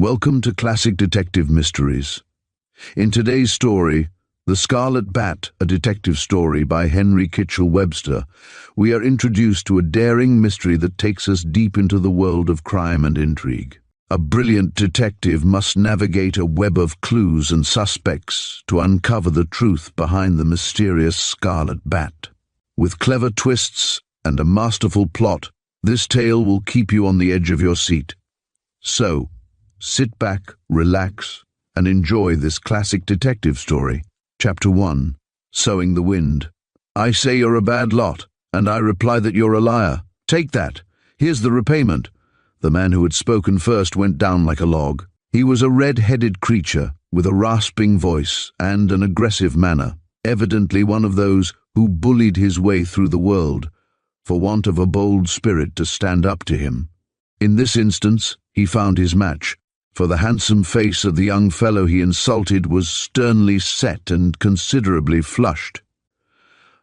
Welcome to Classic Detective Mysteries. In today's story, The Scarlet Bat, a detective story by Henry Kitchell Webster, we are introduced to a daring mystery that takes us deep into the world of crime and intrigue. A brilliant detective must navigate a web of clues and suspects to uncover the truth behind the mysterious Scarlet Bat. With clever twists and a masterful plot, this tale will keep you on the edge of your seat. So, sit back, relax, and enjoy this classic detective story. Chapter 1. Sowing the Wind. I say you're a bad lot, and I reply that you're a liar. Take that. Here's the repayment. The man who had spoken first went down like a log. He was a red-headed creature with a rasping voice and an aggressive manner, evidently one of those who bullied his way through the world, for want of a bold spirit to stand up to him. In this instance, he found his match, for the handsome face of the young fellow he insulted was sternly set and considerably flushed.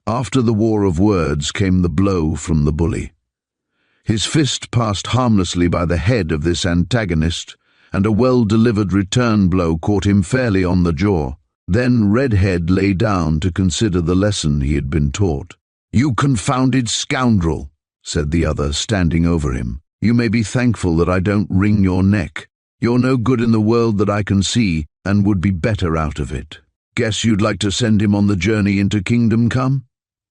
After the war of words came the blow from the bully. His fist passed harmlessly by the head of this antagonist, and a well-delivered return blow caught him fairly on the jaw. Then Redhead lay down to consider the lesson he had been taught. "You confounded scoundrel," said the other, standing over him. "You may be thankful that I don't wring your neck. You're no good in the world that I can see, and would be better out of it." "Guess you'd like to send him on the journey into Kingdom Come?"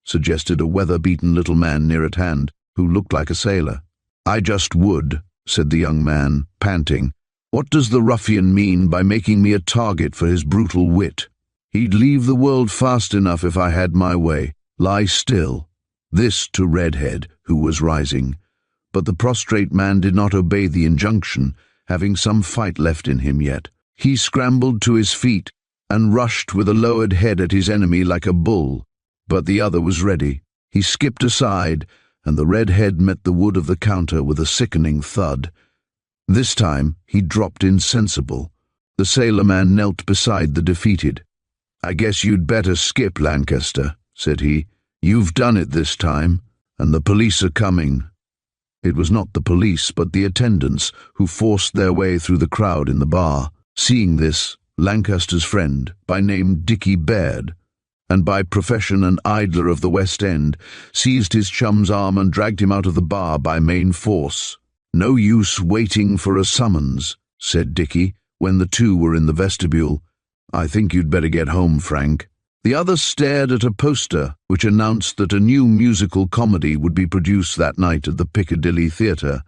suggested a weather-beaten little man near at hand, who looked like a sailor. "I just would," said the young man, panting. "What does the ruffian mean by making me a target for his brutal wit? He'd leave the world fast enough if I had my way. Lie still." This to Redhead, who was rising. But the prostrate man did not obey the injunction, having some fight left in him yet. He scrambled to his feet and rushed with a lowered head at his enemy like a bull. But the other was ready. He skipped aside, and the red head met the wood of the counter with a sickening thud. This time he dropped insensible. The sailor man knelt beside the defeated. "I guess you'd better skip, Lancaster," said he. "You've done it this time, and the police are coming." It was not the police, but the attendants, who forced their way through the crowd in the bar. Seeing this, Lancaster's friend, by name Dickie Baird, and by profession an idler of the West End, seized his chum's arm and dragged him out of the bar by main force. "No use waiting for a summons," said Dickie, when the two were in the vestibule. "I think you'd better get home, Frank." The other stared at a poster which announced that a new musical comedy would be produced that night at the Piccadilly Theatre,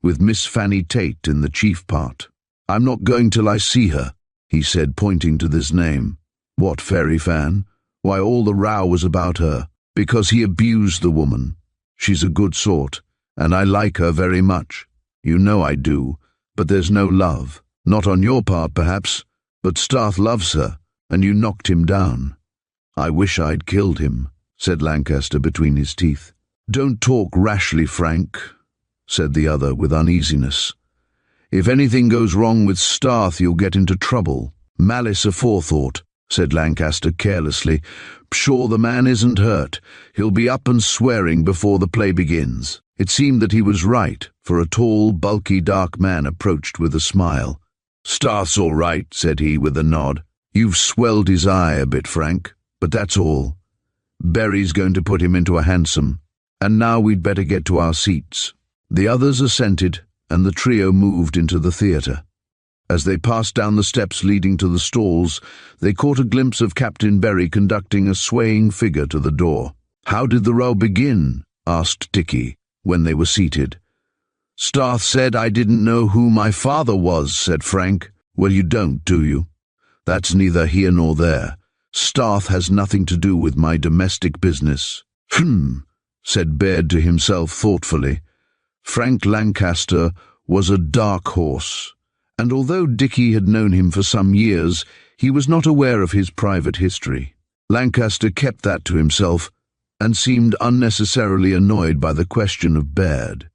with Miss Fanny Tate in the chief part. "I'm not going till I see her," he said, pointing to this name. "What, Fairy Fan? Why, all the row was about her, because he abused the woman. She's a good sort, and I like her very much. You know I do, but there's no love. Not on your part, perhaps, but Starth loves her, and you knocked him down." "I wish I'd killed him," said Lancaster between his teeth. "Don't talk rashly, Frank," said the other with uneasiness. "If anything goes wrong with Starth, you'll get into trouble." "Malice aforethought," said Lancaster carelessly. "Sure the man isn't hurt. He'll be up and swearing before the play begins." It seemed that he was right, for a tall, bulky, dark man approached with a smile. "Starth's all right," said he with a nod. "You've swelled his eye a bit, Frank, but that's all. Berry's going to put him into a hansom, and now we'd better get to our seats." The others assented, and the trio moved into the theatre. As they passed down the steps leading to the stalls, they caught a glimpse of Captain Berry conducting a swaying figure to the door. "How did the row begin?" asked Dickie, when they were seated. "Starth said I didn't know who my father was," said Frank. "Well, you don't, do you? That's neither here nor there. Starth has nothing to do with my domestic business." Said Baird to himself thoughtfully. Frank Lancaster was a dark horse, and although Dickie had known him for some years, he was not aware of his private history. Lancaster kept that to himself, and seemed unnecessarily annoyed by the question of Baird.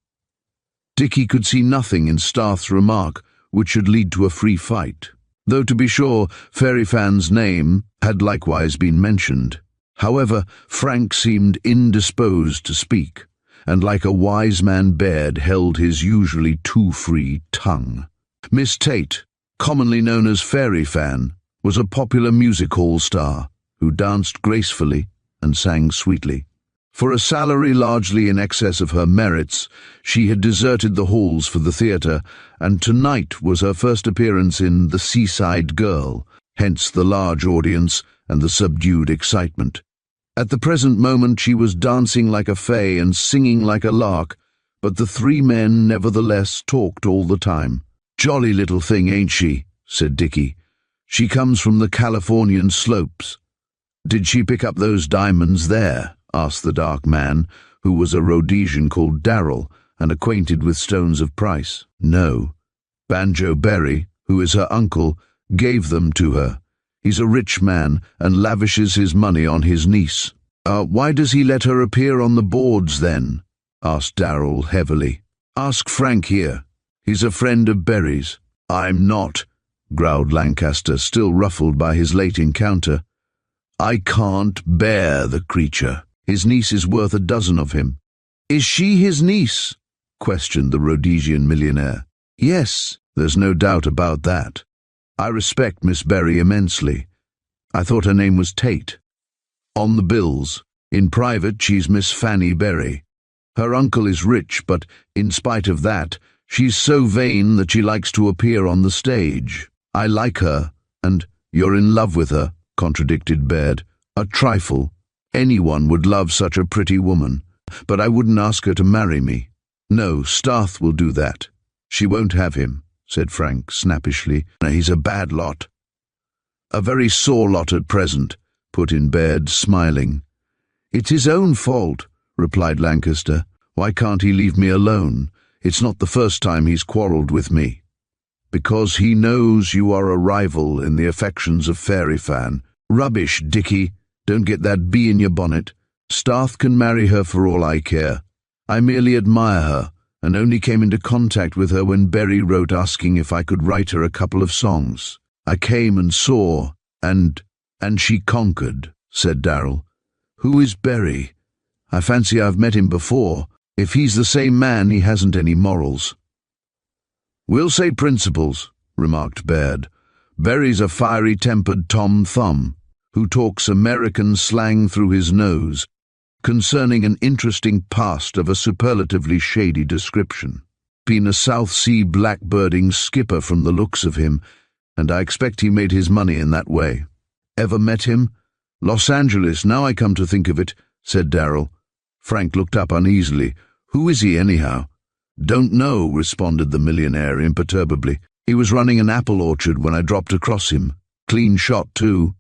Dickie could see nothing in Starth's remark which should lead to a free fight, though to be sure Fairy Fan's name had likewise been mentioned. However, Frank seemed indisposed to speak, and like a wise man Baird held his usually too free tongue. "Miss Tate," commonly known as Fairy Fan, was a popular music hall star who danced gracefully and sang sweetly. For a salary largely in excess of her merits, she had deserted the halls for the theatre, and tonight was her first appearance in The Seaside Girl, hence the large audience and the subdued excitement. At the present moment she was dancing like a fay and singing like a lark, but the three men nevertheless talked all the time. "Jolly little thing, ain't she?" said Dickie. "She comes from the Californian slopes." "Did she pick up those diamonds there?" asked the dark man, who was a Rhodesian called Darrell and acquainted with stones of price. "No. Banjo Berry, who is her uncle, gave them to her. He's a rich man and lavishes his money on his niece." Why does he let her appear on the boards then?" asked Darrell heavily. "Ask Frank here. He's a friend of Berry's." "I'm not," growled Lancaster, still ruffled by his late encounter. "I can't bear the creature. His niece is worth a dozen of him." "Is she his niece?" questioned the Rhodesian millionaire. "Yes, there's no doubt about that. I respect Miss Berry immensely. I thought her name was Tate. On the bills. In private, she's Miss Fanny Berry. Her uncle is rich, but in spite of that, she's so vain that she likes to appear on the stage. I like her, and you're in love with her," contradicted Baird. "A trifle. Anyone would love such a pretty woman, but I wouldn't ask her to marry me." "No, Starth will do that." "She won't have him," said Frank snappishly. "He's a bad lot." "A very sore lot at present," put in Baird, smiling. "It's his own fault," replied Lancaster. "Why can't he leave me alone? It's not the first time he's quarrelled with me." "Because he knows you are a rival in the affections of Fairy Fan." "Rubbish, Dickie. Don't get that bee in your bonnet. Starth can marry her for all I care. I merely admire her, and only came into contact with her when Berry wrote asking if I could write her a couple of songs. I came and saw, and she conquered," said Darrell. "Who is Berry? I fancy I've met him before. If he's the same man, he hasn't any morals." "We'll say principles," remarked Baird. "Berry's a fiery-tempered Tom Thumb, who talks American slang through his nose, concerning an interesting past of a superlatively shady description. Been a South Sea blackbirding skipper from the looks of him, and I expect he made his money in that way." "Ever met him?" "Los Angeles, now I come to think of it," said Darrell. Frank looked up uneasily. "Who is he, anyhow?" "Don't know," responded the millionaire imperturbably. "He was running an apple orchard when I dropped across him. Clean shot, too."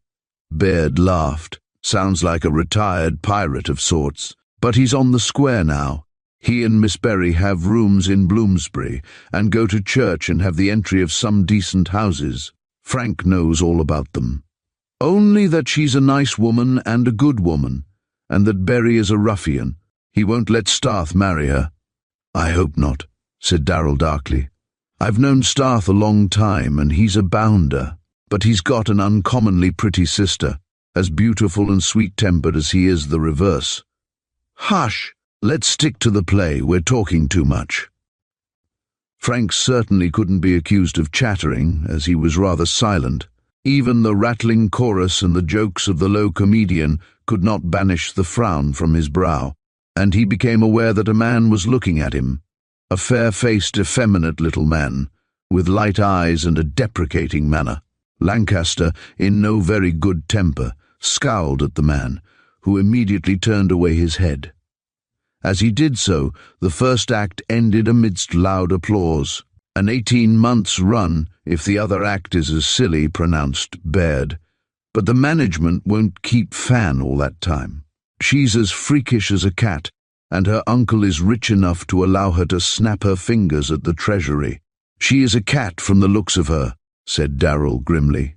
Baird laughed. "Sounds like a retired pirate of sorts. But he's on the square now. He and Miss Berry have rooms in Bloomsbury, and go to church and have the entry of some decent houses. Frank knows all about them. Only that she's a nice woman and a good woman, and that Berry is a ruffian. He won't let Starth marry her." "I hope not," said Darrell darkly. "I've known Starth a long time, and he's a bounder. But he's got an uncommonly pretty sister, as beautiful and sweet-tempered as he is the reverse." "Hush! Let's stick to the play. We're talking too much." Frank certainly couldn't be accused of chattering, as he was rather silent. Even the rattling chorus and the jokes of the low comedian could not banish the frown from his brow, and he became aware that a man was looking at him, a fair-faced, effeminate little man, with light eyes and a deprecating manner. Lancaster, in no very good temper, scowled at the man, who immediately turned away his head. As he did so, the first act ended amidst loud applause. "An 18 months' run, if the other act is as silly," pronounced Baird. "But the management won't keep Fan all that time. She's as freakish as a cat, and her uncle is rich enough to allow her to snap her fingers at the treasury." "She is a cat from the looks of her," said Darrell grimly.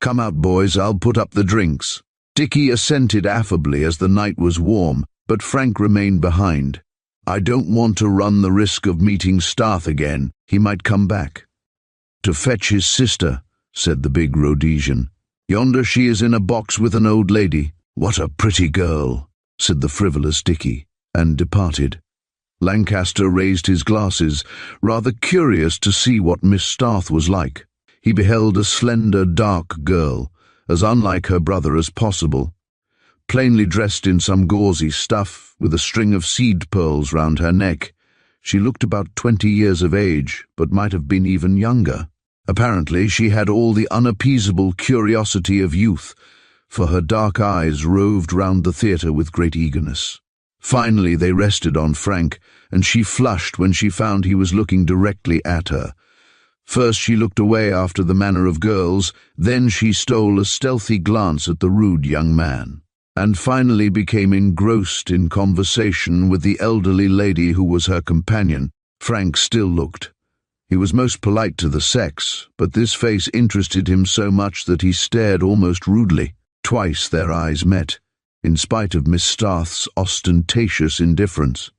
"Come out, boys, I'll put up the drinks." Dickie assented affably as the night was warm, but Frank remained behind. "I don't want to run the risk of meeting Starth again. He might come back." "To fetch his sister," said the big Rhodesian. "Yonder she is in a box with an old lady." "What a pretty girl," said the frivolous Dickie, and departed. Lancaster raised his glasses, rather curious to see what Miss Starth was like. he beheld a slender, dark girl, as unlike her brother as possible, plainly dressed in some gauzy stuff, with a string of seed pearls round her neck. She looked about 20 years of age, but might have been even younger. Apparently, she had all the unappeasable curiosity of youth, for her dark eyes roved round the theatre with great eagerness. Finally, they rested on Frank, and she flushed when she found he was looking directly at her. First she looked away after the manner of girls, then she stole a stealthy glance at the rude young man, and finally became engrossed in conversation with the elderly lady who was her companion. Frank still looked. He was most polite to the sex, but this face interested him so much that he stared almost rudely. Twice their eyes met, in spite of Miss Starth's ostentatious indifference.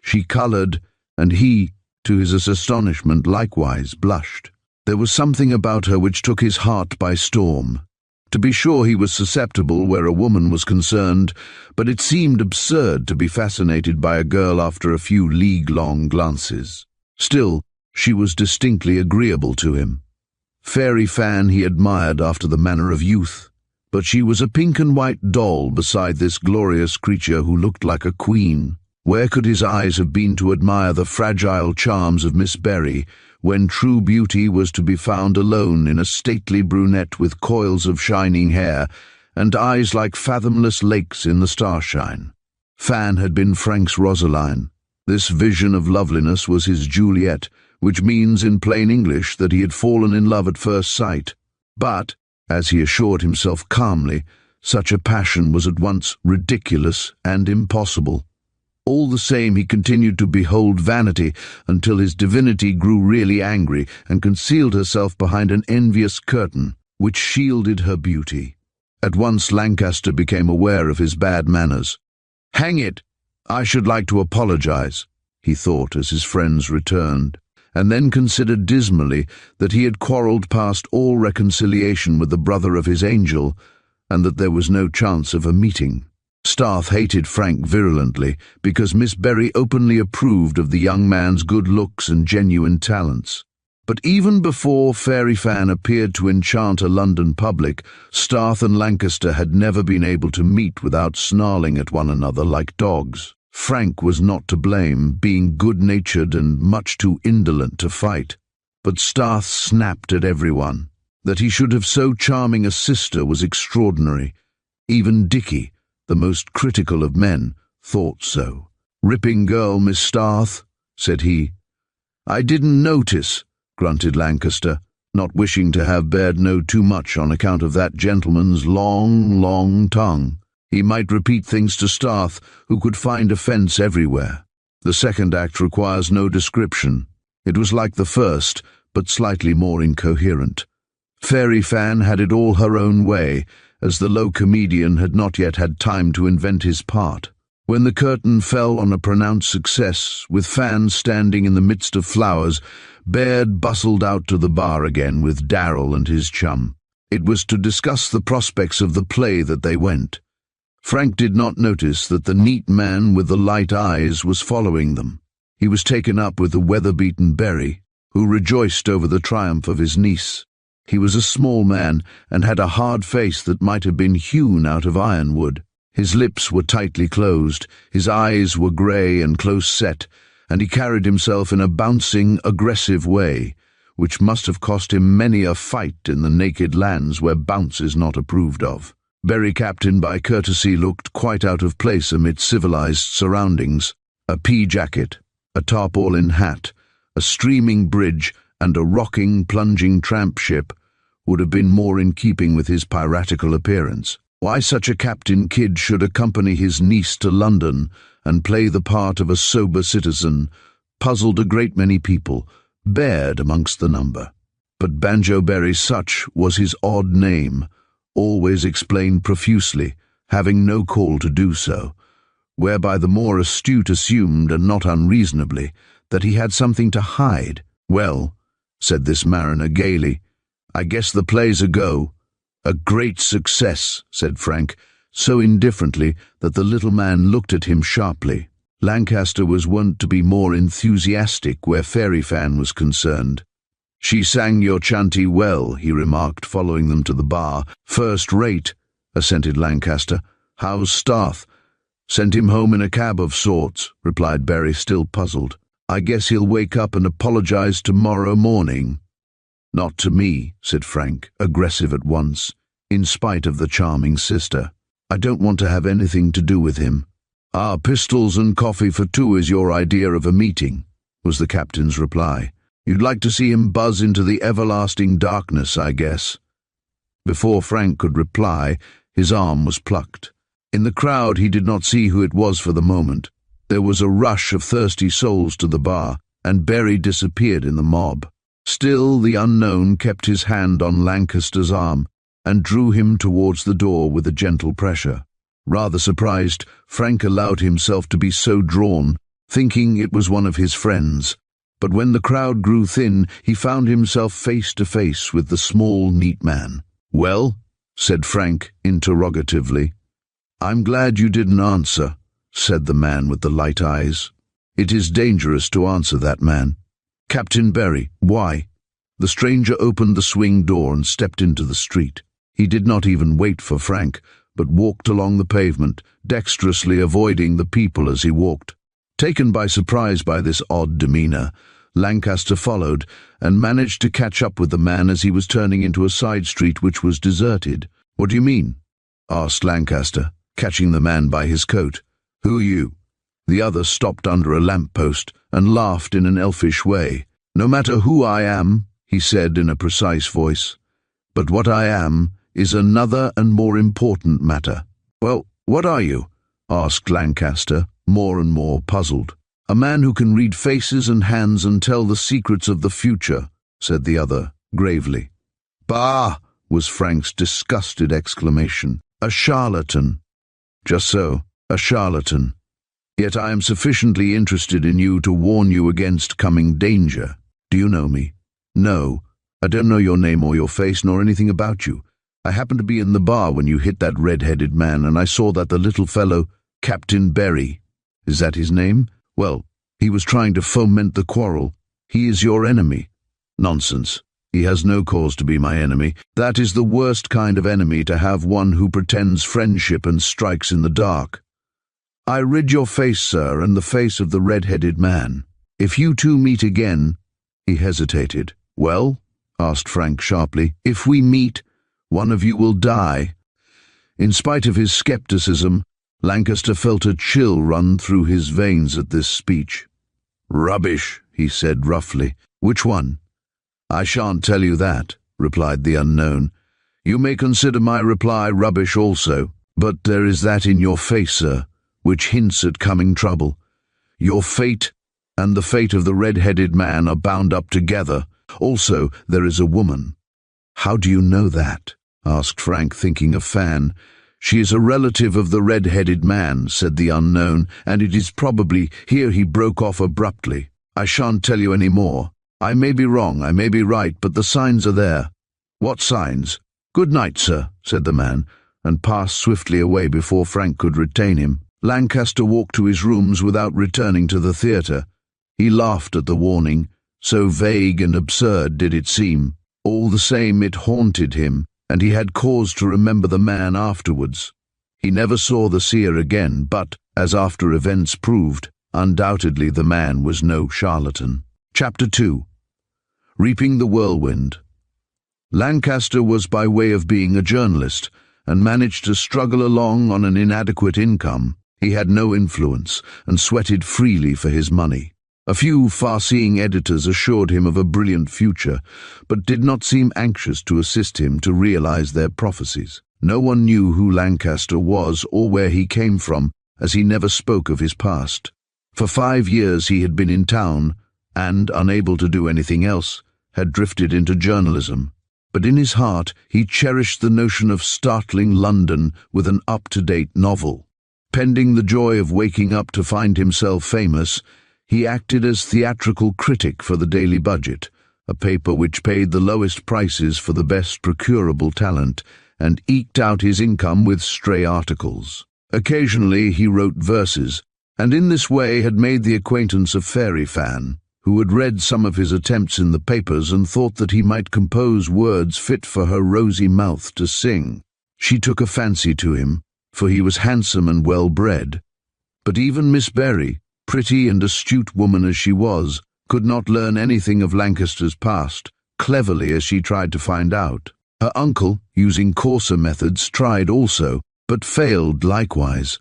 She coloured, and he, to his astonishment, likewise blushed. There was something about her which took his heart by storm. To be sure, he was susceptible where a woman was concerned, but it seemed absurd to be fascinated by a girl after a few league-long glances. Still, she was distinctly agreeable to him. Fairy Fan he admired after the manner of youth, but she was a pink and white doll beside this glorious creature who looked like a queen. Where could his eyes have been to admire the fragile charms of Miss Berry, when true beauty was to be found alone in a stately brunette with coils of shining hair, and eyes like fathomless lakes in the starshine? Fan had been Frank's Rosaline. This vision of loveliness was his Juliet, which means in plain English that he had fallen in love at first sight. But, as he assured himself calmly, such a passion was at once ridiculous and impossible. All the same, he continued to behold vanity until his divinity grew really angry and concealed herself behind an envious curtain which shielded her beauty. At once Lancaster became aware of his bad manners. "Hang it! I should like to apologize," he thought as his friends returned, and then considered dismally that he had quarrelled past all reconciliation with the brother of his angel, and that there was no chance of a meeting. Starth hated Frank virulently because Miss Berry openly approved of the young man's good looks and genuine talents. But even before Fairy Fan appeared to enchant a London public, Starth and Lancaster had never been able to meet without snarling at one another like dogs. Frank was not to blame, being good-natured and much too indolent to fight. But Starth snapped at everyone. That he should have so charming a sister was extraordinary. Even Dicky, the most critical of men, thought so. "Ripping girl, Miss Starth," said he. "I didn't notice," grunted Lancaster, not wishing to have Baird know too much on account of that gentleman's long tongue. He might repeat things to Starth, who could find offence everywhere. The second act requires no description. It was like the first, but slightly more incoherent. Fairy Fan had it all her own way, as the low comedian had not yet had time to invent his part. When the curtain fell on a pronounced success, with Fan standing in the midst of flowers, Baird bustled out to the bar again with Darrell and his chum. It was to discuss the prospects of the play that they went. Frank did not notice that the neat man with the light eyes was following them. He was taken up with the weather-beaten Berry, who rejoiced over the triumph of his niece. He was a small man, and had a hard face that might have been hewn out of ironwood. His lips were tightly closed, his eyes were grey and close-set, and he carried himself in a bouncing, aggressive way, which must have cost him many a fight in the naked lands where bounce is not approved of. Berry Captain by courtesy looked quite out of place amid civilized surroundings. A pea jacket, a tarpaulin hat, a streaming bridge, and a rocking, plunging tramp ship would have been more in keeping with his piratical appearance. Why such a Captain Kidd should accompany his niece to London and play the part of a sober citizen puzzled a great many people, Baird amongst the number. But Banjo Berry Such was his odd name, always explained profusely, having no call to do so, whereby the more astute assumed, and not unreasonably, that he had something to hide. "Well," said this mariner gaily, "I guess the play's a go." "A great success," said Frank, so indifferently that the little man looked at him sharply. Lancaster was wont to be more enthusiastic where Fairy Fan was concerned. "She sang your chanty well," he remarked, following them to the bar. "First rate," assented Lancaster. "How's Starth?" "Sent him home in a cab of sorts," replied Berry, still puzzled. "I guess he'll wake up and apologize tomorrow morning." "Not to me," said Frank, aggressive at once, in spite of the charming sister. "I don't want to have anything to do with him." "Ah, pistols and coffee for two is your idea of a meeting," was the captain's reply. "You'd like to see him buzz into the everlasting darkness, I guess." Before Frank could reply, his arm was plucked. In the crowd he did not see who it was for the moment. There was a rush of thirsty souls to the bar, and Berry disappeared in the mob. Still, the unknown kept his hand on Lancaster's arm and drew him towards the door with a gentle pressure. Rather surprised, Frank allowed himself to be so drawn, thinking it was one of his friends. But when the crowd grew thin, he found himself face to face with the small, neat man. "Well?" said Frank interrogatively. "I'm glad you didn't answer," said the man with the light eyes. "It is dangerous to answer that man." "Captain Berry, why?" The stranger opened the swing door and stepped into the street. He did not even wait for Frank, but walked along the pavement, dexterously avoiding the people as he walked. Taken by surprise by this odd demeanor, Lancaster followed and managed to catch up with the man as he was turning into a side street which was deserted. "What do you mean?" asked Lancaster, catching the man by his coat. "Who are you?" The other stopped under a lamp-post and laughed in an elfish way. "No matter who I am," he said in a precise voice, "but what I am is another and more important matter." "Well, what are you?" asked Lancaster, more and more puzzled. "A man who can read faces and hands and tell the secrets of the future," said the other, gravely. "Bah!" was Frank's disgusted exclamation. "A charlatan." "Just so, a charlatan. Yet I am sufficiently interested in you to warn you against coming danger. Do you know me?" "No, I don't know your name or your face nor anything about you. I happened to be in the bar when you hit that red-headed man, and I saw that the little fellow, Captain Berry, is that his name? Well, he was trying to foment the quarrel. He is your enemy." "Nonsense. He has no cause to be my enemy. That is the worst kind of enemy, to have one who pretends friendship and strikes in the dark. I rid your face, sir, and the face of the red-headed man. If you two meet again—" He hesitated. "Well?" asked Frank sharply. "If we meet, one of you will die." In spite of his skepticism, Lancaster felt a chill run through his veins at this speech. "Rubbish," he said roughly. "Which one?" "I shan't tell you that," replied the unknown. "You may consider my reply rubbish also, but there is that in your face, sir, which hints at coming trouble. Your fate and the fate of the red-headed man are bound up together. Also, there is a woman." "How do you know that?" asked Frank, thinking of Fan. "She is a relative of the red-headed man," said the unknown, "and it is probably—" Here he broke off abruptly. "I shan't tell you any more. I may be wrong, I may be right, but the signs are there." "What signs?" "Good night, sir," said the man, and passed swiftly away before Frank could retain him. Lancaster walked to his rooms without returning to the theatre. He laughed at the warning, so vague and absurd did it seem. All the same, it haunted him, and he had cause to remember the man afterwards. He never saw the seer again, but, as after events proved, undoubtedly the man was no charlatan. Chapter 2. Reaping the Whirlwind. Lancaster was by way of being a journalist, and managed to struggle along on an inadequate income. He had no influence, and sweated freely for his money. A few far-seeing editors assured him of a brilliant future, but did not seem anxious to assist him to realize their prophecies. No one knew who Lancaster was or where he came from, as he never spoke of his past. For 5 years he had been in town, and, unable to do anything else, had drifted into journalism. But in his heart he cherished the notion of startling London with an up-to-date novel. Pending the joy of waking up to find himself famous, he acted as theatrical critic for the Daily Budget, a paper which paid the lowest prices for the best procurable talent, and eked out his income with stray articles. Occasionally he wrote verses, and in this way had made the acquaintance of Fairy Fan. who had read some of his attempts in the papers and thought that he might compose words fit for her rosy mouth to sing. She took a fancy to him, for he was handsome and well-bred. But even Miss Berry, pretty and astute woman as she was, could not learn anything of Lancaster's past, cleverly as she tried to find out. Her uncle, using coarser methods, tried also, but failed likewise.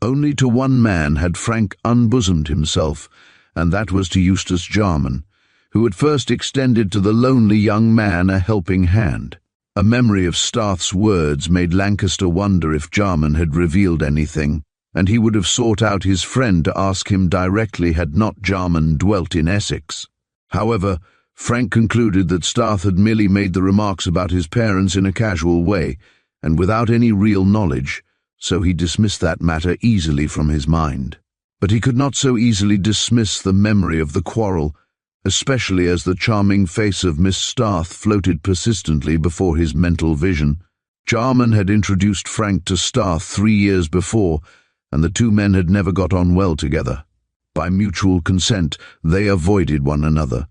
Only to one man had Frank unbosomed himself, and that was to Eustace Jarman, who had first extended to the lonely young man a helping hand. A memory of Starth's words made Lancaster wonder if Jarman had revealed anything, and he would have sought out his friend to ask him directly had not Jarman dwelt in Essex. However, Frank concluded that Starth had merely made the remarks about his parents in a casual way, and without any real knowledge, so he dismissed that matter easily from his mind. But he could not so easily dismiss the memory of the quarrel, especially as the charming face of Miss Starth floated persistently before his mental vision. Jarman had introduced Frank to Starth 3 years before, and the two men had never got on well together. By mutual consent, they avoided one another,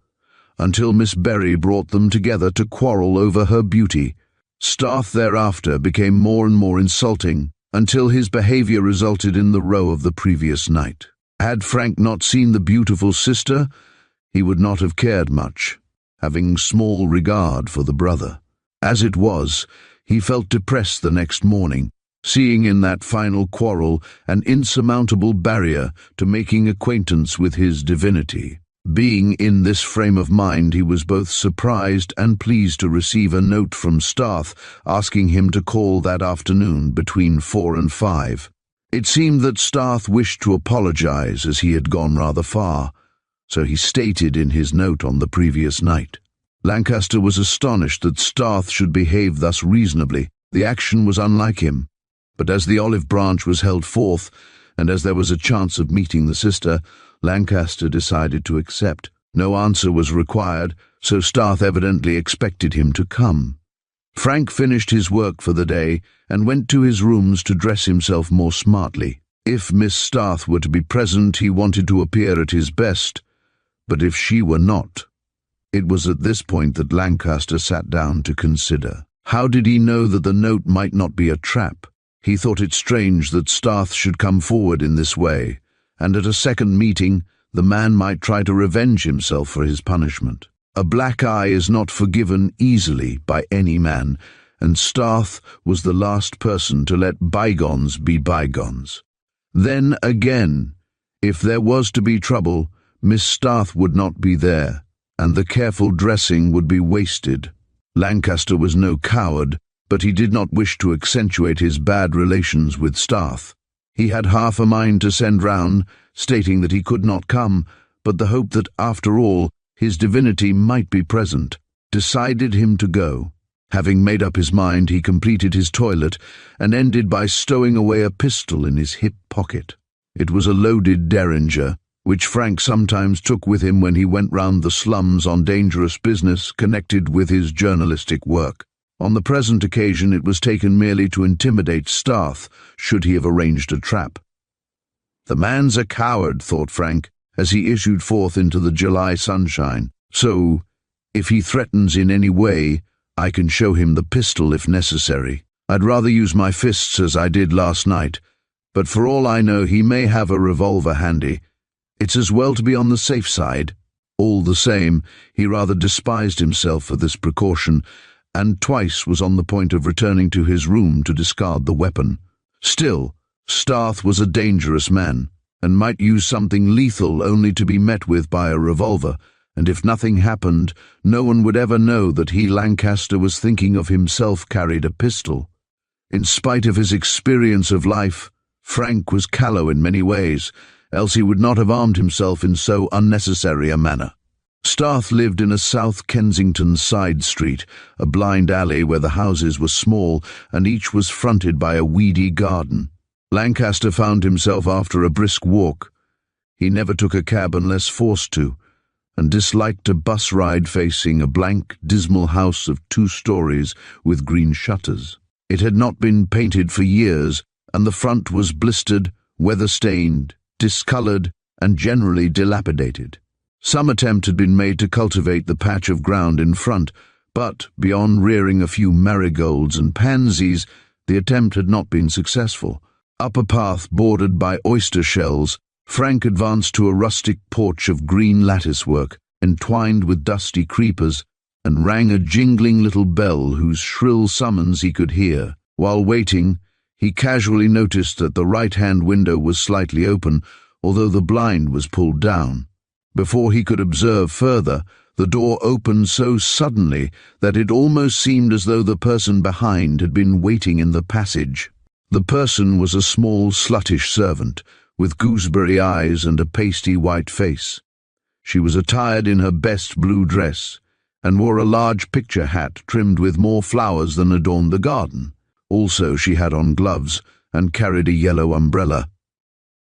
until Miss Berry brought them together to quarrel over her beauty. Starth thereafter became more and more insulting, until his behavior resulted in the row of the previous night. Had Frank not seen the beautiful sister, he would not have cared much, having small regard for the brother. As it was, he felt depressed the next morning, seeing in that final quarrel an insurmountable barrier to making acquaintance with his divinity. Being in this frame of mind, he was both surprised and pleased to receive a note from Starth asking him to call that afternoon between 4 and 5. It seemed that Starth wished to apologize as he had gone rather far, so he stated in his note on the previous night. Lancaster was astonished that Starth should behave thus reasonably. The action was unlike him, but as the olive branch was held forth, and as there was a chance of meeting the sister, Lancaster decided to accept. No answer was required, so Starth evidently expected him to come. Frank finished his work for the day and went to his rooms to dress himself more smartly. If Miss Starth were to be present, he wanted to appear at his best, but if she were not, it was at this point that Lancaster sat down to consider. How did he know that the note might not be a trap? He thought it strange that Starth should come forward in this way, and at a second meeting, the man might try to revenge himself for his punishment. A black eye is not forgiven easily by any man, and Starth was the last person to let bygones be bygones. Then again, if there was to be trouble, Miss Starth would not be there, and the careful dressing would be wasted. Lancaster was no coward, but he did not wish to accentuate his bad relations with Starth. He had half a mind to send round, stating that he could not come, but the hope that, after all, his divinity might be present decided him to go. Having made up his mind, he completed his toilet and ended by stowing away a pistol in his hip pocket. It was a loaded derringer, which Frank sometimes took with him when he went round the slums on dangerous business connected with his journalistic work. On the present occasion it was taken merely to intimidate Starth, should he have arranged a trap. The man's a coward, thought Frank, as he issued forth into the July sunshine. So, if he threatens in any way, I can show him the pistol if necessary. I'd rather use my fists as I did last night, but for all I know he may have a revolver handy. It's as well to be on the safe side. All the same, he rather despised himself for this precaution, and twice was on the point of returning to his room to discard the weapon. Still, Starth was a dangerous man, and might use something lethal only to be met with by a revolver, and if nothing happened, no one would ever know that he, Lancaster, was thinking of himself carried a pistol. In spite of his experience of life, Frank was callow in many ways, else he would not have armed himself in so unnecessary a manner. Starth lived in a South Kensington side street, a blind alley where the houses were small and each was fronted by a weedy garden. Lancaster found himself after a brisk walk. He never took a cab unless forced to, and disliked a bus ride facing a blank, dismal house of 2 stories with green shutters. It had not been painted for years, and the front was blistered, weather-stained, discoloured, and generally dilapidated. Some attempt had been made to cultivate the patch of ground in front, but, beyond rearing a few marigolds and pansies, the attempt had not been successful. Up a path bordered by oyster shells, Frank advanced to a rustic porch of green latticework, entwined with dusty creepers, and rang a jingling little bell whose shrill summons he could hear. While waiting, he casually noticed that the right-hand window was slightly open, although the blind was pulled down. Before he could observe further, the door opened so suddenly that it almost seemed as though the person behind had been waiting in the passage. The person was a small, sluttish servant, with gooseberry eyes and a pasty white face. She was attired in her best blue dress, and wore a large picture hat trimmed with more flowers than adorned the garden. Also she had on gloves, and carried a yellow umbrella.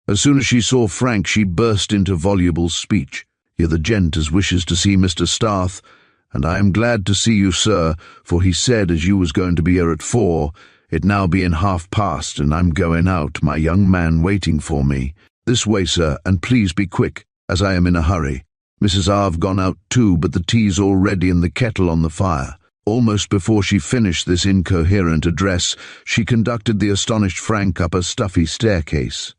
As soon as she saw Frank, she burst into voluble speech. "Here the gent as wishes to see Mr. Starth, and I am glad to see you, sir, for he said as you was going to be here at 4, it now being past, and I'm going out, my young man waiting for me. This way, sir, and please be quick, as I am in a hurry. Mrs. R've gone out too, but the tea's already in the kettle on the fire." Almost before she finished this incoherent address, she conducted the astonished Frank up a stuffy staircase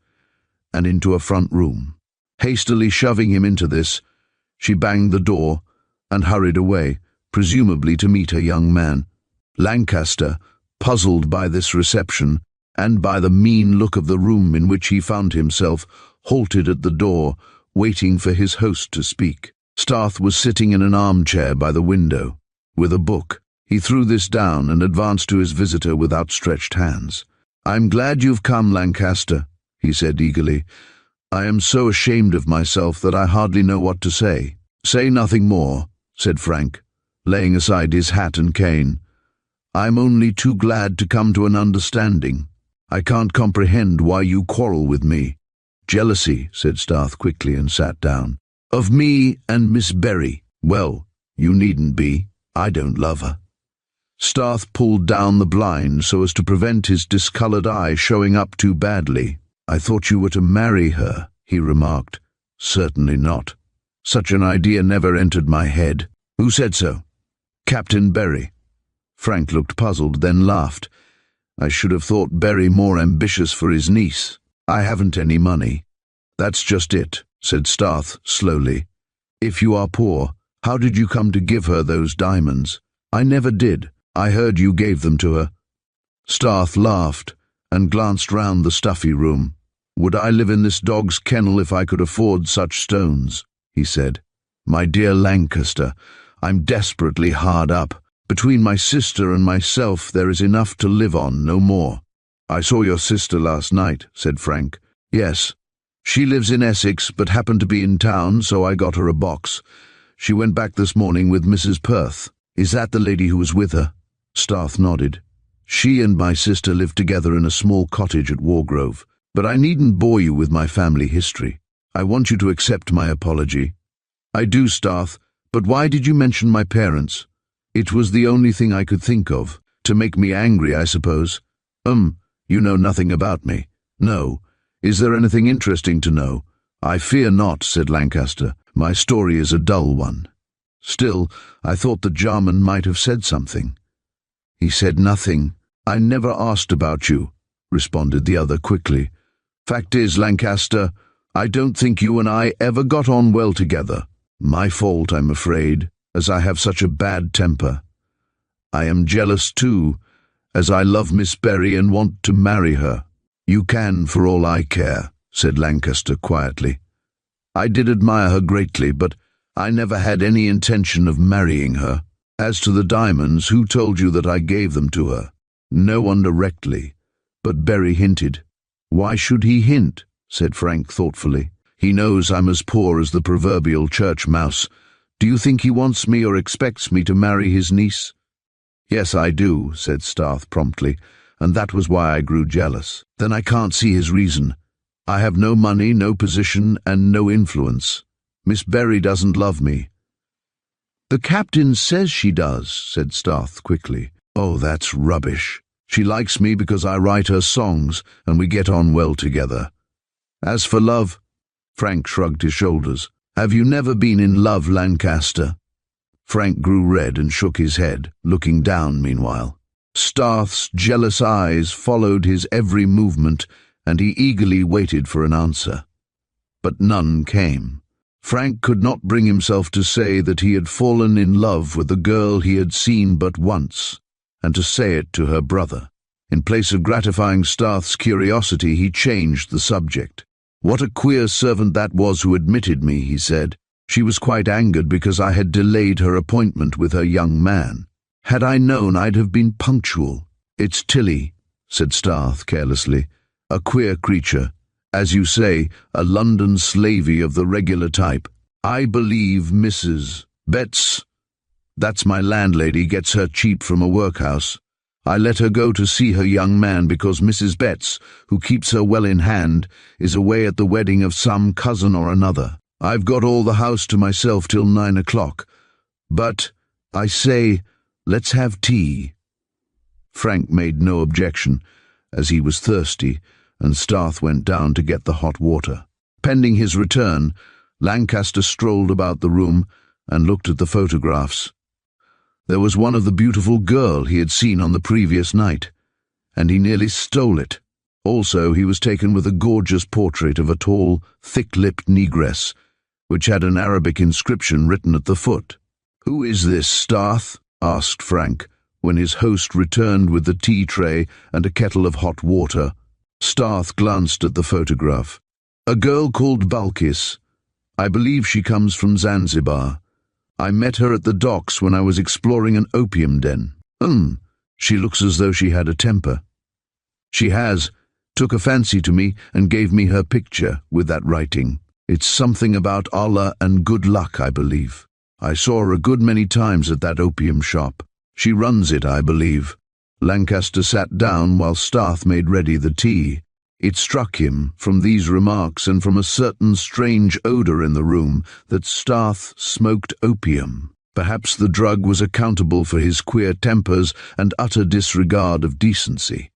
and into a front room. Hastily shoving him into this, she banged the door and hurried away, presumably to meet her young man. Lancaster, puzzled by this reception, and by the mean look of the room in which he found himself, halted at the door, waiting for his host to speak. Starth was sitting in an armchair by the window, with a book. He threw this down and advanced to his visitor with outstretched hands. "I'm glad you've come, Lancaster," he said eagerly. "I am so ashamed of myself that I hardly know what to say." "Say nothing more," said Frank, laying aside his hat and cane. "I'm only too glad to come to an understanding. I can't comprehend why you quarrel with me." "Jealousy," said Starth quickly, and sat down. "Of me and Miss Berry. Well, you needn't be. I don't love her." Starth pulled down the blind so as to prevent his discoloured eye showing up too badly. "I thought you were to marry her," he remarked. "Certainly not. Such an idea never entered my head." "Who said so?" "Captain Berry." Frank looked puzzled, then laughed. "I should have thought Berry more ambitious for his niece. I haven't any money." "That's just it," said Starth slowly. "If you are poor, how did you come to give her those diamonds?" "I never did. I heard you gave them to her." Starth laughed and glanced round the stuffy room. "Would I live in this dog's kennel if I could afford such stones?" he said. "My dear Lancaster, I'm desperately hard up. Between my sister and myself there is enough to live on, no more." "I saw your sister last night," said Frank. "Yes. She lives in Essex, but happened to be in town, so I got her a box. She went back this morning with Mrs. Perth." "Is that the lady who was with her?" Starth nodded. "She and my sister live together in a small cottage at Wargrove. But I needn't bore you with my family history. I want you to accept my apology." "I do, Starth, but why did you mention my parents?" "It was the only thing I could think of. To make me angry, I suppose." You know nothing about me." "No. Is there anything interesting to know?" "I fear not," said Lancaster. "My story is a dull one." "Still, I thought the Jarman might have said something." "He said nothing. I never asked about you," responded the other quickly. "Fact is, Lancaster, I don't think you and I ever got on well together. My fault, I'm afraid, as I have such a bad temper. I am jealous too, as I love Miss Berry and want to marry her." "You can, for all I care," said Lancaster quietly. "I did admire her greatly, but I never had any intention of marrying her. As to the diamonds, who told you that I gave them to her?" "No one directly, but Berry hinted." "Why should he hint?" said Frank thoughtfully. "He knows I'm as poor as the proverbial church mouse. Do you think he wants me or expects me to marry his niece?" "Yes, I do," said Starth promptly, "and that was why I grew jealous." "Then I can't see his reason. I have no money, no position, and no influence. Miss Berry doesn't love me." "The captain says she does," said Starth quickly. "Oh, that's rubbish. She likes me because I write her songs, and we get on well together. As for love—" Frank shrugged his shoulders. Have you never been in love, Lancaster? Frank grew red and shook his head, looking down meanwhile. Starth's jealous eyes followed his every movement, and he eagerly waited for an answer. But none came. Frank could not bring himself to say that he had fallen in love with the girl he had seen but once, and to say it to her brother. In place of gratifying Starth's curiosity, he changed the subject. What a queer servant that was who admitted me, he said. She was quite angered because I had delayed her appointment with her young man. Had I known, I'd have been punctual. It's Tilly, said Starth carelessly. A queer creature. As you say, a London slavey of the regular type. I believe Mrs. Betts, that's my landlady, gets her cheap from a workhouse. I let her go to see her young man because Mrs. Betts, who keeps her well in hand, is away at the wedding of some cousin or another. I've got all the house to myself till 9 o'clock. But, I say, let's have tea. Frank made no objection, as he was thirsty, and Starth went down to get the hot water. Pending his return, Lancaster strolled about the room and looked at the photographs. There was one of the beautiful girl he had seen on the previous night, and he nearly stole it. Also, he was taken with a gorgeous portrait of a tall, thick-lipped negress, which had an Arabic inscription written at the foot. "Who is this, Starth?" asked Frank, when his host returned with the tea tray and a kettle of hot water. Starth glanced at the photograph. "A girl called Balkis. I believe she comes from Zanzibar. I met her at the docks when I was exploring an opium den. She looks as though she had a temper." "She has. Took a fancy to me and gave me her picture with that writing. It's something about Allah and good luck, I believe. I saw her a good many times at that opium shop. She runs it, I believe." Lancaster sat down while Starth made ready the tea. It struck him, from these remarks and from a certain strange odour in the room, that Starth smoked opium. Perhaps the drug was accountable for his queer tempers and utter disregard of decency.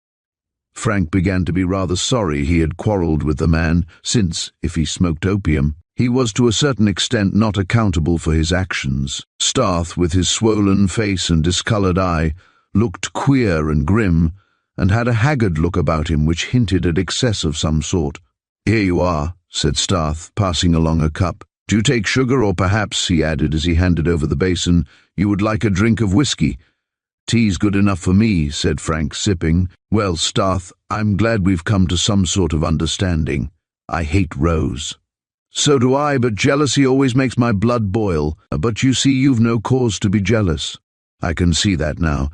Frank began to be rather sorry he had quarrelled with the man, since, if he smoked opium, he was to a certain extent not accountable for his actions. Starth, with his swollen face and discoloured eye, looked queer and grim, and had a haggard look about him which hinted at excess of some sort. "Here you are," said Starth, passing along a cup. "Do you take sugar, or perhaps," he added as he handed over the basin, "you would like a drink of whiskey?" "Tea's good enough for me," said Frank, sipping. "Well, Starth, I'm glad we've come to some sort of understanding. I hate Rose." "So do I, but jealousy always makes my blood boil. But you see, you've no cause to be jealous." "I can see that now.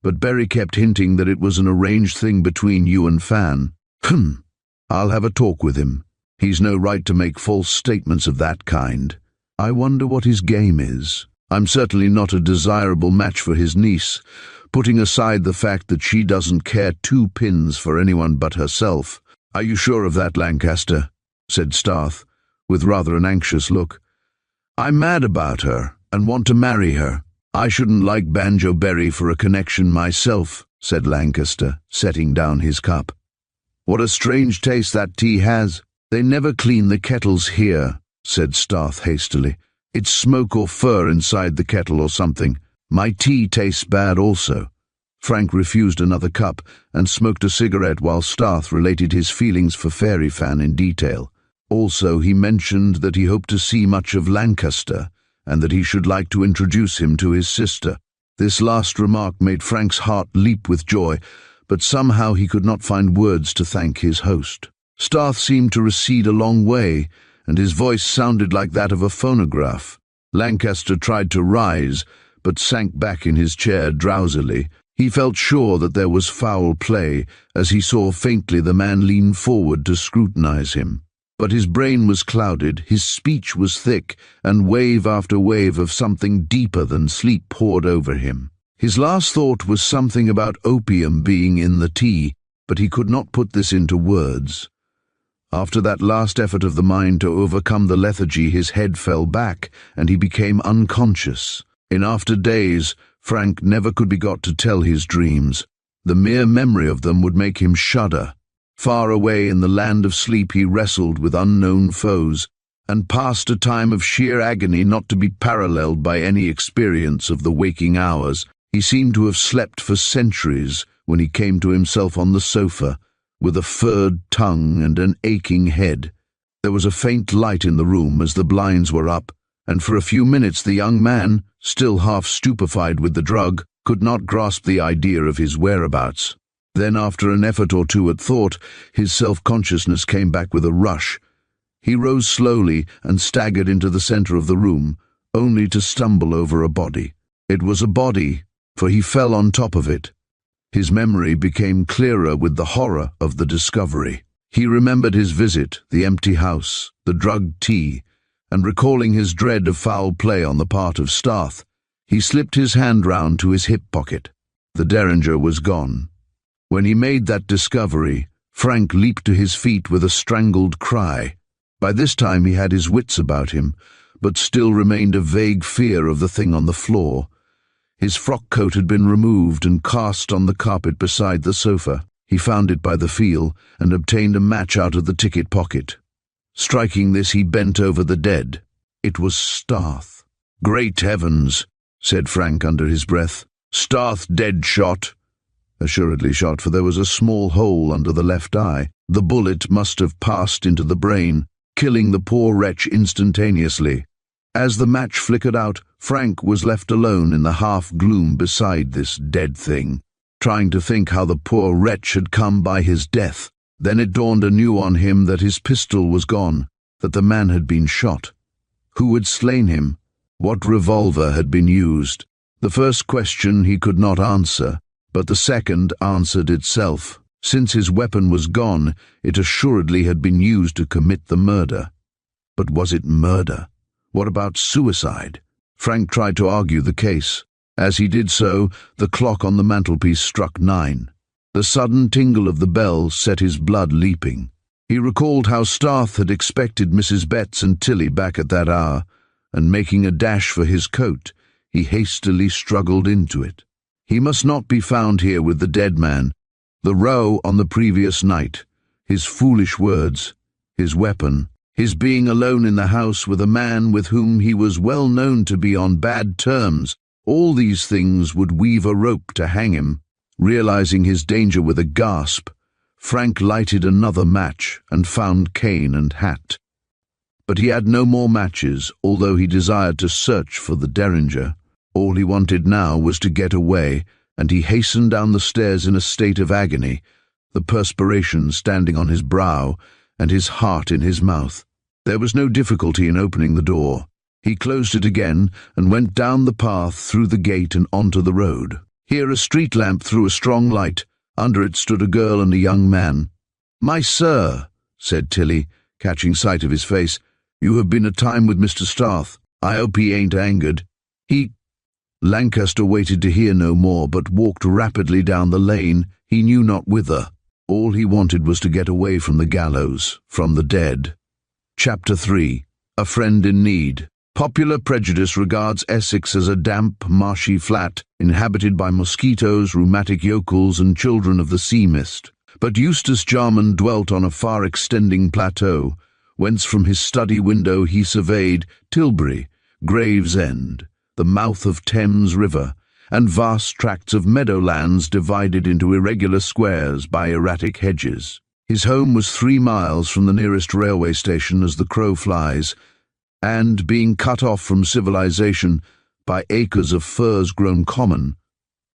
But Berry kept hinting that it was an arranged thing between you and Fan." "I'll have a talk with him. He's no right to make false statements of that kind. I wonder what his game is. I'm certainly not a desirable match for his niece, putting aside the fact that she doesn't care two pins for anyone but herself." "Are you sure of that, Lancaster?" said Starth, with rather an anxious look. "I'm mad about her, and want to marry her. I shouldn't like Banjo Berry for a connection myself," said Lancaster, setting down his cup. "What a strange taste that tea has." "They never clean the kettles here," said Starth hastily. "It's smoke or fur inside the kettle or something. My tea tastes bad also." Frank refused another cup and smoked a cigarette while Starth related his feelings for Fairy Fan in detail. Also, he mentioned that he hoped to see much of Lancaster, and that he should like to introduce him to his sister. This last remark made Frank's heart leap with joy, but somehow he could not find words to thank his host. Starth seemed to recede a long way, and his voice sounded like that of a phonograph. Lancaster tried to rise, but sank back in his chair drowsily. He felt sure that there was foul play, as he saw faintly the man lean forward to scrutinize him. But his brain was clouded, his speech was thick, and wave after wave of something deeper than sleep poured over him. His last thought was something about opium being in the tea, but he could not put this into words. After that last effort of the mind to overcome the lethargy, his head fell back, and he became unconscious. In after days, Frank never could be got to tell his dreams. The mere memory of them would make him shudder. Far away in the land of sleep he wrestled with unknown foes, and passed a time of sheer agony not to be paralleled by any experience of the waking hours. He seemed to have slept for centuries when he came to himself on the sofa, with a furred tongue and an aching head. There was a faint light in the room as the blinds were up, and for a few minutes the young man, still half stupefied with the drug, could not grasp the idea of his whereabouts. Then, after an effort or two at thought, his self-consciousness came back with a rush. He rose slowly and staggered into the center of the room, only to stumble over a body. It was a body, for he fell on top of it. His memory became clearer with the horror of the discovery. He remembered his visit, the empty house, the drugged tea, and recalling his dread of foul play on the part of Starth, he slipped his hand round to his hip pocket. The derringer was gone. When he made that discovery, Frank leaped to his feet with a strangled cry. By this time he had his wits about him, but still remained a vague fear of the thing on the floor. His frock coat had been removed and cast on the carpet beside the sofa. He found it by the feel and obtained a match out of the ticket pocket. Striking this, he bent over the dead. It was Starth. "Great heavens," said Frank under his breath. "Starth dead shot." Assuredly shot, for there was a small hole under the left eye. The bullet must have passed into the brain, killing the poor wretch instantaneously. As the match flickered out, Frank was left alone in the half-gloom beside this dead thing, trying to think how the poor wretch had come by his death. Then it dawned anew on him that his pistol was gone, that the man had been shot. Who had slain him? What revolver had been used? The first question he could not answer, but the second answered itself. Since his weapon was gone, it assuredly had been used to commit the murder. But was it murder? What about suicide? Frank tried to argue the case. As he did so, the clock on the mantelpiece struck 9. The sudden tingle of the bell set his blood leaping. He recalled how Starth had expected Mrs. Betts and Tilly back at that hour, and making a dash for his coat, he hastily struggled into it. He must not be found here with the dead man. The row on the previous night, his foolish words, his weapon, his being alone in the house with a man with whom he was well known to be on bad terms, all these things would weave a rope to hang him. Realizing his danger with a gasp, Frank lighted another match and found cane and hat. But he had no more matches, although he desired to search for the derringer. All he wanted now was to get away, and he hastened down the stairs in a state of agony, the perspiration standing on his brow and his heart in his mouth. There was no difficulty in opening the door. He closed it again and went down the path through the gate and onto the road. Here a street lamp threw a strong light. Under it stood a girl and a young man. "My sir," said Tilly, catching sight of his face, "you have been a time with Mr. Starth. I hope he ain't angered." Lancaster waited to hear no more, but walked rapidly down the lane, he knew not whither. All he wanted was to get away from the gallows, from the dead. Chapter 3. A Friend in Need. Popular prejudice regards Essex as a damp, marshy flat, inhabited by mosquitoes, rheumatic yokels, and children of the sea mist. But Eustace Jarman dwelt on a far-extending plateau, whence from his study window he surveyed Tilbury, Gravesend, the mouth of Thames River, and vast tracts of meadowlands divided into irregular squares by erratic hedges. His home was 3 miles from the nearest railway station as the crow flies, and, being cut off from civilization by acres of furze grown common,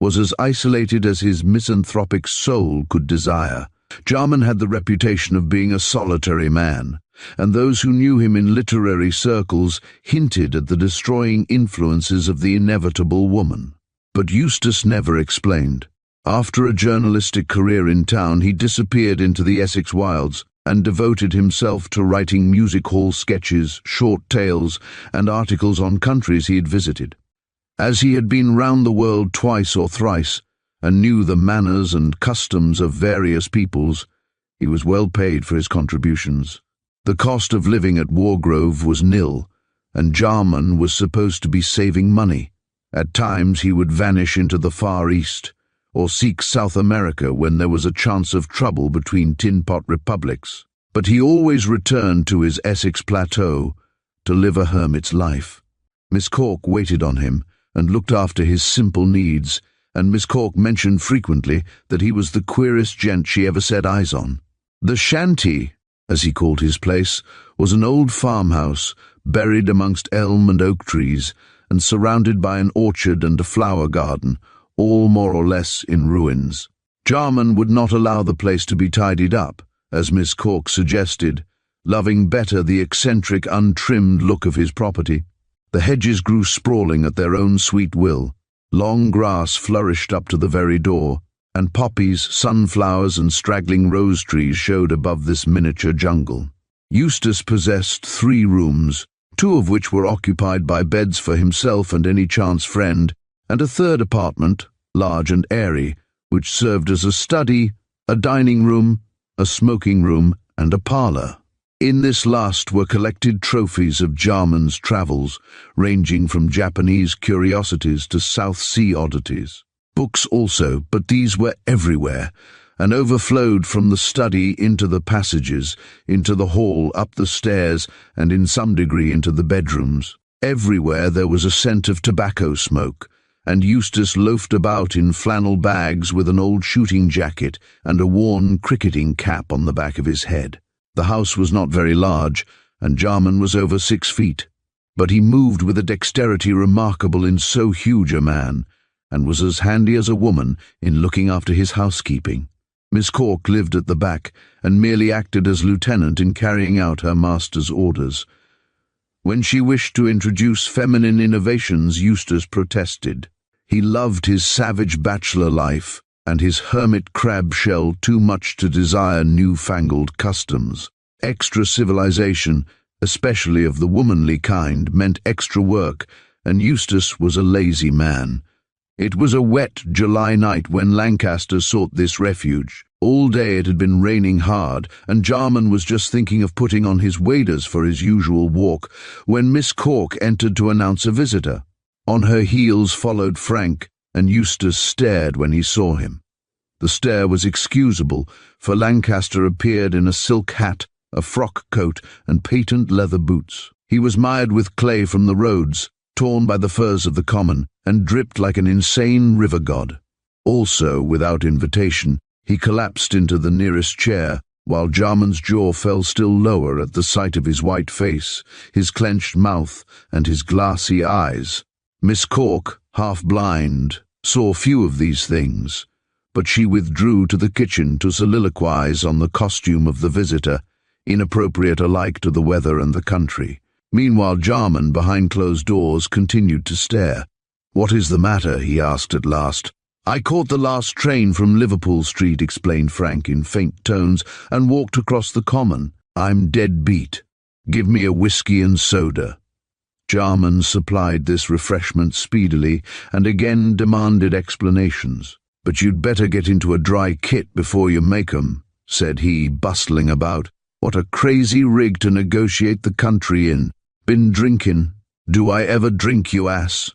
was as isolated as his misanthropic soul could desire. Jarman had the reputation of being a solitary man, and those who knew him in literary circles hinted at the destroying influences of the inevitable woman. But Eustace never explained. After a journalistic career in town, he disappeared into the Essex wilds and devoted himself to writing music hall sketches, short tales, and articles on countries he had visited. As he had been round the world twice or thrice, and knew the manners and customs of various peoples, he was well paid for his contributions. The cost of living at Wargrove was nil, and Jarman was supposed to be saving money. At times he would vanish into the Far East, or seek South America when there was a chance of trouble between tin-pot republics. But but he always returned to his Essex plateau to live a hermit's life. Miss Cork waited on him and looked after his simple needs, and Miss Cork mentioned frequently that he was the queerest gent she ever set eyes on. The shanty, as he called his place, was an old farmhouse buried amongst elm and oak trees and surrounded by an orchard and a flower garden, all more or less in ruins. Jarman would not allow the place to be tidied up, as Miss Cork suggested, loving better the eccentric, untrimmed look of his property. The hedges grew sprawling at their own sweet will. Long grass flourished up to the very door, and poppies, sunflowers, and straggling rose trees showed above this miniature jungle. Eustace possessed 3 rooms, 2 of which were occupied by beds for himself and any chance friend, and a third apartment, large and airy, which served as a study, a dining room, a smoking room, and a parlour. In this last were collected trophies of Jarman's travels, ranging from Japanese curiosities to South Sea oddities. Books also, but these were everywhere, and overflowed from the study into the passages, into the hall, up the stairs, and in some degree into the bedrooms. Everywhere there was a scent of tobacco smoke, and Eustace loafed about in flannel bags with an old shooting jacket and a worn cricketing cap on the back of his head. The house was not very large, and Jarman was over 6 feet, but he moved with a dexterity remarkable in so huge a man, and was as handy as a woman in looking after his housekeeping. Miss Cork lived at the back, and merely acted as lieutenant in carrying out her master's orders. When she wished to introduce feminine innovations, Eustace protested. He loved his savage bachelor life, and his hermit crab shell too much to desire new-fangled customs. Extra civilization, especially of the womanly kind, meant extra work, and Eustace was a lazy man. It was a wet July night when Lancaster sought this refuge. All day it had been raining hard, and Jarman was just thinking of putting on his waders for his usual walk, when Miss Cork entered to announce a visitor. On her heels followed Frank, and Eustace stared when he saw him. The stare was excusable, for Lancaster appeared in a silk hat, a frock coat, and patent leather boots. He was mired with clay from the roads, torn by the furs of the common, and dripped like an insane river god. Also, without invitation, he collapsed into the nearest chair, while Jarman's jaw fell still lower at the sight of his white face, his clenched mouth, and his glassy eyes. Miss Cork, half blind, saw few of these things, but she withdrew to the kitchen to soliloquize on the costume of the visitor, inappropriate alike to the weather and the country. Meanwhile, Jarman, behind closed doors, continued to stare. "What is the matter?" he asked at last. "I caught the last train from Liverpool Street," explained Frank in faint tones, "and walked across the common. I'm dead beat. Give me a whiskey and soda." Jarman supplied this refreshment speedily, and again demanded explanations. "But you'd better get into a dry kit before you make 'em," said he, bustling about. "What a crazy rig to negotiate the country in. Been drinking? Do I ever drink, you ass?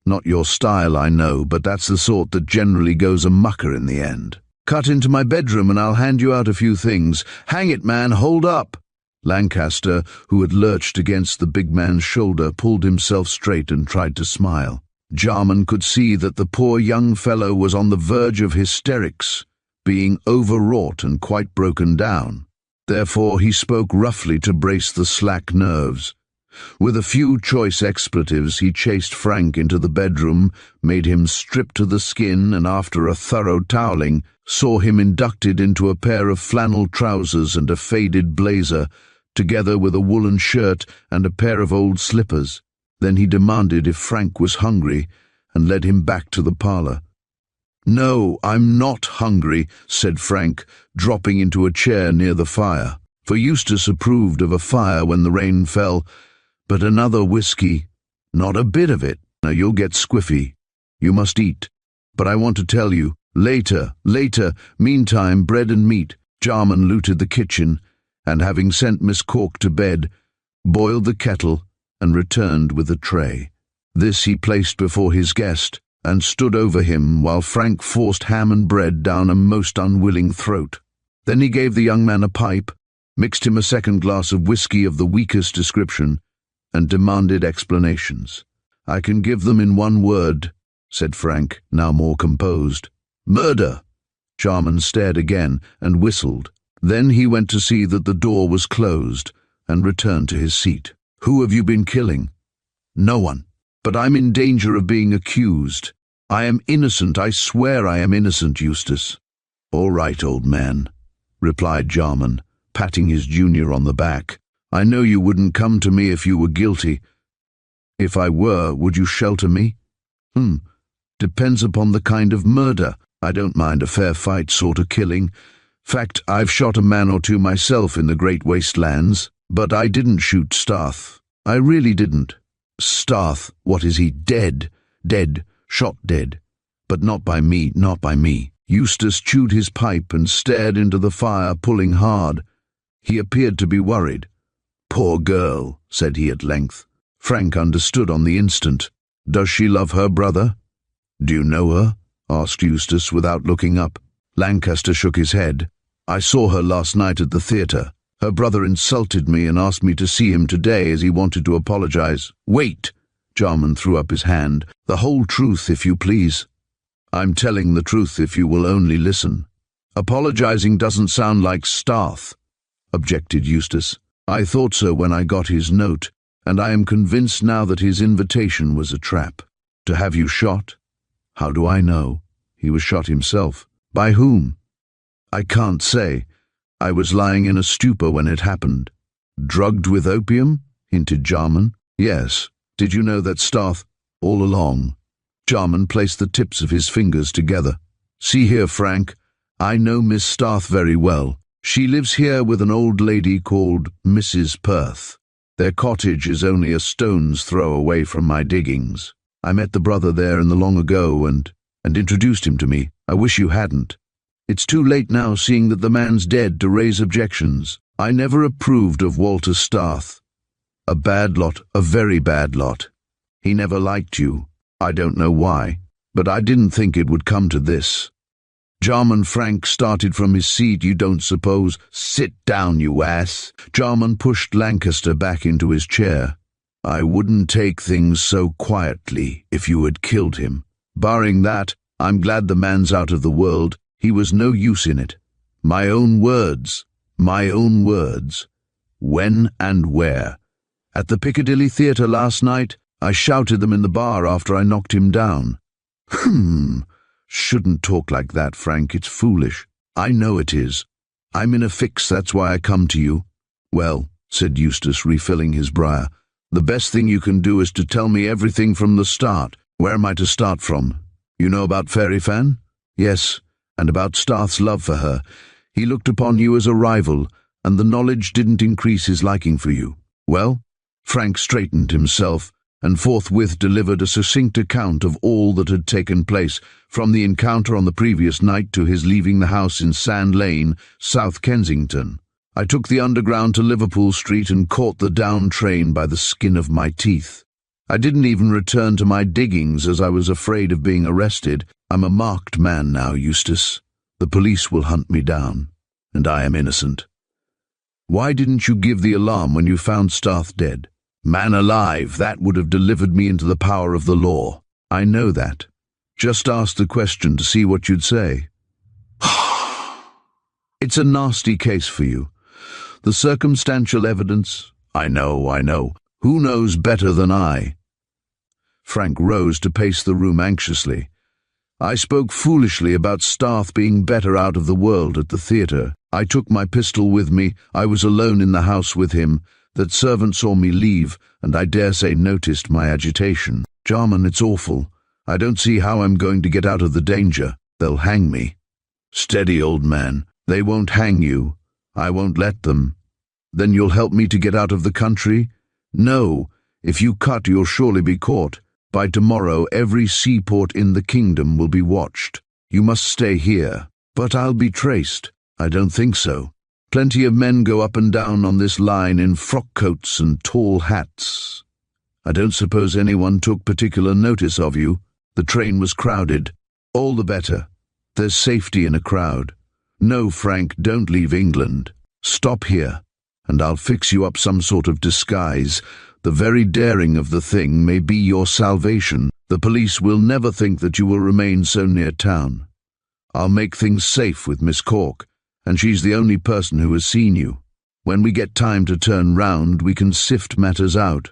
Not your style, I know, but that's the sort that generally goes a mucker in the end. Cut into my bedroom and I'll hand you out a few things. Hang it, man, hold up." Lancaster, who had lurched against the big man's shoulder, pulled himself straight and tried to smile. Jarman could see that the poor young fellow was on the verge of hysterics, being overwrought and quite broken down. Therefore he spoke roughly to brace the slack nerves. With a few choice expletives he chased Frank into the bedroom, made him strip to the skin, and after a thorough toweling, saw him inducted into a pair of flannel trousers and a faded blazer, together with a woolen shirt and a pair of old slippers. Then he demanded if Frank was hungry, and led him back to the parlour. "No, I'm not hungry," said Frank, dropping into a chair near the fire, for Eustace approved of a fire when the rain fell. "But another whiskey? Not a bit of it. Now you'll get squiffy. You must eat. But I want to tell you, later. Meantime, bread and meat." Jarman looted the kitchen, and having sent Miss Cork to bed, boiled the kettle and returned with a tray. This he placed before his guest, and stood over him while Frank forced ham and bread down a most unwilling throat. Then he gave the young man a pipe, mixed him a second glass of whiskey of the weakest description, and demanded explanations. "I can give them in one word," said Frank, now more composed. "Murder." Jarman stared again and whistled. Then he went to see that the door was closed and returned to his seat. "Who have you been killing?" "No one. But I'm in danger of being accused. I am innocent. I swear I am innocent, Eustace." "All right, old man," replied Jarman, patting his junior on the back. "I know you wouldn't come to me if you were guilty. If I were, would you shelter me?" Depends upon the kind of murder. I don't mind a fair fight sort of killing. Fact, I've shot a man or two myself in the Great Wastelands, but I didn't shoot Starth. I really didn't." "Starth, what is he, dead?" "Dead, shot dead. But not by me, not by me." Eustace chewed his pipe and stared into the fire, pulling hard. He appeared to be worried. "Poor girl," said he at length. Frank understood on the instant. "Does she love her brother?" "Do you know her?" asked Eustace without looking up. Lancaster shook his head. "I saw her last night at the theatre. Her brother insulted me and asked me to see him today as he wanted to apologize." "Wait!" Jarman threw up his hand. "The whole truth, if you please." "I'm telling the truth if you will only listen." "Apologizing doesn't sound like Starth," objected Eustace. "I thought so when I got his note, and I am convinced now that his invitation was a trap. To have you shot?" "How do I know?" "He was shot himself." "By whom?" "I can't say. I was lying in a stupor when it happened." "Drugged with opium?" hinted Jarman. "Yes. Did you know that Starth all along?" Jarman placed the tips of his fingers together. "See here, Frank. I know Miss Starth very well. She lives here with an old lady called Mrs. Perth. Their cottage is only a stone's throw away from my diggings. I met the brother there in the long ago and introduced him to me. I wish you hadn't. It's too late now, seeing that the man's dead, to raise objections. I never approved of Walter Starth. A bad lot, a very bad lot. He never liked you. I don't know why, but I didn't think it would come to this." Jarman Frank started from his seat. "You don't suppose—" "Sit down, you ass." Jarman pushed Lancaster back into his chair. "I wouldn't take things so quietly if you had killed him. Barring that, I'm glad the man's out of the world. He was no use in it. My own words. My own words. When and where? At the Piccadilly Theatre last night. I shouted them in the bar after I knocked him down." "Shouldn't talk like that, Frank. It's foolish." "I know it is. I'm in a fix, that's why I come to you." "Well," said Eustace, refilling his briar, "the best thing you can do is to tell me everything from the start." "Where am I to start from? You know about Fairy Fan?" "Yes, and about Starth's love for her. He looked upon you as a rival, and the knowledge didn't increase his liking for you." "Well?" Frank straightened himself and forthwith delivered a succinct account of all that had taken place, from the encounter on the previous night to his leaving the house in Sand Lane, South Kensington. "I took the Underground to Liverpool Street and caught the down train by the skin of my teeth. I didn't even return to my diggings as I was afraid of being arrested. I'm a marked man now, Eustace. The police will hunt me down, and I am innocent." "Why didn't you give the alarm when you found Starth dead?" "Man alive, that would have delivered me into the power of the law." "I know that. Just asked the question to see what you'd say." "It's a nasty case for you. The circumstantial evidence—" I know. Who knows better than I?" Frank rose to pace the room anxiously. "I spoke foolishly about Starth being better out of the world at the theatre. I took my pistol with me. I was alone in the house with him. That servant saw me leave, and I dare say noticed my agitation. Jarman, it's awful. I don't see how I'm going to get out of the danger. They'll hang me." "Steady, old man. They won't hang you. I won't let them." "Then you'll help me to get out of the country?" "No. If you cut, you'll surely be caught. By tomorrow, every seaport in the kingdom will be watched. You must stay here." "But I'll be traced." "I don't think so. Plenty of men go up and down on this line in frock coats and tall hats. I don't suppose anyone took particular notice of you. The train was crowded." "All the better. There's safety in a crowd." "No, Frank, don't leave England. Stop here. and I'll fix you up some sort of disguise. The very daring of the thing may be your salvation. The police will never think that you will remain so near town. I'll make things safe with Miss Cork, and she's the only person who has seen you. When we get time to turn round, we can sift matters out.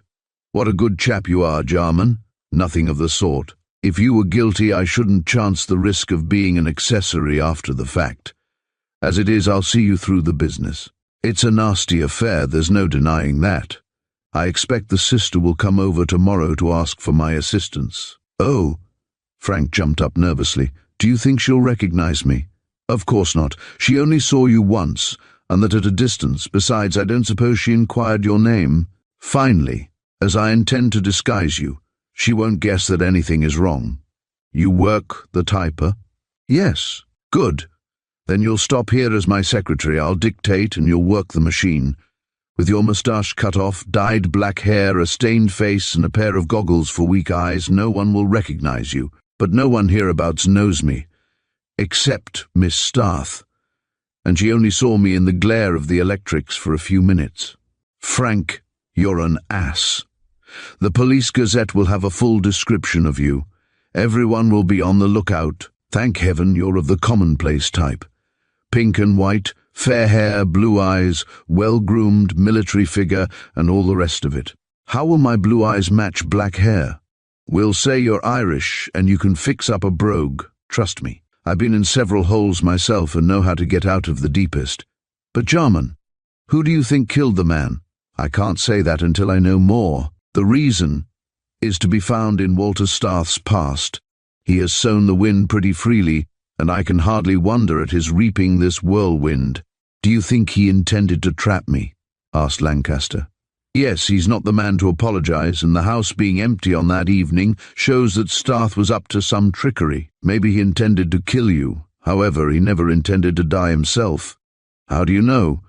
What a good chap you are, Jarman. Nothing of the sort. If you were guilty, I shouldn't chance the risk of being an accessory after the fact. As it is, I'll see you through the business. It's a nasty affair, there's no denying that. I expect the sister will come over tomorrow to ask for my assistance. Oh, Frank jumped up nervously. Do you think she'll recognize me? Of course not. She only saw you once, and that at a distance. Besides, I don't suppose she inquired your name. Finally, as I intend to disguise you, she won't guess that anything is wrong. You work the typer? Yes. Good. Then you'll stop here as my secretary. I'll dictate and you'll work the machine. With your moustache cut off, dyed black hair, a stained face, and a pair of goggles for weak eyes, no one will recognize you. But no one hereabouts knows me, except Miss Starth, and she only saw me in the glare of the electrics for a few minutes. Frank, you're an ass. The Police Gazette will have a full description of you. Everyone will be on the lookout. Thank heaven you're of the commonplace type. Pink and white, fair hair, blue eyes, well-groomed, military figure, and all the rest of it. How will my blue eyes match black hair? We'll say you're Irish, and you can fix up a brogue. Trust me. I've been in several holes myself and know how to get out of the deepest. But Jarman, who do you think killed the man? I can't say that until I know more. The reason is to be found in Walter Starth's past. He has sown the wind pretty freely, and I can hardly wonder at his reaping this whirlwind. Do you think he intended to trap me? Asked Lancaster. Yes, he's not the man to apologize, and the house being empty on that evening shows that Starth was up to some trickery. Maybe he intended to kill you. However, he never intended to die himself. How do you know?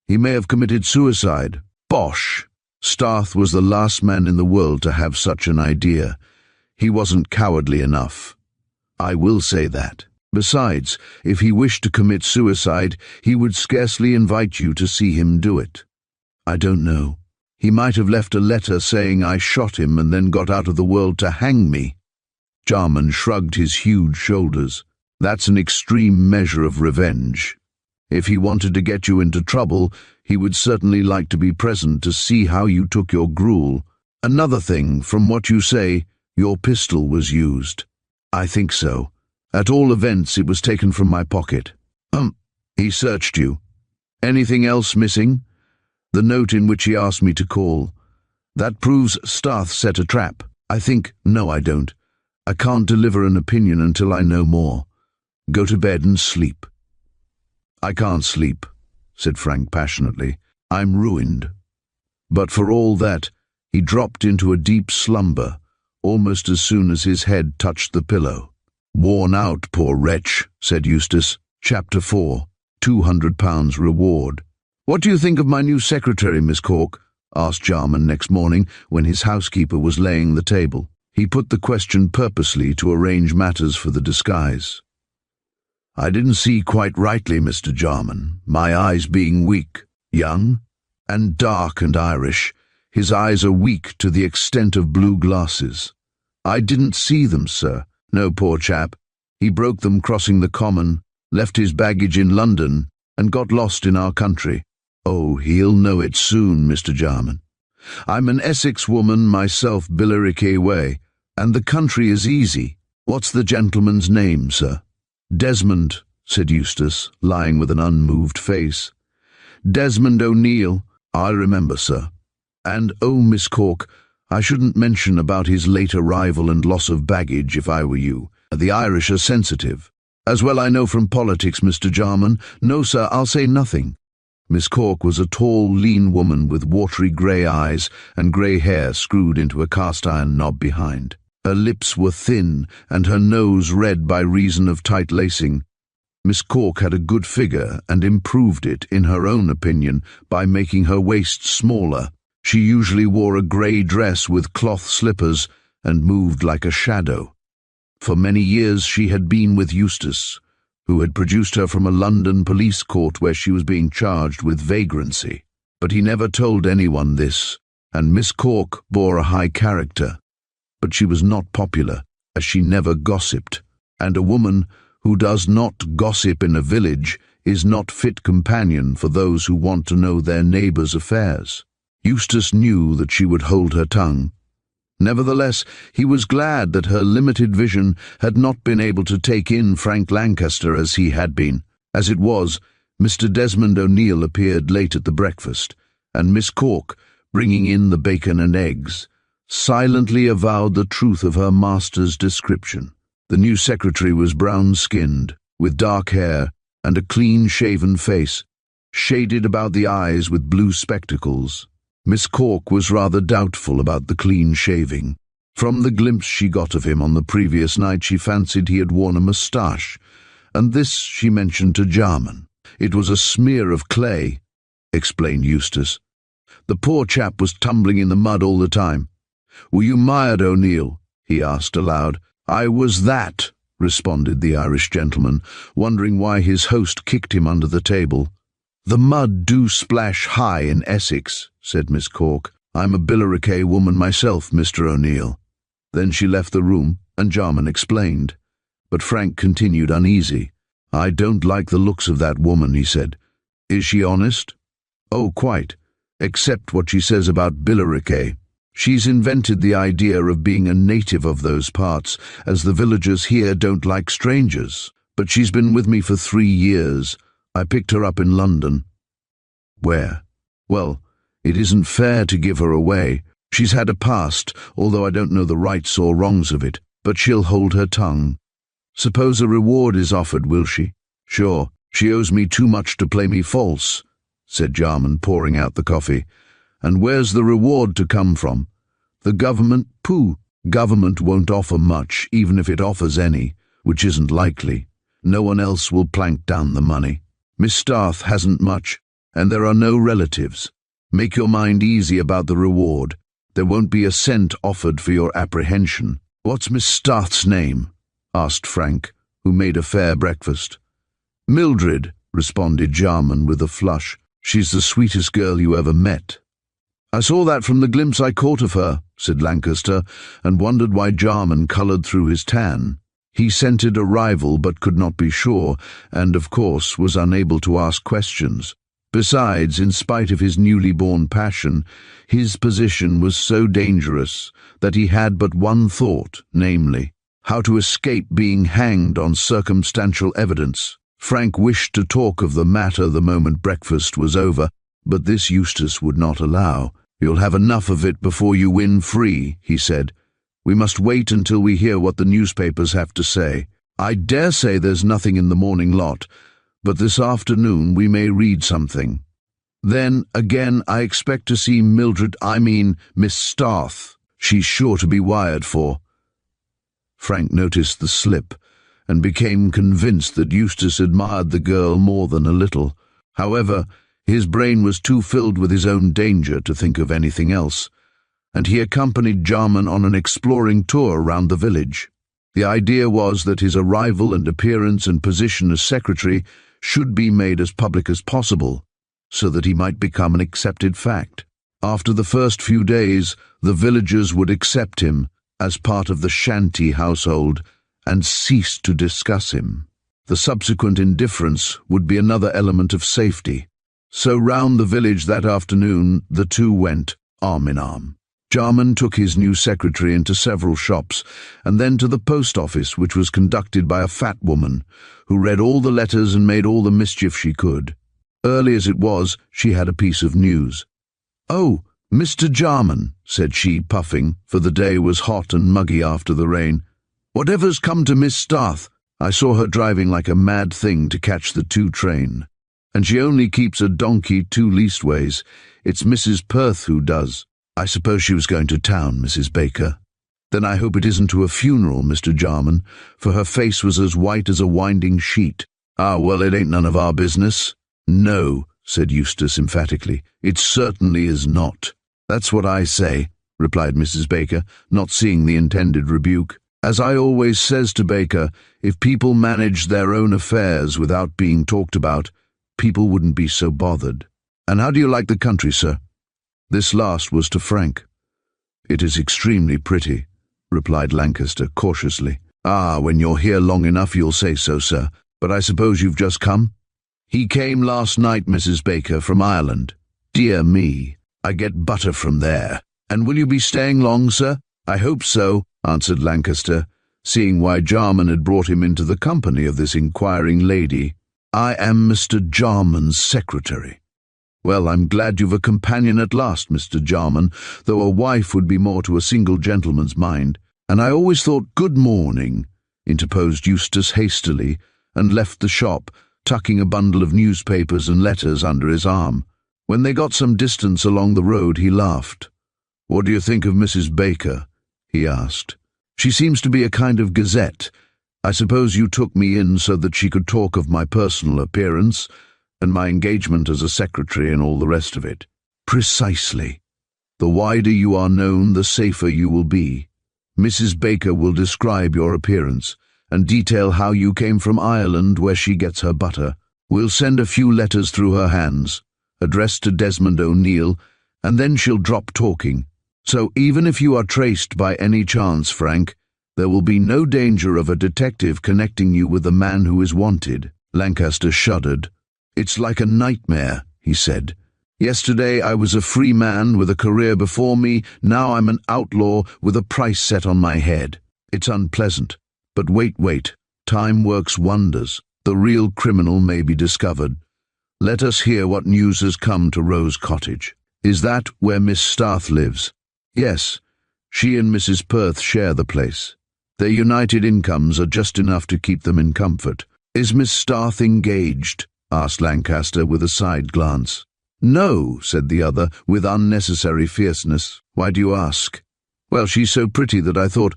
He may have committed suicide. Bosh! Starth was the last man in the world to have such an idea. He wasn't cowardly enough. I will say that. Besides, if he wished to commit suicide, he would scarcely invite you to see him do it. I don't know. He might have left a letter saying I shot him and then got out of the world to hang me. Jarman shrugged his huge shoulders. That's an extreme measure of revenge. If he wanted to get you into trouble, he would certainly like to be present to see how you took your gruel. Another thing, from what you say, your pistol was used. I think so. At all events, it was taken from my pocket. He searched you. Anything else missing? The note in which he asked me to call. That proves Starth set a trap. No, I don't. I can't deliver an opinion until I know more. Go to bed and sleep. I can't sleep, said Frank passionately. I'm ruined. But for all that, he dropped into a deep slumber, almost as soon as his head touched the pillow. Worn out, poor wretch, said Eustace. Chapter 4, £200 reward. What do you think of my new secretary, Miss Cork? Asked Jarman next morning when his housekeeper was laying the table. He put the question purposely to arrange matters for the disguise. I didn't see quite rightly, Mr. Jarman, my eyes being weak, young, and dark and Irish. His eyes are weak to the extent of blue glasses. I didn't see them, sir. No, poor chap. He broke them crossing the common, left his baggage in London, and got lost in our country. Oh, he'll know it soon, Mr. Jarman. I'm an Essex woman myself, Billericay way, and the country is easy. What's the gentleman's name, sir? Desmond, said Eustace, lying with an unmoved face. Desmond O'Neill. I remember, sir. And, oh, Miss Cork, I shouldn't mention about his late arrival and loss of baggage if I were you. The Irish are sensitive. As well I know from politics, Mr. Jarman. No, sir, I'll say nothing. Miss Cork was a tall, lean woman with watery grey eyes and grey hair screwed into a cast-iron knob behind. Her lips were thin and her nose red by reason of tight lacing. Miss Cork had a good figure and improved it, in her own opinion, by making her waist smaller. She usually wore a grey dress with cloth slippers and moved like a shadow. For many years she had been with Eustace, who had produced her from a London police court where she was being charged with vagrancy. But he never told anyone this, and Miss Cork bore a high character. But she was not popular, as she never gossiped, and a woman who does not gossip in a village is not fit companion for those who want to know their neighbours' affairs. Eustace knew that she would hold her tongue. Nevertheless, he was glad that her limited vision had not been able to take in Frank Lancaster as he had been. As it was, Mr. Desmond O'Neill appeared late at the breakfast, and Miss Cork, bringing in the bacon and eggs, silently avowed the truth of her master's description. The new secretary was brown-skinned, with dark hair and a clean-shaven face, shaded about the eyes with blue spectacles. Miss Cork was rather doubtful about the clean shaving. From the glimpse she got of him on the previous night, she fancied he had worn a moustache, and this she mentioned to Jarman. It was a smear of clay, explained Eustace. The poor chap was tumbling in the mud all the time. Were you mired, O'Neill? He asked aloud. I was that, responded the Irish gentleman, wondering why his host kicked him under the table. The mud do splash high in Essex, said Miss Cork. I'm a Billericay woman myself, Mr. O'Neill. Then she left the room, and Jarman explained. But Frank continued uneasy. I don't like the looks of that woman, he said. Is she honest? Oh, quite. Except what she says about Billericay. She's invented the idea of being a native of those parts, as the villagers here don't like strangers. But she's been with me for 3 years. I picked her up in London. Where? Well, it isn't fair to give her away. She's had a past, although I don't know the rights or wrongs of it, but she'll hold her tongue. Suppose a reward is offered, will she? Sure, she owes me too much to play me false, said Jarman, pouring out the coffee. And where's the reward to come from? The government? Pooh! Government won't offer much, even if it offers any, which isn't likely. No one else will plank down the money. Miss Starth hasn't much, and there are no relatives. Make your mind easy about the reward. There won't be a cent offered for your apprehension. What's Miss Starth's name? Asked Frank, who made a fair breakfast. Mildred, responded Jarman with a flush. She's the sweetest girl you ever met. I saw that from the glimpse I caught of her, said Lancaster, and wondered why Jarman coloured through his tan. He scented a rival but could not be sure, and of course was unable to ask questions. Besides, in spite of his newly born passion, his position was so dangerous that he had but one thought, namely, how to escape being hanged on circumstantial evidence. Frank wished to talk of the matter the moment breakfast was over, but this Eustace would not allow. You'll have enough of it before you win free, he said. We must wait until we hear what the newspapers have to say. I dare say there's nothing in the morning lot, but this afternoon we may read something. Then, again, I expect to see Miss Starth. She's sure to be wired for. Frank noticed the slip, and became convinced that Eustace admired the girl more than a little. However, his brain was too filled with his own danger to think of anything else, and he accompanied Jarman on an exploring tour round the village. The idea was that his arrival and appearance and position as secretary should be made as public as possible, so that he might become an accepted fact. After the first few days, the villagers would accept him as part of the shanty household and cease to discuss him. The subsequent indifference would be another element of safety. So round the village that afternoon the two went, arm in arm. Jarman took his new secretary into several shops, and then to the post office, which was conducted by a fat woman, who read all the letters and made all the mischief she could. Early as it was, she had a piece of news. "Oh, Mr. Jarman," said she, puffing, for the day was hot and muggy after the rain. "Whatever's come to Miss Starth? I saw her driving like a mad thing to catch the 2 train. And she only keeps a donkey 2 leastways. It's Mrs. Perth who does. I suppose she was going to town, Mrs. Baker. Then I hope it isn't to a funeral, Mr. Jarman, for her face was as white as a winding sheet. Ah, well, it ain't none of our business." "No," said Eustace emphatically. "It certainly is not." "That's what I say," replied Mrs. Baker, not seeing the intended rebuke. "As I always says to Baker, if people managed their own affairs without being talked about, people wouldn't be so bothered." And how do you like the country, sir?" This last was to Frank. "It is extremely pretty," replied Lancaster cautiously. "Ah, when you're here long enough you'll say so, sir. But I suppose you've just come?" "He came last night, Mrs. Baker, from Ireland." "Dear me, I get butter from there. And will you be staying long, sir?" "I hope so," answered Lancaster, seeing why Jarman had brought him into the company of this inquiring lady. "I am Mr. Jarman's secretary." "Well, I'm glad you've a companion at last, Mr. Jarman, though a wife would be more to a single gentleman's mind. And I always thought—" "Good morning," interposed Eustace hastily, and left the shop, tucking a bundle of newspapers and letters under his arm. When they got some distance along the road, he laughed. "What do you think of Mrs. Baker?" he asked. "She seems to be a kind of gazette. I suppose you took me in so that she could talk of my personal appearance, and my engagement as a secretary and all the rest of it." "Precisely. The wider you are known, the safer you will be. Mrs. Baker will describe your appearance, and detail how you came from Ireland, where she gets her butter. We'll send a few letters through her hands, addressed to Desmond O'Neill, and then she'll drop talking. So even if you are traced by any chance, Frank, there will be no danger of a detective connecting you with the man who is wanted." Lancaster shuddered. "It's like a nightmare," he said. "Yesterday I was a free man with a career before me, now I'm an outlaw with a price set on my head. It's unpleasant. But wait, time works wonders. The real criminal may be discovered. Let us hear what news has come to Rose Cottage." "Is that where Miss Starth lives?" "Yes, she and Mrs. Perth share the place. Their united incomes are just enough to keep them in comfort." "Is Miss Starth engaged?" asked Lancaster with a side glance. "No," said the other, with unnecessary fierceness. "Why do you ask?" "Well, she's so pretty that I thought—"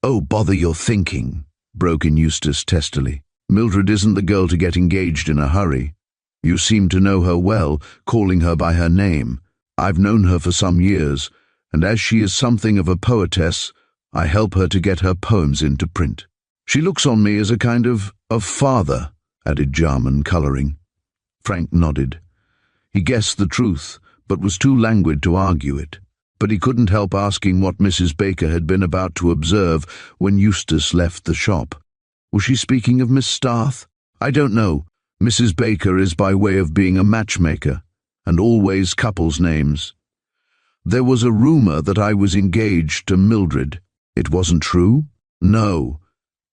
"Oh, bother your thinking," broke in Eustace testily. "Mildred isn't the girl to get engaged in a hurry. You seem to know her well, calling her by her name. I've known her for some years, and as she is something of a poetess, I help her to get her poems into print. She looks on me as a kind of father," added Jarman, colouring. Frank nodded. He guessed the truth, but was too languid to argue it. But he couldn't help asking what Mrs. Baker had been about to observe when Eustace left the shop. Was she speaking of Miss Starth? "I don't know. Mrs. Baker is by way of being a matchmaker, and always couples' names. There was a rumour that I was engaged to Mildred. It wasn't true? No.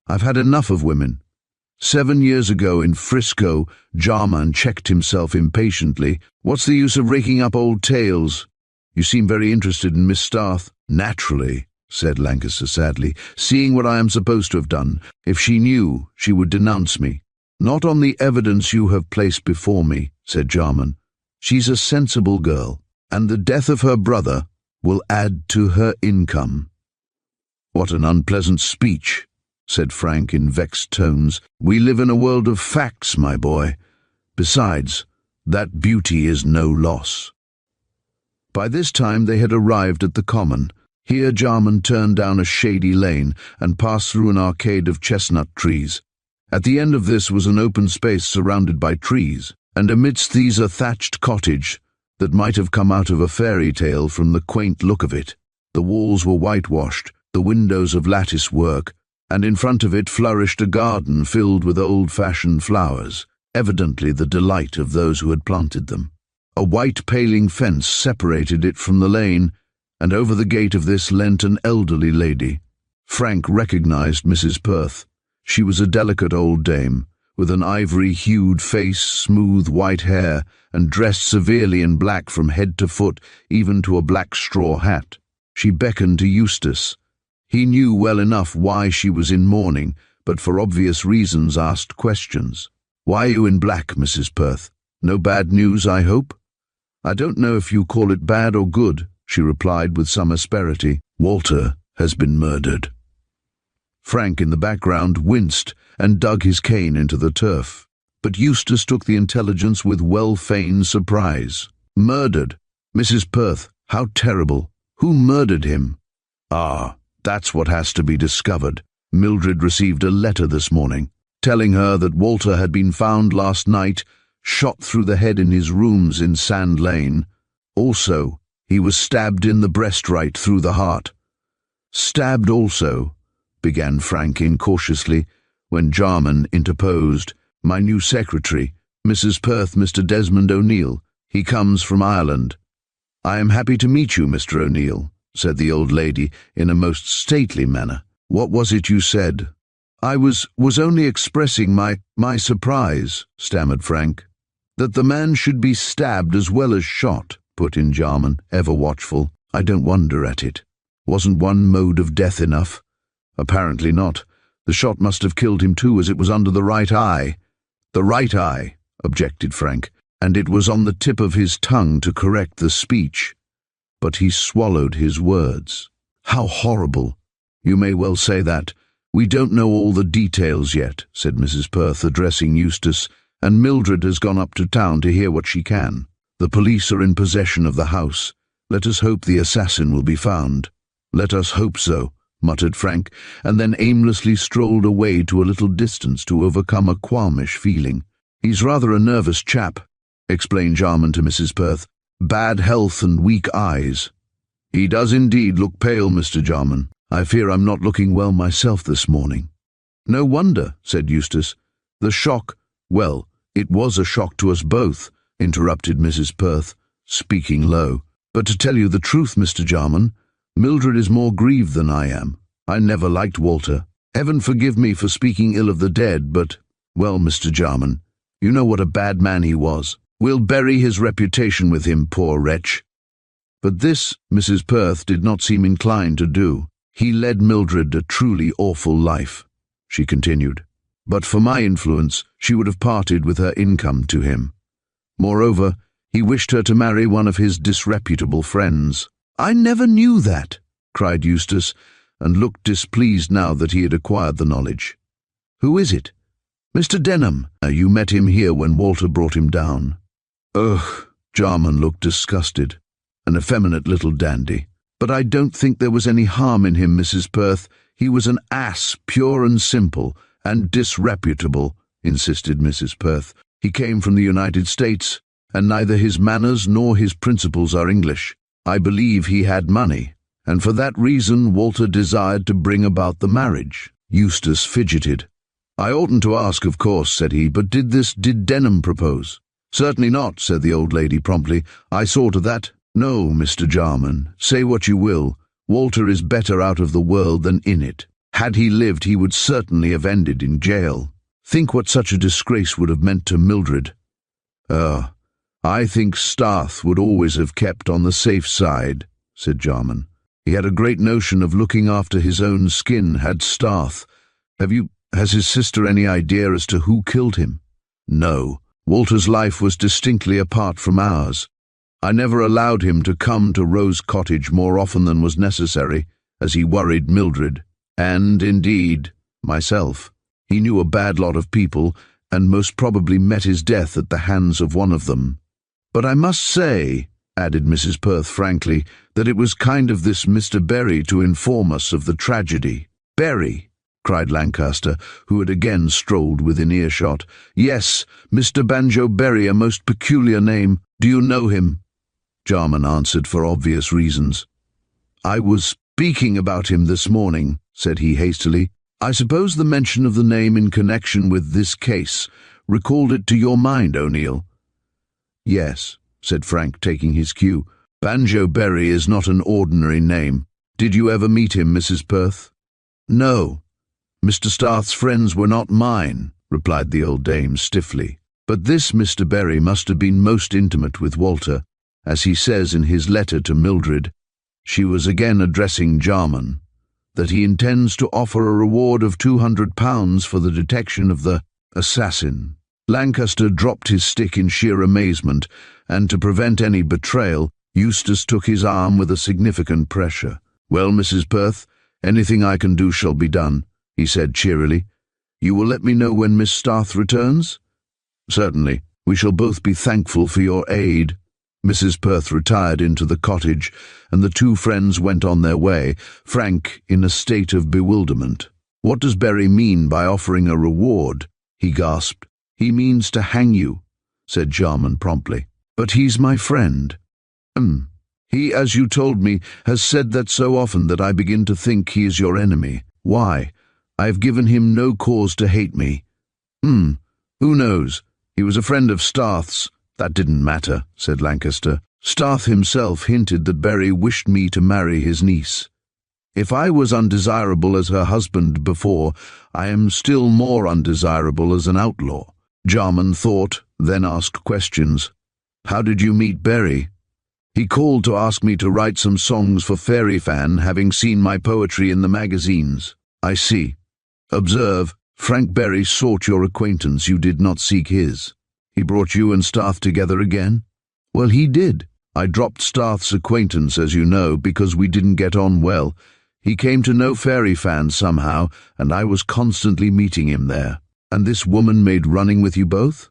I've had enough of women. 7 years ago in Frisco, Jarman checked himself impatiently. What's the use of raking up old tales? You seem very interested in Miss Starth." "Naturally," said Lancaster sadly, "seeing what I am supposed to have done. If she knew, she would denounce me." "Not on the evidence you have placed before me," said Jarman. "She's a sensible girl, and the death of her brother will add to her income." "What an unpleasant speech," said Frank in vexed tones. "We live in a world of facts, my boy. Besides, that beauty is no loss." By this time they had arrived at the common. Here Jarman turned down a shady lane and passed through an arcade of chestnut trees. At the end of this was an open space surrounded by trees, and amidst these a thatched cottage that might have come out of a fairy tale from the quaint look of it. The walls were whitewashed, the windows of lattice work, and in front of it flourished a garden filled with old-fashioned flowers, evidently the delight of those who had planted them. A white paling fence separated it from the lane, and over the gate of this leant an elderly lady. Frank recognized Mrs. Perth. She was a delicate old dame, with an ivory-hued face, smooth white hair, and dressed severely in black from head to foot, even to a black straw hat. She beckoned to Eustace. He knew well enough why she was in mourning, but for obvious reasons asked questions. "Why are you in black, Mrs. Perth? No bad news, I hope?" "I don't know if you call it bad or good," she replied with some asperity. "Walter has been murdered." Frank in the background winced and dug his cane into the turf. But Eustace took the intelligence with well-feigned surprise. "Murdered? Mrs. Perth, how terrible! Who murdered him?" "Ah, that's what has to be discovered. Mildred received a letter this morning, telling her that Walter had been found last night, shot through the head in his rooms in Sand Lane. Also, he was stabbed in the breast right through the heart. Stabbed also, began Frank incautiously, when Jarman interposed. My new secretary, Mrs. Perth, Mr. Desmond O'Neill. He comes from Ireland. I am happy to meet you, Mr. O'Neill, said the old lady in a most stately manner. What was it you said? I was only expressing my surprise, stammered Frank. That the man should be stabbed as well as shot, put in Jarman, ever watchful. I don't wonder at it. Wasn't one mode of death enough? Apparently not. The shot must have killed him too, as it was under the right eye. The right eye, objected Frank, and it was on the tip of his tongue to correct the speech. But he swallowed his words. How horrible! You may well say that. We don't know all the details yet, said Mrs. Perth, addressing Eustace, and Mildred has gone up to town to hear what she can. The police are in possession of the house. Let us hope the assassin will be found. Let us hope so, muttered Frank, and then aimlessly strolled away to a little distance to overcome a qualmish feeling. He's rather a nervous chap, explained Jarman to Mrs. Perth. Bad health and weak eyes. He does indeed look pale, Mr. Jarman. I fear I'm not looking well myself this morning. No wonder, said Eustace. The shock, well, it was a shock to us both, interrupted Mrs. Perth, speaking low. But to tell you the truth, Mr. Jarman, Mildred is more grieved than I am. I never liked Walter. Heaven forgive me for speaking ill of the dead, but, well, Mr. Jarman, you know what a bad man he was. We'll bury his reputation with him, poor wretch. But this Mrs. Perth did not seem inclined to do. He led Mildred a truly awful life, she continued. But for my influence, she would have parted with her income to him. Moreover, he wished her to marry one of his disreputable friends. I never knew that, cried Eustace, and looked displeased now that he had acquired the knowledge. Who is it? Mr. Denham. You met him here when Walter brought him down. Ugh, Jarman looked disgusted. An effeminate little dandy. But I don't think there was any harm in him, Mrs. Perth. He was an ass, pure and simple, and disreputable, insisted Mrs. Perth. He came from the United States, and neither his manners nor his principles are English. I believe he had money, and for that reason Walter desired to bring about the marriage. Eustace fidgeted. I oughtn't to ask, of course, said he, but did Denham propose? Certainly not, said the old lady promptly. I saw to that. No, Mr. Jarman, say what you will, Walter is better out of the world than in it. Had he lived, he would certainly have ended in jail. Think what such a disgrace would have meant to Mildred. I think Starth would always have kept on the safe side, said Jarman. He had a great notion of looking after his own skin, had Starth. Has his sister any idea as to who killed him? No, Walter's life was distinctly apart from ours. I never allowed him to come to Rose Cottage more often than was necessary, as he worried Mildred, and, indeed, myself. He knew a bad lot of people, and most probably met his death at the hands of one of them. But I must say, added Mrs. Perth frankly, that it was kind of this Mr. Berry to inform us of the tragedy. Berry, cried Lancaster, who had again strolled within earshot. Yes, Mr. Banjo Berry, a most peculiar name. Do you know him? Jarman answered for obvious reasons. I was speaking about him this morning, said he hastily. I suppose the mention of the name in connection with this case recalled it to your mind, O'Neill? Yes, said Frank, taking his cue. Banjo Berry is not an ordinary name. Did you ever meet him, Mrs. Perth? No. Mr. Starth's friends were not mine, replied the old dame stiffly. But this Mr. Berry must have been most intimate with Walter, as he says in his letter to Mildred. She was again addressing Jarman, that he intends to offer a reward of £200 for the detection of the assassin. Lancaster dropped his stick in sheer amazement, and to prevent any betrayal, Eustace took his arm with a significant pressure. Well, Mrs. Perth, anything I can do shall be done, he said cheerily. You will let me know when Miss Starth returns? Certainly. We shall both be thankful for your aid. Mrs. Perth retired into the cottage, and the two friends went on their way, Frank in a state of bewilderment. What does Berry mean by offering a reward? He gasped. He means to hang you. said Jarman promptly. But he's my friend. He, as you told me, has said that so often that I begin to think he is your enemy. Why? I've given him no cause to hate me. Who knows? He was a friend of Starth's. That didn't matter, said Lancaster. Starth himself hinted that Berry wished me to marry his niece. If I was undesirable as her husband before, I am still more undesirable as an outlaw. Jarman thought, then asked questions. How did you meet Berry? He called to ask me to write some songs for Fairy Fan, having seen my poetry in the magazines. I see. Observe, Frank Berry sought your acquaintance, you did not seek his. He brought you and Starth together again? Well, he did. I dropped Starth's acquaintance, as you know, because we didn't get on well. He came to know Fairy Fan somehow, and I was constantly meeting him there. And this woman made running with you both?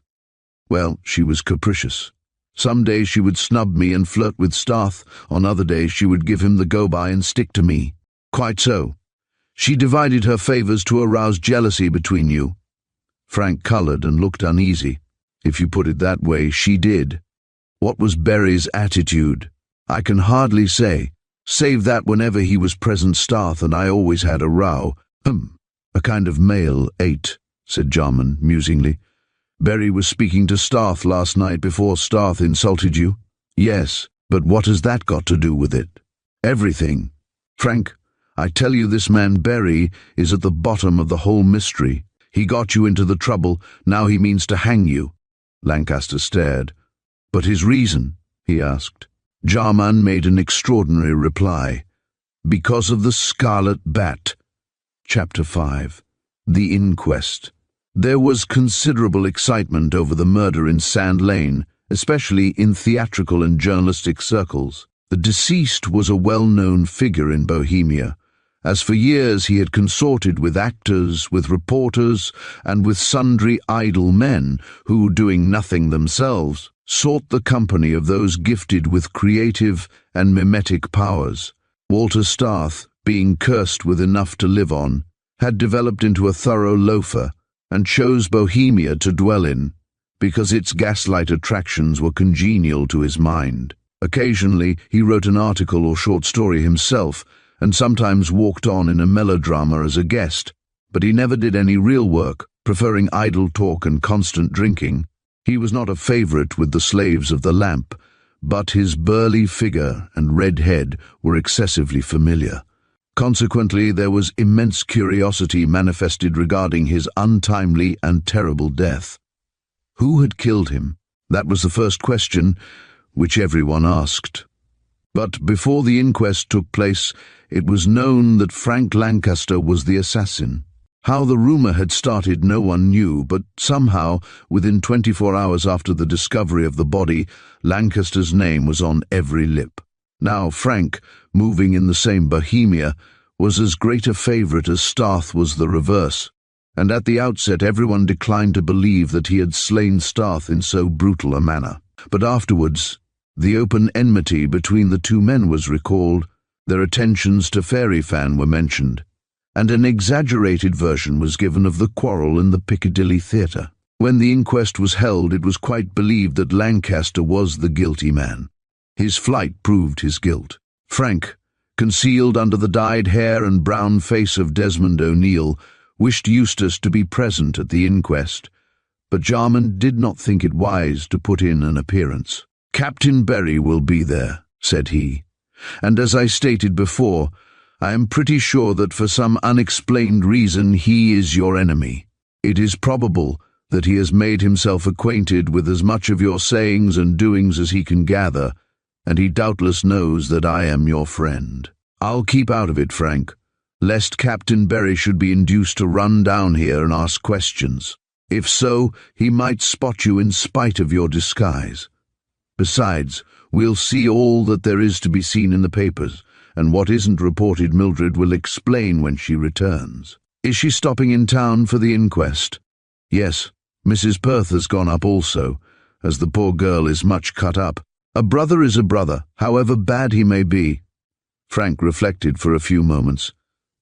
Well, she was capricious. Some days she would snub me and flirt with Starth, on other days she would give him the go-by and stick to me. Quite so. She divided her favours to arouse jealousy between you. Frank coloured and looked uneasy. If you put it that way, she did. What was Berry's attitude? I can hardly say. Save that whenever he was present, Starth and I always had a row. A kind of male ate, said Jarman musingly. Berry was speaking to Starth last night before Starth insulted you? Yes, but what has that got to do with it? Everything. Frank, I tell you this man Berry is at the bottom of the whole mystery. He got you into the trouble, now he means to hang you. Lancaster stared. But his reason? He asked. Jarman made an extraordinary reply. Because of the Scarlet Bat. Chapter 5. The Inquest. There was considerable excitement over the murder in Sand Lane, especially in theatrical and journalistic circles. The deceased was a well-known figure in Bohemia, as for years he had consorted with actors, with reporters, and with sundry idle men who, doing nothing themselves, sought the company of those gifted with creative and mimetic powers. Walter Starth, being cursed with enough to live on, had developed into a thorough loafer, and chose Bohemia to dwell in, because its gaslight attractions were congenial to his mind. Occasionally he wrote an article or short story himself, and sometimes walked on in a melodrama as a guest, but he never did any real work, preferring idle talk and constant drinking. He was not a favourite with the slaves of the lamp, but his burly figure and red head were excessively familiar. Consequently, there was immense curiosity manifested regarding his untimely and terrible death. Who had killed him? That was the first question which everyone asked. But before the inquest took place, it was known that Frank Lancaster was the assassin. How the rumour had started no one knew, but somehow, within 24 hours after the discovery of the body, Lancaster's name was on every lip. Now Frank, moving in the same Bohemia, was as great a favourite as Starth was the reverse, and at the outset everyone declined to believe that he had slain Starth in so brutal a manner. But afterwards, the open enmity between the two men was recalled, their attentions to Fairy Fan were mentioned, and an exaggerated version was given of the quarrel in the Piccadilly Theatre. When the inquest was held, it was quite believed that Lancaster was the guilty man. His flight proved his guilt. Frank, concealed under the dyed hair and brown face of Desmond O'Neill, wished Eustace to be present at the inquest, but Jarman did not think it wise to put in an appearance. "Captain Berry will be there," said he, "and as I stated before, I am pretty sure that for some unexplained reason he is your enemy. It is probable that he has made himself acquainted with as much of your sayings and doings as he can gather, and he doubtless knows that I am your friend. I'll keep out of it, Frank, lest Captain Berry should be induced to run down here and ask questions. If so, he might spot you in spite of your disguise. Besides, we'll see all that there is to be seen in the papers, and what isn't reported Mildred will explain when she returns. Is she stopping in town for the inquest?" "Yes, Mrs. Perth has gone up also, as the poor girl is much cut up. A brother is a brother, however bad he may be." Frank reflected for a few moments.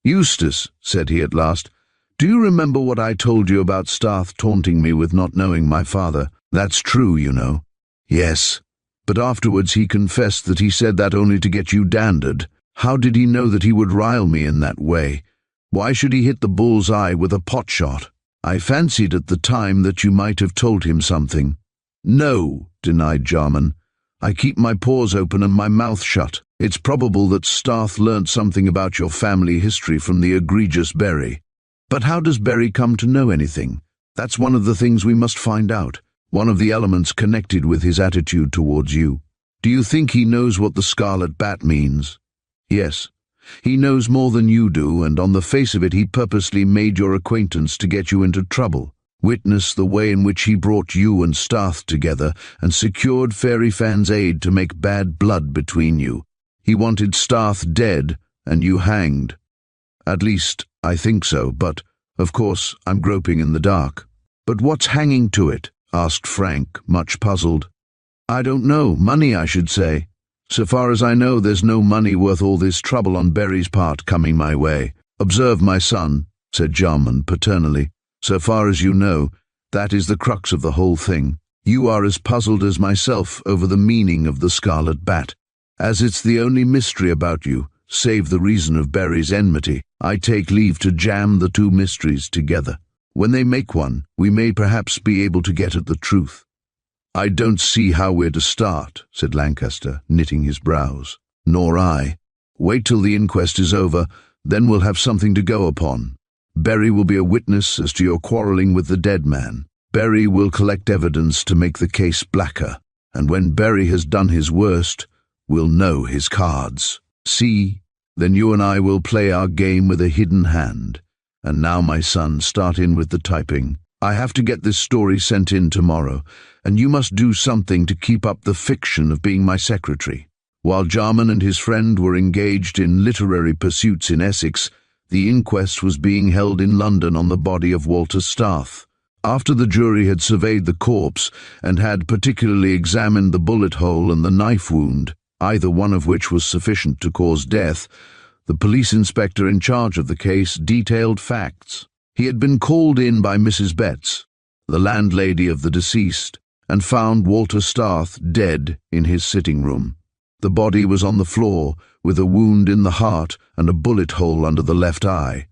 "Eustace," said he at last, "do you remember what I told you about Starth taunting me with not knowing my father? That's true, you know. Yes, but afterwards he confessed that he said that only to get you dandered. How did he know that he would rile me in that way? Why should he hit the bull's eye with a pot shot? I fancied at the time that you might have told him something. No, denied Jarman. I keep my pores open and my mouth shut. It's probable that Starth learnt something about your family history from the egregious Berry. But how does Berry come to know anything? That's one of the things we must find out. One of the elements connected with his attitude towards you. Do you think he knows what the Scarlet Bat means? Yes. He knows more than you do, and on the face of it he purposely made your acquaintance to get you into trouble. Witness the way in which he brought you and Starth together and secured Fairy Fan's aid to make bad blood between you. He wanted Starth dead and you hanged. At least, I think so, but, of course, I'm groping in the dark. But what's hanging to it? Asked Frank, much puzzled. I don't know. Money, I should say. So far as I know, there's no money worth all this trouble on Berry's part coming my way. Observe, my son, said Jarman paternally. So far as you know, that is the crux of the whole thing. You are as puzzled as myself over the meaning of the Scarlet Bat. As it's the only mystery about you, save the reason of Berry's enmity, I take leave to jam the two mysteries together. When they make one, we may perhaps be able to get at the truth. I don't see how we're to start, said Lancaster, knitting his brows. Nor I. Wait till the inquest is over, then we'll have something to go upon. Berry will be a witness as to your quarrelling with the dead man. Berry will collect evidence to make the case blacker, and when Berry has done his worst, we'll know his cards. See, then you and I will play our game with a hidden hand. And now, my son, start in with the typing. I have to get this story sent in tomorrow, and you must do something to keep up the fiction of being my secretary. While Jarman and his friend were engaged in literary pursuits in Essex, the inquest was being held in London on the body of Walter Starth. After the jury had surveyed the corpse and had particularly examined the bullet hole and the knife wound, either one of which was sufficient to cause death, the police inspector in charge of the case detailed facts. He had been called in by Mrs. Betts, the landlady of the deceased, and found Walter Starth dead in his sitting room. The body was on the floor, with a wound in the heart and a bullet hole under the left eye.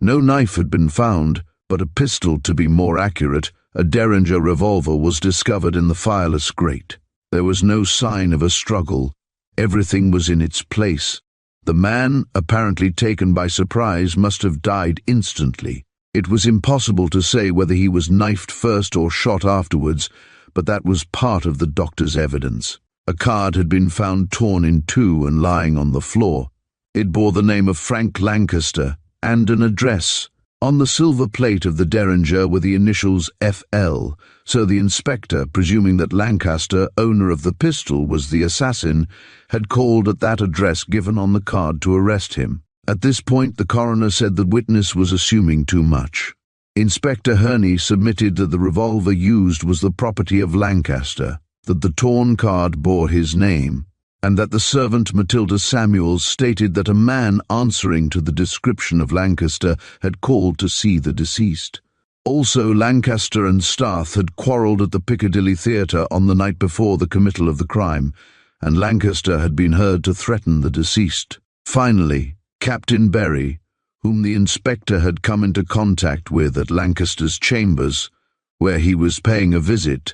No knife had been found, but a pistol, to be more accurate, a Derringer revolver, was discovered in the fireless grate. There was no sign of a struggle. Everything was in its place. The man, apparently taken by surprise, must have died instantly. It was impossible to say whether he was knifed first or shot afterwards, but that was part of the doctor's evidence. A card had been found torn in two and lying on the floor. It bore the name of Frank Lancaster and an address. On the silver plate of the Derringer were the initials FL, so the inspector, presuming that Lancaster, owner of the pistol, was the assassin, had called at that address given on the card to arrest him. At this point, the coroner said the witness was assuming too much. Inspector Herney submitted that the revolver used was the property of Lancaster, that the torn card bore his name, and that the servant Matilda Samuels stated that a man answering to the description of Lancaster had called to see the deceased. Also, Lancaster and Starth had quarrelled at the Piccadilly Theatre on the night before the committal of the crime, and Lancaster had been heard to threaten the deceased. Finally, Captain Berry, whom the inspector had come into contact with at Lancaster's chambers, where he was paying a visit,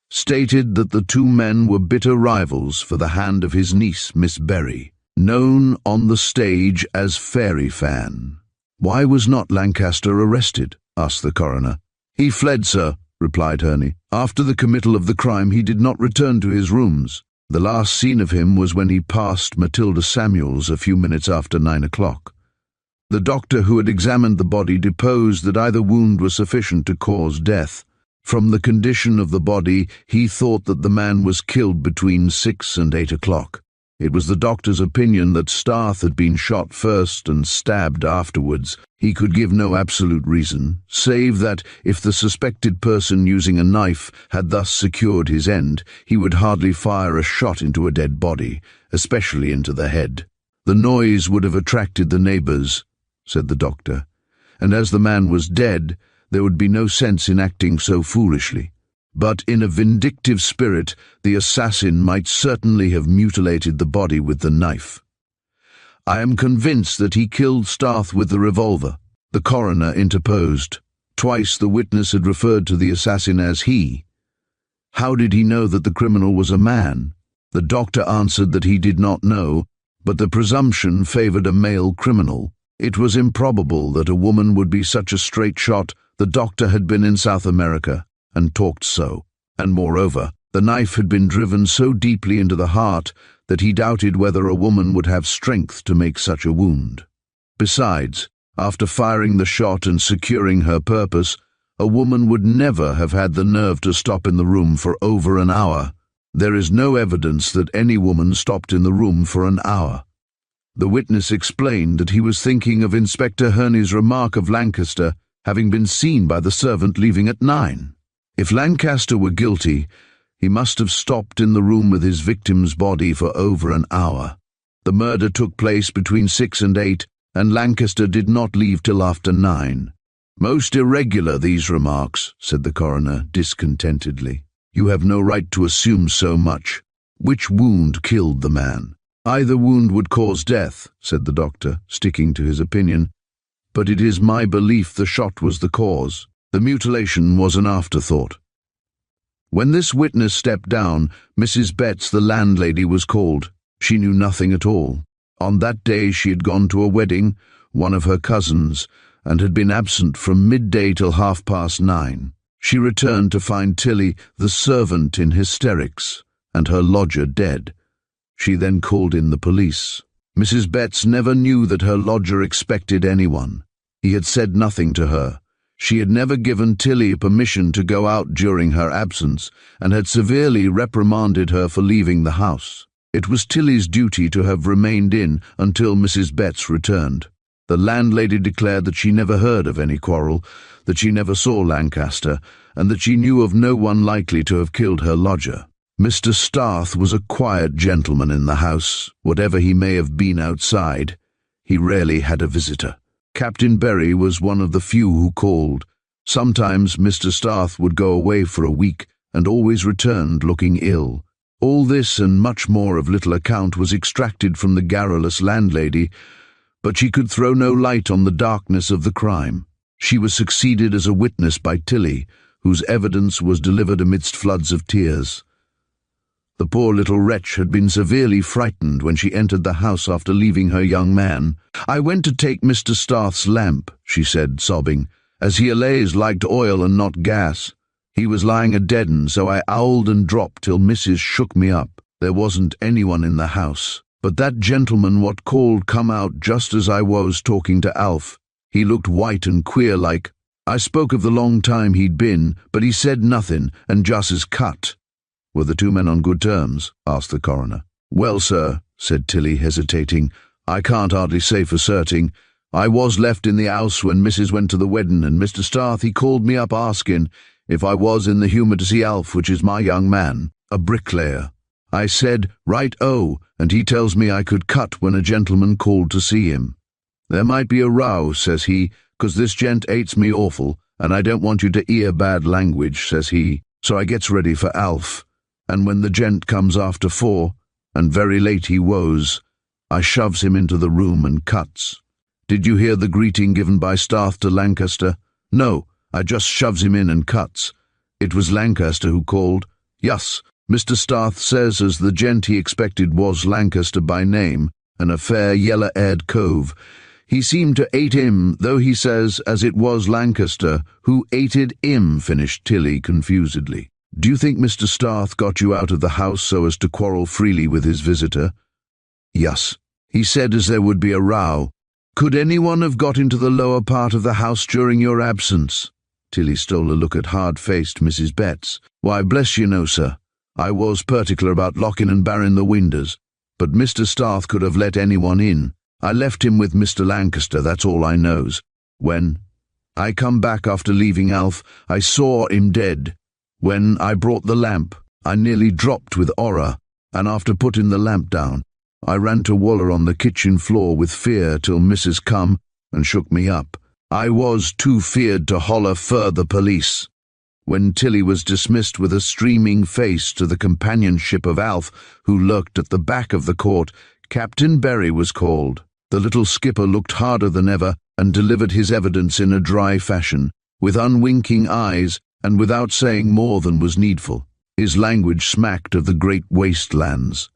stated that the two men were bitter rivals for the hand of his niece, Miss Berry, known on the stage as Fairy Fan. Why was not Lancaster arrested? Asked the coroner. He fled, sir, replied Herney. After the committal of the crime, he did not return to his rooms. The last seen of him was when he passed Matilda Samuels a few minutes after 9 o'clock. The doctor who had examined the body deposed that either wound was sufficient to cause death. From the condition of the body, he thought that the man was killed between 6 and 8 o'clock. It was the doctor's opinion that Starth had been shot first and stabbed afterwards. He could give no absolute reason, save that if the suspected person using a knife had thus secured his end, he would hardly fire a shot into a dead body, especially into the head. The noise would have attracted the neighbours, said the doctor, and as the man was dead, there would be no sense in acting so foolishly. But in a vindictive spirit, the assassin might certainly have mutilated the body with the knife. I am convinced that he killed Starth with the revolver, the coroner interposed. Twice the witness had referred to the assassin as he. How did he know that the criminal was a man? The doctor answered that he did not know, but the presumption favored a male criminal. It was improbable that a woman would be such a straight shot. The doctor had been in South America and talked so, and moreover, the knife had been driven so deeply into the heart that he doubted whether a woman would have strength to make such a wound. Besides, after firing the shot and securing her purpose, a woman would never have had the nerve to stop in the room for over an hour. There is no evidence that any woman stopped in the room for an hour. The witness explained that he was thinking of Inspector Herney's remark of Lancaster having been seen by the servant leaving at 9. If Lancaster were guilty, he must have stopped in the room with his victim's body for over an hour. The murder took place between 6 and 8, and Lancaster did not leave till after 9. Most irregular, these remarks, said the coroner discontentedly. You have no right to assume so much. Which wound killed the man? Either wound would cause death, said the doctor, sticking to his opinion, but it is my belief the shot was the cause. The mutilation was an afterthought. When this witness stepped down, Mrs. Betts, the landlady, was called. She knew nothing at all. On that day she had gone to a wedding, one of her cousins, and had been absent from midday till 9:30. She returned to find Tilly, the servant, in hysterics, and her lodger dead. She then called in the police. Mrs. Betts never knew that her lodger expected anyone. He had said nothing to her. She had never given Tilly permission to go out during her absence, and had severely reprimanded her for leaving the house. It was Tilly's duty to have remained in until Mrs. Betts returned. The landlady declared that she never heard of any quarrel, that she never saw Lancaster, and that she knew of no one likely to have killed her lodger. Mr. Starth was a quiet gentleman in the house, whatever he may have been outside. He rarely had a visitor. Captain Berry was one of the few who called. Sometimes Mr. Starth would go away for a week, and always returned looking ill. All this and much more of little account was extracted from the garrulous landlady, but she could throw no light on the darkness of the crime. She was succeeded as a witness by Tilly, whose evidence was delivered amidst floods of tears. The poor little wretch had been severely frightened when she entered the house after leaving her young man. "I went to take Mr. Starth's lamp," she said, sobbing, "as he allays liked oil and not gas. He was lying a dead 'un, so I owled and dropped till Mrs. shook me up. There wasn't anyone in the house. But that gentleman what called come out just as I was talking to Alf. He looked white and queer like. I spoke of the long time he'd been, but he said nothing, and just as cut." "Were the two men on good terms?" asked the coroner. "Well, sir," said Tilly, hesitating, "I can't hardly say for certain. I was left in the house when Mrs. went to the wedding, and Mr. Starth he called me up asking if I was in the humour to see Alf, which is my young man, a bricklayer. I said, right-o, and he tells me I could cut when a gentleman called to see him. 'There might be a row,' says he, ''cause this gent hates me awful, and I don't want you to 'ear bad language,' says he. So I gets ready for Alf, and when the gent comes after 4, and very late he was, I shoves him into the room and cuts. Did you hear the greeting given by Starth to Lancaster? No, I just shoves him in and cuts. It was Lancaster who called. Yus, Mr. Starth says as the gent he expected was Lancaster by name, and a fair yeller-haired cove. He seemed to 'ate him, though he says as it was Lancaster who 'ated him," finished Tilly confusedly. "Do you think Mr. Starth got you out of the house so as to quarrel freely with his visitor?" "Yus. He said as there would be a row. Could anyone have got into the lower part of the house during your absence?" Tilly stole a look at hard-faced Mrs. Betts. "Why, bless you, no, sir. I was particular about locking and barring the windows, but Mr. Starth could have let anyone in. I left him with Mr. Lancaster, that's all I knows. When I come back after leaving Alf, I saw him dead. When I brought the lamp, I nearly dropped with horror, and after putting the lamp down, I ran to waller on the kitchen floor with fear till Mrs. come and shook me up. I was too feared to holler fur the police." When Tilly was dismissed with a streaming face to the companionship of Alf, who lurked at the back of the court, Captain Berry was called. The little skipper looked harder than ever and delivered his evidence in a dry fashion, with unwinking eyes and without saying more than was needful. His language smacked of the great wastelands.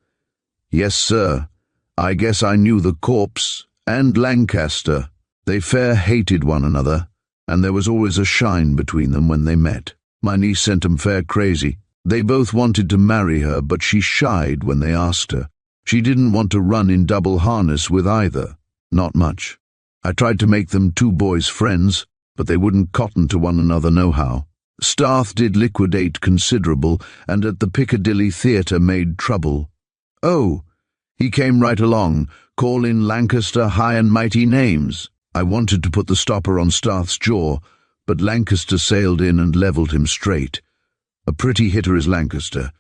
"Yes, sir. I guess I knew the corpse and Lancaster. They fair hated one another, and there was always a shine between them when they met. My niece sent 'em fair crazy. They both wanted to marry her, but she shied when they asked her. She didn't want to run in double harness with either. Not much. I tried to make them two boys friends, but they wouldn't cotton to one another nohow. Starth did liquidate considerable, and at the Piccadilly Theatre made trouble. Oh, he came right along, callin' Lancaster high and mighty names. I wanted to put the stopper on Starth's jaw, but Lancaster sailed in and levelled him straight. A pretty hitter is Lancaster,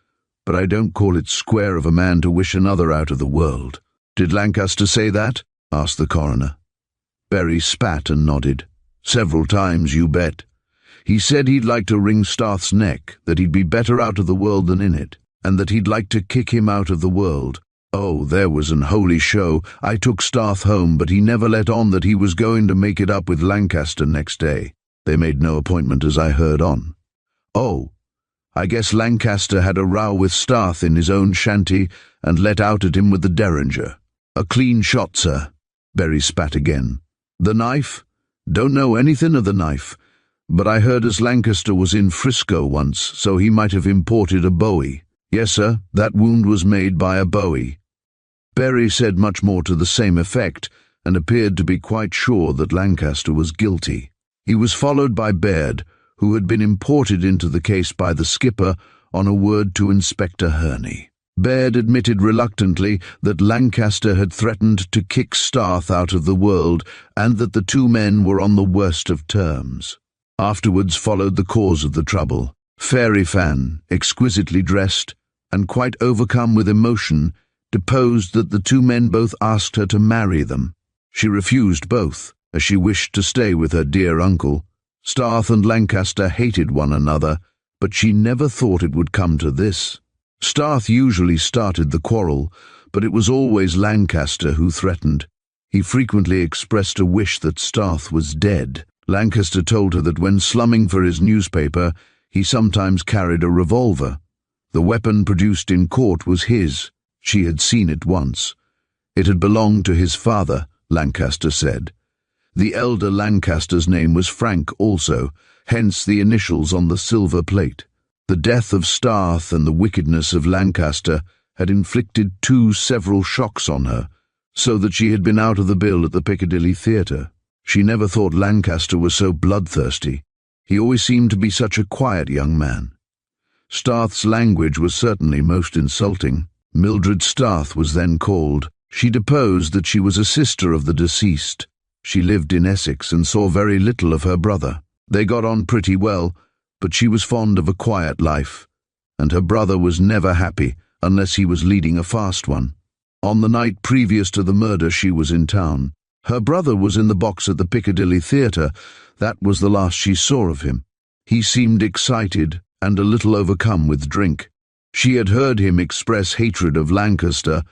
but I don't call it square of a man to wish another out of the world." "Did Lancaster say that?" asked the coroner. Berry spat and nodded. "Several times, you bet. He said he'd like to wring Starth's neck, that he'd be better out of the world than in it, and that he'd like to kick him out of the world. Oh, there was an holy show. I took Starth home, but he never let on that he was going to make it up with Lancaster next day. They made no appointment, as I heard on. Oh, I guess Lancaster had a row with Starth in his own shanty and let out at him with the derringer. A clean shot, sir." Berry spat again. "The knife? Don't know anything of the knife, but I heard as Lancaster was in Frisco once, so he might have imported a bowie. Yes, sir, that wound was made by a bowie." Berry said much more to the same effect, and appeared to be quite sure that Lancaster was guilty. He was followed by Baird, who had been imported into the case by the skipper on a word to Inspector Hurney. Baird admitted reluctantly that Lancaster had threatened to kick Starth out of the world, and that the two men were on the worst of terms. Afterwards followed the cause of the trouble. Fairy Fan, exquisitely dressed, and quite overcome with emotion, deposed that the two men both asked her to marry them. She refused both, as she wished to stay with her dear uncle. Starth and Lancaster hated one another, but she never thought it would come to this. Starth usually started the quarrel, but it was always Lancaster who threatened. He frequently expressed a wish that Starth was dead. Lancaster told her that when slumming for his newspaper, he sometimes carried a revolver. The weapon produced in court was his. She had seen it once. It had belonged to his father, Lancaster said. The elder Lancaster's name was Frank also, hence the initials on the silver plate. The death of Starth and the wickedness of Lancaster had inflicted two several shocks on her, so that she had been out of the bill at the Piccadilly Theatre. She never thought Lancaster was so bloodthirsty. He always seemed to be such a quiet young man. Starth's language was certainly most insulting. Mildred Starth was then called. She deposed that she was a sister of the deceased. She lived in Essex and saw very little of her brother. They got on pretty well, but she was fond of a quiet life, and her brother was never happy unless he was leading a fast one. On the night previous to the murder she was in town. Her brother was in the box at the Piccadilly Theatre. That was the last she saw of him. He seemed excited and a little overcome with drink. She had heard him express hatred of Lancaster,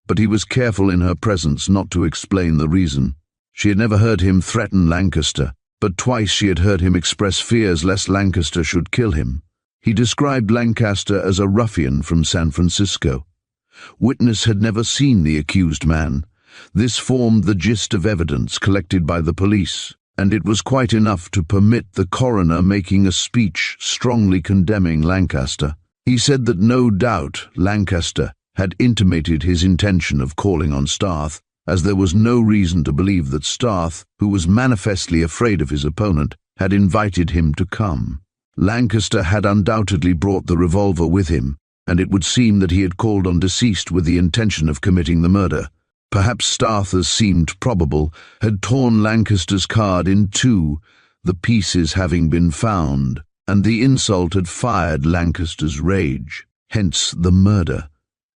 but he was careful in her presence not to explain the reason. She had never heard him threaten Lancaster, but twice she had heard him express fears lest Lancaster should kill him. He described Lancaster as a ruffian from San Francisco. Witness had never seen the accused man. This formed the gist of evidence collected by the police, and it was quite enough to permit the coroner making a speech strongly condemning Lancaster. He said that no doubt Lancaster had intimated his intention of calling on Starth, as there was no reason to believe that Starth, who was manifestly afraid of his opponent, had invited him to come. Lancaster had undoubtedly brought the revolver with him, and it would seem that he had called on deceased with the intention of committing the murder. Perhaps Starth, as seemed probable, had torn Lancaster's card in two, the pieces having been found, and the insult had fired Lancaster's rage, hence the murder.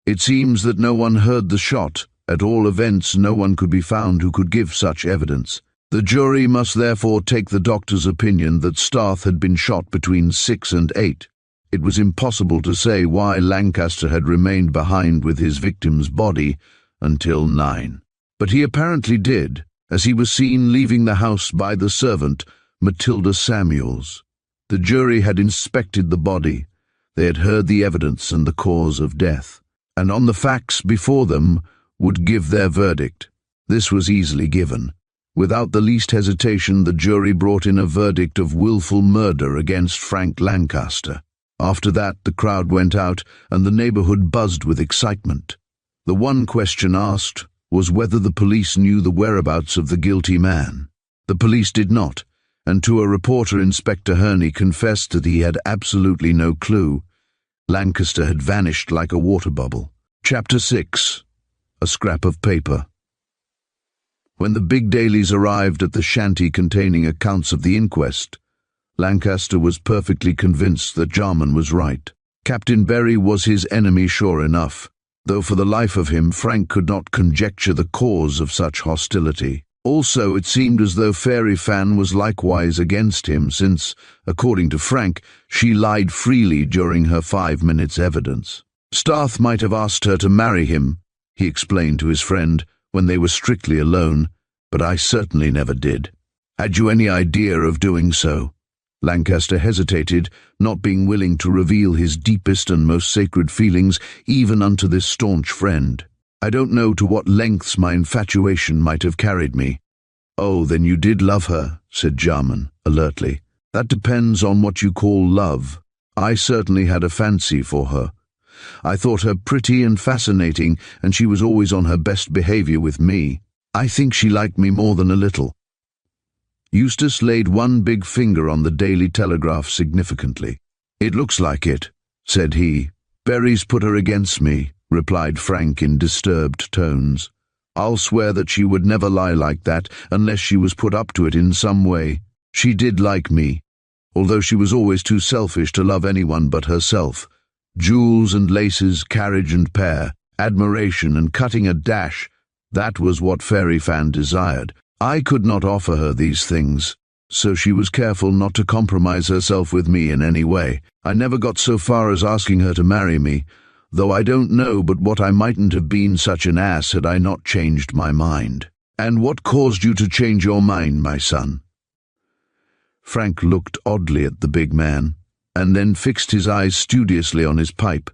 It seems that no one heard the shot. At all events, no one could be found who could give such evidence. The jury must therefore take the doctor's opinion that Starth had been shot between 6 and 8. It was impossible to say why Lancaster had remained behind with his victim's body until 9. But he apparently did, as he was seen leaving the house by the servant, Matilda Samuels. The jury had inspected the body. They had heard the evidence and the cause of death, and on the facts before them would give their verdict. This was easily given. Without the least hesitation, the jury brought in a verdict of willful murder against Frank Lancaster. After that, the crowd went out, and the neighborhood buzzed with excitement. The one question asked was whether the police knew the whereabouts of the guilty man. The police did not, and to a reporter, Inspector Herney confessed that he had absolutely no clue. Lancaster had vanished like a water bubble. Chapter 6. A Scrap of Paper. When the big dailies arrived at the shanty containing accounts of the inquest, Lancaster was perfectly convinced that Jarman was right. Captain Berry was his enemy sure enough, though for the life of him Frank could not conjecture the cause of such hostility. Also, it seemed as though Fairy Fan was likewise against him, since, according to Frank, she lied freely during her 5 minutes evidence. Starth might have asked her to marry him, he explained to his friend, when they were strictly alone, but I certainly never did. Had you any idea of doing so? Lancaster hesitated, not being willing to reveal his deepest and most sacred feelings even unto this staunch friend. I don't know to what lengths my infatuation might have carried me. Oh, then you did love her, said Jarman, alertly. That depends on what you call love. I certainly had a fancy for her. I thought her pretty and fascinating, and she was always on her best behavior with me. I think she liked me more than a little. Eustace laid one big finger on the Daily Telegraph significantly. It looks like it, said he. Berry's put her against me, replied Frank in disturbed tones. I'll swear that she would never lie like that unless she was put up to it in some way. She did like me, although she was always too selfish to love anyone but herself. Jewels and laces, carriage and pair, admiration and cutting a dash, that was what Fairy Fan desired. I could not offer her these things, so she was careful not to compromise herself with me in any way. I never got so far as asking her to marry me, though I don't know but what I mightn't have been such an ass had I not changed my mind. And what caused you to change your mind, my son? Frank looked oddly at the big man, and then fixed his eyes studiously on his pipe,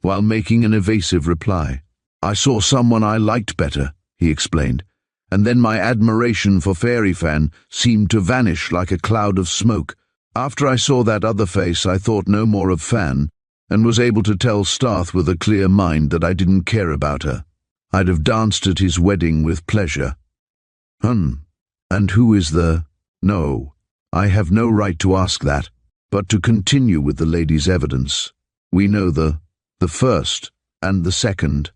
while making an evasive reply. I saw someone I liked better, he explained, and then my admiration for Fairy Fan seemed to vanish like a cloud of smoke. After I saw that other face, I thought no more of Fan, and was able to tell Starth with a clear mind that I didn't care about her. I'd have danced at his wedding with pleasure. And who is the— No, I have no right to ask that, but to continue with the lady's evidence. We know the first and the second.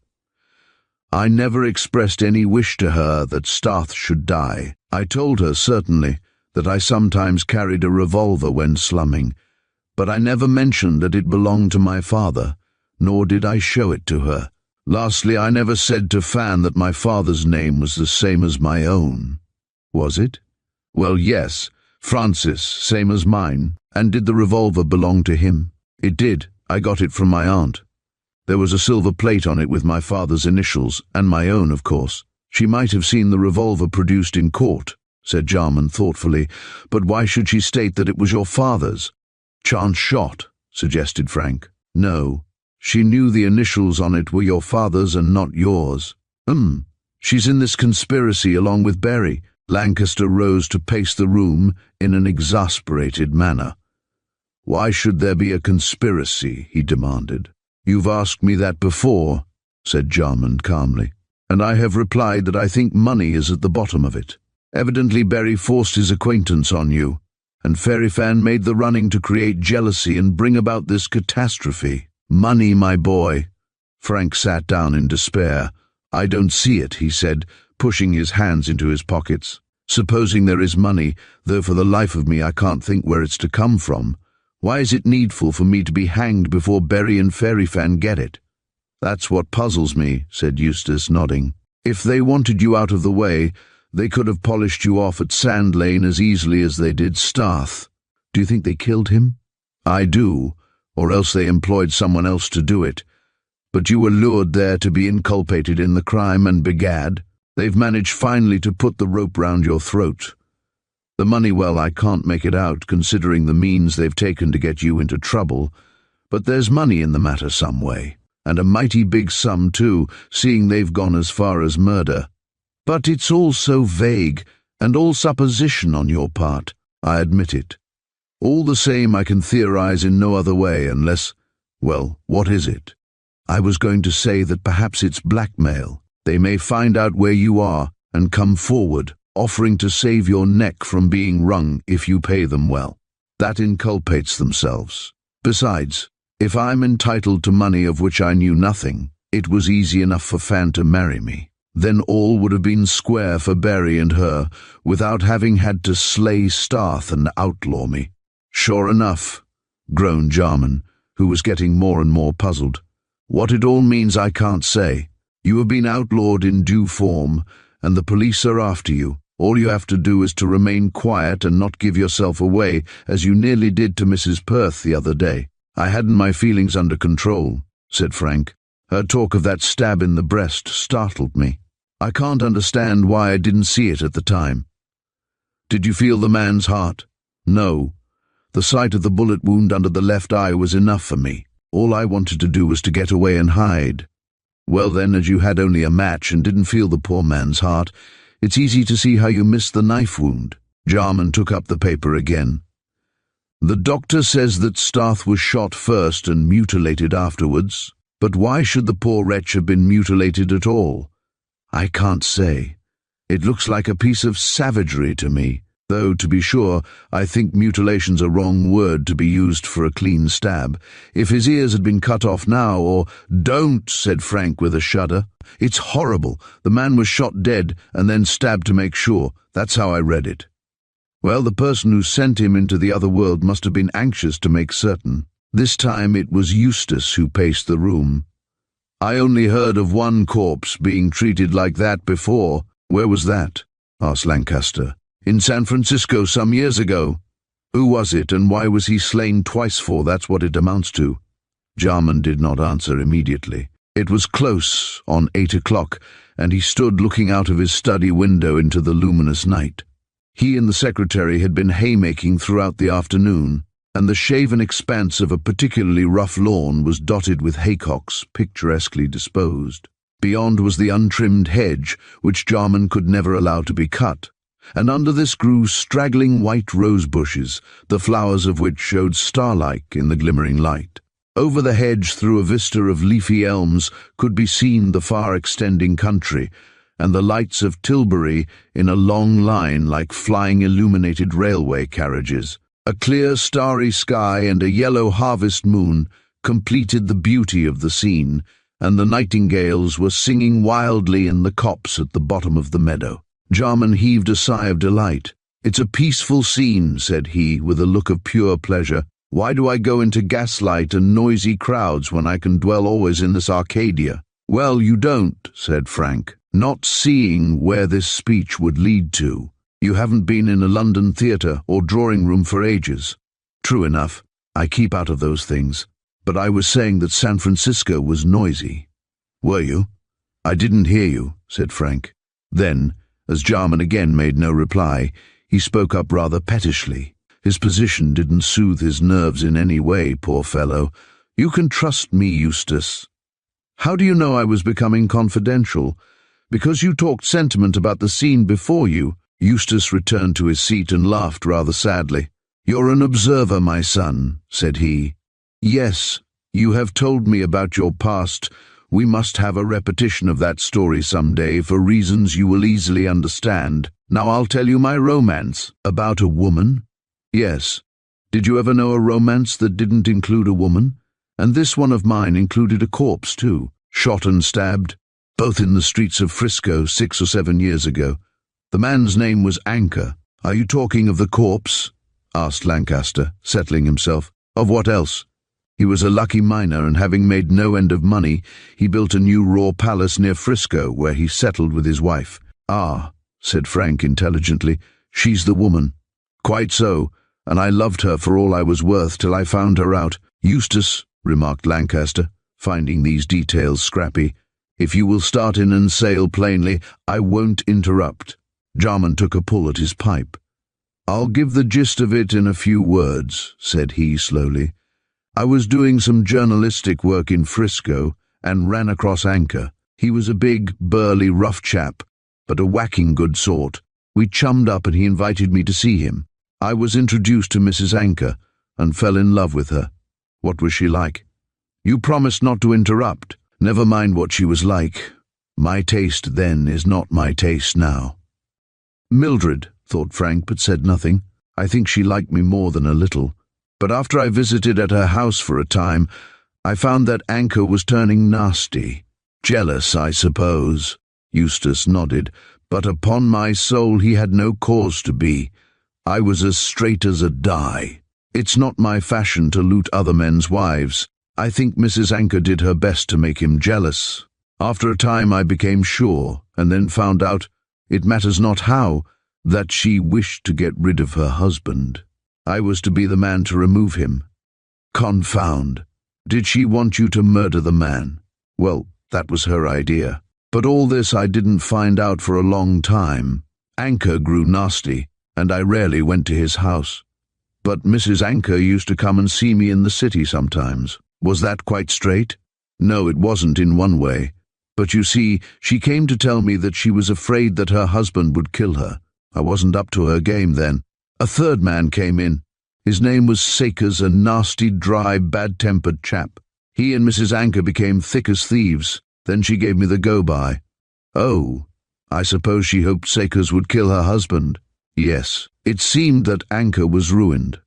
I never expressed any wish to her that Starth should die. I told her, certainly, that I sometimes carried a revolver when slumming, but I never mentioned that it belonged to my father, nor did I show it to her. Lastly, I never said to Fan that my father's name was the same as my own. Was it? Well, yes, Francis, same as mine. And did the revolver belong to him? It did. I got it from my aunt. There was a silver plate on it with my father's initials, and my own, of course. She might have seen the revolver produced in court, said Jarman thoughtfully, but why should she state that it was your father's? Chance shot, suggested Frank. No, she knew the initials on it were your father's and not yours. She's in this conspiracy along with Berry. Lancaster rose to pace the room in an exasperated manner. Why should there be a conspiracy? He demanded. You've asked me that before, said Jarman calmly, and I have replied that I think money is at the bottom of it. Evidently Berry forced his acquaintance on you, and Fairy Fan made the running to create jealousy and bring about this catastrophe. Money, my boy. Frank sat down in despair. I don't see it, he said, pushing his hands into his pockets. Supposing there is money, though for the life of me I can't think where it's to come from, why is it needful for me to be hanged before Berry and Fairy Fan get it? That's what puzzles me, said Eustace, nodding. If they wanted you out of the way, They could have polished you off at Sand Lane as easily as they did Starth. Do you think they killed him? I do, or else they employed someone else to do it. But you were lured there to be inculpated in the crime, and begad, they've managed finally to put the rope round your throat. The money, well, I can't make it out, considering the means they've taken to get you into trouble, but there's money in the matter some way, and a mighty big sum too, seeing they've gone as far as murder. But it's all so vague, and all supposition on your part, I admit it. All the same, I can theorize in no other way unless, well, what is it? I was going to say that perhaps it's blackmail. They may find out where you are and come forward, offering to save your neck from being wrung if you pay them well. That inculpates themselves. Besides, if I'm entitled to money of which I knew nothing, it was easy enough for Fan to marry me. Then all would have been square for Barry and her, without having had to slay Starth and outlaw me. Sure enough, groaned Jarman, who was getting more and more puzzled. What it all means I can't say. You have been outlawed in due form, and the police are after you. All you have to do is to remain quiet and not give yourself away, as you nearly did to Mrs. Perth the other day. I hadn't my feelings under control, said Frank. Her talk of that stab in the breast startled me. I can't understand why I didn't see it at the time. Did you feel the man's heart? No. The sight of the bullet wound under the left eye was enough for me. All I wanted to do was to get away and hide. Well then, as you had only a match and didn't feel the poor man's heart, it's easy to see how you missed the knife wound. Jarman took up the paper again. The doctor says that Starth was shot first and mutilated afterwards, but why should the poor wretch have been mutilated at all? I can't say. It looks like a piece of savagery to me, though, to be sure, I think mutilation's a wrong word to be used for a clean stab. If his ears had been cut off now, or— Don't, said Frank with a shudder. It's horrible. The man was shot dead and then stabbed to make sure. That's how I read it. Well, the person who sent him into the other world must have been anxious to make certain. This time it was Eustace who paced the room. I only heard of one corpse being treated like that before. Where was that? Asked Lancaster. In San Francisco some years ago. Who was it, and why was he slain twice for? That's what it amounts to. Jarman did not answer immediately. It was close on 8 o'clock, and he stood looking out of his study window into the luminous night. He and the secretary had been haymaking throughout the afternoon, and the shaven expanse of a particularly rough lawn was dotted with haycocks, picturesquely disposed. Beyond was the untrimmed hedge, which Jarman could never allow to be cut, and under this grew straggling white rose bushes, the flowers of which showed star-like in the glimmering light. Over the hedge, through a vista of leafy elms, could be seen the far-extending country, and the lights of Tilbury in a long line like flying illuminated railway carriages. A clear starry sky and a yellow harvest moon completed the beauty of the scene, and the nightingales were singing wildly in the copse at the bottom of the meadow. Jarman heaved a sigh of delight. It's a peaceful scene, said he, with a look of pure pleasure. Why do I go into gaslight and noisy crowds when I can dwell always in this Arcadia? Well, you don't, said Frank, not seeing where this speech would lead to. You haven't been in a London theatre or drawing-room for ages. True enough, I keep out of those things, but I was saying that San Francisco was noisy. Were you? I didn't hear you, said Frank. Then, as Jarman again made no reply, he spoke up rather pettishly. His position didn't soothe his nerves in any way, poor fellow. You can trust me, Eustace. How do you know I was becoming confidential? Because you talked sentiment about the scene before you. Eustace returned to his seat and laughed rather sadly. You're an observer, my son, said he. Yes, you have told me about your past. We must have a repetition of that story some day for reasons you will easily understand. Now I'll tell you my romance. About a woman? Yes. Did you ever know a romance that didn't include a woman? And this one of mine included a corpse too, shot and stabbed, both in the streets of Frisco 6 or 7 years ago. The man's name was Anchor. Are you talking of the corpse? Asked Lancaster, settling himself. Of what else? He was a lucky miner, and having made no end of money, he built a new raw palace near Frisco, where he settled with his wife. Ah, said Frank intelligently. "She's the woman." "Quite so, and I loved her for all I was worth till I found her out." "Eustace," remarked Lancaster, finding these details scrappy, "if you will start in and sail plainly, I won't interrupt." Jarman took a pull at his pipe. "I'll give the gist of it in a few words," said he slowly. "I was doing some journalistic work in Frisco and ran across Anchor. He was a big, burly, rough chap, but a whacking good sort. We chummed up and he invited me to see him. I was introduced to Mrs. Anchor and fell in love with her." "What was she like?" "You promised not to interrupt." "Never mind what she was like. My taste then is not my taste now." "Mildred," thought Frank, but said nothing. "I think she liked me more than a little. But after I visited at her house for a time, I found that Anchor was turning nasty. Jealous, I suppose." Eustace nodded. "But upon my soul he had no cause to be. I was as straight as a die. It's not my fashion to loot other men's wives. I think Mrs. Anchor did her best to make him jealous. After a time I became sure, and then found out, it matters not how, that she wished to get rid of her husband. I was to be the man to remove him." "Confound. Did she want you to murder the man?" "Well, that was her idea. But all this I didn't find out for a long time. Anchor grew nasty, and I rarely went to his house. But Mrs. Anchor used to come and see me in the city sometimes." "Was that quite straight?" "No, it wasn't in one way. But you see, she came to tell me that she was afraid that her husband would kill her. I wasn't up to her game then. A third man came in. His name was Sakers, a nasty, dry, bad-tempered chap. He and Mrs. Anchor became thick as thieves. Then she gave me the go-by." "Oh, I suppose she hoped Sakers would kill her husband." "Yes. It seemed that Anchor was ruined.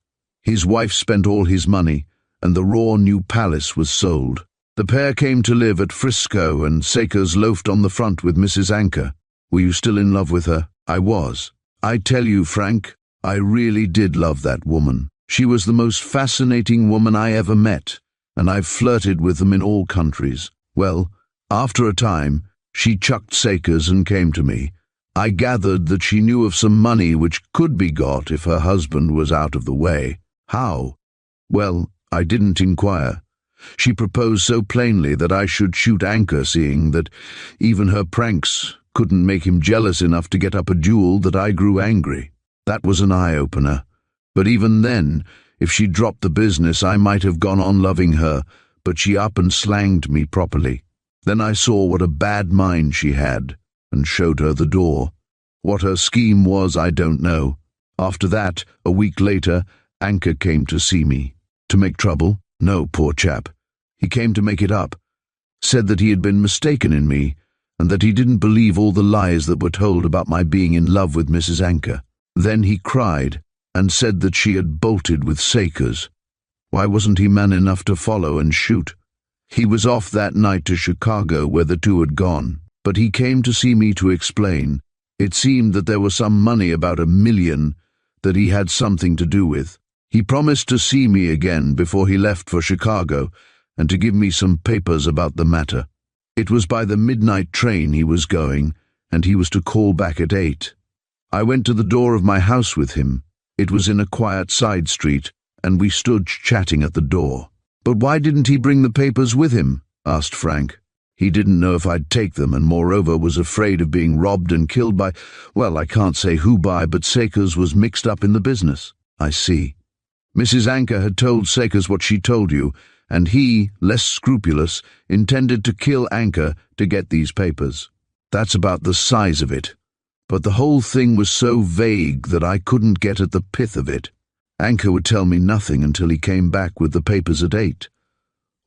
His wife spent all his money, and the raw new palace was sold. The pair came to live at Frisco, and Sakers loafed on the front with Mrs. Anchor." "Were you still in love with her?" "I was. I tell you, Frank, I really did love that woman. She was the most fascinating woman I ever met, and I've flirted with them in all countries. Well, after a time, she chucked Sakers and came to me. I gathered that she knew of some money which could be got if her husband was out of the way. How? Well, I didn't inquire. She proposed so plainly that I should shoot Anchor, seeing that even her pranks couldn't make him jealous enough to get up a duel, that I grew angry. That was an eye-opener. But even then, if she dropped the business, I might have gone on loving her, but she up and slanged me properly. Then I saw what a bad mind she had, and showed her the door. What her scheme was, I don't know. After that, a week later, Anchor came to see me. To make trouble? No, poor chap. He came to make it up. Said that he had been mistaken in me, and that he didn't believe all the lies that were told about my being in love with Mrs. Anchor. Then he cried, and said that she had bolted with Sakers. Why wasn't he man enough to follow and shoot? He was off that night to Chicago, where the two had gone, but he came to see me to explain. It seemed that there was some money, about $1 million, that he had something to do with. He promised to see me again before he left for Chicago, and to give me some papers about the matter. It was by the midnight train he was going, and he was to call back at 8. I went to the door of my house with him. It was in a quiet side street, and we stood chatting at the door. "But why didn't he bring the papers with him?" asked Frank. "He didn't know if I'd take them, and moreover was afraid of being robbed and killed by, well, I can't say who by, but Sakers was mixed up in the business." "I see. Mrs. Anchor had told Sakers what she told you, and he, less scrupulous, intended to kill Anchor to get these papers. That's about the size of it. But the whole thing was so vague that I couldn't get at the pith of it. Anchor would tell me nothing until he came back with the papers at 8.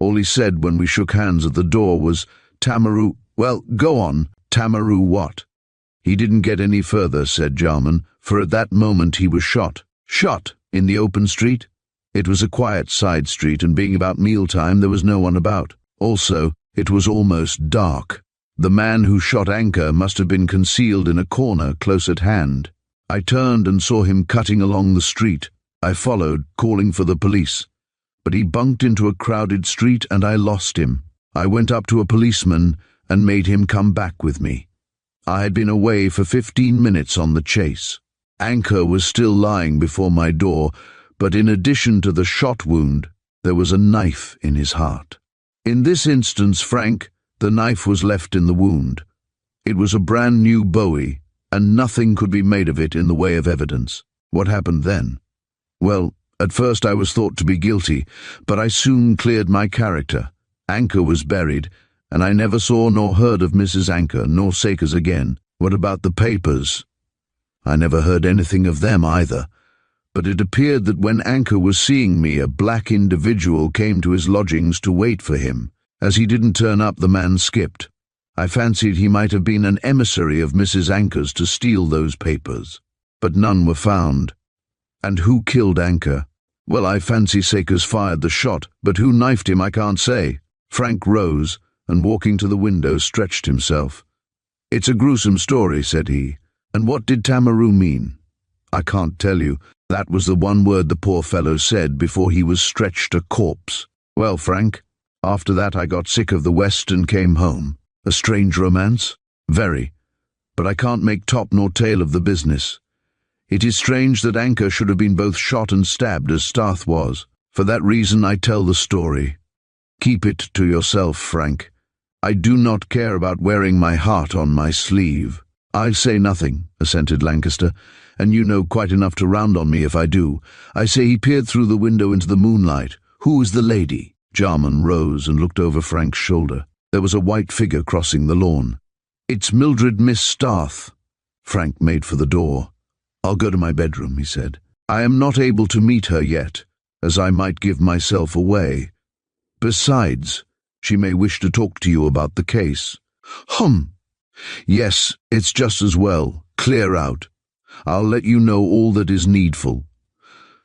All he said when we shook hands at the door was, 'Tamaru—' Well, go on, Tamaru what?" "He didn't get any further," said Jarman, "for at that moment he was shot." "Shot? In the open street?" "It was a quiet side street, and being about mealtime, there was no one about. Also, it was almost dark. The man who shot Anchor must have been concealed in a corner close at hand. I turned and saw him cutting along the street. I followed, calling for the police. But he bunked into a crowded street, and I lost him. I went up to a policeman and made him come back with me. I had been away for 15 minutes on the chase. Anchor was still lying before my door, but in addition to the shot wound, there was a knife in his heart. In this instance, Frank, the knife was left in the wound. It was a brand new Bowie, and nothing could be made of it in the way of evidence. What happened then? Well, at first I was thought to be guilty, but I soon cleared my character. Anchor was buried, and I never saw nor heard of Mrs. Anchor nor Sakers again. What about the papers? I never heard anything of them either, but it appeared that when Anchor was seeing me, a black individual came to his lodgings to wait for him. As he didn't turn up, the man skipped. I fancied he might have been an emissary of Mrs. Anchor's to steal those papers, but none were found. And who killed Anchor? Well, I fancy Sakers fired the shot, but who knifed him I can't say. Frank rose, and walking to the window stretched himself. "It's a gruesome story," said he. "And what did Tamaroo mean?" "I can't tell you. That was the one word the poor fellow said before he was stretched a corpse. Well, Frank, after that I got sick of the West and came home. A strange romance? Very. But I can't make top nor tail of the business. It is strange that Anchor should have been both shot and stabbed as Starth was. For that reason I tell the story. Keep it to yourself, Frank. I do not care about wearing my heart on my sleeve." "I'll say nothing," assented Lancaster, "and you know quite enough to round on me if I do. I say he peered through the window into the moonlight. Who is the lady?" Jarman rose and looked over Frank's shoulder. There was a white figure crossing the lawn. "It's Mildred Miss Starth." Frank made for the door. "I'll go to my bedroom," he said. "I am not able to meet her yet, as I might give myself away. Besides, she may wish to talk to you about the case." "Yes, it's just as well. Clear out. I'll let you know all that is needful."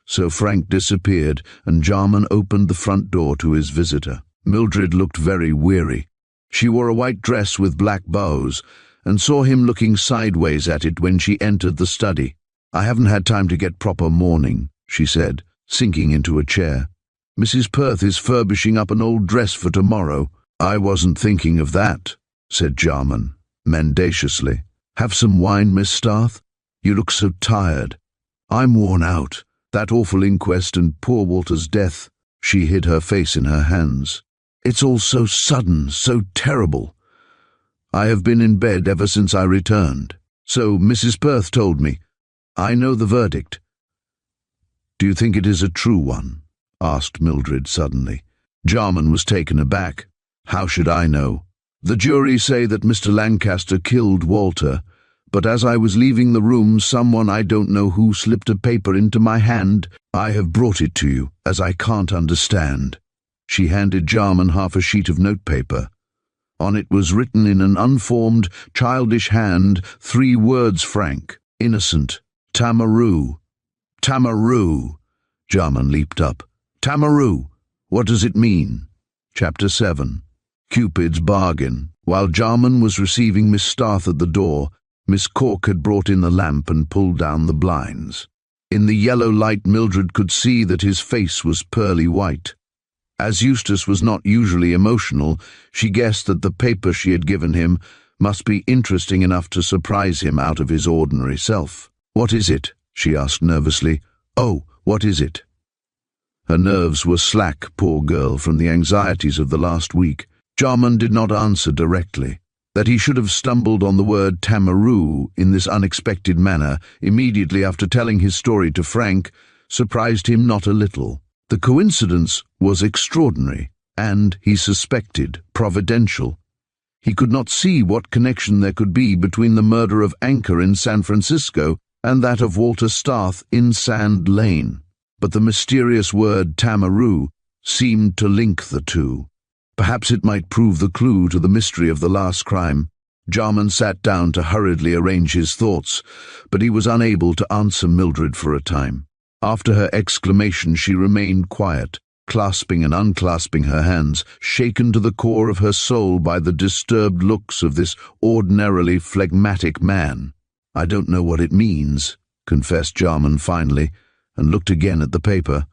So Frank disappeared, and Jarman opened the front door to his visitor. Mildred looked very weary. She wore a white dress with black bows, and saw him looking sideways at it when she entered the study. "I haven't had time to get proper mourning," she said, sinking into a chair. "Mrs. Perth is furbishing up an old dress for tomorrow." "I wasn't thinking of that," said Jarman, mendaciously. "Have some wine, Miss Starth? You look so tired." "I'm worn out. That awful inquest and poor Walter's death." She hid her face in her hands. "It's all so sudden, so terrible. I have been in bed ever since I returned. So Mrs. Perth told me. I know the verdict." "Do you think it is a true one?" asked Mildred suddenly. Jarman was taken aback. "How should I know? The jury say that Mr. Lancaster killed Walter, but as I was leaving the room, someone I don't know who slipped a paper into my hand. I have brought it to you, as I can't understand." She handed Jarman half a sheet of notepaper. On it was written in an unformed, childish hand 3 words, Frank. "Innocent. Tamaroo." "Tamaroo!" Jarman leaped up. "Tamaroo! What does it mean?" Chapter 7. Cupid's Bargain. While Jarman was receiving Miss Starth at the door, Miss Cork had brought in the lamp and pulled down the blinds. In the yellow light, Mildred could see that his face was pearly white. As Eustace was not usually emotional, she guessed that the paper she had given him must be interesting enough to surprise him out of his ordinary self. "What is it?" she asked nervously. "Oh, what is it?" Her nerves were slack, poor girl, from the anxieties of the last week. Jarman did not answer directly. That he should have stumbled on the word Tamaroo in this unexpected manner immediately after telling his story to Frank surprised him not a little. The coincidence was extraordinary, and, he suspected, providential. He could not see what connection there could be between the murder of Anchor in San Francisco and that of Walter Starth in Sand Lane. But the mysterious word Tamaroo seemed to link the two. Perhaps it might prove the clue to the mystery of the last crime. Jarman sat down to hurriedly arrange his thoughts, but he was unable to answer Mildred for a time. After her exclamation, she remained quiet, clasping and unclasping her hands, shaken to the core of her soul by the disturbed looks of this ordinarily phlegmatic man. "I don't know what it means," confessed Jarman finally, and looked again at the paper.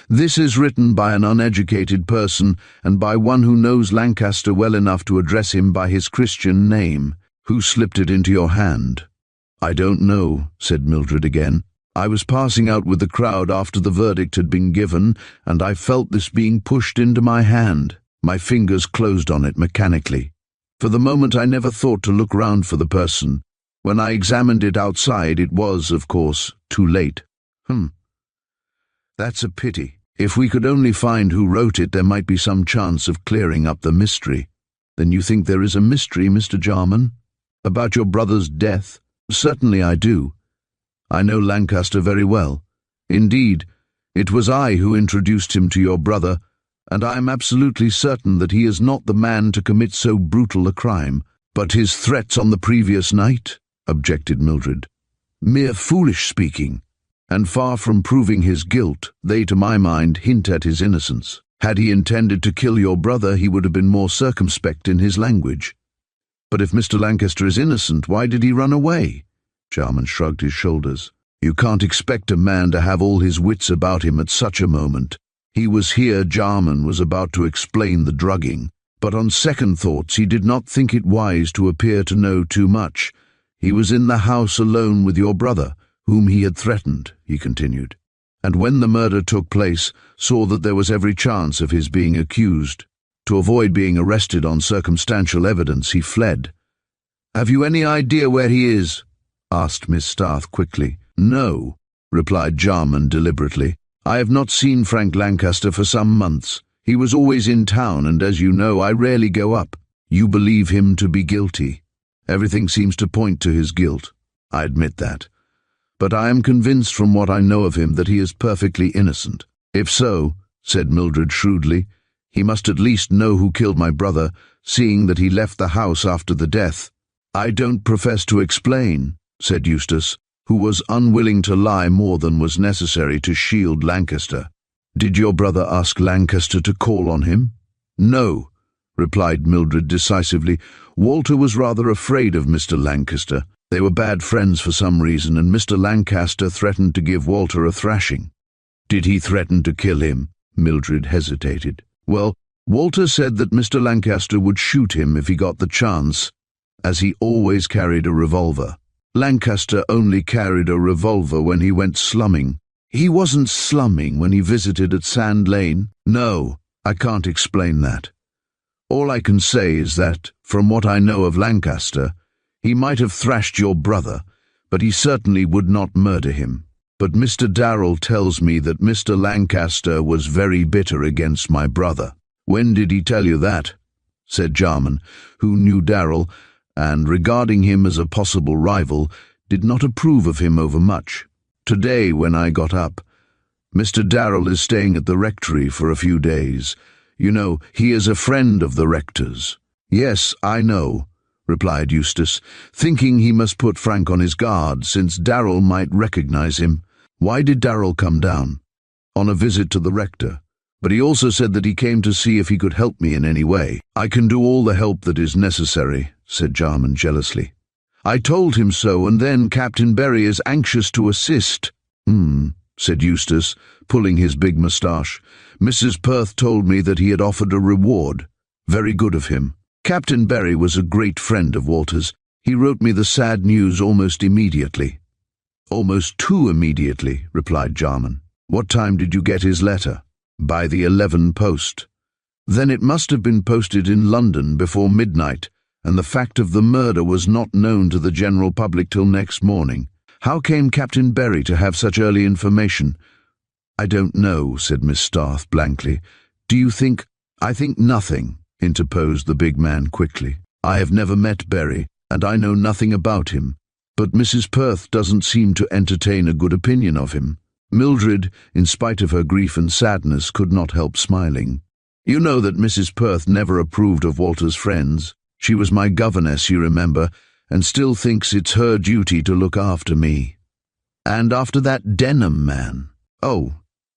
"This is written by an uneducated person and by one who knows Lancaster well enough to address him by his Christian name. Who slipped it into your hand? I don't know, said Mildred again. I was passing out with the crowd after the verdict had been given, and I felt this being pushed into my hand. My fingers closed on it mechanically. For the moment I never thought to look round for the person. When I examined it outside, it was, of course, too late. That's a pity. If we could only find who wrote it, there might be some chance of clearing up the mystery. Then you think there is a mystery, Mr. Jarman? About your brother's death? Certainly I do. I know Lancaster very well. Indeed, it was I who introduced him to your brother, and I am absolutely certain that he is not the man to commit so brutal a crime. But his threats on the previous night, objected Mildred. Mere foolish speaking, and far from proving his guilt, they, to my mind, hint at his innocence. Had he intended to kill your brother, he would have been more circumspect in his language. But if Mr. Lancaster is innocent, why did he run away? Jarman shrugged his shoulders. You can't expect a man to have all his wits about him at such a moment. He was here. Jarman was about to explain the drugging, but on second thoughts he did not think it wise to appear to know too much. He was in the house alone with your brother, whom he had threatened, he continued, and when the murder took place, saw that there was every chance of his being accused. To avoid being arrested on circumstantial evidence, he fled. Have you any idea where he is? Asked Miss Starth quickly. No, replied Jarman deliberately. I have not seen Frank Lancaster for some months. He was always in town, and as you know, I rarely go up. You believe him to be guilty. Everything seems to point to his guilt. I admit that. But I am convinced from what I know of him that he is perfectly innocent. If so, said Mildred shrewdly, he must at least know who killed my brother, seeing that he left the house after the death. I don't profess to explain, said Eustace, who was unwilling to lie more than was necessary to shield Lancaster. Did your brother ask Lancaster to call on him? No, replied Mildred decisively. Walter was rather afraid of Mr. Lancaster. They were bad friends for some reason, and Mr. Lancaster threatened to give Walter a thrashing. Did he threaten to kill him? Mildred hesitated. Well, Walter said that Mr. Lancaster would shoot him if he got the chance, as he always carried a revolver. Lancaster only carried a revolver when he went slumming. He wasn't slumming when he visited at Sand Lane. No, I can't explain that. All I can say is that, from what I know of Lancaster, he might have thrashed your brother, but he certainly would not murder him. But Mr. Darrell tells me that Mr. Lancaster was very bitter against my brother. When did he tell you that? Said Jarman, who knew Darrell, and, regarding him as a possible rival, did not approve of him overmuch. Today, when I got up, Mr. Darrell is staying at the rectory for a few days. You know, he is a friend of the rector's. Yes, I know, replied Eustace, thinking he must put Frank on his guard, since Darrell might recognize him. Why did Darrell come down? On a visit to the rector. But he also said that he came to see if he could help me in any way. I can do all the help that is necessary, said Jarman jealously. I told him so, and then Captain Berry is anxious to assist. Said Eustace, pulling his big moustache. Mrs. Perth told me that he had offered a reward. Very good of him. Captain Berry was a great friend of Walter's. He wrote me the sad news almost immediately. Almost too immediately, replied Jarman. What time did you get his letter? By the 11 post. Then it must have been posted in London before midnight, and the fact of the murder was not known to the general public till next morning. How came Captain Berry to have such early information? I don't know, said Miss Starth blankly. Do you think— I think nothing, interposed the big man quickly. I have never met Berry, and I know nothing about him, but Mrs. Perth doesn't seem to entertain a good opinion of him. Mildred, in spite of her grief and sadness, could not help smiling. You know that Mrs. Perth never approved of Walter's friends. She was my governess, you remember, and still thinks it's her duty to look after me. And after that Denham man. Oh,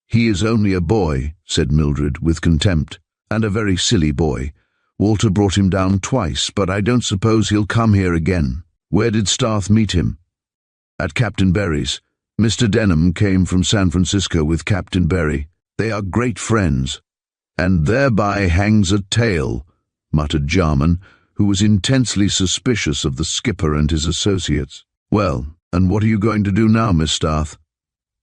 he is only a boy, said Mildred with contempt, and a very silly boy. Walter brought him down twice, but I don't suppose he'll come here again. Where did Starth meet him? At Captain Berry's. Mr. Denham came from San Francisco with Captain Berry. They are great friends. And thereby hangs a tale, muttered Jarman, who was intensely suspicious of the skipper and his associates. "Well, and what are you going to do now, Miss Starth?"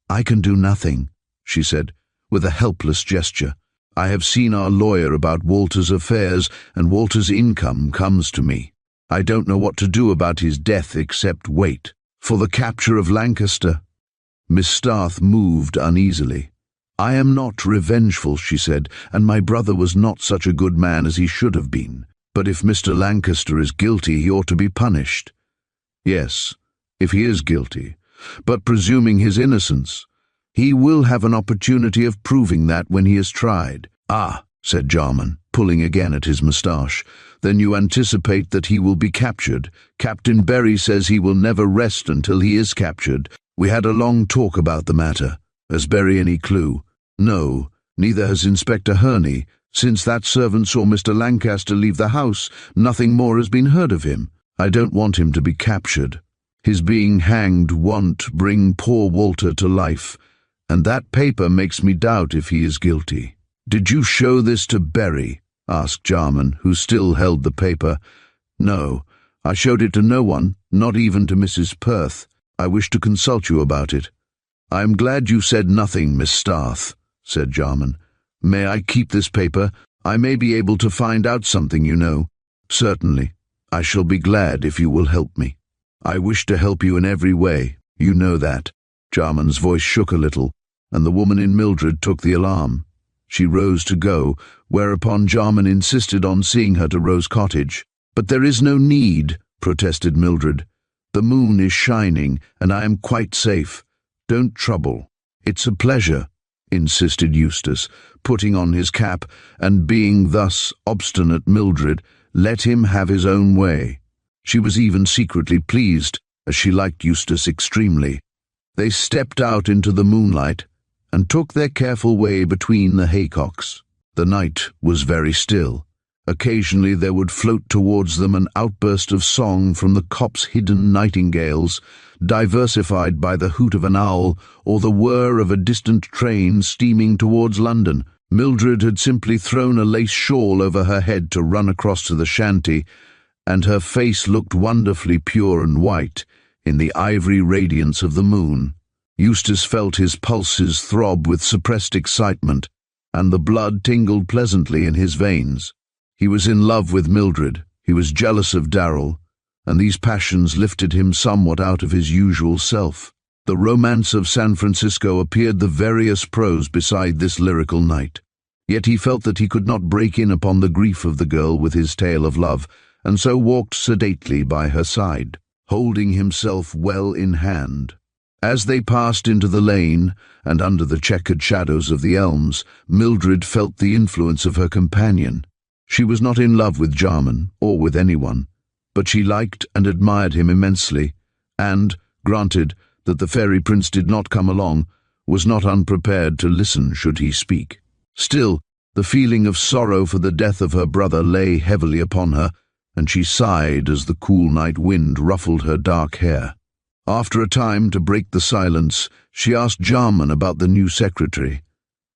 "I can do nothing," she said, with a helpless gesture. "I have seen our lawyer about Walter's affairs, and Walter's income comes to me. I don't know what to do about his death except wait for the capture of Lancaster." Miss Starth moved uneasily. "I am not revengeful," she said, "and my brother was not such a good man as he should have been. But if Mr. Lancaster is guilty, he ought to be punished." "Yes, if he is guilty. But presuming his innocence, he will have an opportunity of proving that when he is tried." "Ah," said Jarman, pulling again at his moustache, "then you anticipate that he will be captured. Captain Berry says he will never rest until he is captured. We had a long talk about the matter. Has Berry any clue?" "No, neither has Inspector Hurney. Since that servant saw Mr. Lancaster leave the house, nothing more has been heard of him. I don't want him to be captured. His being hanged won't bring poor Walter to life, and that paper makes me doubt if he is guilty." "Did you show this to Berry?" asked Jarman, who still held the paper. "No, I showed it to no one, not even to Mrs. Perth. I wish to consult you about it." "I am glad you said nothing, Miss Starth," said Jarman. "May I keep this paper? I may be able to find out something, you know." "Certainly. I shall be glad if you will help me." "I wish to help you in every way. You know that." Jarman's voice shook a little, and the woman in Mildred took the alarm. She rose to go, whereupon Jarman insisted on seeing her to Rose Cottage. "But there is no need," protested Mildred. "The moon is shining, and I am quite safe. Don't trouble." "It's a pleasure," insisted Eustace, putting on his cap, and being thus obstinate Mildred let him have his own way. She was even secretly pleased, as she liked Eustace extremely. They stepped out into the moonlight and took their careful way between the haycocks. The night was very still. Occasionally there would float towards them an outburst of song from the copse hidden nightingales, diversified by the hoot of an owl or the whir of a distant train steaming towards London. Mildred had simply thrown a lace shawl over her head to run across to the shanty, and her face looked wonderfully pure and white in the ivory radiance of the moon. Eustace felt his pulses throb with suppressed excitement, and the blood tingled pleasantly in his veins. He was in love with Mildred, he was jealous of Darrell, and these passions lifted him somewhat out of his usual self. The romance of San Francisco appeared the veriest prose beside this lyrical night. Yet he felt that he could not break in upon the grief of the girl with his tale of love, and so walked sedately by her side, holding himself well in hand. As they passed into the lane, and under the checkered shadows of the elms, Mildred felt the influence of her companion. She was not in love with Jarman, or with anyone, but she liked and admired him immensely, and, granted that the fairy prince did not come along, was not unprepared to listen should he speak. Still, the feeling of sorrow for the death of her brother lay heavily upon her, and she sighed as the cool night wind ruffled her dark hair. After a time, to break the silence, she asked Jarman about the new secretary.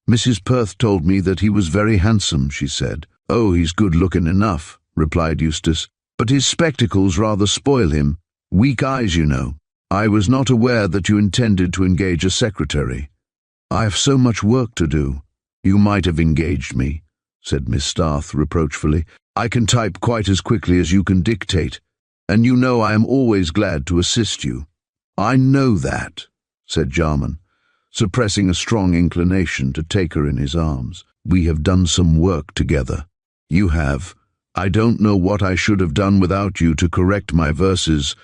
"Mrs. Perth told me that he was very handsome," she said. "Oh, he's good-looking enough," replied Eustace, "but his spectacles rather spoil him. Weak eyes, you know. I was not aware that you intended to engage a secretary." "I have so much work to do." "You might have engaged me," said Miss Starth reproachfully. "I can type quite as quickly as you can dictate, and you know I am always glad to assist you." "I know that," said Jarman, suppressing a strong inclination to take her in his arms. "We have done some work together." "You have. I don't know what I should have done without you to correct my verses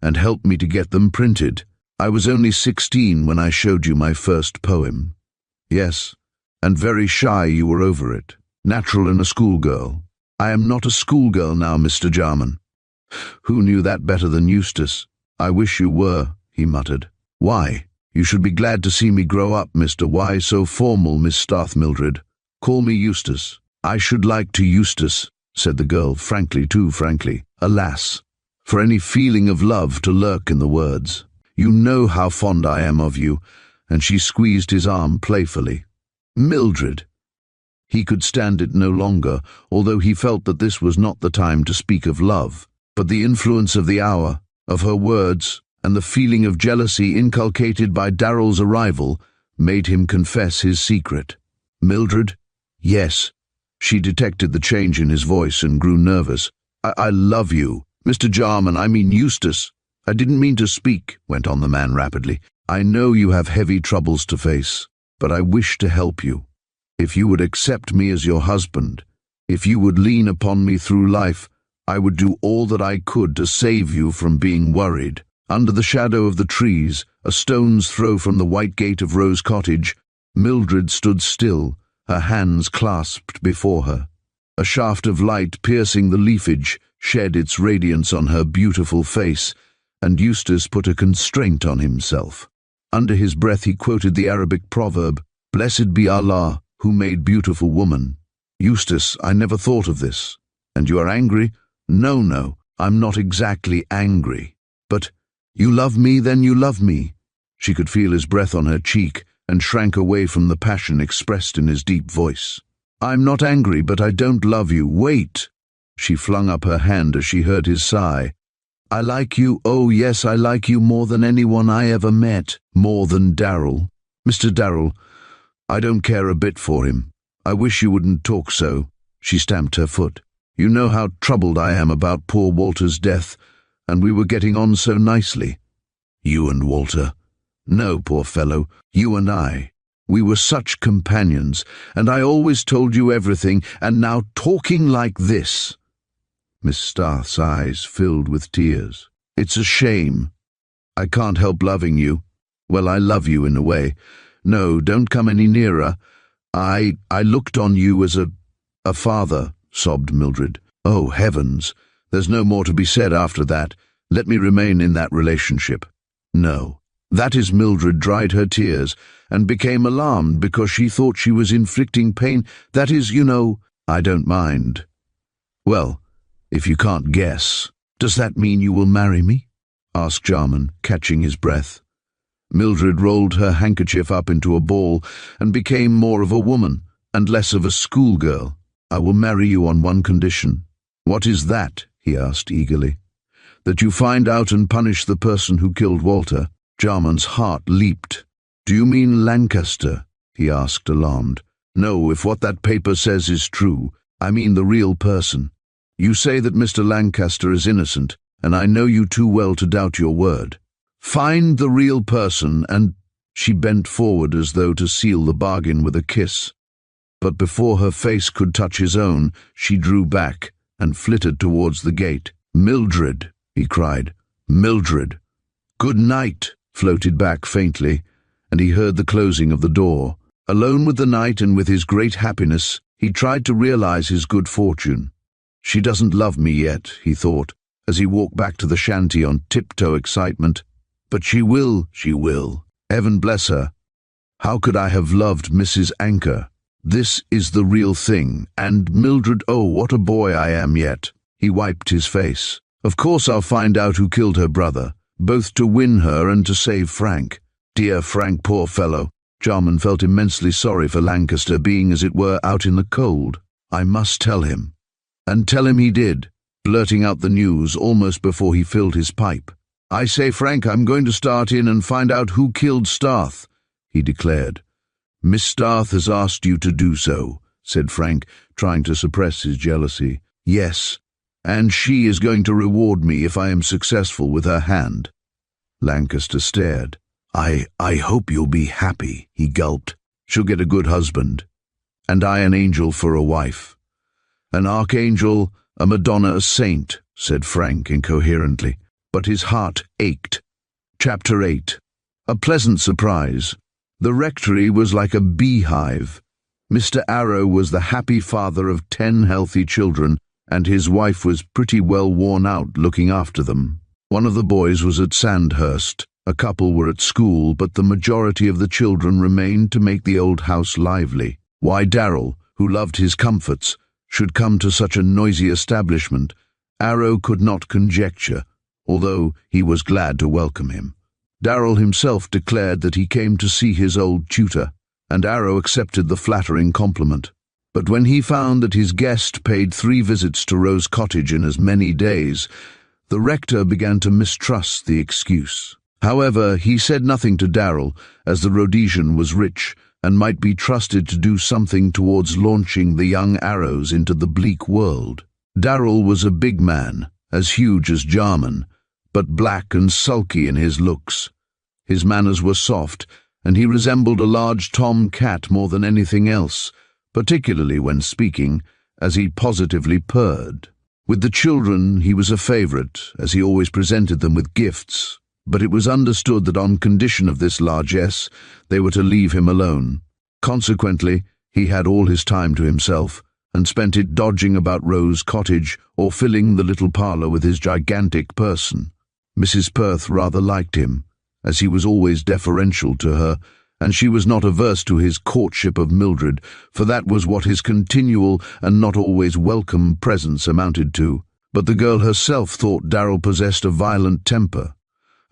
and help me to get them printed. I was only 16 when I showed you my first poem." "Yes, and very shy you were over it. Natural in a schoolgirl." "I am not a schoolgirl now, Mr. Jarman." "Who knew that better than Eustace? I wish you were," he muttered. "Why? You should be glad to see me grow up, Mr. Why so formal, Miss Starth Mildred? Call me Eustace." "I should like to, Eustace," said the girl, frankly, too frankly. Alas, for any feeling of love to lurk in the words. "You know how fond I am of you," and she squeezed his arm playfully. "Mildred, He could stand it no longer, although he felt that this was not the time to speak of love. But the influence of the hour, of her words, and the feeling of jealousy inculcated by Daryl's arrival made him confess his secret. "Mildred?" "Yes." She detected the change in his voice and grew nervous. I love you. Mr. Jarman, I mean Eustace." "I didn't mean to speak," went on the man rapidly. "I know you have heavy troubles to face, but I wish to help you. If you would accept me as your husband, if you would lean upon me through life, I would do all that I could to save you from being worried." Under the shadow of the trees, a stone's throw from the white gate of Rose Cottage, Mildred stood still, her hands clasped before her. A shaft of light piercing the leafage shed its radiance on her beautiful face, and Eustace put a constraint on himself. Under his breath he quoted the Arabic proverb, "Blessed be Allah, who made beautiful woman." "Eustace, I never thought of this. And you are angry?" No, I'm not exactly angry. But you love me, then you love me." She could feel his breath on her cheek and shrank away from the passion expressed in his deep voice. "I'm not angry, but I don't love you. Wait." She flung up her hand as she heard his sigh. "I like you, oh yes, I like you more than anyone I ever met, more than Daryl. Mr. Daryl, I don't care a bit for him. I wish you wouldn't talk so." She stamped her foot. "You know how troubled I am about poor Walter's death, and we were getting on so nicely." "You and Walter?" "No, poor fellow, you and I. We were such companions, and I always told you everything, and now talking like this." Miss Starth's eyes filled with tears. "It's a shame. I can't help loving you. Well, I love you in a way. No, don't come any nearer. I looked on you as a father," sobbed Mildred. "Oh, heavens! There's no more to be said after that. Let me remain in that relationship." "No." That is, Mildred dried her tears and became alarmed because she thought she was inflicting pain. "That is, you know." "I don't mind." "Well, if you can't guess, does that mean you will marry me?" asked Jarman, catching his breath. Mildred rolled her handkerchief up into a ball and became more of a woman and less of a schoolgirl. "I will marry you on one condition." "What is that?" he asked eagerly. "That you find out and punish the person who killed Walter." Jarman's heart leaped. "Do you mean Lancaster?" he asked, alarmed. "No, if what that paper says is true. I mean the real person. You say that Mr. Lancaster is innocent, and I know you too well to doubt your word. Find the real person and—" She bent forward as though to seal the bargain with a kiss. But before her face could touch his own, she drew back and flitted towards the gate. "Mildred!" he cried. "Mildred!" "Good night!" floated back faintly, and he heard the closing of the door. Alone with the night and with his great happiness, he tried to realize his good fortune. "She doesn't love me yet," he thought, as he walked back to the shanty on tiptoe excitement. "But she will, she will. Heaven bless her. How could I have loved Mrs. Anchor? This is the real thing, and Mildred, oh, what a boy I am yet." He wiped his face. "Of course I'll find out who killed her brother, both to win her and to save Frank. Dear Frank, poor fellow." Jarman felt immensely sorry for Lancaster being, as it were, out in the cold. "I must tell him." And tell him he did, blurting out the news almost before he filled his pipe. "I say, Frank, I'm going to start in and find out who killed Starth," he declared. "Miss Starth has asked you to do so," said Frank, trying to suppress his jealousy. "Yes, and she is going to reward me if I am successful with her hand." Lancaster stared. I hope you'll be happy," he gulped. "She'll get a good husband, and I an angel for a wife." "An archangel, a Madonna, a saint," said Frank incoherently, but his heart ached. Chapter 8. A pleasant surprise. The rectory was like a beehive. Mr. Arrow was the happy father of 10 healthy children, and his wife was pretty well worn out looking after them. One of the boys was at Sandhurst, a couple were at school, but the majority of the children remained to make the old house lively. Why Daryl, who loved his comforts, should come to such a noisy establishment, Arrow could not conjecture, although he was glad to welcome him. Daryl himself declared that he came to see his old tutor, and Arrow accepted the flattering compliment. But when he found that his guest paid 3 visits to Rose Cottage in as many days, the rector began to mistrust the excuse. However, he said nothing to Darrell, as the Rhodesian was rich and might be trusted to do something towards launching the young arrows into the bleak world. Darrell was a big man, as huge as Jarman, but black and sulky in his looks. His manners were soft, and he resembled a large tom-cat more than anything else, particularly when speaking, as he positively purred. With the children he was a favourite, as he always presented them with gifts, but it was understood that on condition of this largesse they were to leave him alone. Consequently, he had all his time to himself, and spent it dodging about Rose Cottage or filling the little parlour with his gigantic person. Mrs. Perth rather liked him, as he was always deferential to her, and she was not averse to his courtship of Mildred, for that was what his continual and not always welcome presence amounted to. But the girl herself thought Darrell possessed a violent temper,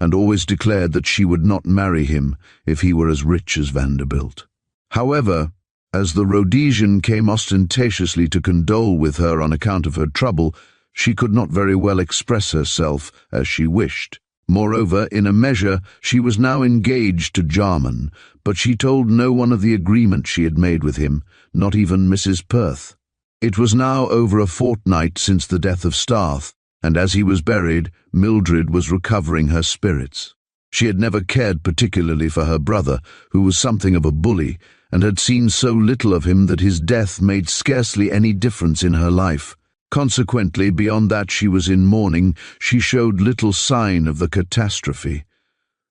and always declared that she would not marry him if he were as rich as Vanderbilt. However, as the Rhodesian came ostentatiously to condole with her on account of her trouble, she could not very well express herself as she wished. Moreover, in a measure, she was now engaged to Jarman, but she told no one of the agreement she had made with him, not even Mrs. Perth. It was now over a fortnight since the death of Starth, and as he was buried, Mildred was recovering her spirits. She had never cared particularly for her brother, who was something of a bully, and had seen so little of him that his death made scarcely any difference in her life. Consequently, beyond that she was in mourning, she showed little sign of the catastrophe,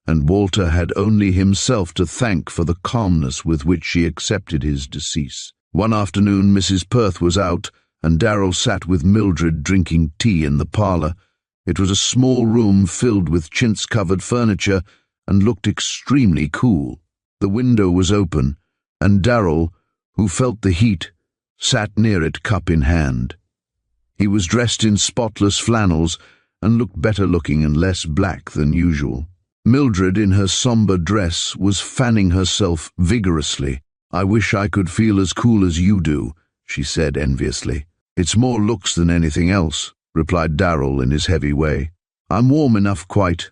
and Walter had only himself to thank for the calmness with which she accepted his decease. One afternoon Mrs. Perth was out, and Darrell sat with Mildred drinking tea in the parlour. It was a small room filled with chintz-covered furniture, and looked extremely cool. The window was open, and Darrell, who felt the heat, sat near it cup in hand. He was dressed in spotless flannels, and looked better looking and less black than usual. Mildred, in her sombre dress, was fanning herself vigorously. "I wish I could feel as cool as you do," she said enviously. "It's more looks than anything else," replied Darrell in his heavy way. "I'm warm enough quite.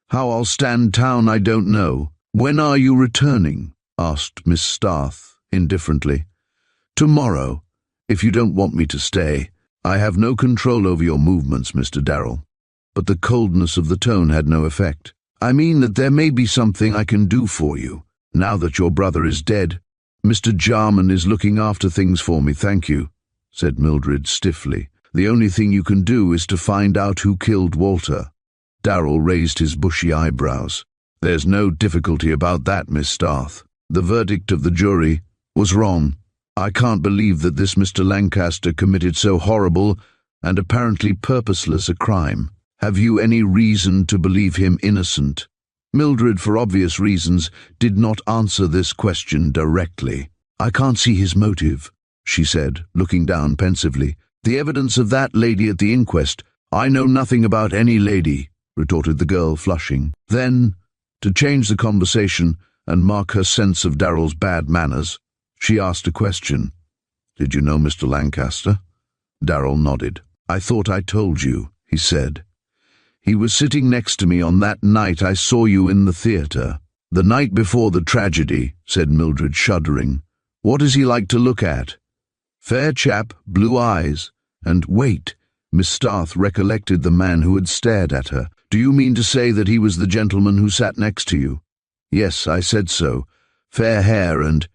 How I'll stand town I don't know." "When are you returning?" asked Miss Starth indifferently. "Tomorrow, if you don't want me to stay. I have no control over your movements, Mr. Darrell." But the coldness of the tone had no effect. "I mean that there may be something I can do for you, now that your brother is dead." "Mr. Jarman is looking after things for me, thank you," said Mildred stiffly. "The only thing you can do is to find out who killed Walter." Darrell raised his bushy eyebrows. "There's no difficulty about that, Miss Starth. The verdict of the jury was wrong. I can't believe that this Mr. Lancaster committed so horrible and apparently purposeless a crime. Have you any reason to believe him innocent?" Mildred, for obvious reasons, did not answer this question directly. "I can't see his motive," she said, looking down pensively. "The evidence of that lady at the inquest—" "I know nothing about any lady," retorted the girl, flushing. Then, to change the conversation and mark her sense of Darrell's bad manners, she asked a question. "Did you know Mr. Lancaster?" Darrell nodded. "I thought I told you," he said. "He was sitting next to me on that night I saw you in the theatre." "The night before the tragedy," said Mildred, shuddering. "What is he like to look at?" "Fair chap, blue eyes, and wait." Miss Starth recollected the man who had stared at her. "Do you mean to say that he was the gentleman who sat next to you?" "Yes, I said so. Fair hair and—"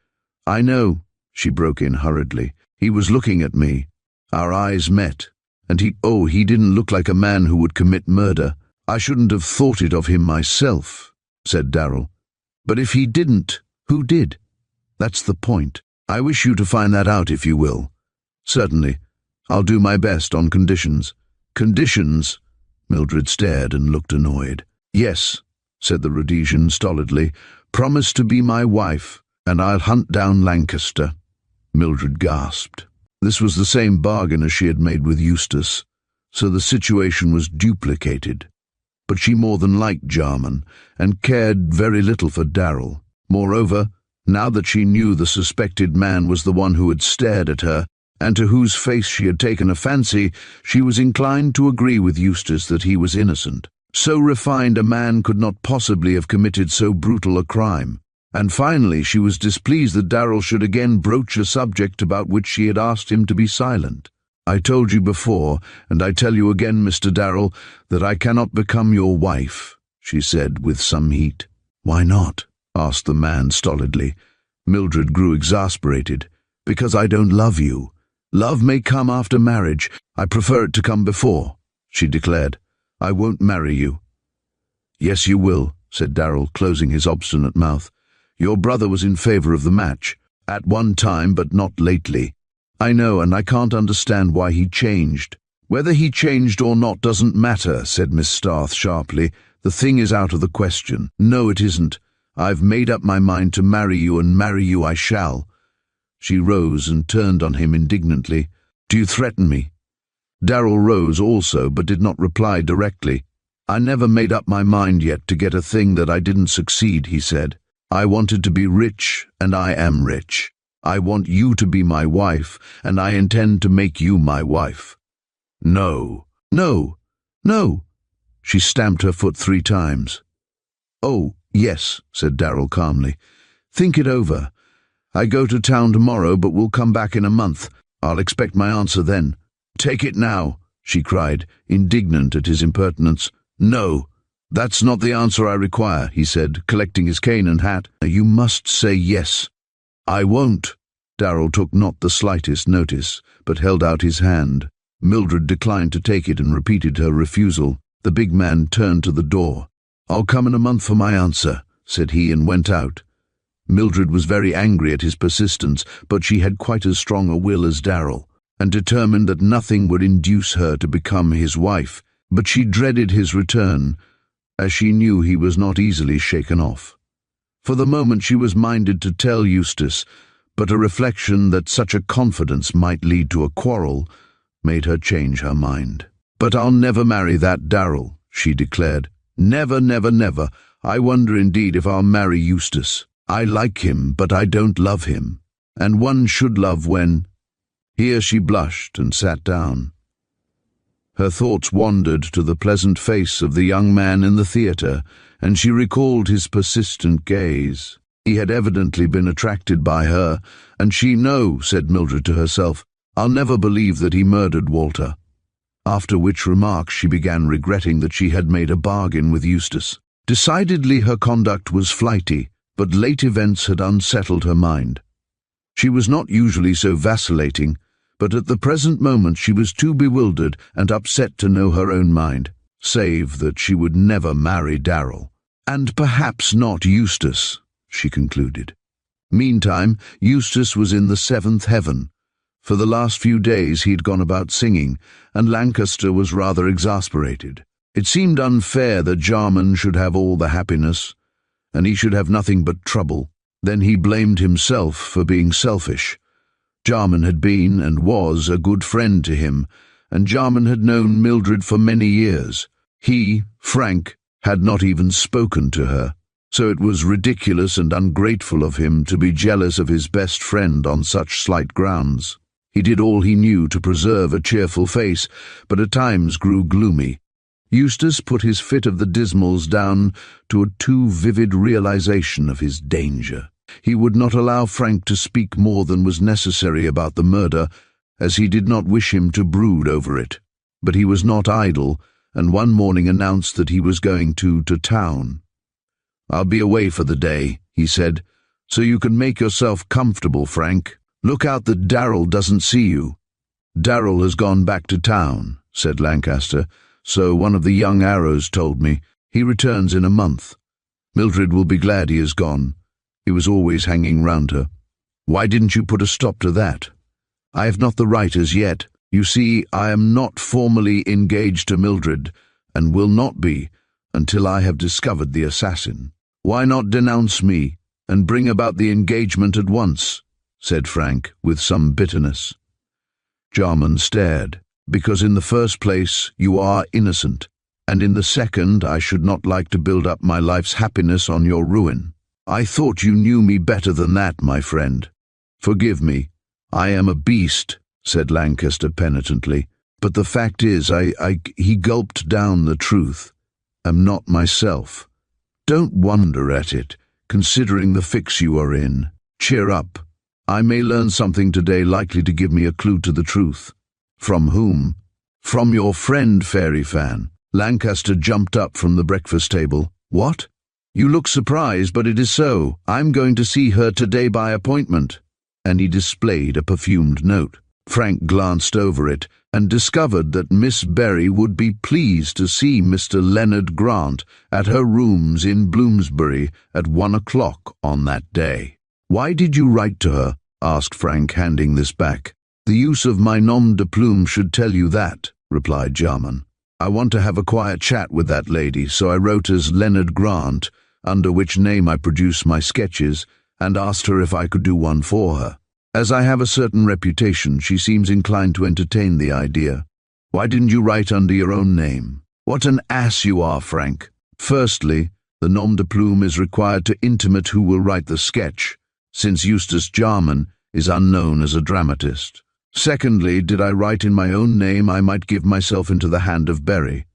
"I know," she broke in hurriedly. "He was looking at me. Our eyes met. And he didn't look like a man who would commit murder. I shouldn't have thought it of him myself," said Darrell. "But if he didn't, who did? That's the point. I wish you to find that out if you will." "Certainly. I'll do my best on conditions." "Conditions?" Mildred stared and looked annoyed. "Yes," said the Rhodesian stolidly. "Promise to be my wife, and I'll hunt down Lancaster." Mildred gasped. This was the same bargain as she had made with Eustace, so the situation was duplicated. But she more than liked Jarman, and cared very little for Darrell. Moreover, Now that she knew the suspected man was the one who had stared at her, and to whose face she had taken a fancy, she was inclined to agree with Eustace that he was innocent. So refined a man could not possibly have committed so brutal a crime. And finally she was displeased that Darrell should again broach a subject about which she had asked him to be silent. "I told you before, and I tell you again, Mr. Darrell, that I cannot become your wife," she said with some heat. "Why not?" asked the man stolidly. Mildred grew exasperated. "Because I don't love you. Love may come after marriage. I prefer it to come before," she declared. "I won't marry you." "Yes, you will," said Darrell, closing his obstinate mouth. "Your brother was in favor of the match, at one time, but not lately. I know, and I can't understand why he changed." "Whether he changed or not doesn't matter," said Miss Starth sharply. "The thing is out of the question." "No, it isn't. I've made up my mind to marry you, and marry you I shall." She rose and turned on him indignantly. "Do you threaten me?" Darrell rose also, but did not reply directly. "I never made up my mind yet to get a thing that I didn't succeed," he said. "I wanted to be rich, and I am rich. I want you to be my wife, and I intend to make you my wife." "No, no, no!" She stamped her foot 3 times. "Oh, yes," said Darrell calmly. "Think it over. I go to town tomorrow, but will come back in a month. I'll expect my answer then." "Take it now," she cried, indignant at his impertinence. "No, that's not the answer I require," he said, collecting his cane and hat. "You must say yes." "I won't." Darrell took not the slightest notice, but held out his hand. Mildred declined to take it and repeated her refusal. The big man turned to the door. "I'll come in a month for my answer," said he, and went out. Mildred was very angry at his persistence, but she had quite as strong a will as Darrell, and determined that nothing would induce her to become his wife. But she dreaded his return, as she knew he was not easily shaken off. For the moment she was minded to tell Eustace, but a reflection that such a confidence might lead to a quarrel made her change her mind. "But I'll never marry that Darrell," she declared. "Never, never, never. I wonder indeed if I'll marry Eustace. I like him, but I don't love him. And one should love when—" Here she blushed and sat down. Her thoughts wandered to the pleasant face of the young man in the theatre, and she recalled his persistent gaze. He had evidently been attracted by her, and she, "No," said Mildred to herself, "I'll never believe that he murdered Walter." After which remark she began regretting that she had made a bargain with Eustace. Decidedly her conduct was flighty, but late events had unsettled her mind. She was not usually so vacillating, but at the present moment she was too bewildered and upset to know her own mind, save that she would never marry Darrell. And perhaps not Eustace, she concluded. Meantime, Eustace was in the 7th heaven. For the last few days he had gone about singing, and Lancaster was rather exasperated. It seemed unfair that Jarman should have all the happiness, and he should have nothing but trouble. Then he blamed himself for being selfish. Jarman had been and was a good friend to him, and Jarman had known Mildred for many years. He, Frank, had not even spoken to her, so it was ridiculous and ungrateful of him to be jealous of his best friend on such slight grounds. He did all he knew to preserve a cheerful face, but at times grew gloomy. Eustace put his fit of the dismals down to a too vivid realization of his danger. He would not allow Frank to speak more than was necessary about the murder, as he did not wish him to brood over it. But he was not idle, and one morning announced that he was going to town. "I'll be away for the day," he said, "so you can make yourself comfortable, Frank. Look out that Darrell doesn't see you." "Darrell has gone back to town," said Lancaster, "so one of the young arrows told me. He returns in a month. Mildred will be glad he has gone. He was always hanging round her. Why didn't you put a stop to that?" "I have not the right as yet. You see, I am not formally engaged to Mildred, and will not be until I have discovered the assassin." "Why not denounce me, and bring about the engagement at once?" said Frank, with some bitterness. Jarman stared. "Because in the first place you are innocent, and in the second I should not like to build up my life's happiness on your ruin." I thought you knew me better than that, my friend. Forgive me. I am a beast, said Lancaster penitently. But the fact is, he gulped down the truth. Am not myself. Don't wonder at it, considering the fix you are in. Cheer up. I may learn something today likely to give me a clue to the truth. From whom? From your friend, Fairy Fan. Lancaster jumped up from the breakfast table. What? You look surprised, but it is so. I'm going to see her today by appointment. And he displayed a perfumed note. Frank glanced over it and discovered that Miss Berry would be pleased to see Mr. Leonard Grant at her rooms in Bloomsbury at 1 o'clock on that day. Why did you write to her? Asked Frank, handing this back. The use of my nom de plume should tell you that, replied Jarman. I want to have a quiet chat with that lady, so I wrote as Leonard Grant, under which name I produce my sketches, and asked her if I could do one for her. As I have a certain reputation, she seems inclined to entertain the idea. Why didn't you write under your own name? What an ass you are, Frank. Firstly, the nom de plume is required to intimate who will write the sketch, since Eustace Jarman is unknown as a dramatist. Secondly, did I write in my own name, I might give myself into the hand of Berry.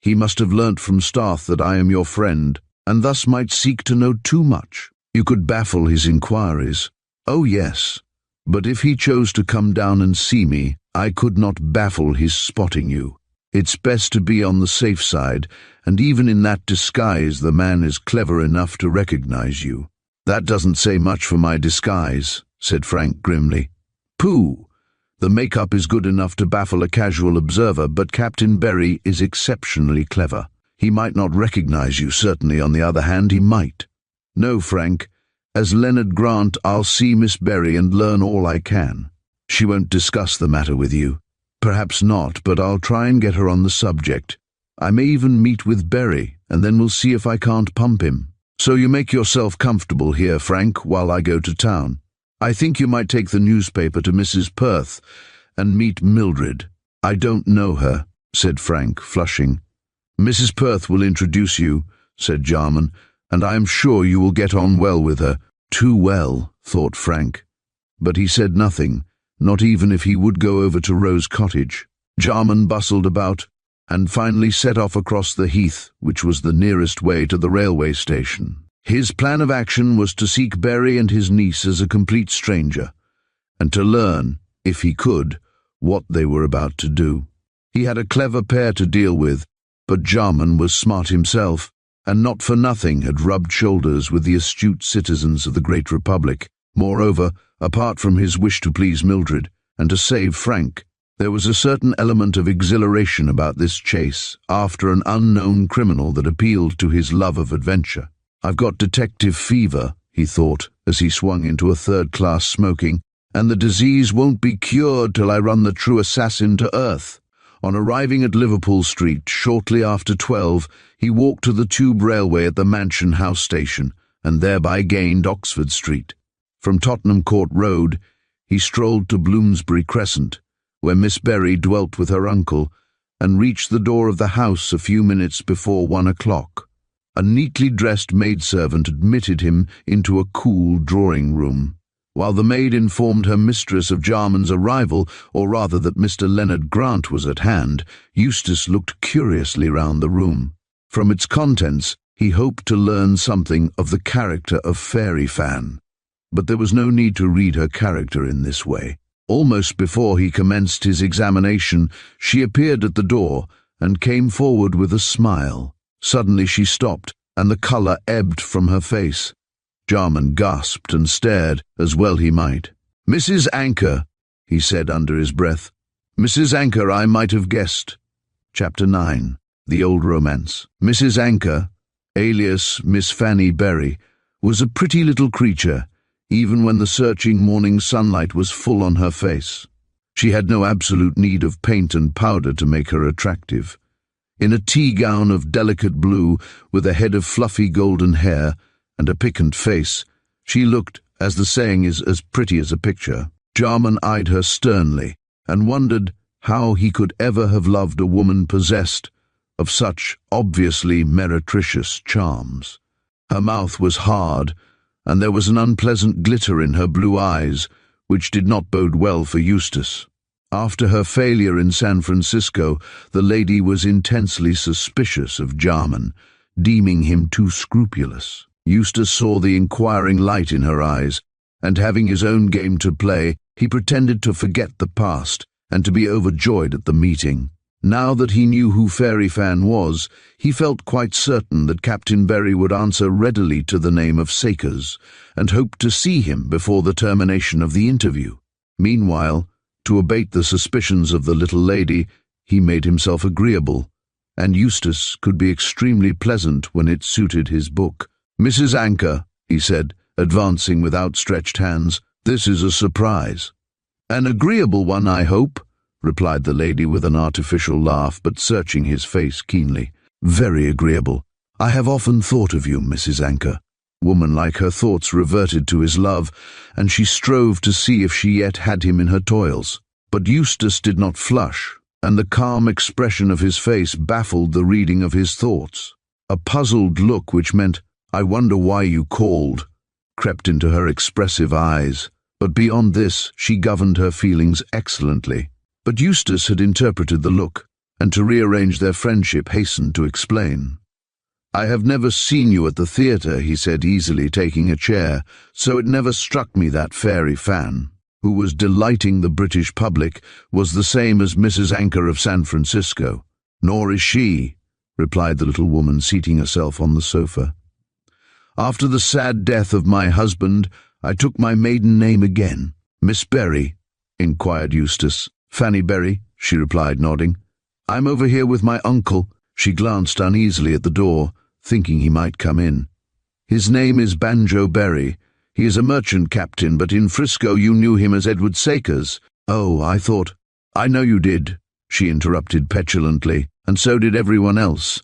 He must have learnt from Starth that I am your friend, and thus might seek to know too much. You could baffle his inquiries. Oh yes. But if he chose to come down and see me, I could not baffle his spotting you. It's best to be on the safe side, and even in that disguise the man is clever enough to recognize you. That doesn't say much for my disguise, said Frank grimly. Pooh! The makeup is good enough to baffle a casual observer, but Captain Berry is exceptionally clever. He might not recognize you, certainly on the other hand he might. No, Frank. As Leonard Grant, I'll see Miss Berry and learn all I can. She won't discuss the matter with you. Perhaps not, but I'll try and get her on the subject. I may even meet with Berry, and then we'll see if I can't pump him. So you make yourself comfortable here, Frank, while I go to town. I think you might take the newspaper to Mrs. Perth and meet Mildred. I don't know her, said Frank, flushing. Mrs. Perth will introduce you, said Jarman, and I am sure you will get on well with her. Too well, thought Frank. But he said nothing, not even if he would go over to Rose Cottage. Jarman bustled about, and finally set off across the heath, which was the nearest way to the railway station. His plan of action was to seek Berry and his niece as a complete stranger, and to learn, if he could, what they were about to do. He had a clever pair to deal with, but Jarman was smart himself, and not for nothing had rubbed shoulders with the astute citizens of the Great Republic. Moreover, apart from his wish to please Mildred and to save Frank, there was a certain element of exhilaration about this chase after an unknown criminal that appealed to his love of adventure. I've got detective fever, he thought, as he swung into a third-class smoking, and the disease won't be cured till I run the true assassin to earth. On arriving at Liverpool Street shortly after 12, he walked to the tube railway at the Mansion House station, and thereby gained Oxford Street. From Tottenham Court Road, he strolled to Bloomsbury Crescent, where Miss Berry dwelt with her uncle, and reached the door of the house a few minutes before 1 o'clock. A neatly dressed maidservant admitted him into a cool drawing-room. While the maid informed her mistress of Jarman's arrival, or rather that Mr. Leonard Grant was at hand, Eustace looked curiously round the room. From its contents, he hoped to learn something of the character of Fairy Fan. But there was no need to read her character in this way. Almost before he commenced his examination, she appeared at the door and came forward with a smile. Suddenly she stopped, and the colour ebbed from her face. Jarman gasped and stared, as well he might. "Mrs. Anchor," he said under his breath. "Mrs. Anchor, I might have guessed." Chapter 9. The Old Romance. Mrs. Anchor, alias Miss Fanny Berry, was a pretty little creature, even when the searching morning sunlight was full on her face. She had no absolute need of paint and powder to make her attractive. In a tea gown of delicate blue, with a head of fluffy golden hair, and a piquant face, she looked, as the saying is, as pretty as a picture. Jarman eyed her sternly, and wondered how he could ever have loved a woman possessed of such obviously meretricious charms. Her mouth was hard, and there was an unpleasant glitter in her blue eyes, which did not bode well for Eustace. After her failure in San Francisco, the lady was intensely suspicious of Jarman, deeming him too scrupulous. Eustace saw the inquiring light in her eyes, and having his own game to play, he pretended to forget the past and to be overjoyed at the meeting. Now that he knew who Fairy Fan was, he felt quite certain that Captain Berry would answer readily to the name of Sakers, and hoped to see him before the termination of the interview. Meanwhile, to abate the suspicions of the little lady, he made himself agreeable, and Eustace could be extremely pleasant when it suited his book. "Mrs. Anchor," he said, advancing with outstretched hands, "this is a surprise." "An agreeable one, I hope," replied the lady with an artificial laugh, but searching his face keenly. "Very agreeable. I have often thought of you, Mrs. Anchor." Woman-like, her thoughts reverted to his love, and she strove to see if she yet had him in her toils. But Eustace did not flush, and the calm expression of his face baffled the reading of his thoughts. A puzzled look, which meant, "I wonder why you called," crept into her expressive eyes, but beyond this she governed her feelings excellently. But Eustace had interpreted the look, and to rearrange their friendship hastened to explain. "I have never seen you at the theatre," he said easily, taking a chair, "so it never struck me that Fairy Fan, who was delighting the British public, was the same as Mrs. Anchor of San Francisco." "Nor is she," replied the little woman, seating herself on the sofa. "After the sad death of my husband, I took my maiden name again." "Miss Berry?" inquired Eustace. "Fanny Berry," she replied, nodding. "I'm over here with my uncle." She glanced uneasily at the door, thinking he might come in. "His name is Banjo Berry. He is a merchant captain, but in Frisco you knew him as Edward Sakers." "Oh, I thought—" "I know you did," she interrupted petulantly, "and so did everyone else.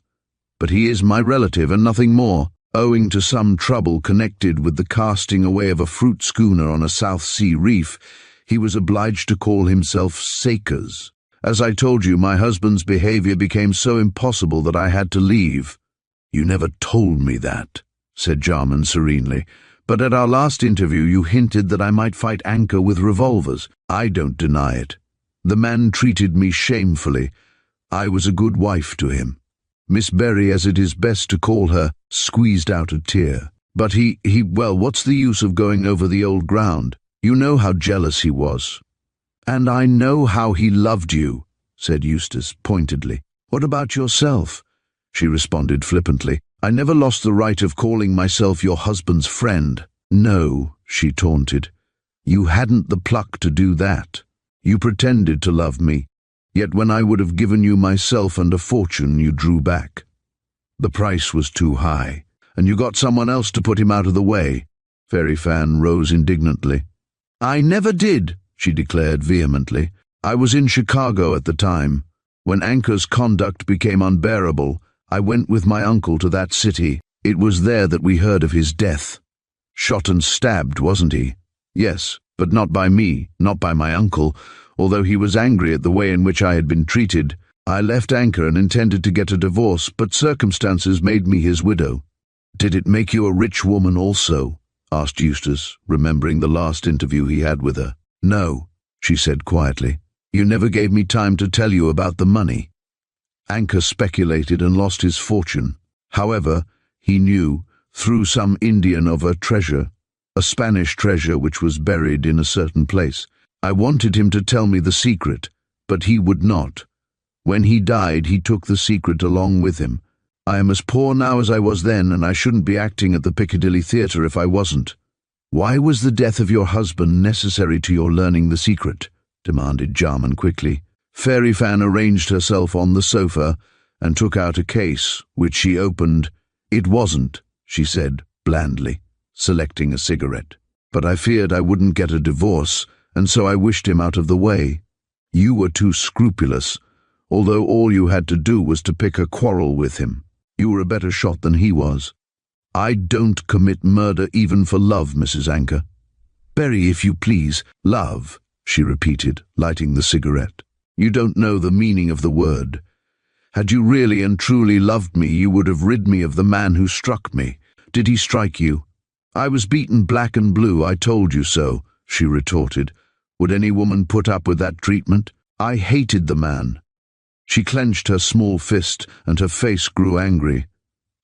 But he is my relative and nothing more. Owing to some trouble connected with the casting away of a fruit schooner on a South Sea reef, he was obliged to call himself Sakers. As I told you, my husband's behavior became so impossible that I had to leave." "You never told me that," said Jarman serenely, "but at our last interview you hinted that I might fight Anchor with revolvers." "I don't deny it. The man treated me shamefully. I was a good wife to him." Miss Berry, as it is best to call her, squeezed out a tear. "But well, what's the use of going over the old ground? You know how jealous he was." "And I know how he loved you," said Eustace pointedly. "What about yourself?" she responded flippantly. "I never lost the right of calling myself your husband's friend." "No," she taunted. "You hadn't the pluck to do that. You pretended to love me, yet when I would have given you myself and a fortune, you drew back. The price was too high, and you got someone else to put him out of the way." Fairy Fan rose indignantly. "I never did," she declared vehemently. "I was in Chicago at the time. When Anchor's conduct became unbearable, I went with my uncle to that city. It was there that we heard of his death. Shot and stabbed, wasn't he?" "Yes, but not by me, not by my uncle, although he was angry at the way in which I had been treated. I left Anchor and intended to get a divorce, but circumstances made me his widow." "Did it make you a rich woman also?" asked Eustace, remembering the last interview he had with her. "No," she said quietly. "You never gave me time to tell you about the money. Anchor speculated and lost his fortune. However, he knew, through some Indian, of a treasure, a Spanish treasure which was buried in a certain place. I wanted him to tell me the secret, but he would not. When he died, he took the secret along with him. I am as poor now as I was then, and I shouldn't be acting at the Piccadilly Theatre if I wasn't." "Why was the death of your husband necessary to your learning the secret?" demanded Jarman quickly. Fairy Fan arranged herself on the sofa and took out a case, which she opened. "It wasn't," she said blandly, selecting a cigarette. "But I feared I wouldn't get a divorce, and so I wished him out of the way. You were too scrupulous, although all you had to do was to pick a quarrel with him. You were a better shot than he was. I don't commit murder even for love, Mrs. Anchor." "Berry, if you please." "Love," she repeated, lighting the cigarette. "You don't know the meaning of the word. Had you really and truly loved me, you would have rid me of the man who struck me. Did he strike you?" "I was beaten black and blue, I told you so," she retorted. "Would any woman put up with that treatment? I hated the man." She clenched her small fist, and her face grew angry.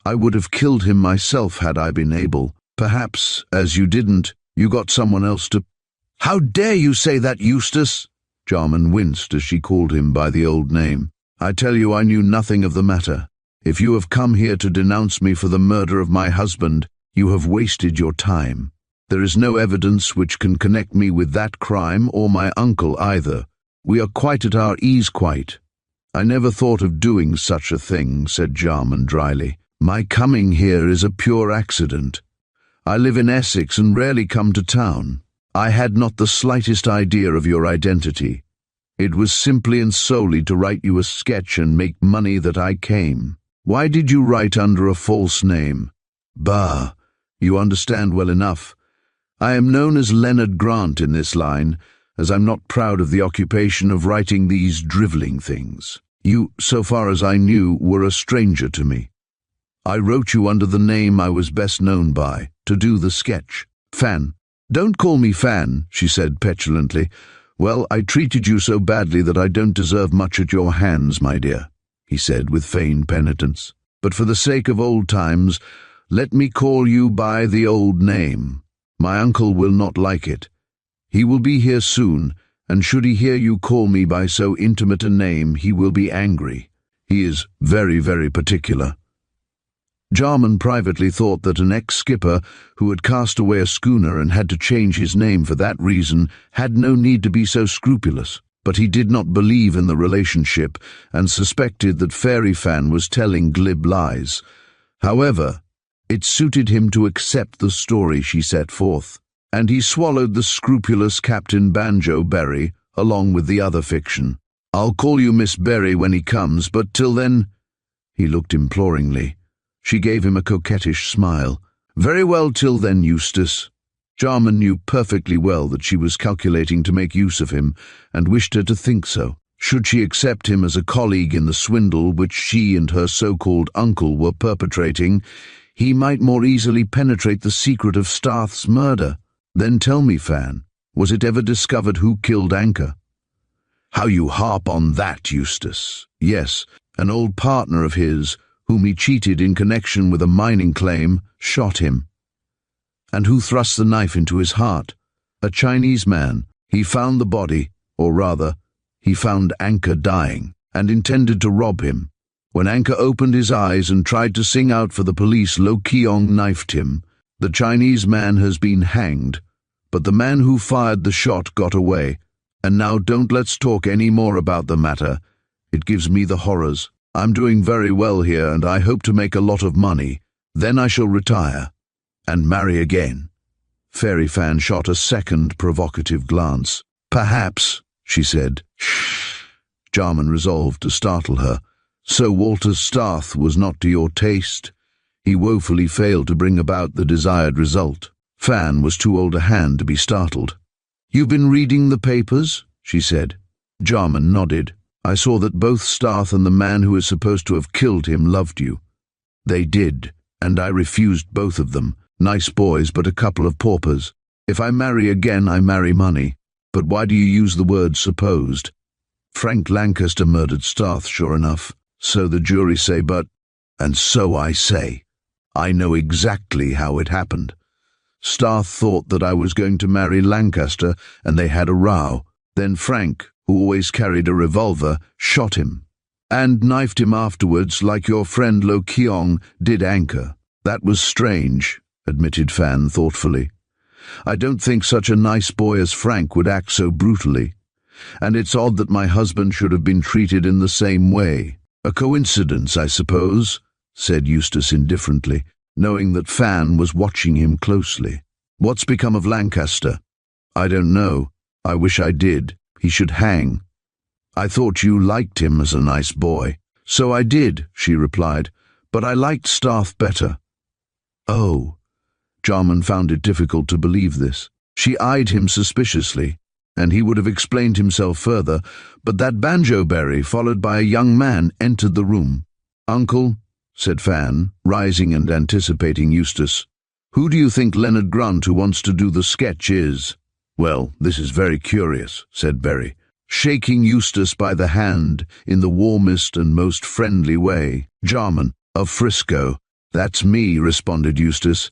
"I would have killed him myself had I been able. Perhaps, as you didn't, you got someone else to—" "How dare you say that, Eustace?" Jarman winced as she called him by the old name. "I tell you I knew nothing of the matter. If you have come here to denounce me for the murder of my husband, you have wasted your time. There is no evidence which can connect me with that crime or my uncle either. We are quite at our ease, quite." "I never thought of doing such a thing," said Jarman dryly. "My coming here is a pure accident. I live in Essex and rarely come to town. I had not the slightest idea of your identity. It was simply and solely to write you a sketch and make money that I came." "Why did you write under a false name?" "Bah, you understand well enough. I am known as Leonard Grant in this line, as I'm not proud of the occupation of writing these drivelling things. You, so far as I knew, were a stranger to me. I wrote you under the name I was best known by, to do the sketch. Fan." "Don't call me Fan," she said petulantly. "Well, I treated you so badly that I don't deserve much at your hands, my dear," he said with feigned penitence. "But for the sake of old times, let me call you by the old name. My uncle will not like it. He will be here soon, and should he hear you call me by so intimate a name, he will be angry. He is very, very particular." Jarman privately thought that an ex-skipper who had cast away a schooner and had to change his name for that reason had no need to be so scrupulous, but he did not believe in the relationship and suspected that Fairy Fan was telling glib lies. However, it suited him to accept the story she set forth, and he swallowed the scrupulous Captain Banjo Berry along with the other fiction. "I'll call you Miss Berry when he comes, but till then—" He looked imploringly. She gave him a coquettish smile. "Very well, till then, Eustace." Jarman knew perfectly well that she was calculating to make use of him, and wished her to think so. Should she accept him as a colleague in the swindle which she and her so-called uncle were perpetrating, he might more easily penetrate the secret of Starth's murder. "Then tell me, Fan, was it ever discovered who killed Anchor?" "How you harp on that, Eustace. Yes, an old partner of his, whom he cheated in connection with a mining claim, shot him." "And who thrust the knife into his heart?" "A Chinese man. He found the body, or rather, he found Anchor dying, and intended to rob him. When Anchor opened his eyes and tried to sing out for the police, Lo Keong knifed him. The Chinese man has been hanged, but the man who fired the shot got away. And now don't let's talk any more about the matter. It gives me the horrors. I'm doing very well here, and I hope to make a lot of money. Then I shall retire and marry again." Fairy Fan shot a second provocative glance. "Perhaps," she said. "Shh." Jarman resolved to startle her. "So Walter Starth was not to your taste?" He woefully failed to bring about the desired result. Fan was too old a hand to be startled. "You've been reading the papers?" she said. Jarman nodded. "I saw that both Starth and the man who is supposed to have killed him loved you." "They did, and I refused both of them. Nice boys, but a couple of paupers. If I marry again, I marry money. But why do you use the word supposed? Frank Lancaster murdered Starth, sure enough. So the jury say, but— And so I say. I know exactly how it happened. Starth thought that I was going to marry Lancaster, and they had a row. Then Frank, who always carried a revolver, shot him, and knifed him afterwards like your friend Lo Keong did Anchor. That was strange, admitted Fan thoughtfully. I don't think such a nice boy as Frank would act so brutally. And it's odd that my husband should have been treated in the same way. A coincidence, I suppose, said Eustace indifferently, knowing that Fan was watching him closely. What's become of Lancaster? I don't know. I wish I did. He should hang. I thought you liked him as a nice boy. So I did, she replied, but I liked Starth better. Oh. Jarman found it difficult to believe this. She eyed him suspiciously, and he would have explained himself further, but that banjo-berry, followed by a young man, entered the room. Uncle, said Fan, rising and anticipating Eustace, Who do you think Leonard Grant, who wants to do the sketch, is? Well, this is very curious, said Berry, shaking Eustace by the hand in the warmest and most friendly way. Jarman, of Frisco. That's me, responded Eustace.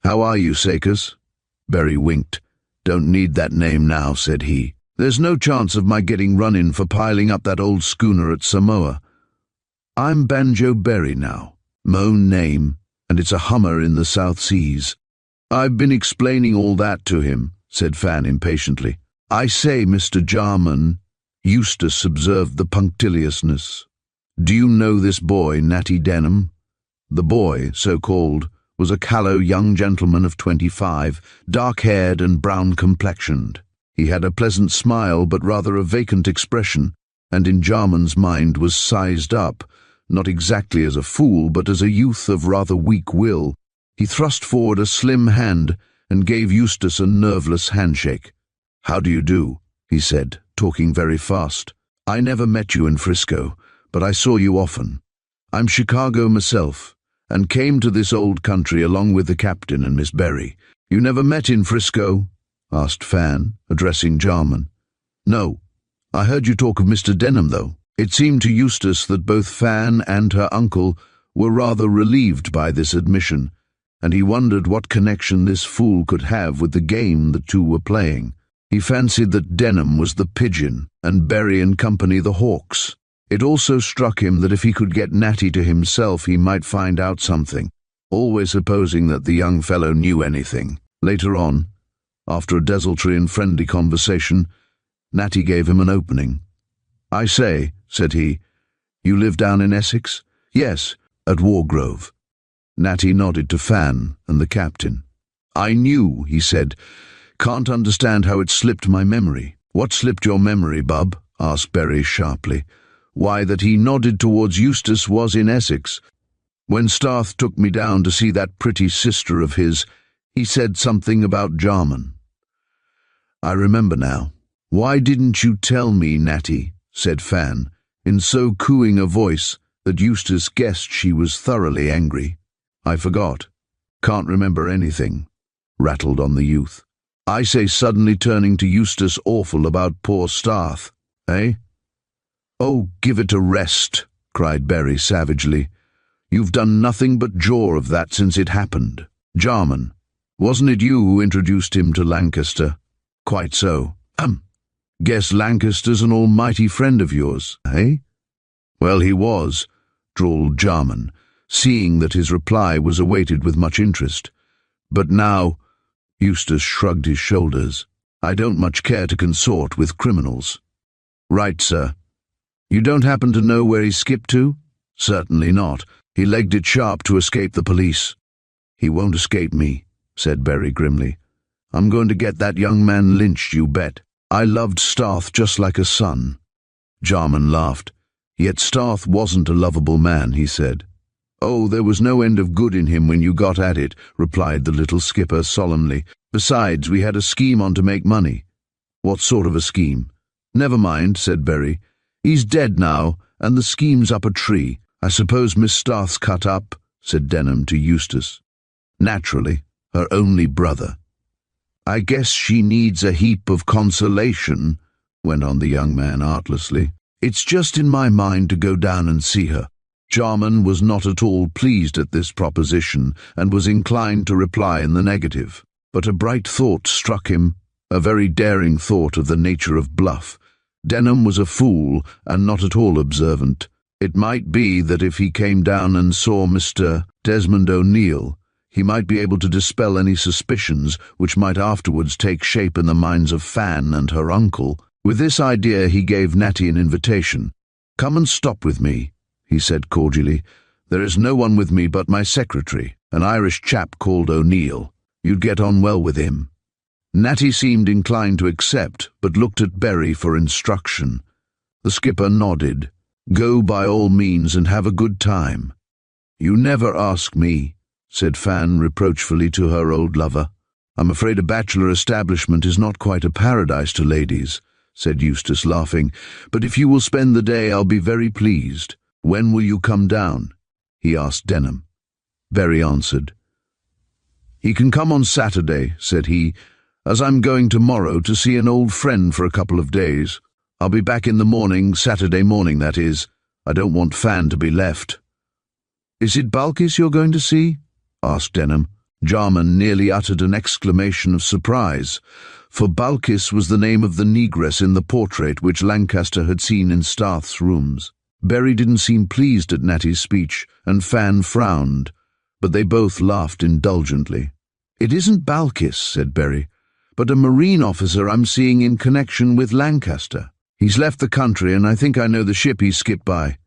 How are you, Sakers? Berry winked. Don't need that name now, said he. There's no chance of my getting run-in for piling up that old schooner at Samoa. I'm Banjo Berry now, my own name, and it's a hummer in the South Seas. I've been explaining all that to him, said Fan impatiently. I say, Mr. Jarman, Eustace observed the punctiliousness. Do you know this boy, Natty Denham? The boy, so called, was a callow young gentleman of 25, dark-haired and brown-complexioned. He had a pleasant smile but rather a vacant expression, and in Jarman's mind was sized up, not exactly as a fool but as a youth of rather weak will. He thrust forward a slim hand and gave Eustace a nerveless handshake. How do you do? He said, talking very fast. I never met you in Frisco, but I saw you often. I'm Chicago myself, and came to this old country along with the captain and Miss Berry. You never met in Frisco? Asked Fan, addressing Jarman. No. I heard you talk of Mr. Denham, though. It seemed to Eustace that both Fan and her uncle were rather relieved by this admission, and he wondered what connection this fool could have with the game the two were playing. He fancied that Denham was the pigeon, and Berry and company the hawks. It also struck him that if he could get Natty to himself he might find out something, always supposing that the young fellow knew anything. Later on, after a desultory and friendly conversation, Natty gave him an opening. I say, said he, you live down in Essex? Yes, at Wargrove. Natty nodded to Fan and the captain. I knew, he said. Can't understand how it slipped my memory. What slipped your memory, bub? Asked Berry sharply. Why, that he nodded towards Eustace was in Essex. When Starth took me down to see that pretty sister of his, he said something about Jarman. I remember now. Why didn't you tell me, Natty? Said Fan, in so cooing a voice that Eustace guessed she was thoroughly angry. I forgot. Can't remember anything, rattled on the youth. I say, suddenly turning to Eustace, awful about poor Starth, eh? Oh, give it a rest, cried Berry savagely. You've done nothing but jaw of that since it happened. Jarman, wasn't it you who introduced him to Lancaster? Quite so. Guess Lancaster's an almighty friend of yours, eh? Well, he was, drawled Jarman, seeing that his reply was awaited with much interest. But now, Eustace shrugged his shoulders. I don't much care to consort with criminals. Right, sir. You don't happen to know where he skipped to? Certainly not. He legged it sharp to escape the police. He won't escape me, said Berry grimly. I'm going to get that young man lynched, you bet. I loved Starth just like a son. Jarman laughed. Yet Starth wasn't a lovable man, he said. Oh, there was no end of good in him when you got at it, replied the little skipper solemnly. Besides, we had a scheme on to make money. What sort of a scheme? Never mind, said Berry. He's dead now, and the scheme's up a tree. I suppose Miss Starth's cut up, said Denham to Eustace. Naturally, her only brother. I guess she needs a heap of consolation, went on the young man artlessly. It's just in my mind to go down and see her. Jarman was not at all pleased at this proposition, and was inclined to reply in the negative. But a bright thought struck him, a very daring thought of the nature of bluff. Denham was a fool, and not at all observant. It might be that if he came down and saw Mr. Desmond O'Neill, he might be able to dispel any suspicions which might afterwards take shape in the minds of Fan and her uncle. With this idea he gave Natty an invitation. Come and stop with me, he said cordially. There is no one with me but my secretary, an Irish chap called O'Neill. You'd get on well with him. Natty seemed inclined to accept, but looked at Berry for instruction. The skipper nodded. Go by all means and have a good time. You never ask me, said Fan reproachfully to her old lover. I'm afraid a bachelor establishment is not quite a paradise to ladies, said Eustace, laughing, but if you will spend the day I'll be very pleased. When will you come down? He asked Denham. Berry answered. "He can come on Saturday," said he, "as I'm going tomorrow to see an old friend for a couple of days. I'll be back in the morning, Saturday morning, that is. I don't want Fan to be left." "Is it Balkis you're going to see?" asked Denham. Jarman nearly uttered an exclamation of surprise, for Balkis was the name of the negress in the portrait which Lancaster had seen in Starth's rooms. Berry didn't seem pleased at Natty's speech, and Fan frowned, but they both laughed indulgently. "It isn't Balkis," said Berry, "but a Marine officer I'm seeing in connection with Lancaster. He's left the country, and I think I know the ship he skipped by."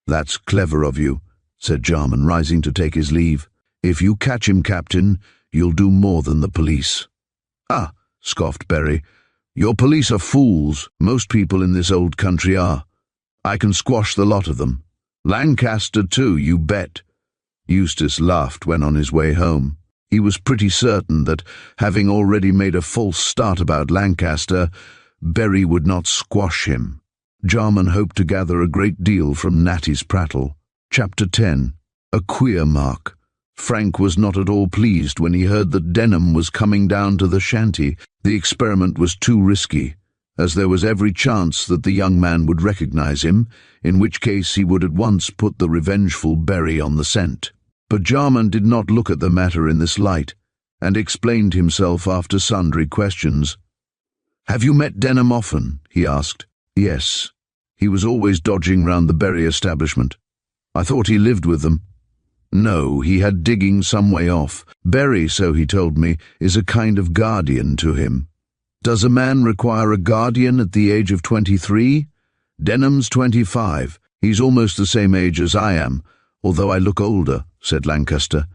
"That's clever of you," said Jarman, rising to take his leave. "If you catch him, Captain, you'll do more than the police." "Ah," scoffed Berry, "your police are fools. Most people in this old country are. I can squash the lot of them. Lancaster too, you bet." Eustace laughed when on his way home. He was pretty certain that, having already made a false start about Lancaster, Berry would not squash him. Jarman hoped to gather a great deal from Natty's prattle. Chapter 10. A Queer Mark. Frank was not at all pleased when he heard that Denham was coming down to the shanty. The experiment was too risky, as there was every chance that the young man would recognize him, in which case he would at once put the revengeful Berry on the scent. But Jarman did not look at the matter in this light, and explained himself after sundry questions. "Have you met Denham often?" he asked. "Yes. He was always dodging round the Berry establishment." "I thought he lived with them." "No, he had digging some way off. Berry, so he told me, is a kind of guardian to him." "Does a man require a guardian at the age of 23? Denham's 25. He's almost the same age as I am, although I look older," said Lancaster.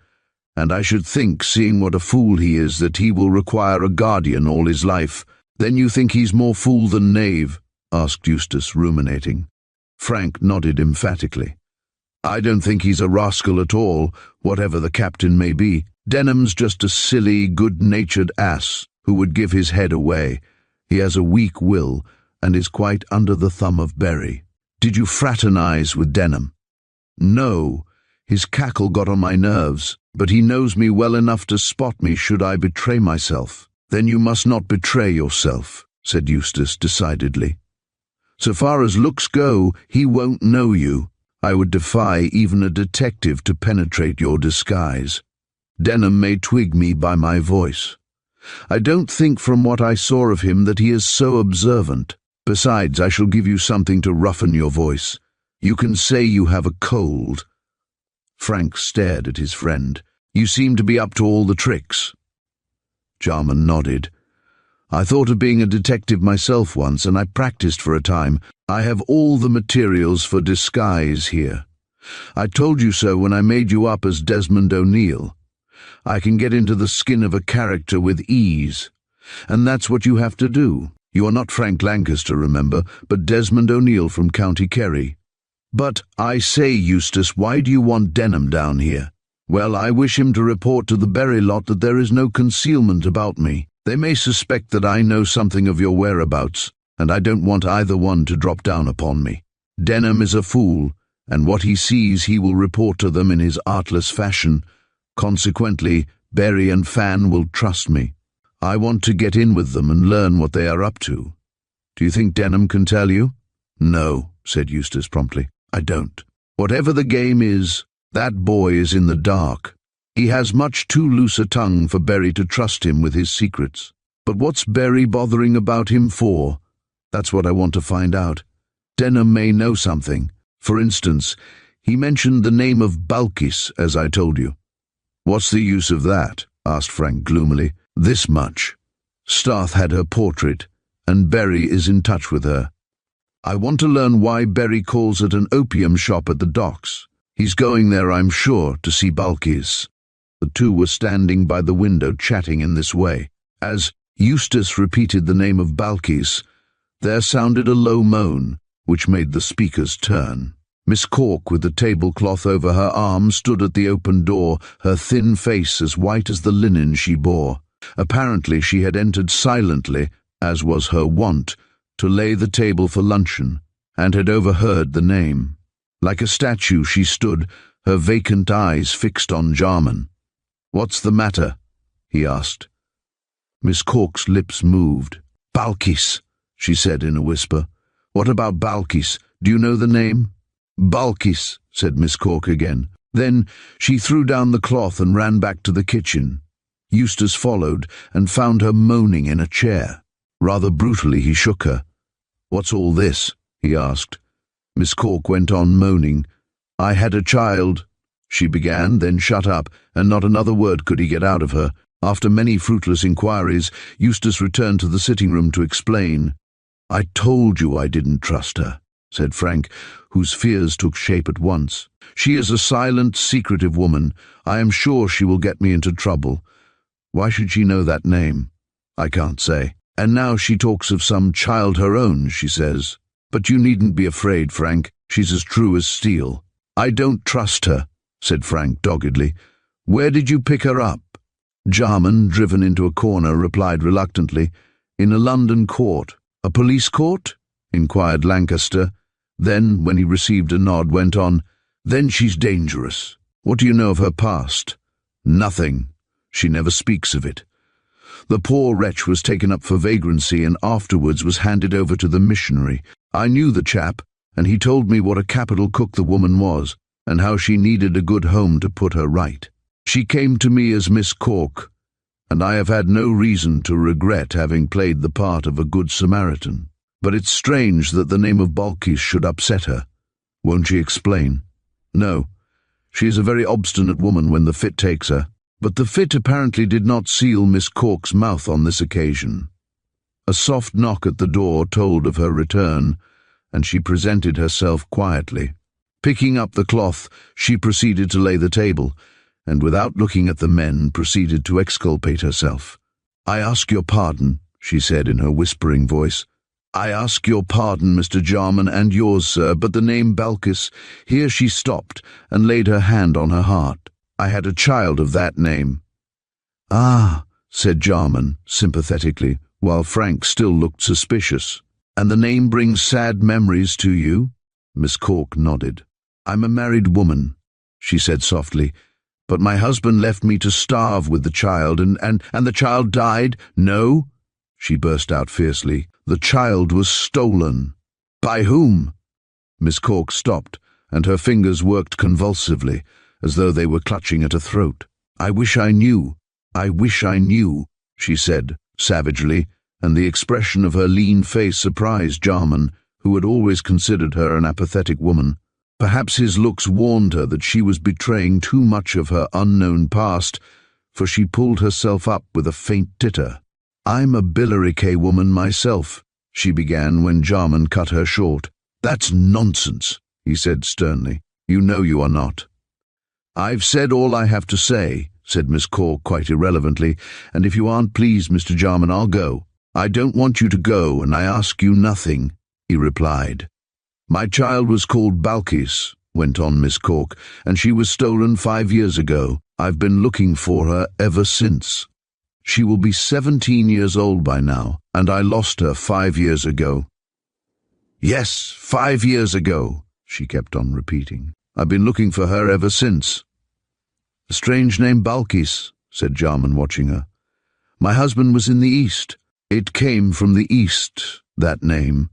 "And I should think, seeing what a fool he is, that he will require a guardian all his life." "Then you think he's more fool than knave?" asked Eustace, ruminating. Frank nodded emphatically. "I don't think he's a rascal at all, whatever the captain may be. Denham's just a silly, good-natured ass who would give his head away. He has a weak will, and is quite under the thumb of Berry." "Did you fraternize with Denham?" "No. His cackle got on my nerves, but he knows me well enough to spot me should I betray myself." "Then you must not betray yourself," said Eustace decidedly. "So far as looks go, he won't know you. I would defy even a detective to penetrate your disguise. Denham may twig me by my voice. I don't think from what I saw of him that he is so observant. Besides, I shall give you something to roughen your voice. You can say you have a cold." Frank stared at his friend. "You seem to be up to all the tricks." Jarman nodded. "I thought of being a detective myself once, and I practiced for a time. I have all the materials for disguise here. I told you so when I made you up as Desmond O'Neill. I can get into the skin of a character with ease, and that's what you have to do. You are not Frank Lancaster, remember, but Desmond O'Neill from County Kerry." "But, I say, Eustace, why do you want Denham down here?" "Well, I wish him to report to the Berry lot that there is no concealment about me. They may suspect that I know something of your whereabouts, and I don't want either one to drop down upon me. Denham is a fool, and what he sees he will report to them in his artless fashion. Consequently, Berry and Fan will trust me. I want to get in with them and learn what they are up to. Do you think Denham can tell you?" "No," said Eustace promptly. "I don't. Whatever the game is, that boy is in the dark. He has much too loose a tongue for Berry to trust him with his secrets. But what's Berry bothering about him for? That's what I want to find out. Denham may know something. For instance, he mentioned the name of Balkis, as I told you." "What's the use of that?" asked Frank gloomily. "This much. Starth had her portrait, and Berry is in touch with her. I want to learn why Berry calls it an opium shop at the docks. He's going there, I'm sure, to see Balkis." The two were standing by the window chatting in this way. As Eustace repeated the name of Balkis, there sounded a low moan, which made the speakers turn. Miss Cork, with the tablecloth over her arm, stood at the open door, her thin face as white as the linen she bore. Apparently she had entered silently, as was her wont, to lay the table for luncheon, and had overheard the name. Like a statue she stood, her vacant eyes fixed on Jarman. "What's the matter?" he asked. Miss Cork's lips moved. "Balkis," she said in a whisper. "What about Balkis? Do you know the name?" "Balkis," said Miss Cork again. Then she threw down the cloth and ran back to the kitchen. Eustace followed and found her moaning in a chair. Rather brutally he shook her. "What's all this?" he asked. Miss Cork went on moaning. "I had a child," she began, then shut up, and not another word could he get out of her. After many fruitless inquiries, Eustace returned to the sitting room to explain. "I told you I didn't trust her," said Frank, whose fears took shape at once. "She is a silent, secretive woman. I am sure she will get me into trouble. Why should she know that name? I can't say. And now she talks of some child her own, she says. But you needn't be afraid, Frank. She's as true as steel." "I don't trust her," said Frank doggedly. "Where did you pick her up?" Jarman, driven into a corner, replied reluctantly, "In a London court." "A police court?" inquired Lancaster. Then, when he received a nod, went on, "Then she's dangerous. What do you know of her past?" "Nothing. She never speaks of it. The poor wretch was taken up for vagrancy and afterwards was handed over to the missionary. I knew the chap, and he told me what a capital cook the woman was, and how she needed a good home to put her right. She came to me as Miss Cork, and I have had no reason to regret having played the part of a good Samaritan. But it's strange that the name of Balkis should upset her. Won't she explain?" "No. She is a very obstinate woman when the fit takes her." But the fit apparently did not seal Miss Cork's mouth on this occasion. A soft knock at the door told of her return, and she presented herself quietly. Picking up the cloth, she proceeded to lay the table, and without looking at the men, proceeded to exculpate herself. "I ask your pardon," she said in her whispering voice. "I ask your pardon, Mr. Jarman, and yours, sir, but the name Balkis—" Here she stopped and laid her hand on her heart. "I had a child of that name." "Ah," said Jarman sympathetically, while Frank still looked suspicious. "And the name brings sad memories to you?" Miss Cork nodded. "I'm a married woman," she said softly, "but my husband left me to starve with the child, and the child died." "No," she burst out fiercely, "the child was stolen." "By whom?" Miss Cork stopped, and her fingers worked convulsively, as though they were clutching at a throat. "I wish I knew. I wish I knew," she said savagely, and the expression of her lean face surprised Jarman, who had always considered her an apathetic woman. Perhaps his looks warned her that she was betraying too much of her unknown past, for she pulled herself up with a faint titter. "I'm a Billericay woman myself," she began when Jarman cut her short. "That's nonsense," he said sternly. "You know you are not." "I've said all I have to say," said Miss Cork quite irrelevantly, "and if you aren't pleased, Mr. Jarman, I'll go." "I don't want you to go, and I ask you nothing," he replied. "My child was called Balkis," went on Miss Cork, "and she was stolen 5 years ago. I've been looking for her ever since. She will be 17 years old by now, and I lost her 5 years ago." "Yes, 5 years ago," she kept on repeating. "I've been looking for her ever since." "A strange name, Balkis," said Jarman, watching her. "My husband was in the East. It came from the East, that name.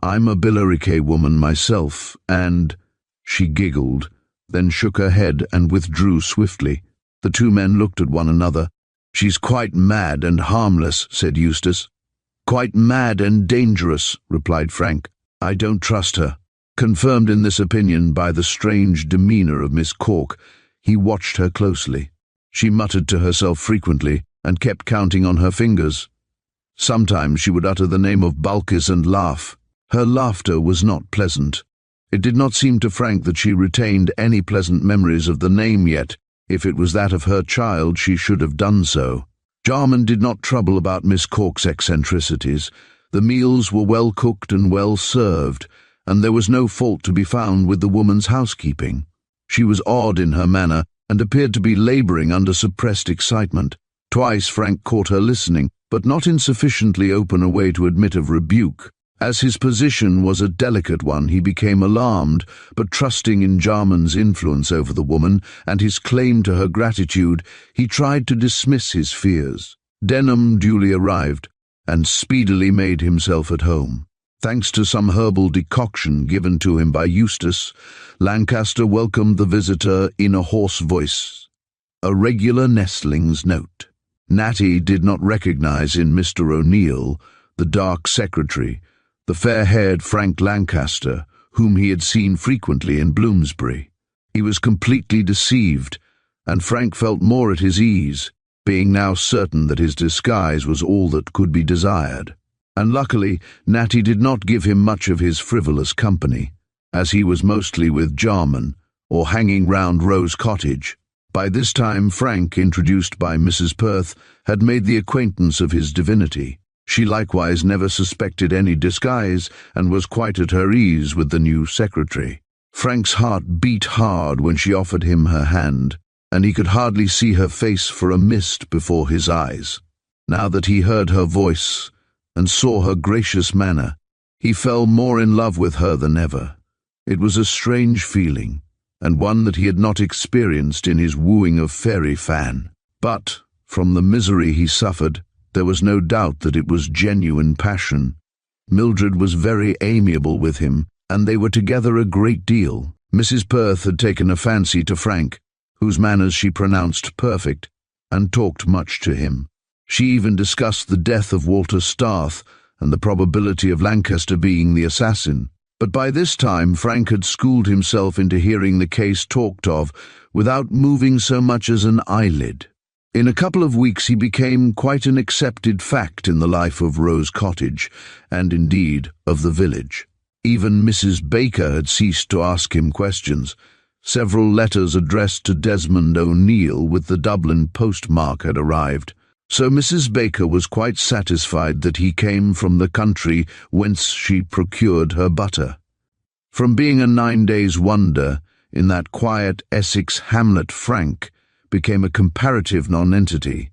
I'm a Billericay woman myself, and—" She giggled, then shook her head and withdrew swiftly. The two men looked at one another. "She's quite mad and harmless," said Eustace. "Quite mad and dangerous," replied Frank. "I don't trust her." Confirmed in this opinion by the strange demeanour of Miss Cork, he watched her closely. She muttered to herself frequently and kept counting on her fingers. Sometimes she would utter the name of Balkis and laugh. Her laughter was not pleasant. It did not seem to Frank that she retained any pleasant memories of the name yet. If it was that of her child, she should have done so. Jarman did not trouble about Miss Cork's eccentricities. The meals were well cooked and well served, and there was no fault to be found with the woman's housekeeping. She was odd in her manner, and appeared to be labouring under suppressed excitement. Twice Frank caught her listening, but not in sufficiently open a way to admit of rebuke. As his position was a delicate one, he became alarmed, but trusting in Jarman's influence over the woman and his claim to her gratitude, he tried to dismiss his fears. Denham duly arrived and speedily made himself at home. Thanks to some herbal decoction given to him by Eustace, Lancaster welcomed the visitor in a hoarse voice, a regular nestling's note. Natty did not recognize in Mr. O'Neill the dark secretary, the fair-haired Frank Lancaster, whom he had seen frequently in Bloomsbury. He was completely deceived, and Frank felt more at his ease, being now certain that his disguise was all that could be desired. And luckily, Natty did not give him much of his frivolous company, as he was mostly with Jarman, or hanging round Rose Cottage. By this time, Frank, introduced by Mrs. Perth, had made the acquaintance of his divinity. She likewise never suspected any disguise, and was quite at her ease with the new secretary. Frank's heart beat hard when she offered him her hand, and he could hardly see her face for a mist before his eyes. Now that he heard her voice and saw her gracious manner, he fell more in love with her than ever. It was a strange feeling, and one that he had not experienced in his wooing of Fairy Fan. But, from the misery he suffered, there was no doubt that it was genuine passion. Mildred was very amiable with him, and they were together a great deal. Mrs. Perth had taken a fancy to Frank, whose manners she pronounced perfect, and talked much to him. She even discussed the death of Walter Starth and the probability of Lancaster being the assassin. But by this time Frank had schooled himself into hearing the case talked of without moving so much as an eyelid. In a couple of weeks he became quite an accepted fact in the life of Rose Cottage, and indeed of the village. Even Mrs. Baker had ceased to ask him questions. Several letters addressed to Desmond O'Neill with the Dublin postmark had arrived, so Mrs. Baker was quite satisfied that he came from the country whence she procured her butter. From being a 9 days' wonder in that quiet Essex hamlet, Frank became a comparative nonentity,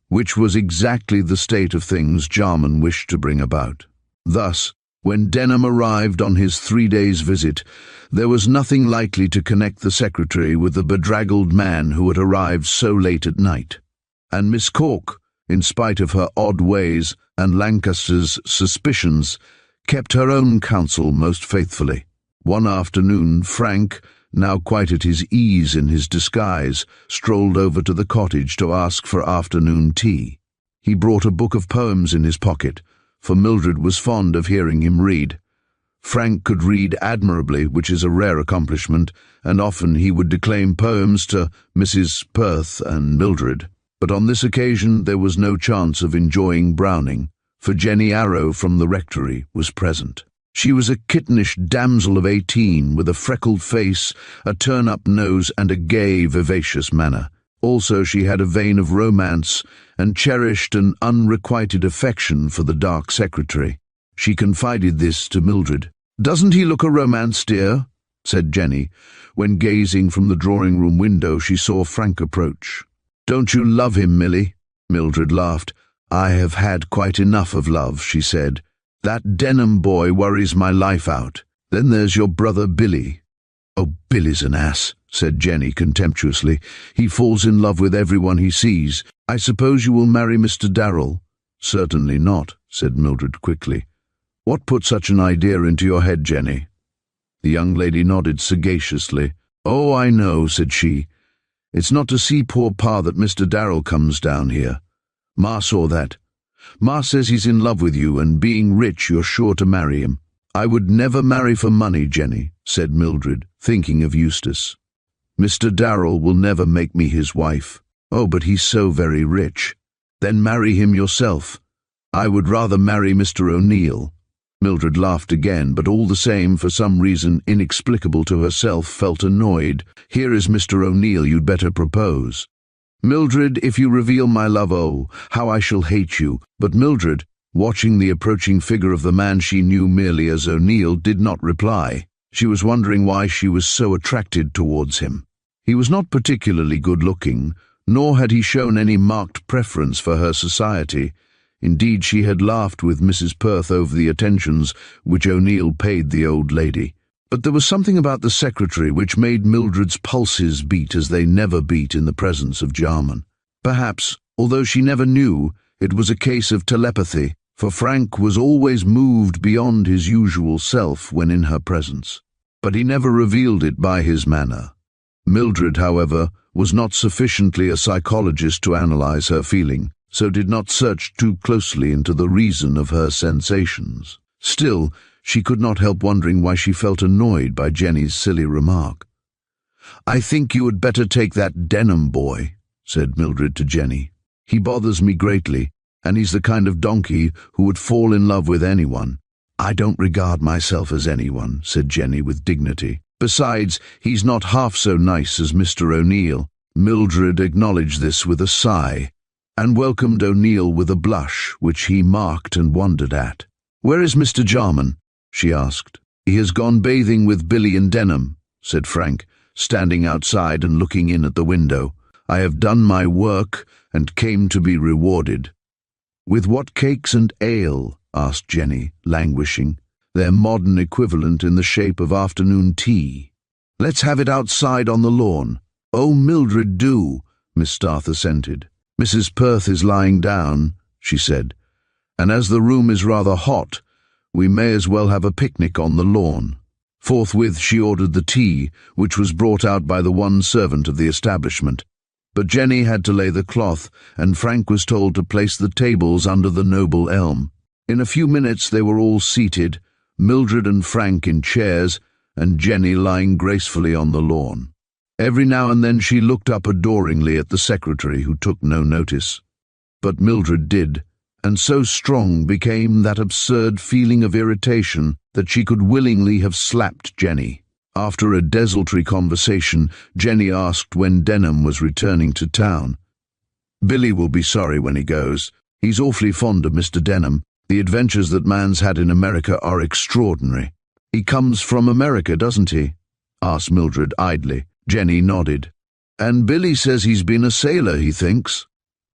which was exactly the state of things Jarman wished to bring about. Thus, when Denham arrived on his 3 days' visit, there was nothing likely to connect the secretary with the bedraggled man who had arrived so late at night. And Miss Cork, in spite of her odd ways and Lancaster's suspicions, kept her own counsel most faithfully. One afternoon, Frank, now quite at his ease in his disguise, strolled over to the cottage to ask for afternoon tea. He brought a book of poems in his pocket, for Mildred was fond of hearing him read. Frank could read admirably, which is a rare accomplishment, and often he would declaim poems to Mrs. Perth and Mildred. But on this occasion there was no chance of enjoying Browning, for Jenny Arrow from the rectory was present. She was a kittenish damsel of 18, with a freckled face, a turn-up nose, and a gay, vivacious manner. Also she had a vein of romance, and cherished an unrequited affection for the dark secretary. She confided this to Mildred. "Doesn't he look a romance, dear?" said Jenny, when gazing from the drawing-room window she saw Frank approach. "Don't you love him, Milly?" Mildred laughed. "I have had quite enough of love," she said. "That Denham boy worries my life out. Then there's your brother Billy." "Oh, Billy's an ass," said Jenny contemptuously. "He falls in love with everyone he sees. I suppose you will marry Mr. Darrell?" "Certainly not," said Mildred quickly. "What put such an idea into your head, Jenny?" The young lady nodded sagaciously. "Oh, I know," said she. "It's not to see poor Pa that Mr. Darrell comes down here. Ma saw that. Ma says he's in love with you, and being rich you're sure to marry him." "I would never marry for money, Jenny," said Mildred, thinking of Eustace. "Mr. Darrell will never make me his wife." "Oh, but he's so very rich." "Then marry him yourself." "I would rather marry Mr. O'Neill." Mildred laughed again, but all the same, for some reason inexplicable to herself, felt annoyed. "Here is Mr. O'Neill, you'd better propose." "Mildred, if you reveal my love, oh, how I shall hate you." But Mildred, watching the approaching figure of the man she knew merely as O'Neill, did not reply. She was wondering why she was so attracted towards him. He was not particularly good-looking, nor had he shown any marked preference for her society. Indeed, she had laughed with Mrs. Perth over the attentions which O'Neill paid the old lady. But there was something about the secretary which made Mildred's pulses beat as they never beat in the presence of Jarman. Perhaps, although she never knew, it was a case of telepathy, for Frank was always moved beyond his usual self when in her presence. But he never revealed it by his manner. Mildred, however, was not sufficiently a psychologist to analyze her feeling, so did not search too closely into the reason of her sensations. Still, she could not help wondering why she felt annoyed by Jenny's silly remark. "I think you had better take that Denham boy," said Mildred to Jenny. "He bothers me greatly, and he's the kind of donkey who would fall in love with anyone." "I don't regard myself as anyone," said Jenny with dignity. "Besides, he's not half so nice as Mr. O'Neill." Mildred acknowledged this with a sigh, and welcomed O'Neill with a blush, which he marked and wondered at. "Where is Mr. Jarman?" she asked. "He has gone bathing with Billy and Denham," said Frank, standing outside and looking in at the window. "I have done my work and came to be rewarded." "With what cakes and ale?" asked Jenny, languishing. "Their modern equivalent in the shape of afternoon tea." "Let's have it outside on the lawn." "Oh, Mildred, do," Miss Starth assented. "Mrs. Perth is lying down," she said, "and as the room is rather hot, we may as well have a picnic on the lawn." Forthwith she ordered the tea, which was brought out by the one servant of the establishment. But Jenny had to lay the cloth, and Frank was told to place the tables under the noble elm. In a few minutes they were all seated, Mildred and Frank in chairs, and Jenny lying gracefully on the lawn. Every now and then she looked up adoringly at the secretary, who took no notice. But Mildred did, and so strong became that absurd feeling of irritation that she could willingly have slapped Jenny. After a desultory conversation, Jenny asked when Denham was returning to town. "Billy will be sorry when he goes. He's awfully fond of Mr. Denham. The adventures that man's had in America are extraordinary." "He comes from America, doesn't he?" asked Mildred idly. Jenny nodded. "And Billy says he's been a sailor, he thinks."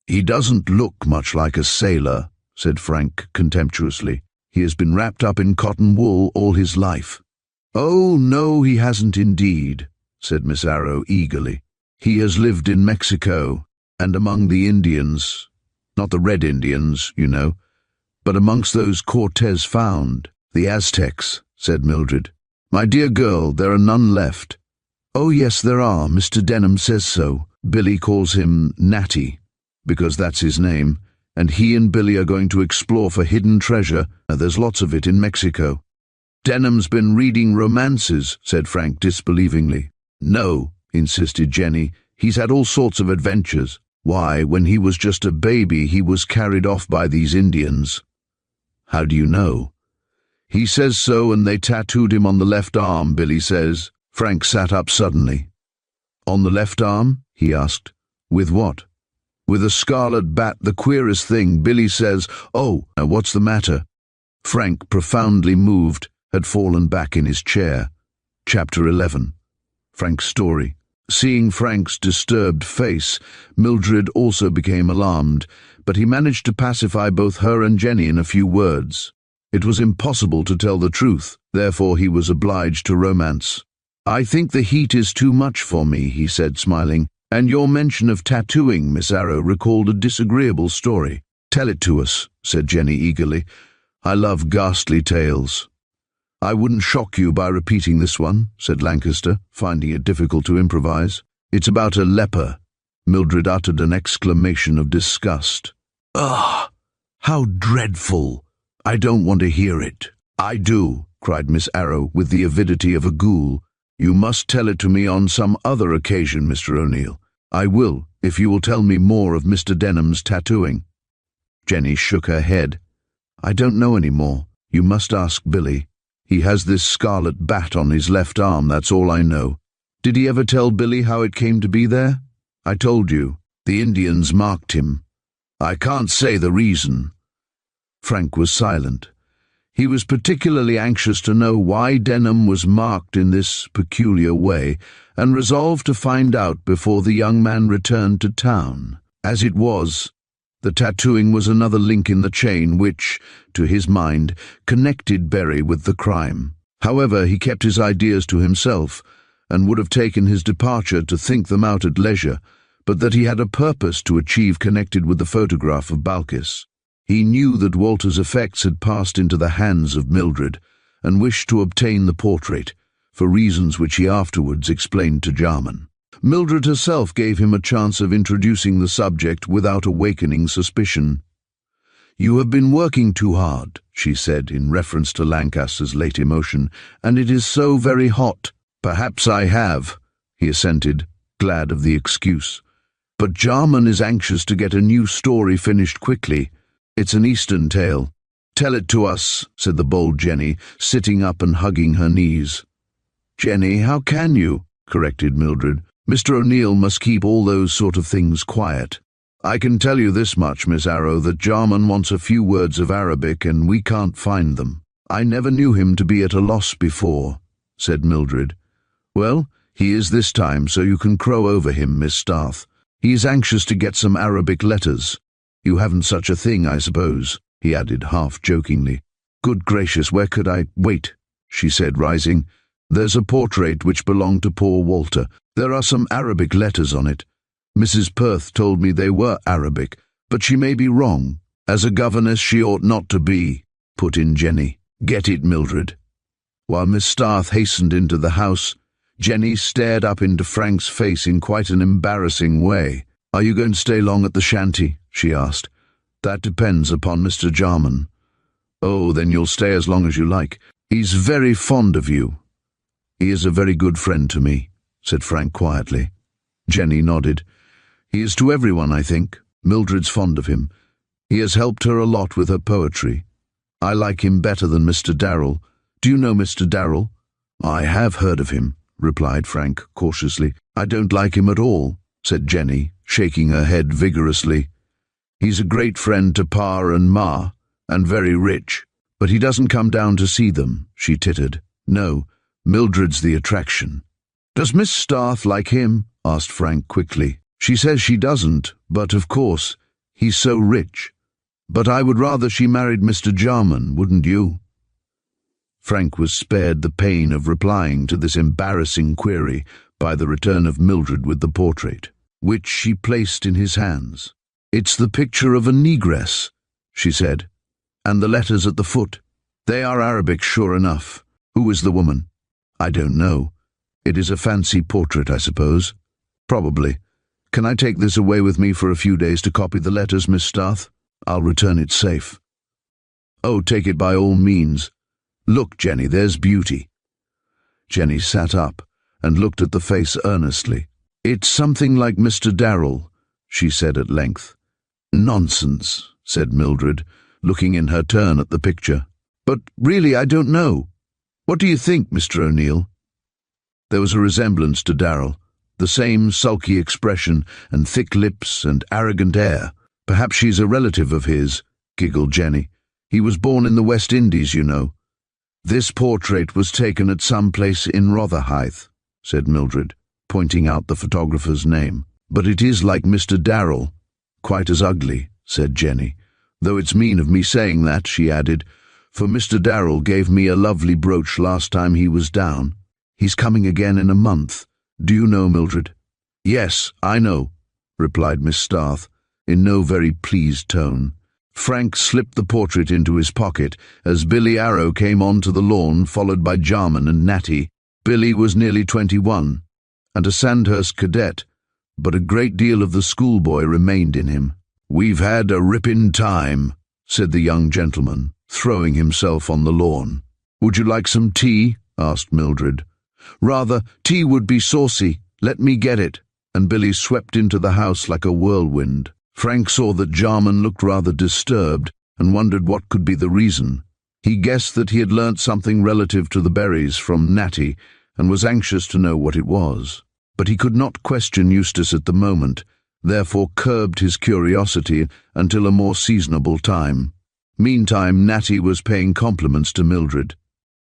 "He doesn't look much like a sailor," said Frank contemptuously. "He has been wrapped up in cotton wool all his life." "Oh, no, he hasn't indeed," said Miss Arrow eagerly. "He has lived in Mexico, and among the Indians. Not the Red Indians, you know, but amongst those Cortez found." "The Aztecs," said Mildred. "My dear girl, there are none left." "Oh, yes, there are. Mr. Denham says so. Billy calls him Natty, because that's his name, and he and Billy are going to explore for hidden treasure. There's lots of it in Mexico." "Denham's been reading romances," said Frank disbelievingly. "No," insisted Jenny, "he's had all sorts of adventures. Why, when he was just a baby, he was carried off by these Indians." "How do you know?" "He says so, and they tattooed him on the left arm, Billy says." Frank sat up suddenly. "On the left arm?" he asked. "With what?" "With a scarlet bat, the queerest thing. Billy says, oh, what's the matter?" Frank, profoundly moved, had fallen back in his chair. Chapter 11. Frank's story. Seeing Frank's disturbed face, Mildred also became alarmed, but he managed to pacify both her and Jenny in a few words. It was impossible to tell the truth, therefore he was obliged to romance. "I think the heat is too much for me," he said, smiling, "and your mention of tattooing, Miss Arrow, recalled a disagreeable story." "Tell it to us," said Jenny eagerly. "I love ghastly tales." "I wouldn't shock you by repeating this one," said Lancaster, finding it difficult to improvise. "It's about a leper." Mildred uttered an exclamation of disgust. "Ugh! How dreadful! I don't want to hear it." "I do," cried Miss Arrow with the avidity of a ghoul. "You must tell it to me on some other occasion, Mr. O'Neill." "I will, if you will tell me more of Mr. Denham's tattooing." Jenny shook her head. "I don't know any more. You must ask Billy. He has this scarlet bat on his left arm, that's all I know." "Did he ever tell Billy how it came to be there?" "I told you. The Indians marked him." "I can't say the reason." Frank was silent. He was particularly anxious to know why Denham was marked in this peculiar way, and resolved to find out before the young man returned to town. As it was, The tattooing was another link in the chain which, to his mind, connected Berry with the crime. However, he kept his ideas to himself, and would have taken his departure to think them out at leisure, but that he had a purpose to achieve connected with the photograph of Balkis. He knew that Walter's effects had passed into the hands of Mildred, and wished to obtain the portrait, for reasons which he afterwards explained to Jarman. Mildred herself gave him a chance of introducing the subject without awakening suspicion. "You have been working too hard," she said in reference to Lancaster's late emotion, "and it is so very hot." "Perhaps I have," he assented, glad of the excuse. "But Jarman is anxious to get a new story finished quickly. It's an Eastern tale." "Tell it to us," said the bold Jenny, sitting up and hugging her knees. "Jenny, how can you?" corrected Mildred. "Mr. O'Neill must keep all those sort of things quiet. I can tell you this much, Miss Arrow, that Jarman wants a few words of Arabic and we can't find them." "I never knew him to be at a loss before," said Mildred. "Well, he is this time, so you can crow over him, Miss Starth. He is anxious to get some Arabic letters. You haven't such a thing, I suppose," he added half-jokingly. "Good gracious, where could I— Wait," she said, rising. "There's a portrait which belonged to poor Walter. There are some Arabic letters on it. Mrs. Perth told me they were Arabic, but she may be wrong. As a governess she ought not to be," put in Jenny. "Get it, Mildred." While Miss Starth hastened into the house, Jenny stared up into Frank's face in quite an embarrassing way. "Are you going to stay long at the shanty?" she asked. "That depends upon Mr. Jarman." "Oh, then you'll stay as long as you like. He's very fond of you." "He is a very good friend to me," said Frank quietly. Jenny nodded. "He is to everyone, I think. Mildred's fond of him. He has helped her a lot with her poetry. I like him better than Mr. Darrell. Do you know Mr. Darrell?" "I have heard of him," replied Frank cautiously. "I don't like him at all," said Jenny, shaking her head vigorously. "He's a great friend to Pa and Ma, and very rich, but he doesn't come down to see them," she tittered. "No, Mildred's the attraction." "Does Miss Starth like him?" asked Frank quickly. "She says she doesn't, but, of course, he's so rich. But I would rather she married Mr. Jarman, wouldn't you?" Frank was spared the pain of replying to this embarrassing query by the return of Mildred with the portrait, which she placed in his hands. "It's the picture of a negress," she said, "and the letters at the foot. They are Arabic, sure enough. Who is the woman?" "I don't know. It is a fancy portrait, I suppose." "Probably. Can I take this away with me for a few days to copy the letters, Miss Starth? I'll return it safe." "Oh, take it by all means. Look, Jenny, there's beauty." Jenny sat up and looked at the face earnestly. "It's something like Mr. Darrell," she said at length. "Nonsense," said Mildred, looking in her turn at the picture. "But really, I don't know. What do you think, Mr. O'Neill?" There was a resemblance to Darrell, the same sulky expression and thick lips and arrogant air. "Perhaps she's a relative of his," giggled Jenny. "He was born in the West Indies, you know." "This portrait was taken at some place in Rotherhithe," said Mildred, pointing out the photographer's name. "But it is like Mr. Darrell. Quite as ugly," said Jenny. "Though it's mean of me saying that," she added, "for Mr. Darrell gave me a lovely brooch last time he was down. He's coming again in a month. Do you know, Mildred?" "Yes, I know," replied Miss Starth, in no very pleased tone. Frank slipped the portrait into his pocket as Billy Arrow came on to the lawn, followed by Jarman and Natty. Billy was nearly 21, and a Sandhurst cadet, but a great deal of the schoolboy remained in him. "We've had a ripping time," said the young gentleman, throwing himself on the lawn. "Would you like some tea?" asked Mildred. "Rather, tea would be saucy. Let me get it." And Billy swept into the house like a whirlwind. Frank saw that Jarman looked rather disturbed and wondered what could be the reason. He guessed that he had learnt something relative to the berries from Natty and was anxious to know what it was. But he could not question Eustace at the moment, therefore curbed his curiosity until a more seasonable time. Meantime, Natty was paying compliments to Mildred.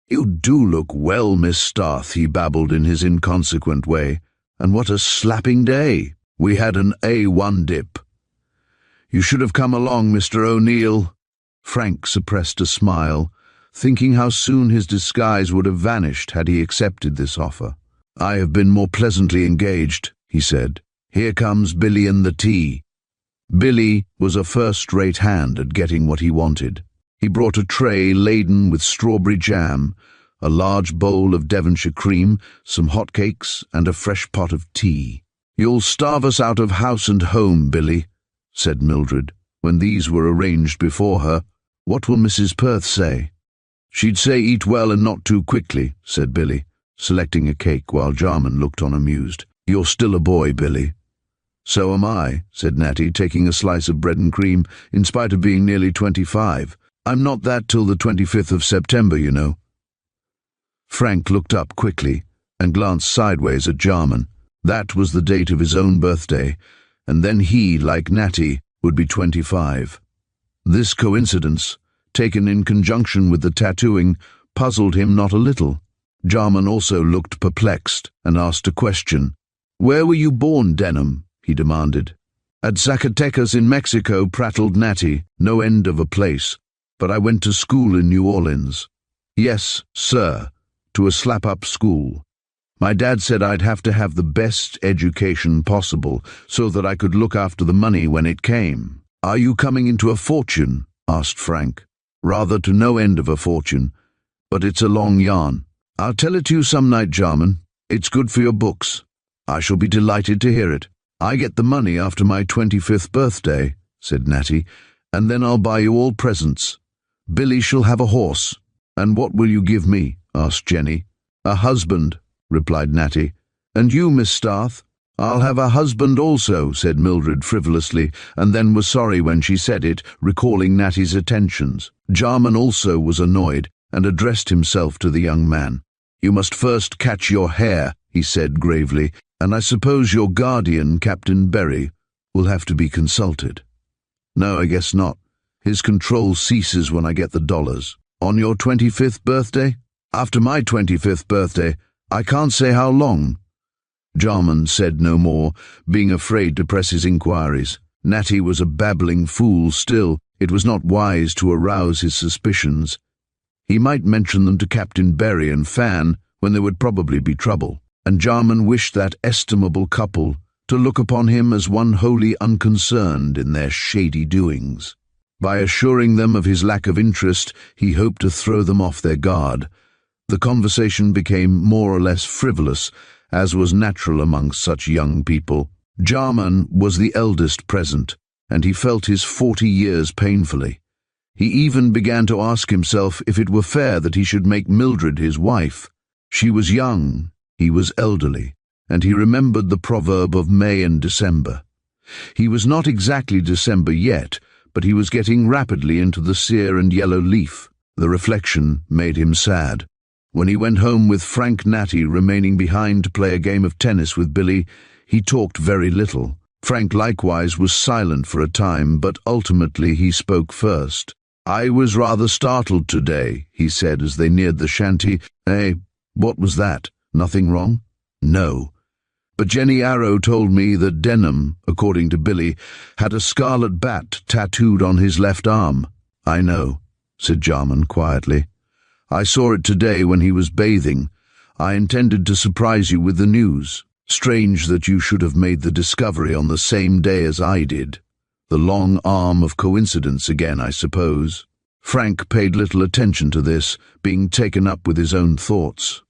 "You do look well, Miss Starth," he babbled in his inconsequent way. "And what a slapping day! We had an A1 dip." "You should have come along, Mr. O'Neill." Frank suppressed a smile, thinking how soon his disguise would have vanished had he accepted this offer. "I have been more pleasantly engaged," he said. "Here comes Billy and the tea." Billy was a first-rate hand at getting what he wanted. He brought a tray laden with strawberry jam, a large bowl of Devonshire cream, some hot cakes, and a fresh pot of tea. "You'll starve us out of house and home, Billy," said Mildred, when these were arranged before her. "What will Mrs. Perth say?" "She'd say eat well and not too quickly," said Billy, selecting a cake while Jarman looked on amused. "You're still a boy, Billy." "So am I," said Natty, taking a slice of bread and cream, in spite of being nearly 25. "I'm not that till the 25th of September, you know." Frank looked up quickly and glanced sideways at Jarman. That was the date of his own birthday, and then he, like Natty, would be 25. This coincidence, taken in conjunction with the tattooing, puzzled him not a little. Jarman also looked perplexed and asked a question. "Where were you born, Denham?" he demanded. "At Zacatecas in Mexico," prattled Natty. "No end of a place. But I went to school in New Orleans." "Yes, sir, to a slap-up school. My dad said I'd have to have the best education possible so that I could look after the money when it came." "Are you coming into a fortune?" asked Frank. "Rather to no end of a fortune, but it's a long yarn. I'll tell it to you some night, Jarman. It's good for your books. I shall be delighted to hear it." "I get the money after my 25th birthday," said Natty, "and then I'll buy you all presents. Billy shall have a horse." "And what will you give me?" asked Jenny. "A husband," replied Natty. "And you, Miss Starth?" "I'll have a husband also," said Mildred frivolously, and then was sorry when she said it, recalling Natty's attentions. Jarman also was annoyed, and addressed himself to the young man. "You must first catch your hare," he said gravely, "and I suppose your guardian, Captain Berry, will have to be consulted." "No, I guess not. His control ceases when I get the dollars." "On your 25th birthday?" "After my 25th birthday. I can't say how long." Jarman said no more, being afraid to press his inquiries. Natty was a babbling fool still. It was not wise to arouse his suspicions. He might mention them to Captain Berry and Fan, when there would probably be trouble, and Jarman wished that estimable couple to look upon him as one wholly unconcerned in their shady doings. By assuring them of his lack of interest, he hoped to throw them off their guard. The conversation became more or less frivolous, as was natural amongst such young people. Jarman was the eldest present, and he felt his 40 years painfully. He even began to ask himself if it were fair that he should make Mildred his wife. She was young, he was elderly, and he remembered the proverb of May and December. He was not exactly December yet, but he was getting rapidly into the sere and yellow leaf. The reflection made him sad. When he went home with Frank Natty remaining behind to play a game of tennis with Billy, he talked very little. Frank likewise was silent for a time, but ultimately he spoke first. "I was rather startled today," he said as they neared the shanty. "Eh, what was that? Nothing wrong?" "No. But Jenny Arrow told me that Denham, according to Billy, had a scarlet bat tattooed on his left arm." "I know," said Jarman quietly. "I saw it today when he was bathing. I intended to surprise you with the news. Strange that you should have made the discovery on the same day as I did. The long arm of coincidence again, I suppose." Frank paid little attention to this, being taken up with his own thoughts.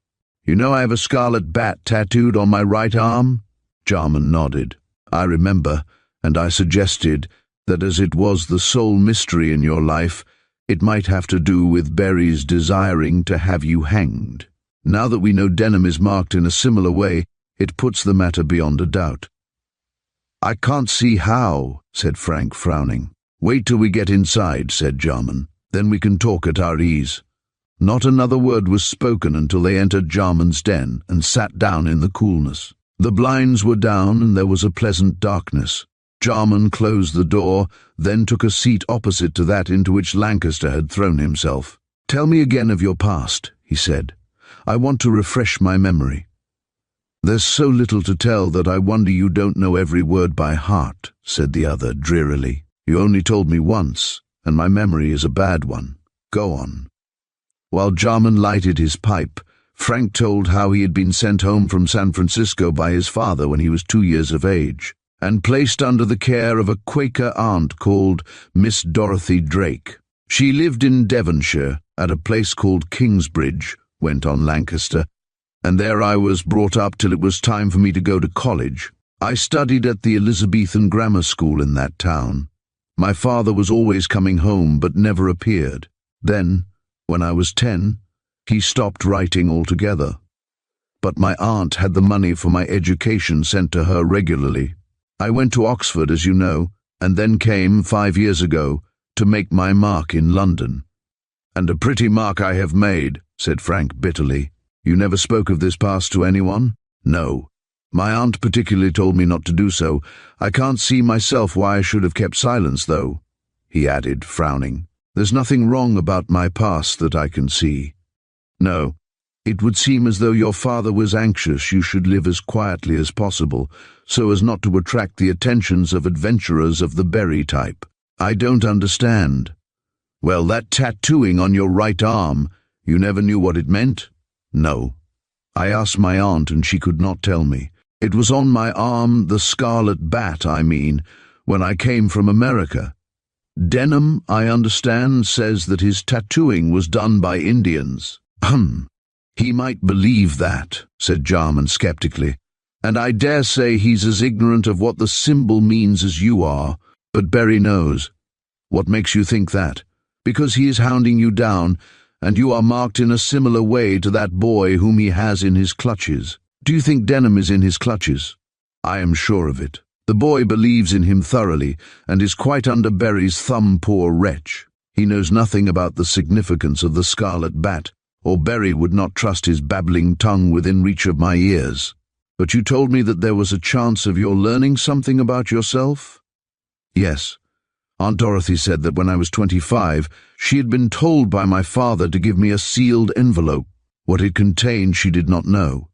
"You know I have a scarlet bat tattooed on my right arm?" Jarman nodded. "I remember, and I suggested that as it was the sole mystery in your life, it might have to do with Berry's desiring to have you hanged. Now that we know Denham is marked in a similar way, it puts the matter beyond a doubt." "I can't see how," said Frank, frowning. "Wait till we get inside," said Jarman. "Then we can talk at our ease." Not another word was spoken until they entered Jarman's den and sat down in the coolness. The blinds were down and there was a pleasant darkness. Jarman closed the door, then took a seat opposite to that into which Lancaster had thrown himself. "Tell me again of your past," he said. "I want to refresh my memory." "There's so little to tell that I wonder you don't know every word by heart," said the other drearily. You only told me once, and my memory is a bad one. Go on." While Jarman lighted his pipe, Frank told how he had been sent home from San Francisco by his father when he was 2 years of age, and placed under the care of a Quaker aunt called Miss Dorothy Drake. "She lived in Devonshire, at a place called Kingsbridge," went on Lancaster, "and there I was brought up till it was time for me to go to college. I studied at the Elizabethan grammar school in that town. My father was always coming home but never appeared. Then, when I was 10, he stopped writing altogether. But my aunt had the money for my education sent to her regularly. I went to Oxford, as you know, and then came 5 years ago to make my mark in London." "And a pretty mark I have made," said Frank bitterly. "You never spoke of this past to anyone?" "No. My aunt particularly told me not to do so. I can't see myself why I should have kept silence, though," he added, frowning. "There's nothing wrong about my past that I can see. No, it would seem as though your father was anxious you should live as quietly as possible, so as not to attract the attentions of adventurers of the Berry type. I don't understand." "Well, that tattooing on your right arm, you never knew what it meant?" "No. I asked my aunt and she could not tell me. It was on my arm, the Scarlet Bat, I mean, when I came from America. Denham, I understand, says that his tattooing was done by Indians." "He might believe that," said Jarman skeptically, "and I dare say he's as ignorant of what the symbol means as you are, but Berry knows." "What makes you think that?" "Because he is hounding you down, and you are marked in a similar way to that boy whom he has in his clutches." "Do you think Denham is in his clutches?" "I am sure of it. The boy believes in him thoroughly, and is quite under Berry's thumb, poor wretch. He knows nothing about the significance of the Scarlet Bat, or Berry would not trust his babbling tongue within reach of my ears." "But you told me that there was a chance of your learning something about yourself?" "Yes. Aunt Dorothy said that when I was 25, she had been told by my father to give me a sealed envelope. What it contained she did not know.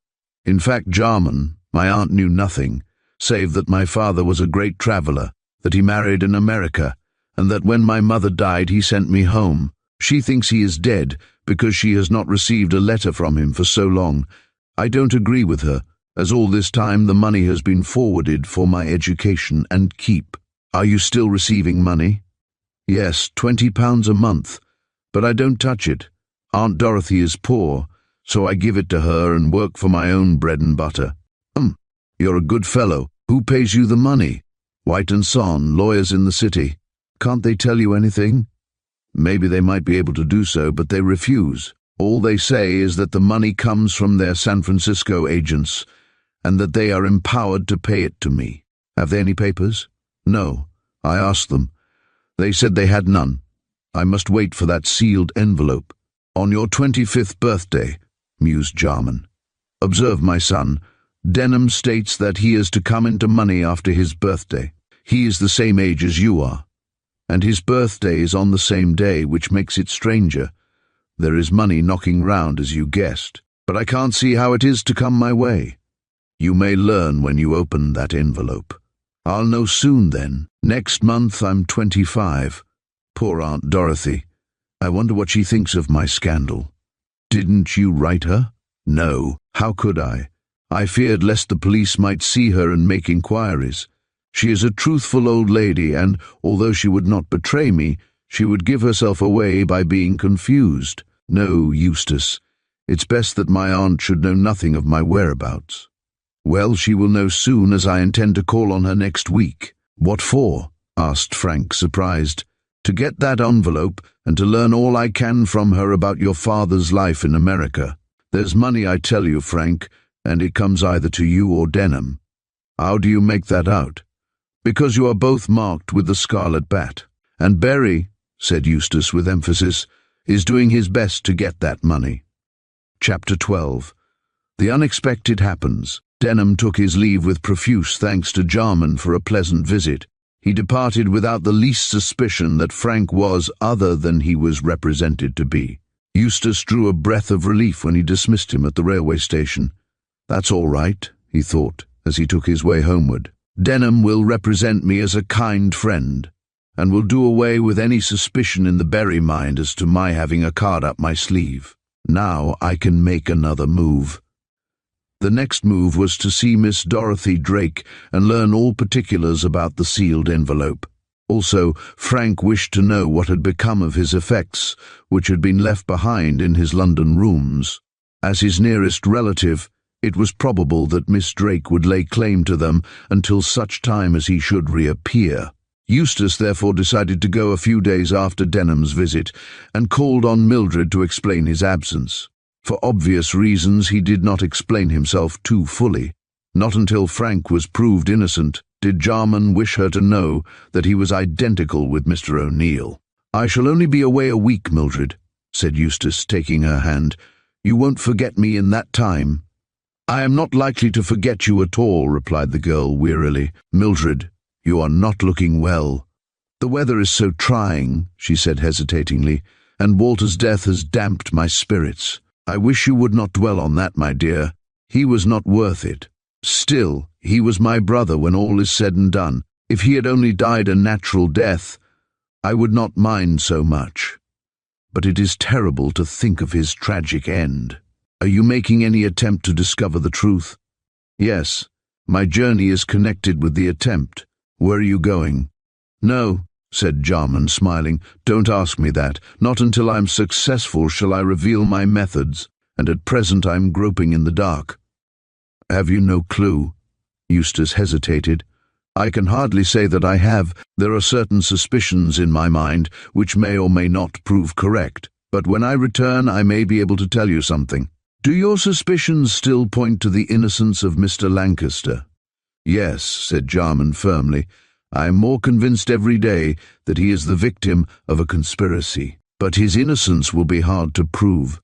In fact, Jarman, my aunt knew nothing, save that my father was a great traveller, that he married in America, and that when my mother died he sent me home. She thinks he is dead because she has not received a letter from him for so long. I don't agree with her, as all this time the money has been forwarded for my education and keep." "Are you still receiving money?" "Yes, £20 a month, but I don't touch it. Aunt Dorothy is poor, so I give it to her and work for my own bread and butter." "You're a good fellow. Who pays you the money?" "White and Son, lawyers in the city." "Can't they tell you anything?" "Maybe they might be able to do so, but they refuse. All they say is that the money comes from their San Francisco agents, and that they are empowered to pay it to me." "Have they any papers?" "No. I asked them. They said they had none. I must wait for that sealed envelope." "On your 25th birthday," mused Jarman. "Observe, my son, Denham states that he is to come into money after his birthday. He is the same age as you are, and his birthday is on the same day, which makes it stranger. There is money knocking round, as you guessed, but I can't see how it is to come my way. You may learn when you open that envelope. I'll know soon then. Next month I'm 25. Poor Aunt Dorothy. I wonder what she thinks of my scandal." "Didn't you write her?" "No. How could I? I feared lest the police might see her and make inquiries. She is a truthful old lady, and, although she would not betray me, she would give herself away by being confused. No, Eustace, it's best that my aunt should know nothing of my whereabouts." "Well, she will know soon, as I intend to call on her next week." "What for?" asked Frank, surprised. "To get that envelope, and to learn all I can from her about your father's life in America. There's money, I tell you, Frank, and it comes either to you or Denham." "How do you make that out?" "Because you are both marked with the Scarlet Bat. And Berry," said Eustace with emphasis, "is doing his best to get that money." Chapter 12. The unexpected happens. Denham took his leave with profuse thanks to Jarman for a pleasant visit. He departed without the least suspicion that Frank was other than he was represented to be. Eustace drew a breath of relief when he dismissed him at the railway station. "That's all right," he thought, as he took his way homeward. "Denham will represent me as a kind friend. and will do away with any suspicion in the Berry mind as to my having a card up my sleeve. Now I can make another move. The next move was to see Miss Dorothy Drake and learn all particulars about the sealed envelope. Also, Frank wished to know what had become of his effects, which had been left behind in his London rooms. As his nearest relative, it was probable that Miss Drake would lay claim to them until such time as he should reappear. Eustace therefore decided to go a few days after Denham's visit, and called on Mildred to explain his absence. For obvious reasons, he did not explain himself too fully. Not until Frank was proved innocent did Jarman wish her to know that he was identical with Mr. O'Neill. "I shall only be away a week, Mildred," said Eustace, taking her hand. "You won't forget me in that time?" "I am not likely to forget you at all," replied the girl wearily. "Mildred, you are not looking well." "The weather is so trying," she said hesitatingly, "and Walter's death has damped my spirits. I wish you would not dwell on that, my dear. He was not worth it. Still, he was my brother when all is said and done. If he had only died a natural death, I would not mind so much. But it is terrible to think of his tragic end. Are you making any attempt to discover the truth?" "Yes, my journey is connected with the attempt. Where are you going?" "No," said Jarman, smiling. "Don't ask me that. Not until I am successful shall I reveal my methods, and at present I am groping in the dark." "Have you no clue?" Eustace hesitated. "I can hardly say that I have. There are certain suspicions in my mind which may or may not prove correct, but when I return I may be able to tell you something." "Do your suspicions still point to the innocence of Mr. Lancaster?" "Yes," said Jarman firmly. "I am more convinced every day that he is the victim of a conspiracy, but his innocence will be hard to prove."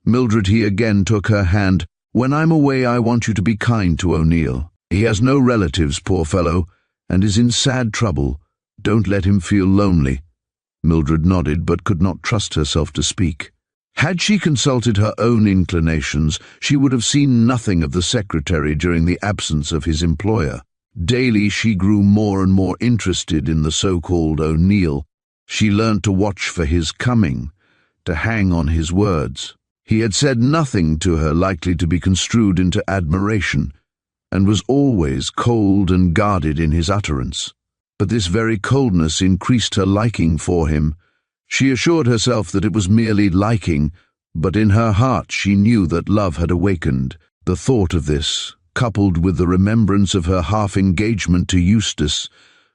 "Mildred," he again took her hand, "when I'm away I want you to be kind to O'Neill. He has no relatives, poor fellow, and is in sad trouble. Don't let him feel lonely." Mildred nodded, but could not trust herself to speak. Had she consulted her own inclinations, she would have seen nothing of the secretary during the absence of his employer. Daily she grew more and more interested in the so-called O'Neill. She learned to watch for his coming, to hang on his words. He had said nothing to her likely to be construed into admiration, and was always cold and guarded in his utterance. But this very coldness increased her liking for him. She assured herself that it was merely liking, but in her heart she knew that love had awakened. The thought of this, coupled with the remembrance of her half-engagement to Eustace,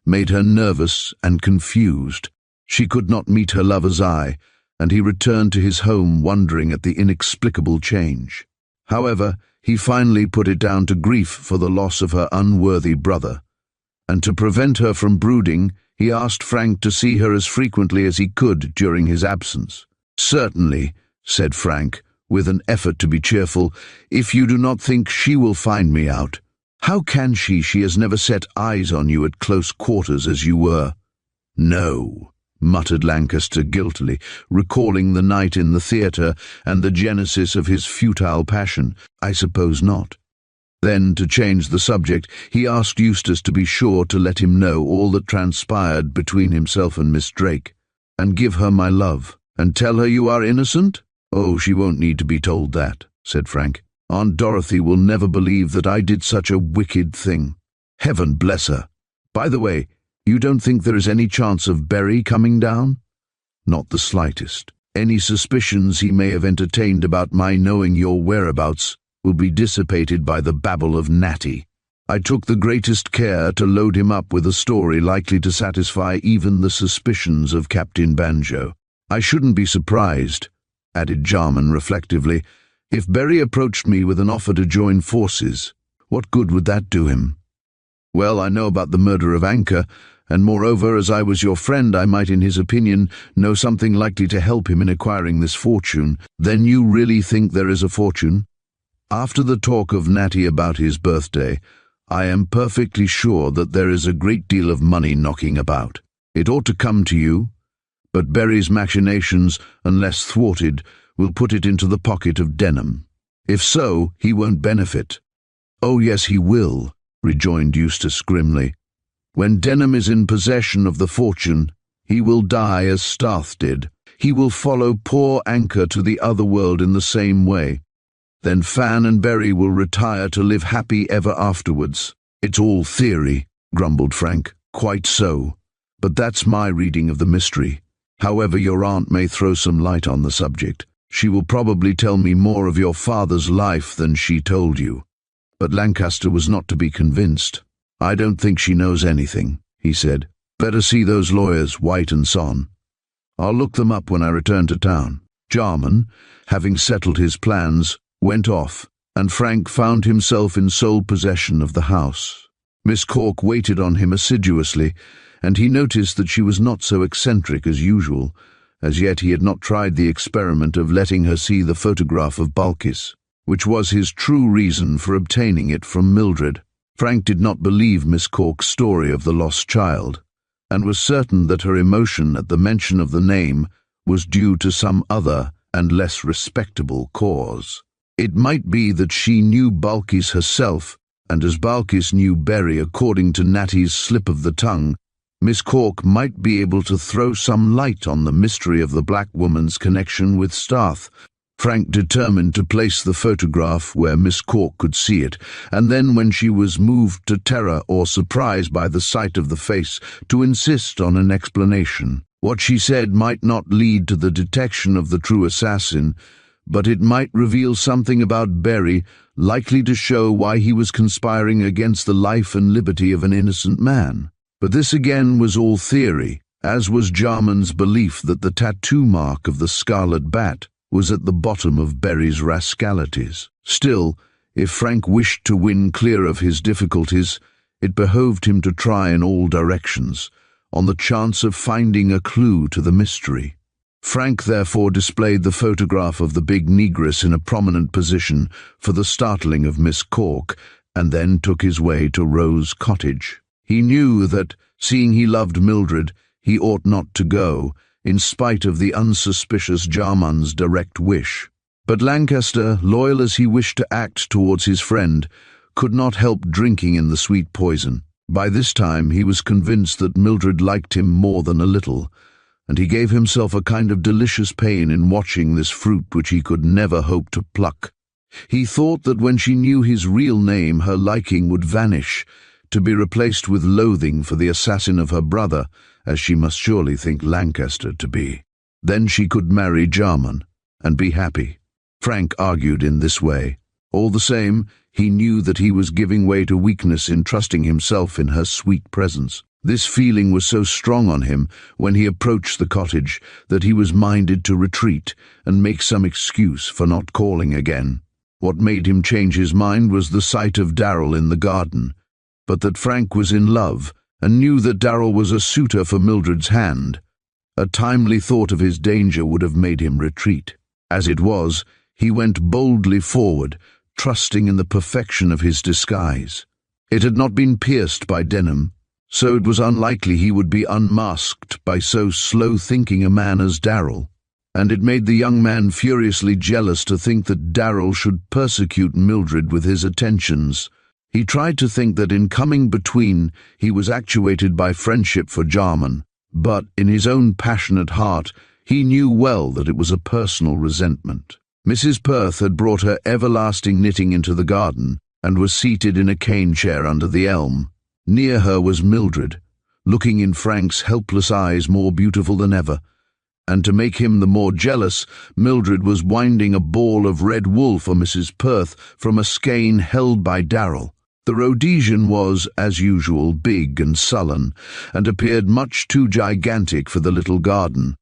made her nervous and confused. She could not meet her lover's eye, and he returned to his home wondering at the inexplicable change. However, he finally put it down to grief for the loss of her unworthy brother, and to prevent her from brooding, he asked Frank to see her as frequently as he could during his absence. "Certainly," said Frank, with an effort to be cheerful, "if you do not think she will find me out." "How can she? She has never set eyes on you at close quarters as you were." "No," muttered Lancaster guiltily, recalling the night in the theatre and the genesis of his futile passion. "I suppose not." Then, to change the subject, he asked Eustace to be sure to let him know all that transpired between himself and Miss Drake. "And give her my love, and tell her you are innocent?" "Oh, she won't need to be told that," said Frank. "Aunt Dorothy will never believe that I did such a wicked thing. Heaven bless her. By the way, you don't think there is any chance of Berry coming down?" "Not the slightest. Any suspicions he may have entertained about my knowing your whereabouts will be dissipated by the babble of Natty. I took the greatest care to load him up with a story likely to satisfy even the suspicions of Captain Banjo. I shouldn't be surprised," added Jarman reflectively, "if Berry approached me with an offer to join forces. What good would that do him?" "Well, I know about the murder of Anchor, and moreover, as I was your friend, I might, in his opinion, know something likely to help him in acquiring this fortune." "Then you really think there is a fortune?" "After the talk of Natty about his birthday, I am perfectly sure that there is a great deal of money knocking about. It ought to come to you, but Berry's machinations, unless thwarted, will put it into the pocket of Denham. If so, he won't benefit." "Oh yes, he will," rejoined Eustace grimly. When Denham is in possession of the fortune, he will die as Starth did. He will follow poor Anchor to the other world in the same way. Then Fan and Berry will retire to live happy ever afterwards. It's all theory, grumbled Frank. Quite so. But that's my reading of the mystery. However, your aunt may throw some light on the subject. She will probably tell me more of your father's life than she told you. But Lancaster was not to be convinced. I don't think she knows anything, he said. Better see those lawyers, White and Son. I'll look them up when I return to town. Jarman, having settled his plans, went off, and Frank found himself in sole possession of the house. Miss Cork waited on him assiduously, and he noticed that she was not so eccentric as usual. As yet he had not tried the experiment of letting her see the photograph of Balkis, which was his true reason for obtaining it from Mildred. Frank did not believe Miss Cork's story of the lost child, and was certain that her emotion at the mention of the name was due to some other and less respectable cause. It might be that she knew Balkis herself, and as Balkis knew Berry according to Natty's slip of the tongue, Miss Cork might be able to throw some light on the mystery of the black woman's connection with Starth. Frank determined to place the photograph where Miss Cork could see it, and then when she was moved to terror or surprise by the sight of the face, to insist on an explanation. What she said might not lead to the detection of the true assassin, but it might reveal something about Berry, likely to show why he was conspiring against the life and liberty of an innocent man. But this again was all theory, as was Jarman's belief that the tattoo mark of the Scarlet Bat was at the bottom of Berry's rascalities. Still, if Frank wished to win clear of his difficulties, it behoved him to try in all directions, on the chance of finding a clue to the mystery. Frank therefore displayed the photograph of the big negress in a prominent position for the startling of Miss Cork, and then took his way to Rose Cottage. He knew that, seeing he loved Mildred, he ought not to go, in spite of the unsuspicious Jarman's direct wish. But Lancaster, loyal as he wished to act towards his friend, could not help drinking in the sweet poison. By this time he was convinced that Mildred liked him more than a little, and he gave himself a kind of delicious pain in watching this fruit which he could never hope to pluck. He thought that when she knew his real name her liking would vanish, to be replaced with loathing for the assassin of her brother, as she must surely think Lancaster to be. Then she could marry Jarman, and be happy. Frank argued in this way. All the same, he knew that he was giving way to weakness in trusting himself in her sweet presence. This feeling was so strong on him when he approached the cottage that he was minded to retreat and make some excuse for not calling again. What made him change his mind was the sight of Darrell in the garden, but that Frank was in love, and knew that Darrell was a suitor for Mildred's hand. A timely thought of his danger would have made him retreat. As it was, he went boldly forward, trusting in the perfection of his disguise. It had not been pierced by Denham, so it was unlikely he would be unmasked by so slow-thinking a man as Darrell, and it made the young man furiously jealous to think that Darrell should persecute Mildred with his attentions. He tried to think that in coming between he was actuated by friendship for Jarman, but in his own passionate heart he knew well that it was a personal resentment. Mrs. Perth had brought her everlasting knitting into the garden, and was seated in a cane chair under the elm. Near her was Mildred, looking in Frank's helpless eyes more beautiful than ever, and to make him the more jealous, Mildred was winding a ball of red wool for Mrs. Perth from a skein held by Darrell. The Rhodesian was, as usual, big and sullen, and appeared much too gigantic for the little garden.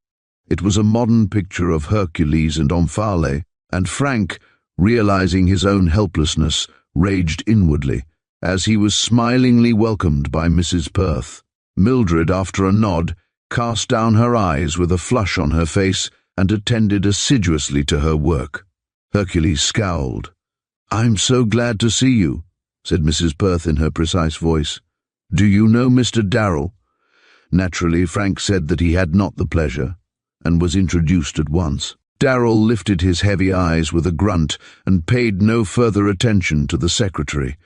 It was a modern picture of Hercules and Omphale, and Frank, realizing his own helplessness, raged inwardly, as he was smilingly welcomed by Mrs. Perth. Mildred, after a nod, cast down her eyes with a flush on her face, and attended assiduously to her work. Hercules scowled. "I'm so glad to see you," said Mrs. Perth in her precise voice. "Do you know Mr. Darrell?" Naturally, Frank said that he had not the pleasure, and was introduced at once. Darrell lifted his heavy eyes with a grunt and paid no further attention to the secretary,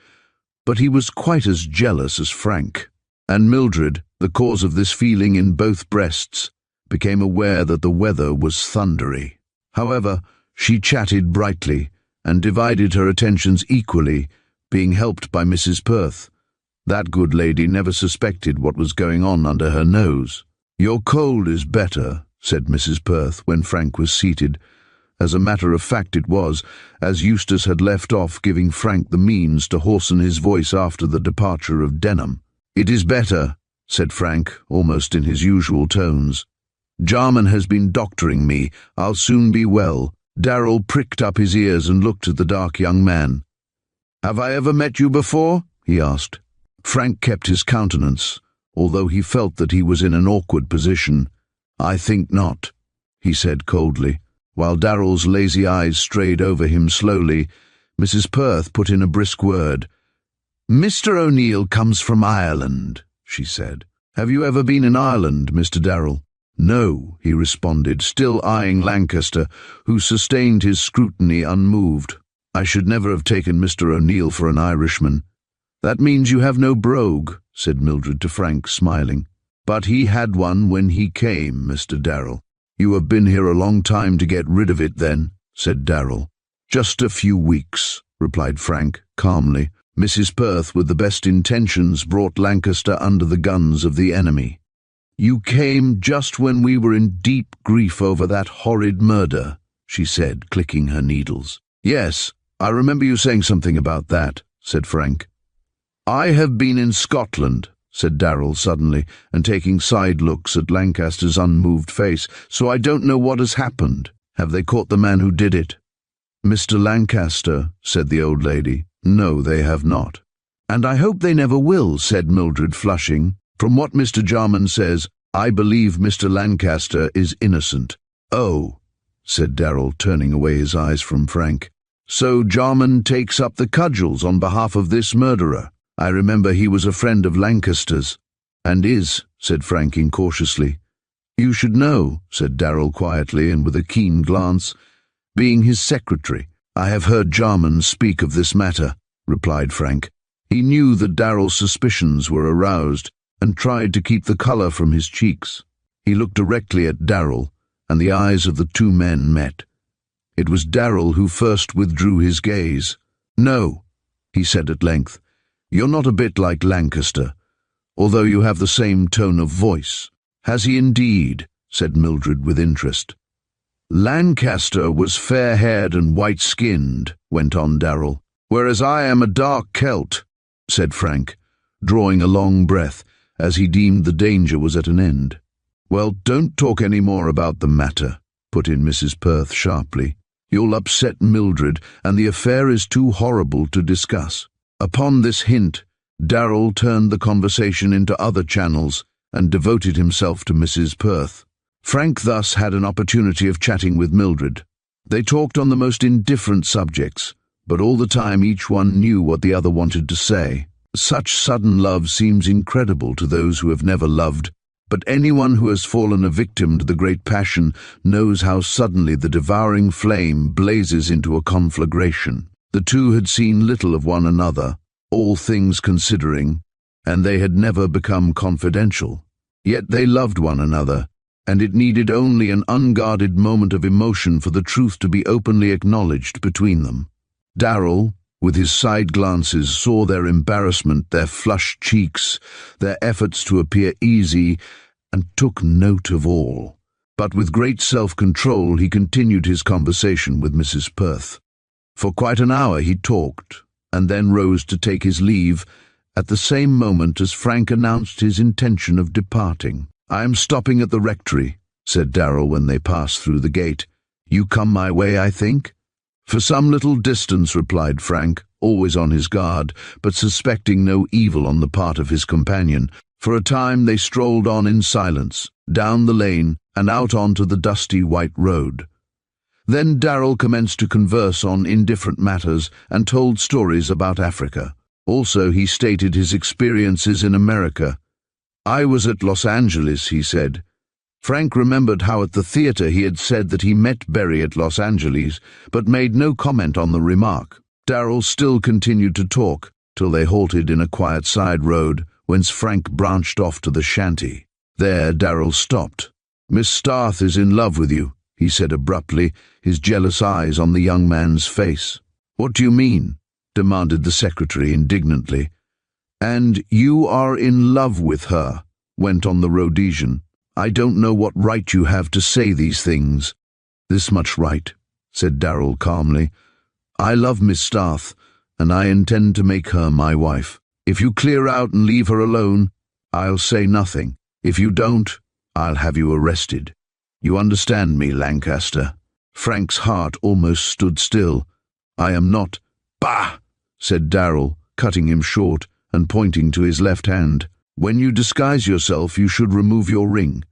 but he was quite as jealous as Frank. And Mildred, the cause of this feeling in both breasts, became aware that the weather was thundery. However, she chatted brightly and divided her attentions equally, being helped by Mrs. Perth. That good lady never suspected what was going on under her nose. "Your cold is better," said Mrs. Perth when Frank was seated. As a matter of fact it was, as Eustace had left off giving Frank the means to hoarsen his voice after the departure of Denham. "It is better," said Frank, almost in his usual tones. "Jarman has been doctoring me. I'll soon be well." Darrell pricked up his ears and looked at the dark young man. "Have I ever met you before?" he asked. Frank kept his countenance, although he felt that he was in an awkward position. "I think not," he said coldly. While Darrell's lazy eyes strayed over him slowly, Mrs. Perth put in a brisk word. "Mr. O'Neill comes from Ireland," she said. "Have you ever been in Ireland, Mr. Darrell?" "No," he responded, still eyeing Lancaster, who sustained his scrutiny unmoved. "I should never have taken Mr. O'Neill for an Irishman." "That means you have no brogue," said Mildred to Frank, smiling. "But he had one when he came, Mr. Darrell." "You have been here a long time to get rid of it, then," said Darrell. "Just a few weeks," replied Frank, calmly. Mrs. Perth, with the best intentions, brought Lancaster under the guns of the enemy. "You came just when we were in deep grief over that horrid murder," she said, clicking her needles. "Yes, I remember you saying something about that," said Frank. "I have been in Scotland," said Darrell suddenly, and taking side looks at Lancaster's unmoved face, "so I don't know what has happened. Have they caught the man who did it?" "Mr. Lancaster," said the old lady, "no, they have not." "And I hope they never will," said Mildred, flushing. "From what Mr. Jarman says, I believe Mr. Lancaster is innocent." "Oh," said Darrell, turning away his eyes from Frank. "So Jarman takes up the cudgels on behalf of this murderer. I remember he was a friend of Lancaster's." "And is," said Frank incautiously. "You should know," said Darrell quietly and with a keen glance. "Being his secretary, I have heard Jarman speak of this matter," replied Frank. He knew that Darrell's suspicions were aroused and tried to keep the colour from his cheeks. He looked directly at Darrell, and the eyes of the two men met. It was Darrell who first withdrew his gaze. "No," he said at length, "you're not a bit like Lancaster, although you have the same tone of voice." "Has he indeed?" said Mildred with interest. "Lancaster was fair-haired and white-skinned," went on Darrell, "whereas I am a dark Celt," said Frank, drawing a long breath, as he deemed the danger was at an end. "Well, don't talk any more about the matter," put in Mrs. Perth sharply. "You'll upset Mildred, and the affair is too horrible to discuss." Upon this hint, Darrell turned the conversation into other channels and devoted himself to Mrs. Perth. Frank thus had an opportunity of chatting with Mildred. They talked on the most indifferent subjects, but all the time each one knew what the other wanted to say. Such sudden love seems incredible to those who have never loved, but anyone who has fallen a victim to the great passion knows how suddenly the devouring flame blazes into a conflagration. The two had seen little of one another, all things considering, and they had never become confidential. Yet they loved one another, and it needed only an unguarded moment of emotion for the truth to be openly acknowledged between them. Darrell, with his side glances, saw their embarrassment, their flushed cheeks, their efforts to appear easy, and took note of all. But with great self-control he continued his conversation with Mrs. Perth. For quite an hour he talked, and then rose to take his leave, at the same moment as Frank announced his intention of departing. "I am stopping at the rectory," said Darrell when they passed through the gate. "You come my way, I think?" "For some little distance," replied Frank, always on his guard, but suspecting no evil on the part of his companion. For a time they strolled on in silence, down the lane and out onto the dusty white road. Then Darrell commenced to converse on indifferent matters and told stories about Africa. Also he stated his experiences in America. "I was at Los Angeles," he said. Frank remembered how at the theatre he had said that he met Berry at Los Angeles, but made no comment on the remark. Darrell still continued to talk, till they halted in a quiet side road, whence Frank branched off to the shanty. There Darrell stopped. "Miss Starth is in love with you," he said abruptly, his jealous eyes on the young man's face. "What do you mean?" demanded the secretary indignantly. "And you are in love with her," went on the Rhodesian. "I don't know what right you have to say these things." "This much right," said Darrell calmly. "I love Miss Starth, and I intend to make her my wife. If you clear out and leave her alone, I'll say nothing. If you don't, I'll have you arrested. You understand me, Lancaster?" Frank's heart almost stood still. "I am not—" "Bah!" said Darrell, cutting him short and pointing to his left hand. "When you disguise yourself, you should remove your ring.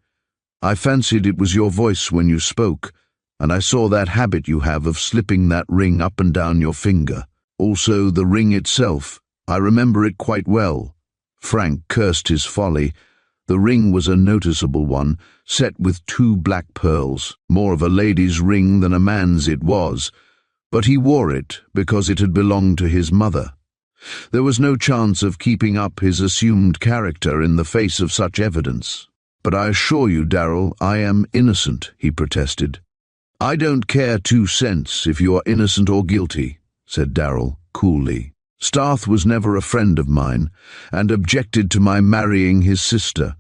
I fancied it was your voice when you spoke, and I saw that habit you have of slipping that ring up and down your finger. Also the ring itself. I remember it quite well." Frank cursed his folly. The ring was a noticeable one, set with 2 black pearls. More of a lady's ring than a man's it was, but he wore it because it had belonged to his mother. There was no chance of keeping up his assumed character in the face of such evidence. "But I assure you, Darrell, I am innocent," he protested. "I don't care 2 cents if you are innocent or guilty," said Darrell coolly. "Starth was never a friend of mine, and objected to my marrying his sister.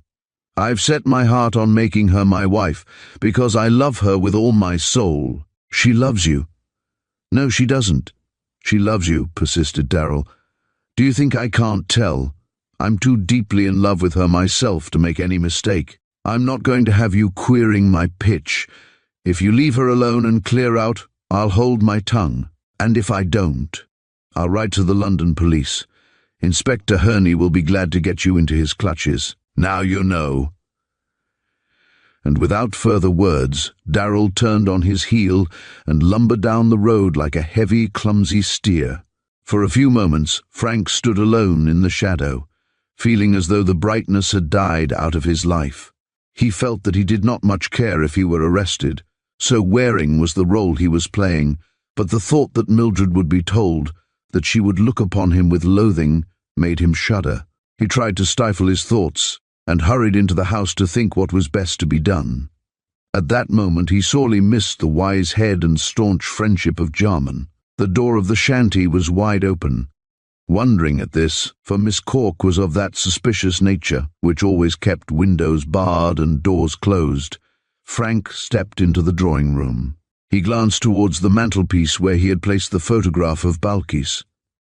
I've set my heart on making her my wife, because I love her with all my soul." "She loves you." "No, she doesn't." "She loves you," persisted Darrell. "Do you think I can't tell? I'm too deeply in love with her myself to make any mistake. I'm not going to have you queering my pitch. If you leave her alone and clear out, I'll hold my tongue. And if I don't, I'll write to the London police. Inspector Hurney will be glad to get you into his clutches. Now you know." And without further words, Darrell turned on his heel and lumbered down the road like a heavy, clumsy steer. For a few moments, Frank stood alone in the shadow, feeling as though the brightness had died out of his life. He felt that he did not much care if he were arrested, so wearing was the role he was playing, but the thought that Mildred would be told, that she would look upon him with loathing, made him shudder. He tried to stifle his thoughts, and hurried into the house to think what was best to be done. At that moment he sorely missed the wise head and staunch friendship of Jarman. The door of the shanty was wide open. Wondering at this, for Miss Cork was of that suspicious nature which always kept windows barred and doors closed, Frank stepped into the drawing-room. He glanced towards the mantelpiece where he had placed the photograph of Balkis.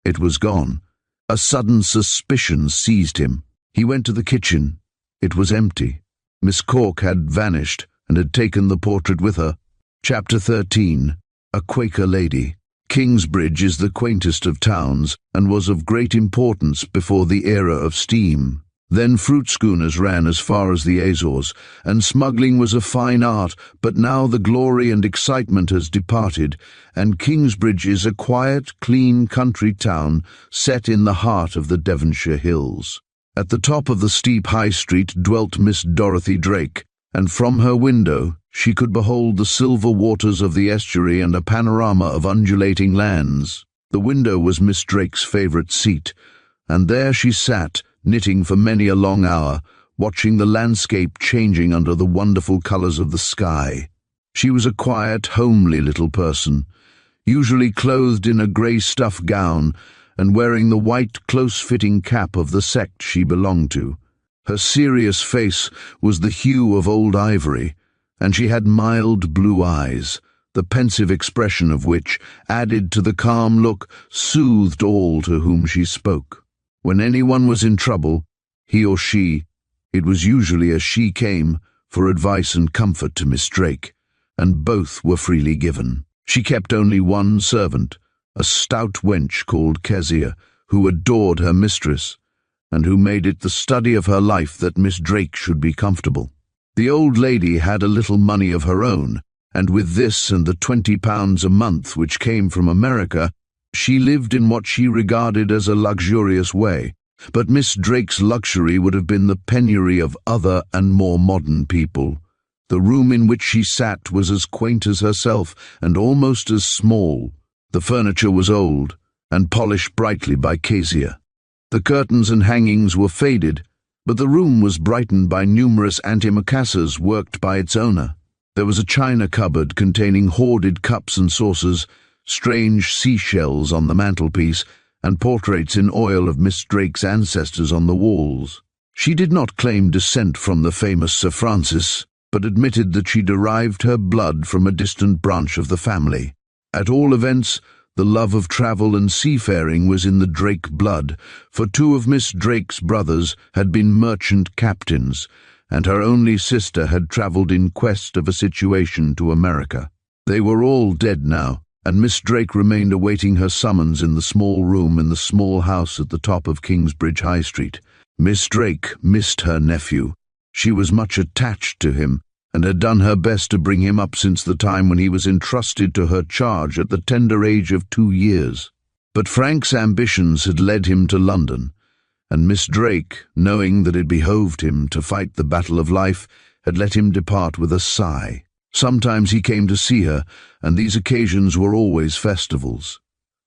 It was gone. A sudden suspicion seized him. He went to the kitchen. It was empty. Miss Cork had vanished and had taken the portrait with her. Chapter 13. A Quaker Lady. Kingsbridge is the quaintest of towns, and was of great importance before the era of steam. Then fruit schooners ran as far as the Azores, and smuggling was a fine art, but now the glory and excitement has departed, and Kingsbridge is a quiet, clean country town set in the heart of the Devonshire hills. At the top of the steep High Street dwelt Miss Dorothy Drake, and from her window she could behold the silver waters of the estuary and a panorama of undulating lands. The window was Miss Drake's favourite seat, and there she sat, knitting for many a long hour, watching the landscape changing under the wonderful colours of the sky. She was a quiet, homely little person, usually clothed in a grey stuff gown and wearing the white, close-fitting cap of the sect she belonged to. Her serious face was the hue of old ivory, and she had mild blue eyes, the pensive expression of which, added to the calm look, soothed all to whom she spoke. When anyone was in trouble, he or she, it was usually a she, came for advice and comfort to Miss Drake, and both were freely given. She kept only one servant, a stout wench called Kezia, who adored her mistress, and who made it the study of her life that Miss Drake should be comfortable. The old lady had a little money of her own, and with this and the £20 a month which came from America, she lived in what she regarded as a luxurious way. But Miss Drake's luxury would have been the penury of other and more modern people. The room in which she sat was as quaint as herself, and almost as small. The furniture was old, and polished brightly by Kezia. The curtains and hangings were faded, but the room was brightened by numerous antimacassars worked by its owner. There was a china cupboard containing hoarded cups and saucers, strange seashells on the mantelpiece, and portraits in oil of Miss Drake's ancestors on the walls. She did not claim descent from the famous Sir Francis, but admitted that she derived her blood from a distant branch of the family. At all events, the love of travel and seafaring was in the Drake blood, for 2 of Miss Drake's brothers had been merchant captains, and her only sister had travelled in quest of a situation to America. They were all dead now, and Miss Drake remained awaiting her summons in the small room in the small house at the top of Kingsbridge High Street. Miss Drake missed her nephew. She was much attached to him, and had done her best to bring him up since the time when he was entrusted to her charge at the tender age of 2 years. But Frank's ambitions had led him to London, and Miss Drake, knowing that it behoved him to fight the battle of life, had let him depart with a sigh. Sometimes he came to see her, and these occasions were always festivals.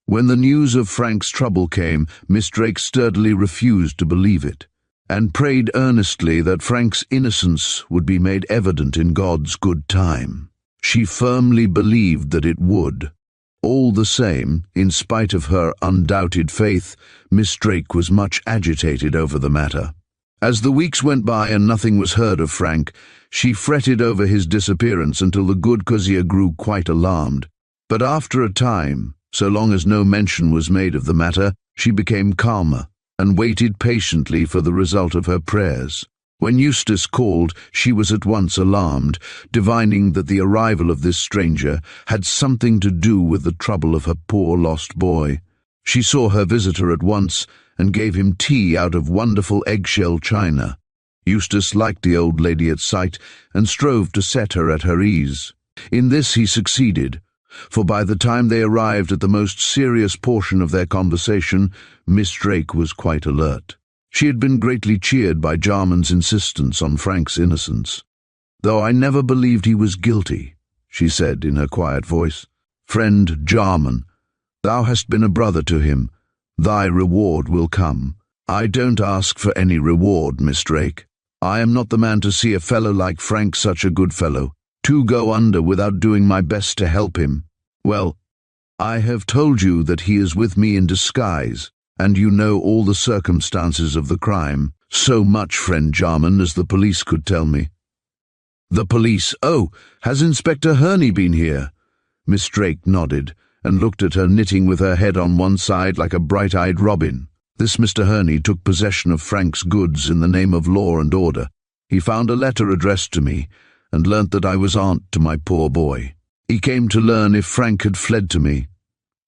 When the news of Frank's trouble came, Miss Drake sturdily refused to believe it, and prayed earnestly that Frank's innocence would be made evident in God's good time. She firmly believed that it would. All the same, in spite of her undoubted faith, Miss Drake was much agitated over the matter. As the weeks went by and nothing was heard of Frank, she fretted over his disappearance until the good Cozier grew quite alarmed. But after a time, so long as no mention was made of the matter, she became calmer, and waited patiently for the result of her prayers. When Eustace called, she was at once alarmed, divining that the arrival of this stranger had something to do with the trouble of her poor lost boy. She saw her visitor at once, and gave him tea out of wonderful eggshell china. Eustace liked the old lady at sight, and strove to set her at her ease. In this he succeeded, for by the time they arrived at the most serious portion of their conversation, Miss Drake was quite alert. She had been greatly cheered by Jarman's insistence on Frank's innocence. "Though I never believed he was guilty," she said in her quiet voice. "Friend Jarman, thou hast been a brother to him. Thy reward will come. I don't ask for any reward, Miss Drake. I am not the man to see a fellow like Frank such a good fellow, to go under without doing my best to help him. Well, I have told you that he is with me in disguise, and you know all the circumstances of the crime. So much, friend Jarman, as the police could tell me." "The police? Oh, has Inspector Hurney been here?" Miss Drake nodded, and looked at her knitting with her head on one side like a bright-eyed robin. This Mr. Hurney took possession of Frank's goods in the name of law and order. He found a letter addressed to me, and learnt that I was aunt to my poor boy. He came to learn if Frank had fled to me.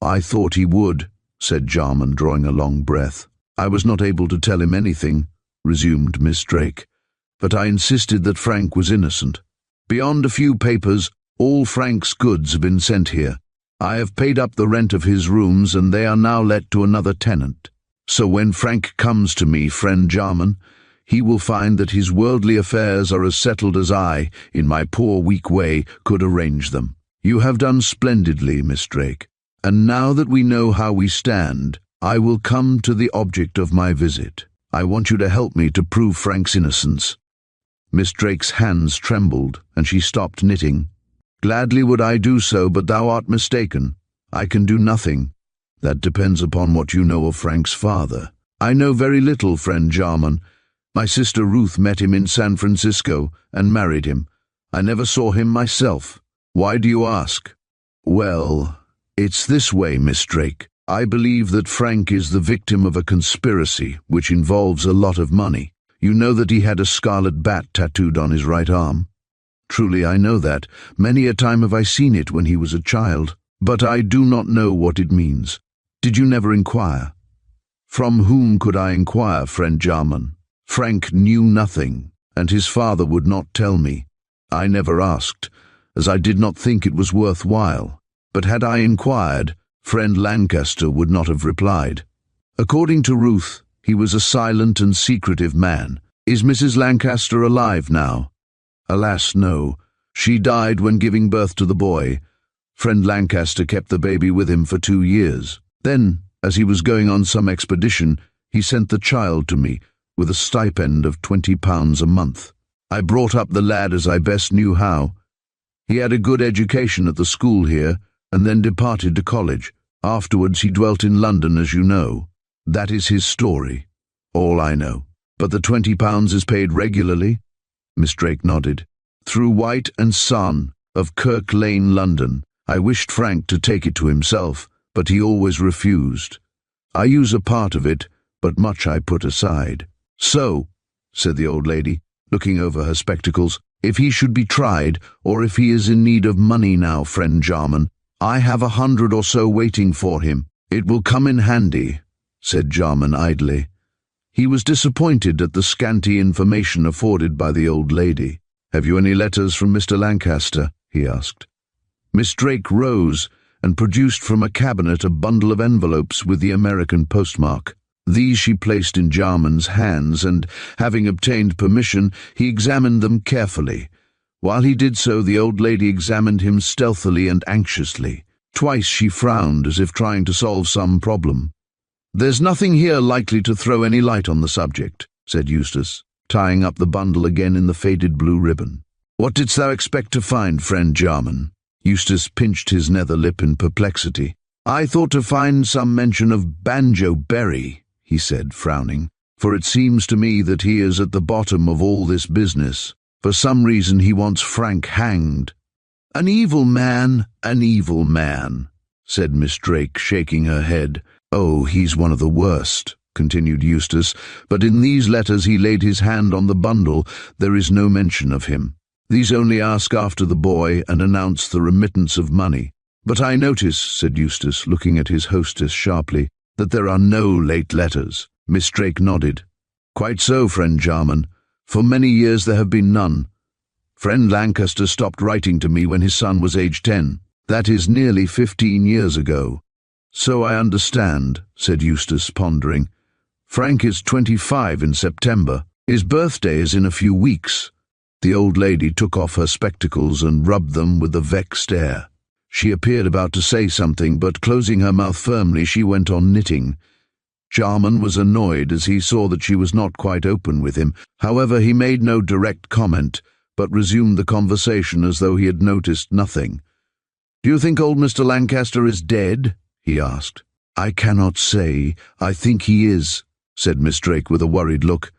"I thought he would," said Jarman, drawing a long breath. "I was not able to tell him anything," resumed Miss Drake, "but I insisted that Frank was innocent. Beyond a few papers, all Frank's goods have been sent here. I have paid up the rent of his rooms, and they are now let to another tenant. So when Frank comes to me, friend Jarman, he will find that his worldly affairs are as settled as I, in my poor weak way, could arrange them. You have done splendidly, Miss Drake, and now that we know how we stand, I will come to the object of my visit. I want you to help me to prove Frank's innocence." Miss Drake's hands trembled, and she stopped knitting. "Gladly would I do so, but thou art mistaken. I can do nothing. That depends upon what you know of Frank's father. I know very little, friend Jarman. My sister Ruth met him in San Francisco and married him. I never saw him myself. Why do you ask?" "Well, it's this way, Miss Drake. I believe that Frank is the victim of a conspiracy which involves a lot of money. You know that he had a scarlet bat tattooed on his right arm?" "Truly I know that. Many a time have I seen it when he was a child. But I do not know what it means. Did you never inquire?" "From whom could I inquire, friend Jarman? Frank knew nothing, and his father would not tell me. I never asked, as I did not think it was worth while. But had I inquired, friend Lancaster would not have replied. According to Ruth, he was a silent and secretive man. Is Mrs. Lancaster alive now?" "Alas, no. She died when giving birth to the boy. Friend Lancaster kept the baby with him for 2 years. Then, as he was going on some expedition, He sent the child to me, with a stipend of £20 a month. I brought up the lad as I best knew how. He had a good education at the school here, and then departed to college. Afterwards he dwelt in London, as you know. That is his story, all I know. But the £20 is paid regularly? Miss Drake nodded. Through White and Son, of Kirk Lane, London. I wished Frank to take it to himself, but he always refused. I use a part of it, but much I put aside. So, said the old lady, looking over her spectacles, if he should be tried, or if he is in need of money now, friend Jarman, I have 100 or so waiting for him. It will come in handy, said Jarman idly. He was disappointed at the scanty information afforded by the old lady. Have you any letters from Mr. Lancaster? He asked. Miss Drake rose and produced from a cabinet a bundle of envelopes with the American postmark. These she placed in Jarman's hands, and, having obtained permission, he examined them carefully. While he did so, the old lady examined him stealthily and anxiously. Twice she frowned, as if trying to solve some problem. There's nothing here likely to throw any light on the subject, said Eustace, tying up the bundle again in the faded blue ribbon. What didst thou expect to find, friend Jarman? Eustace pinched his nether lip in perplexity. I thought to find some mention of Banjo Berry, he said, frowning, for it seems to me that he is at the bottom of all this business. For some reason he wants Frank hanged. An evil man, said Miss Drake, shaking her head. Oh, he's one of the worst, continued Eustace, but in these letters he laid his hand on the bundle. There is no mention of him. These only ask after the boy and announce the remittance of money. But I notice, said Eustace, looking at his hostess sharply, that there are no late letters. Miss Drake nodded. Quite so, friend Jarman. For many years there have been none. Friend Lancaster stopped writing to me when his son was aged 10. That is nearly 15 years ago. So I understand, said Eustace, pondering. Frank is 25 in September. His birthday is in a few weeks. The old lady took off her spectacles and rubbed them with a vexed air. She appeared about to say something, but closing her mouth firmly, she went on knitting. Jarman was annoyed as he saw that she was not quite open with him. However, he made no direct comment, but resumed the conversation as though he had noticed nothing. Do you think old Mr. Lancaster is dead? He asked. I cannot say. I think he is, said Miss Drake with a worried look.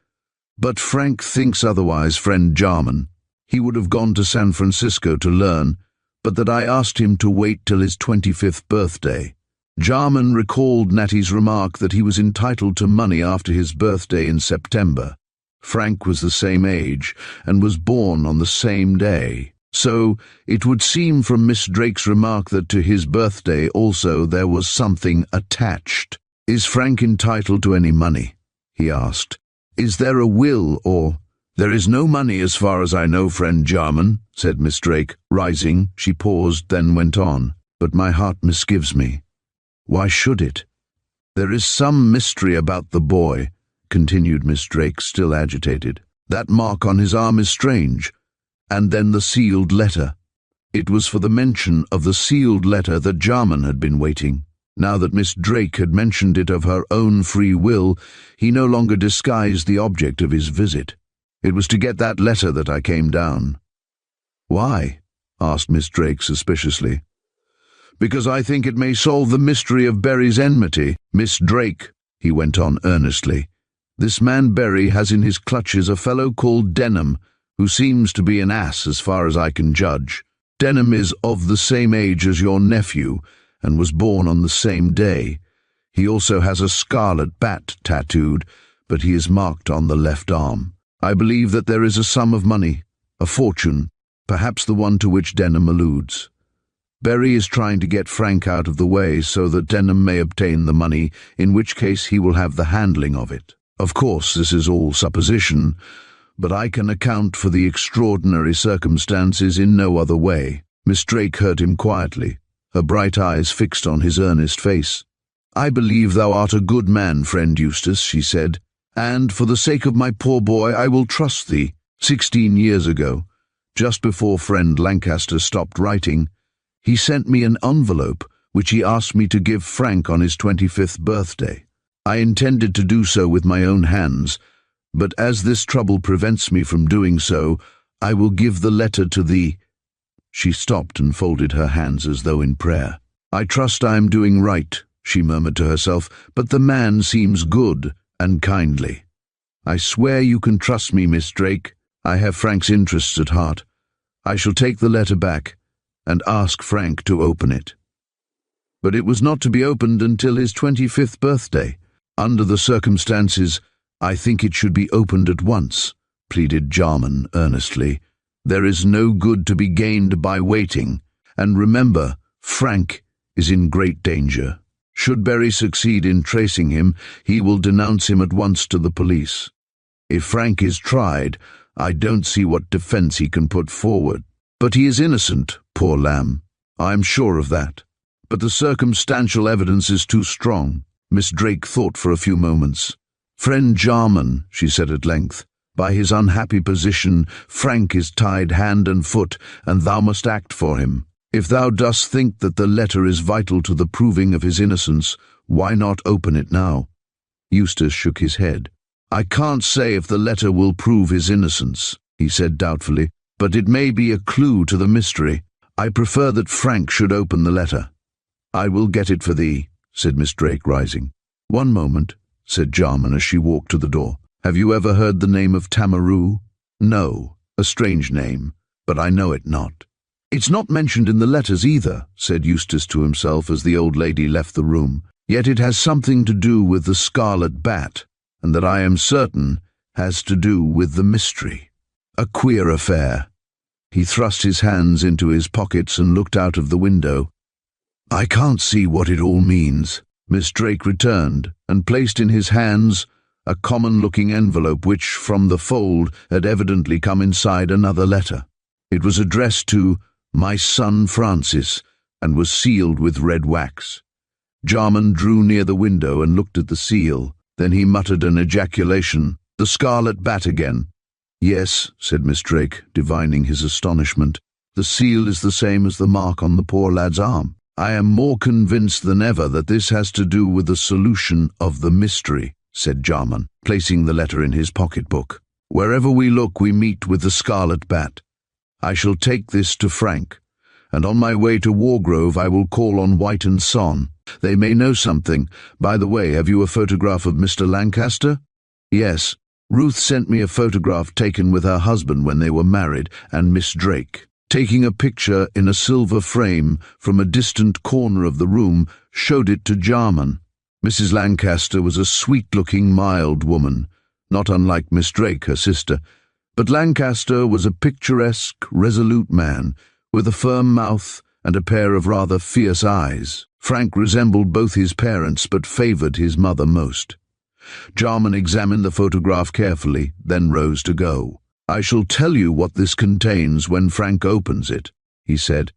But Frank thinks otherwise, friend Jarman. He would have gone to San Francisco to learn, but that I asked him to wait till his 25th birthday. Jarman recalled Natty's remark that he was entitled to money after his birthday in September. Frank was the same age and was born on the same day. So it would seem from Miss Drake's remark that to his birthday also there was something attached. Is Frank entitled to any money? He asked. Is there a will or— There is no money as far as I know, friend Jarman, said Miss Drake. Rising, she paused, then went on. But my heart misgives me. Why should it? There is some mystery about the boy, continued Miss Drake, still agitated. That mark on his arm is strange. And then the sealed letter. It was for the mention of the sealed letter that Jarman had been waiting. Now that Miss Drake had mentioned it of her own free will, he no longer disguised the object of his visit. It was to get that letter that I came down. Why? Asked Miss Drake suspiciously. Because I think it may solve the mystery of Berry's enmity. Miss Drake, he went on earnestly, this man Berry has in his clutches a fellow called Denham, who seems to be an ass as far as I can judge. Denham is of the same age as your nephew, and was born on the same day. He also has a scarlet bat tattooed, but he is marked on the left arm. I believe that there is a sum of money, a fortune, perhaps the one to which Denham alludes. Berry is trying to get Frank out of the way so that Denham may obtain the money, in which case he will have the handling of it. Of course, this is all supposition, but I can account for the extraordinary circumstances in no other way. Miss Drake heard him quietly, her bright eyes fixed on his earnest face. I believe thou art a good man, friend Eustace, she said, and for the sake of my poor boy I will trust thee. 16 years ago, just before friend Lancaster stopped writing, he sent me an envelope which he asked me to give Frank on his 25th birthday. I intended to do so with my own hands, but as this trouble prevents me from doing so, I will give the letter to the—" She stopped and folded her hands as though in prayer. "I trust I am doing right," she murmured to herself, "but the man seems good and kindly. I swear you can trust me, Miss Drake. I have Frank's interests at heart. I shall take the letter back and ask Frank to open it." But it was not to be opened until his 25th birthday. "Under the circumstances, I think it should be opened at once," pleaded Jarman earnestly. "There is no good to be gained by waiting, and remember, Frank is in great danger. Should Berry succeed in tracing him, he will denounce him at once to the police. If Frank is tried, I don't see what defense he can put forward. But he is innocent, poor lamb. I am sure of that. But the circumstantial evidence is too strong." Miss Drake thought for a few moments. "Friend Jarman," she said at length, "by his unhappy position, Frank is tied hand and foot, and thou must act for him. If thou dost think that the letter is vital to the proving of his innocence, why not open it now?" Eustace shook his head. "I can't say if the letter will prove his innocence," he said doubtfully, "but it may be a clue to the mystery. I prefer that Frank should open the letter." "I will get it for thee," said Miss Drake, rising. "One moment," said Jarman as she walked to the door. "Have you ever heard the name of Tamaroo?" "No, a strange name, but I know it not." "It's not mentioned in the letters either," said Eustace to himself as the old lady left the room. "Yet it has something to do with the Scarlet Bat, and that I am certain has to do with the mystery. A queer affair." He thrust his hands into his pockets and looked out of the window. "I can't see what it all means." Miss Drake returned and placed in his hands a common-looking envelope which, from the fold, had evidently come inside another letter. It was addressed to "My son Francis," and was sealed with red wax. Jarman drew near the window and looked at the seal. Then he muttered an ejaculation. "The Scarlet Bat again." "Yes," said Miss Drake, divining his astonishment. "The seal is the same as the mark on the poor lad's arm. I am more convinced than ever that this has to do with the solution of the mystery," said Jarman, placing the letter in his pocketbook. "Wherever we look, we meet with the Scarlet Bat. I shall take this to Frank, and on my way to Wargrove I will call on White and Son. They may know something. By the way, have you a photograph of Mr. Lancaster?" "Yes. Ruth sent me a photograph taken with her husband when they were married, and Miss Drake." Taking a picture in a silver frame from a distant corner of the room, showed it to Jarman. Mrs. Lancaster was a sweet-looking, mild woman, not unlike Miss Drake, her sister, but Lancaster was a picturesque, resolute man, with a firm mouth and a pair of rather fierce eyes. Frank resembled both his parents, but favoured his mother most. Jarman examined the photograph carefully, then rose to go. "I shall tell you what this contains when Frank opens it," he said,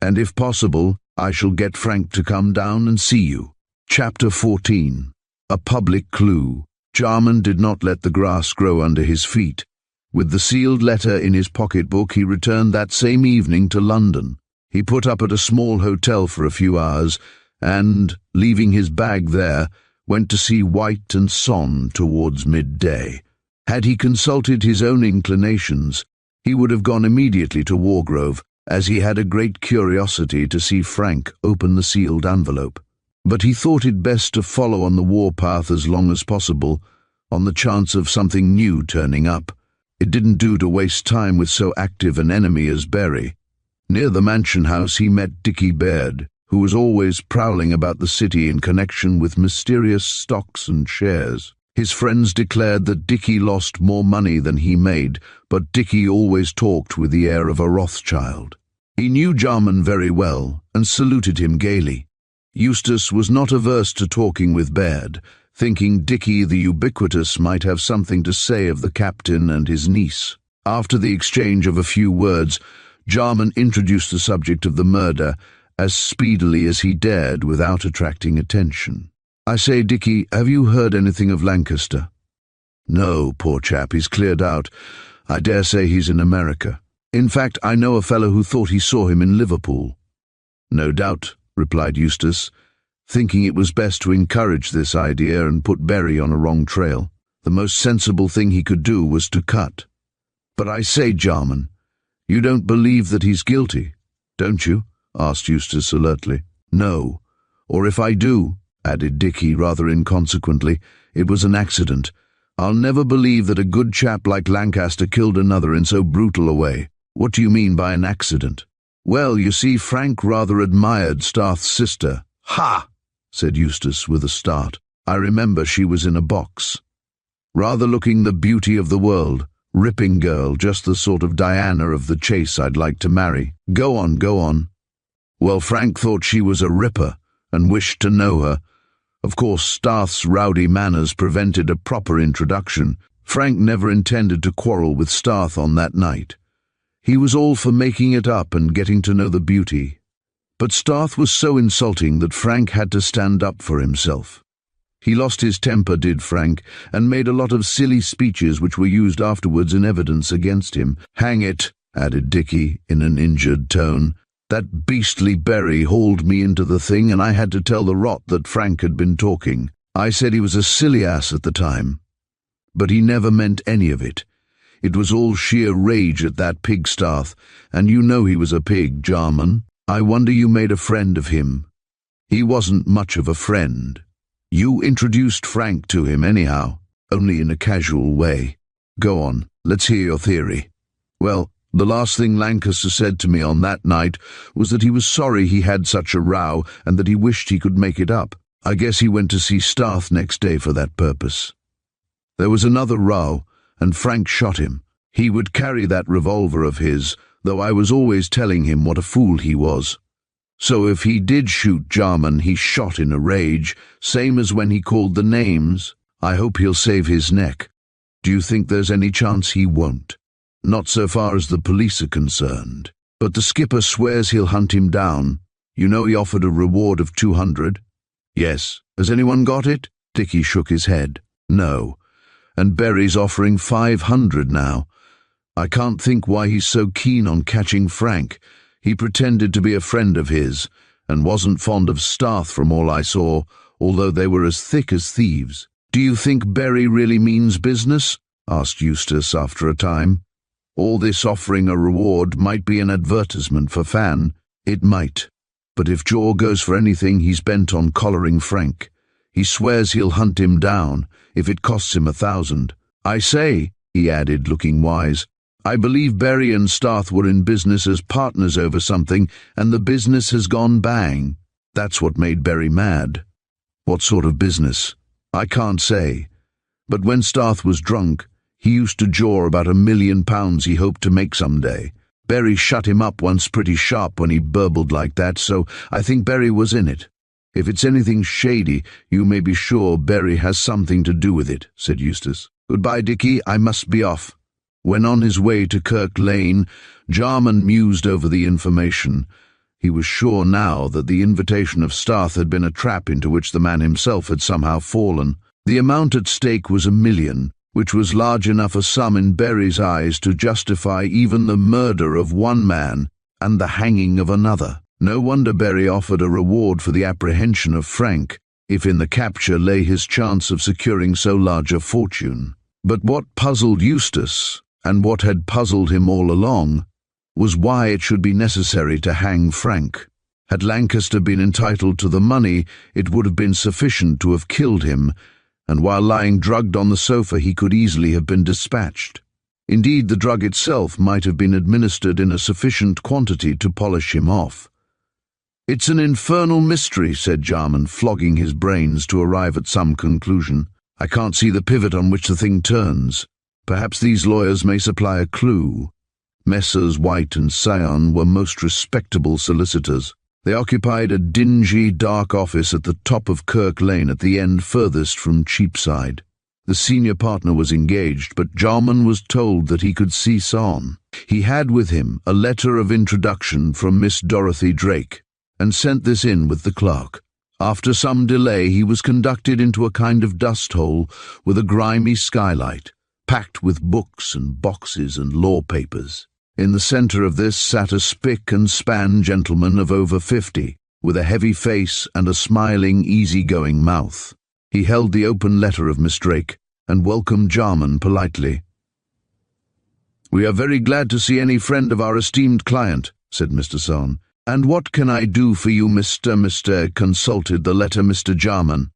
"and if possible, I shall get Frank to come down and see you." Chapter 14. A Public Clue. Jarman did not let the grass grow under his feet. With the sealed letter in his pocketbook, he returned that same evening to London. He put up at a small hotel for a few hours, and, leaving his bag there, went to see White and Son towards midday. Had he consulted his own inclinations, he would have gone immediately to Wargrove, as he had a great curiosity to see Frank open the sealed envelope. But he thought it best to follow on the warpath as long as possible, on the chance of something new turning up. It didn't do to waste time with so active an enemy as Berry. Near the mansion house he met Dickie Baird, who was always prowling about the city in connection with mysterious stocks and shares. His friends declared that Dickie lost more money than he made, but Dickie always talked with the air of a Rothschild. He knew Jarman very well, and saluted him gaily. Eustace was not averse to talking with Baird, thinking Dickie the ubiquitous might have something to say of the captain and his niece. After the exchange of a few words, Jarman introduced the subject of the murder as speedily as he dared without attracting attention. "I say, Dickie, have you heard anything of Lancaster?" "No, poor chap, he's cleared out. I dare say he's in America. In fact, I know a fellow who thought he saw him in Liverpool." "No doubt," replied Eustace, thinking it was best to encourage this idea and put Berry on a wrong trail. The most sensible thing he could do was to cut. "But I say, Jarman, you don't believe that he's guilty, don't you?" asked Eustace alertly. "No, or if I do," added Dickie rather inconsequently, "it was an accident. I'll never believe that a good chap like Lancaster killed another in so brutal a way." "What do you mean by an accident?" "Well, you see, Frank rather admired Starth's sister." "Ha!" said Eustace with a start. "I remember she was in a box. Rather looking the beauty of the world. Ripping girl, just the sort of Diana of the chase I'd like to marry." Go on, go on." "Well, Frank thought she was a ripper and wished to know her. Of course, Starth's rowdy manners prevented a proper introduction. Frank never intended to quarrel with Starth on that night. He was all for making it up and getting to know the beauty. But Starth was so insulting that Frank had to stand up for himself. He lost his temper, did Frank, and made a lot of silly speeches which were used afterwards in evidence against him. "Hang it," added Dickie in an injured tone. "That beastly Berry hauled me into the thing, and I had to tell the rot that Frank had been talking. I said he was a silly ass at the time, but he never meant any of it. It was all sheer rage at that pig Starth, and you know he was a pig, Jarman. I wonder you made a friend of him." "He wasn't much of a friend." "You introduced Frank to him anyhow, only in a casual way. Go on, let's hear your theory." "Well, the last thing Lancaster said to me on that night was that he was sorry he had such a row and that he wished he could make it up. I guess he went to see Starth next day for that purpose. There was another row, and Frank shot him. He would carry that revolver of his, though I was always telling him what a fool he was. So if he did shoot Jarman, he shot in a rage, same as when he called the names. I hope he'll save his neck. Do you think there's any chance he won't?" "Not so far as the police are concerned. But the skipper swears he'll hunt him down. You know he offered a reward of 200. "Yes. Has anyone got it?" Dickie shook his head. "No. And Berry's offering 500 now. I can't think why he's so keen on catching Frank. He pretended to be a friend of his, and wasn't fond of Starth from all I saw, although they were as thick as thieves." "Do you think Berry really means business?" asked Eustace after a time. "All this offering a reward might be an advertisement for Fan." "It might. But if Jaw goes for anything, he's bent on collaring Frank. He swears he'll hunt him down, if it costs him 1,000. I say," he added, looking wise, "I believe Berry and Starth were in business as partners over something, and the business has gone bang. That's what made Berry mad." "What sort of business?" "I can't say. But when Starth was drunk, he used to jaw about £1,000,000 he hoped to make someday. Berry shut him up once pretty sharp when he burbled like that, so I think Berry was in it. If it's anything shady, you may be sure Berry has something to do with it," said Eustace. "Goodbye, Dickie, I must be off." When on his way to Kirk Lane, Jarman mused over the information. He was sure now that the invitation of Starth had been a trap into which the man himself had somehow fallen. The amount at stake was 1,000,000, which was large enough a sum in Berry's eyes to justify even the murder of one man and the hanging of another. No wonder Berry offered a reward for the apprehension of Frank, if in the capture lay his chance of securing so large a fortune. But what puzzled Eustace, and what had puzzled him all along, was why it should be necessary to hang Frank. Had Lancaster been entitled to the money, it would have been sufficient to have killed him, and while lying drugged on the sofa he could easily have been dispatched. Indeed, the drug itself might have been administered in a sufficient quantity to polish him off. "It's an infernal mystery," said Jarman, flogging his brains to arrive at some conclusion. "I can't see the pivot on which the thing turns. Perhaps these lawyers may supply a clue." Messrs. White and Sion were most respectable solicitors. They occupied a dingy, dark office at the top of Kirk Lane at the end furthest from Cheapside. The senior partner was engaged, but Jarman was told that he could cease on. He had with him a letter of introduction from Miss Dorothy Drake, and sent this in with the clerk. After some delay he was conducted into a kind of dust-hole with a grimy skylight, packed with books and boxes and law papers. In the centre of this sat a spick and span gentleman of over 50. with a heavy face and a smiling, easy-going mouth. He held the open letter of Miss Drake and welcomed Jarman politely. "We are very glad to see any friend of our esteemed client," said Mr. Son. "And what can I do for you, Mr. consulted the letter Mr. Jarman."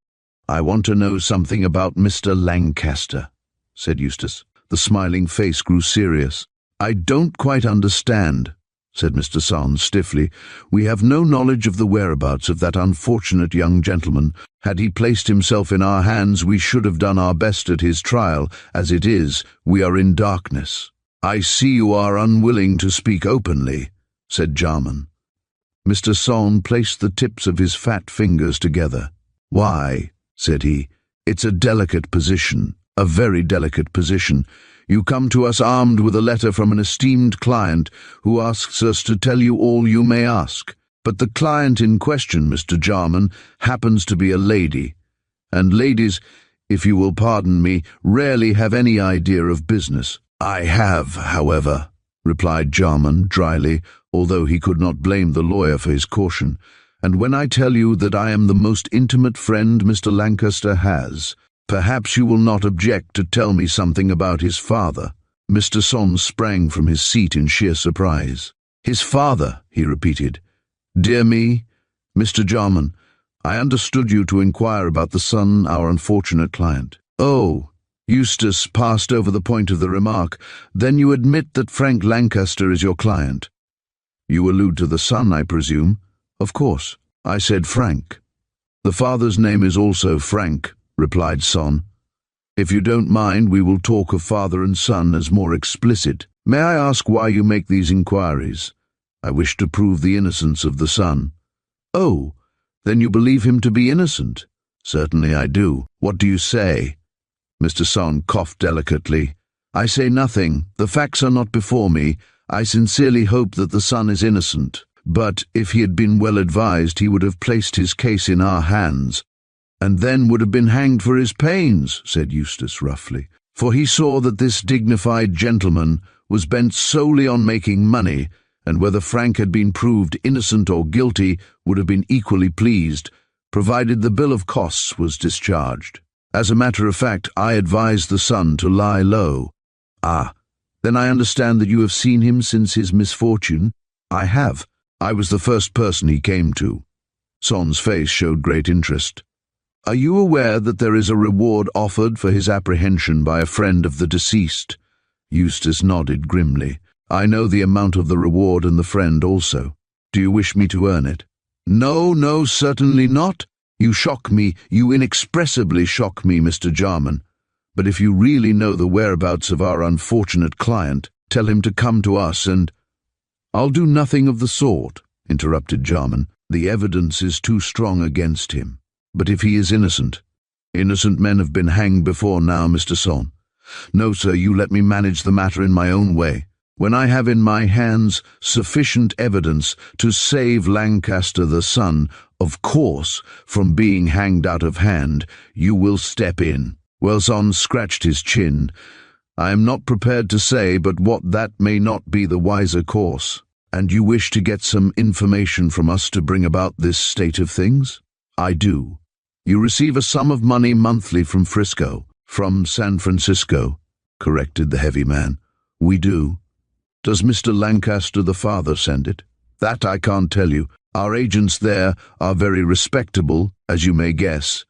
"I want to know something about Mr. Lancaster," said Eustace. The smiling face grew serious. "I don't quite understand," said Mr. Son stiffly. "We have no knowledge of the whereabouts of that unfortunate young gentleman. Had he placed himself in our hands, we should have done our best at his trial. As it is, we are in darkness." "I see you are unwilling to speak openly," said Jarman. Mr. Son placed the tips of his fat fingers together. "Why," said he, "it's a delicate position, a very delicate position. You come to us armed with a letter from an esteemed client who asks us to tell you all you may ask. But the client in question, Mr. Jarman, happens to be a lady. And ladies, if you will pardon me, rarely have any idea of business." "I have, however," replied Jarman dryly, although he could not blame the lawyer for his caution. "And when I tell you that I am the most intimate friend Mr. Lancaster has, perhaps you will not object to tell me something about his father." Mr. Son sprang from his seat in sheer surprise. "His father," he repeated. "Dear me, Mr. Jarman, I understood you to inquire about the son, our unfortunate client." "Oh," Eustace passed over the point of the remark. "Then you admit that Frank Lancaster is your client?" "You allude to the son, I presume?" "Of course. I said Frank." "The father's name is also Frank," replied Son. "If you don't mind, we will talk of father and son as more explicit. May I ask why you make these inquiries?" "I wish to prove the innocence of the son." "Oh, then you believe him to be innocent?" "Certainly I do. What do you say?" Mr. Son coughed delicately. "I say nothing. The facts are not before me. I sincerely hope that the son is innocent. But if he had been well advised, he would have placed his case in our hands, and then would have been hanged for his pains," said Eustace roughly. "For he saw that this dignified gentleman was bent solely on making money, and whether Frank had been proved innocent or guilty would have been equally pleased, provided the bill of costs was discharged. As a matter of fact, I advised the son to lie low." "Ah, then I understand that you have seen him since his misfortune?" "I have. I was the first person he came to." Son's face showed great interest. "Are you aware that there is a reward offered for his apprehension by a friend of the deceased?" Eustace nodded grimly. "I know the amount of the reward and the friend also. Do you wish me to earn it?" No, certainly not. You shock me, you inexpressibly shock me, Mr. Jarman. But if you really know the whereabouts of our unfortunate client, tell him to come to us and—" "I'll do nothing of the sort," interrupted Jarman. "The evidence is too strong against him. But if he is innocent—" "Innocent men have been hanged before now, Mr. Son. No, sir, you let me manage the matter in my own way. When I have in my hands sufficient evidence to save Lancaster the son, of course, from being hanged out of hand, you will step in." Son scratched his chin. "I am not prepared to say but what that may not be the wiser course." "And you wish to get some information from us to bring about this state of things?" "I do." "You receive a sum of money monthly from Frisco." "From San Francisco," corrected the heavy man. "We do." "Does Mr. Lancaster the father send it?" "That I can't tell you. Our agents there are very respectable, as you may guess,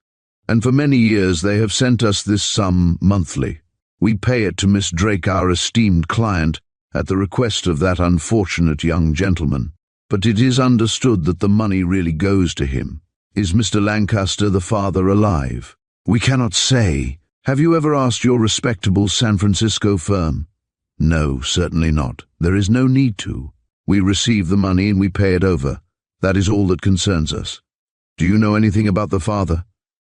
and for many years they have sent us this sum monthly. We pay it to Miss Drake, our esteemed client, at the request of that unfortunate young gentleman. But it is understood that the money really goes to him. Is Mr. Lancaster the father alive?" "We cannot say. Have you ever asked your respectable San Francisco firm?" "No, certainly not. There is no need to. We receive the money and we pay it over. That is all that concerns us." "Do you know anything about the father?"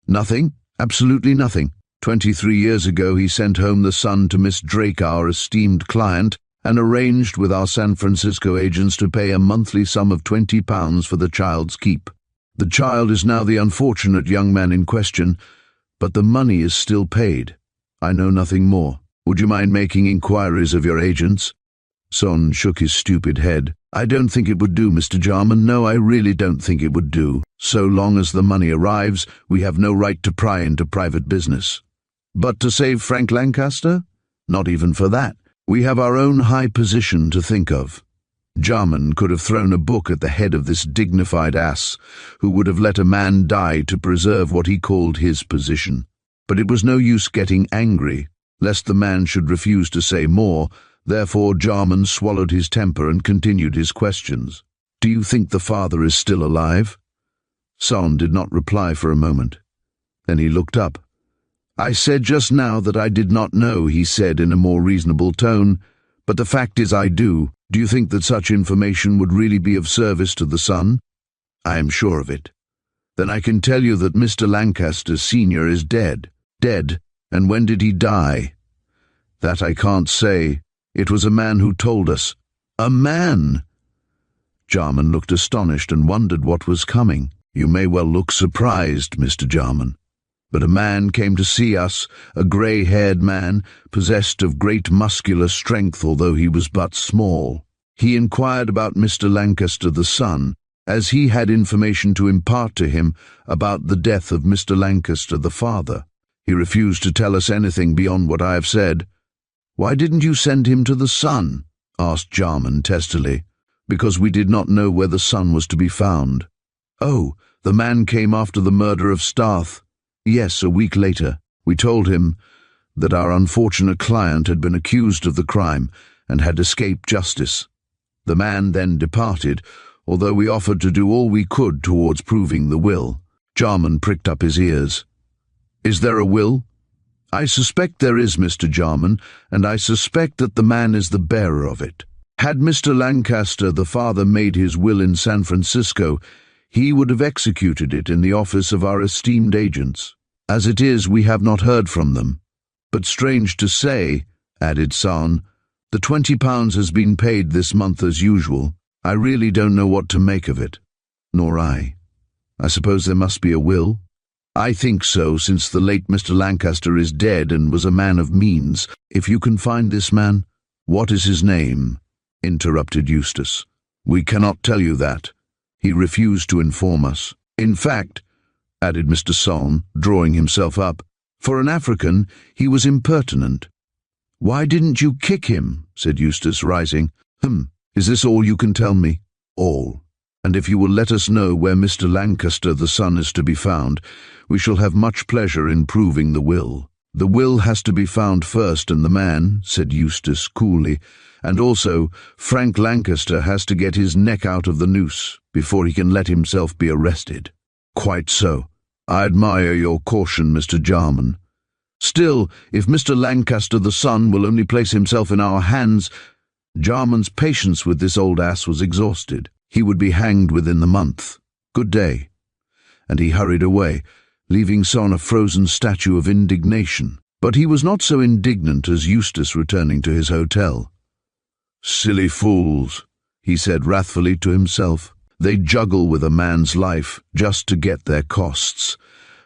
"Nothing. Absolutely nothing. 23 years ago he sent home the son to Miss Drake, our esteemed client, and arranged with our San Francisco agents to pay a monthly sum of £20 for the child's keep. The child is now the unfortunate young man in question, but the money is still paid. I know nothing more. Would you mind making inquiries of your agents?" Son shook his stupid head. I don't think it would do, Mr. Jarman. No, I really don't think it would do. So long as the money arrives, we have no right to pry into private business. But to save Frank Lancaster? Not even for that. We have our own high position to think of. Jarman could have thrown a book at the head of this dignified ass, who would have let a man die to preserve what he called his position. But it was no use getting angry, lest the man should refuse to say more. Therefore Jarman swallowed his temper and continued his questions. Do you think the father is still alive? Son did not reply for a moment. Then he looked up. I said just now that I did not know, he said in a more reasonable tone, but the fact is I do. Do you think that such information would really be of service to the son? I am sure of it. Then I can tell you that Mr. Lancaster Sr. is dead. Dead? And when did he die? That I can't say. It was a man who told us. A man! Jarman looked astonished and wondered what was coming. You may well look surprised, Mr. Jarman. But a man came to see us, a grey-haired man, possessed of great muscular strength, although he was but small. He inquired about Mr. Lancaster the son, as he had information to impart to him about the death of Mr. Lancaster the father. He refused to tell us anything beyond what I have said. Why didn't you send him to the son? Asked Jarman testily. Because we did not know where the son was to be found. Oh, the man came after the murder of Starth. Yes, a week later. We told him that our unfortunate client had been accused of the crime and had escaped justice. The man then departed, although we offered to do all we could towards proving the will. Jarman pricked up his ears. Is there a will? I suspect there is, Mr. Jarman, and I suspect that the man is the bearer of it. Had Mr. Lancaster, the father, made his will in San Francisco, he would have executed it in the office of our esteemed agents. As it is, we have not heard from them. But strange to say, added San, the £20 has been paid this month as usual. I really don't know what to make of it. Nor I. I suppose there must be a will? I think so, since the late Mr. Lancaster is dead and was a man of means. If you can find this man— What is his name? Interrupted Eustace. We cannot tell you that. He refused to inform us. In fact, added Mr. Son, drawing himself up, for an African, he was impertinent. Why didn't you kick him? Said Eustace, rising. Is this all you can tell me? All. And if you will let us know where Mr. Lancaster the son is to be found, we shall have much pleasure in proving the will. The will has to be found first, and the man, said Eustace coolly, and also Frank Lancaster has to get his neck out of the noose before he can let himself be arrested. Quite so. I admire your caution, Mr. Jarman. Still, if Mr. Lancaster the son will only place himself in our hands— Jarman's patience with this old ass was exhausted. He would be hanged within the month. Good day. And he hurried away, leaving Son a frozen statue of indignation. But he was not so indignant as Eustace returning to his hotel. Silly fools, he said wrathfully to himself. They juggle with a man's life just to get their costs.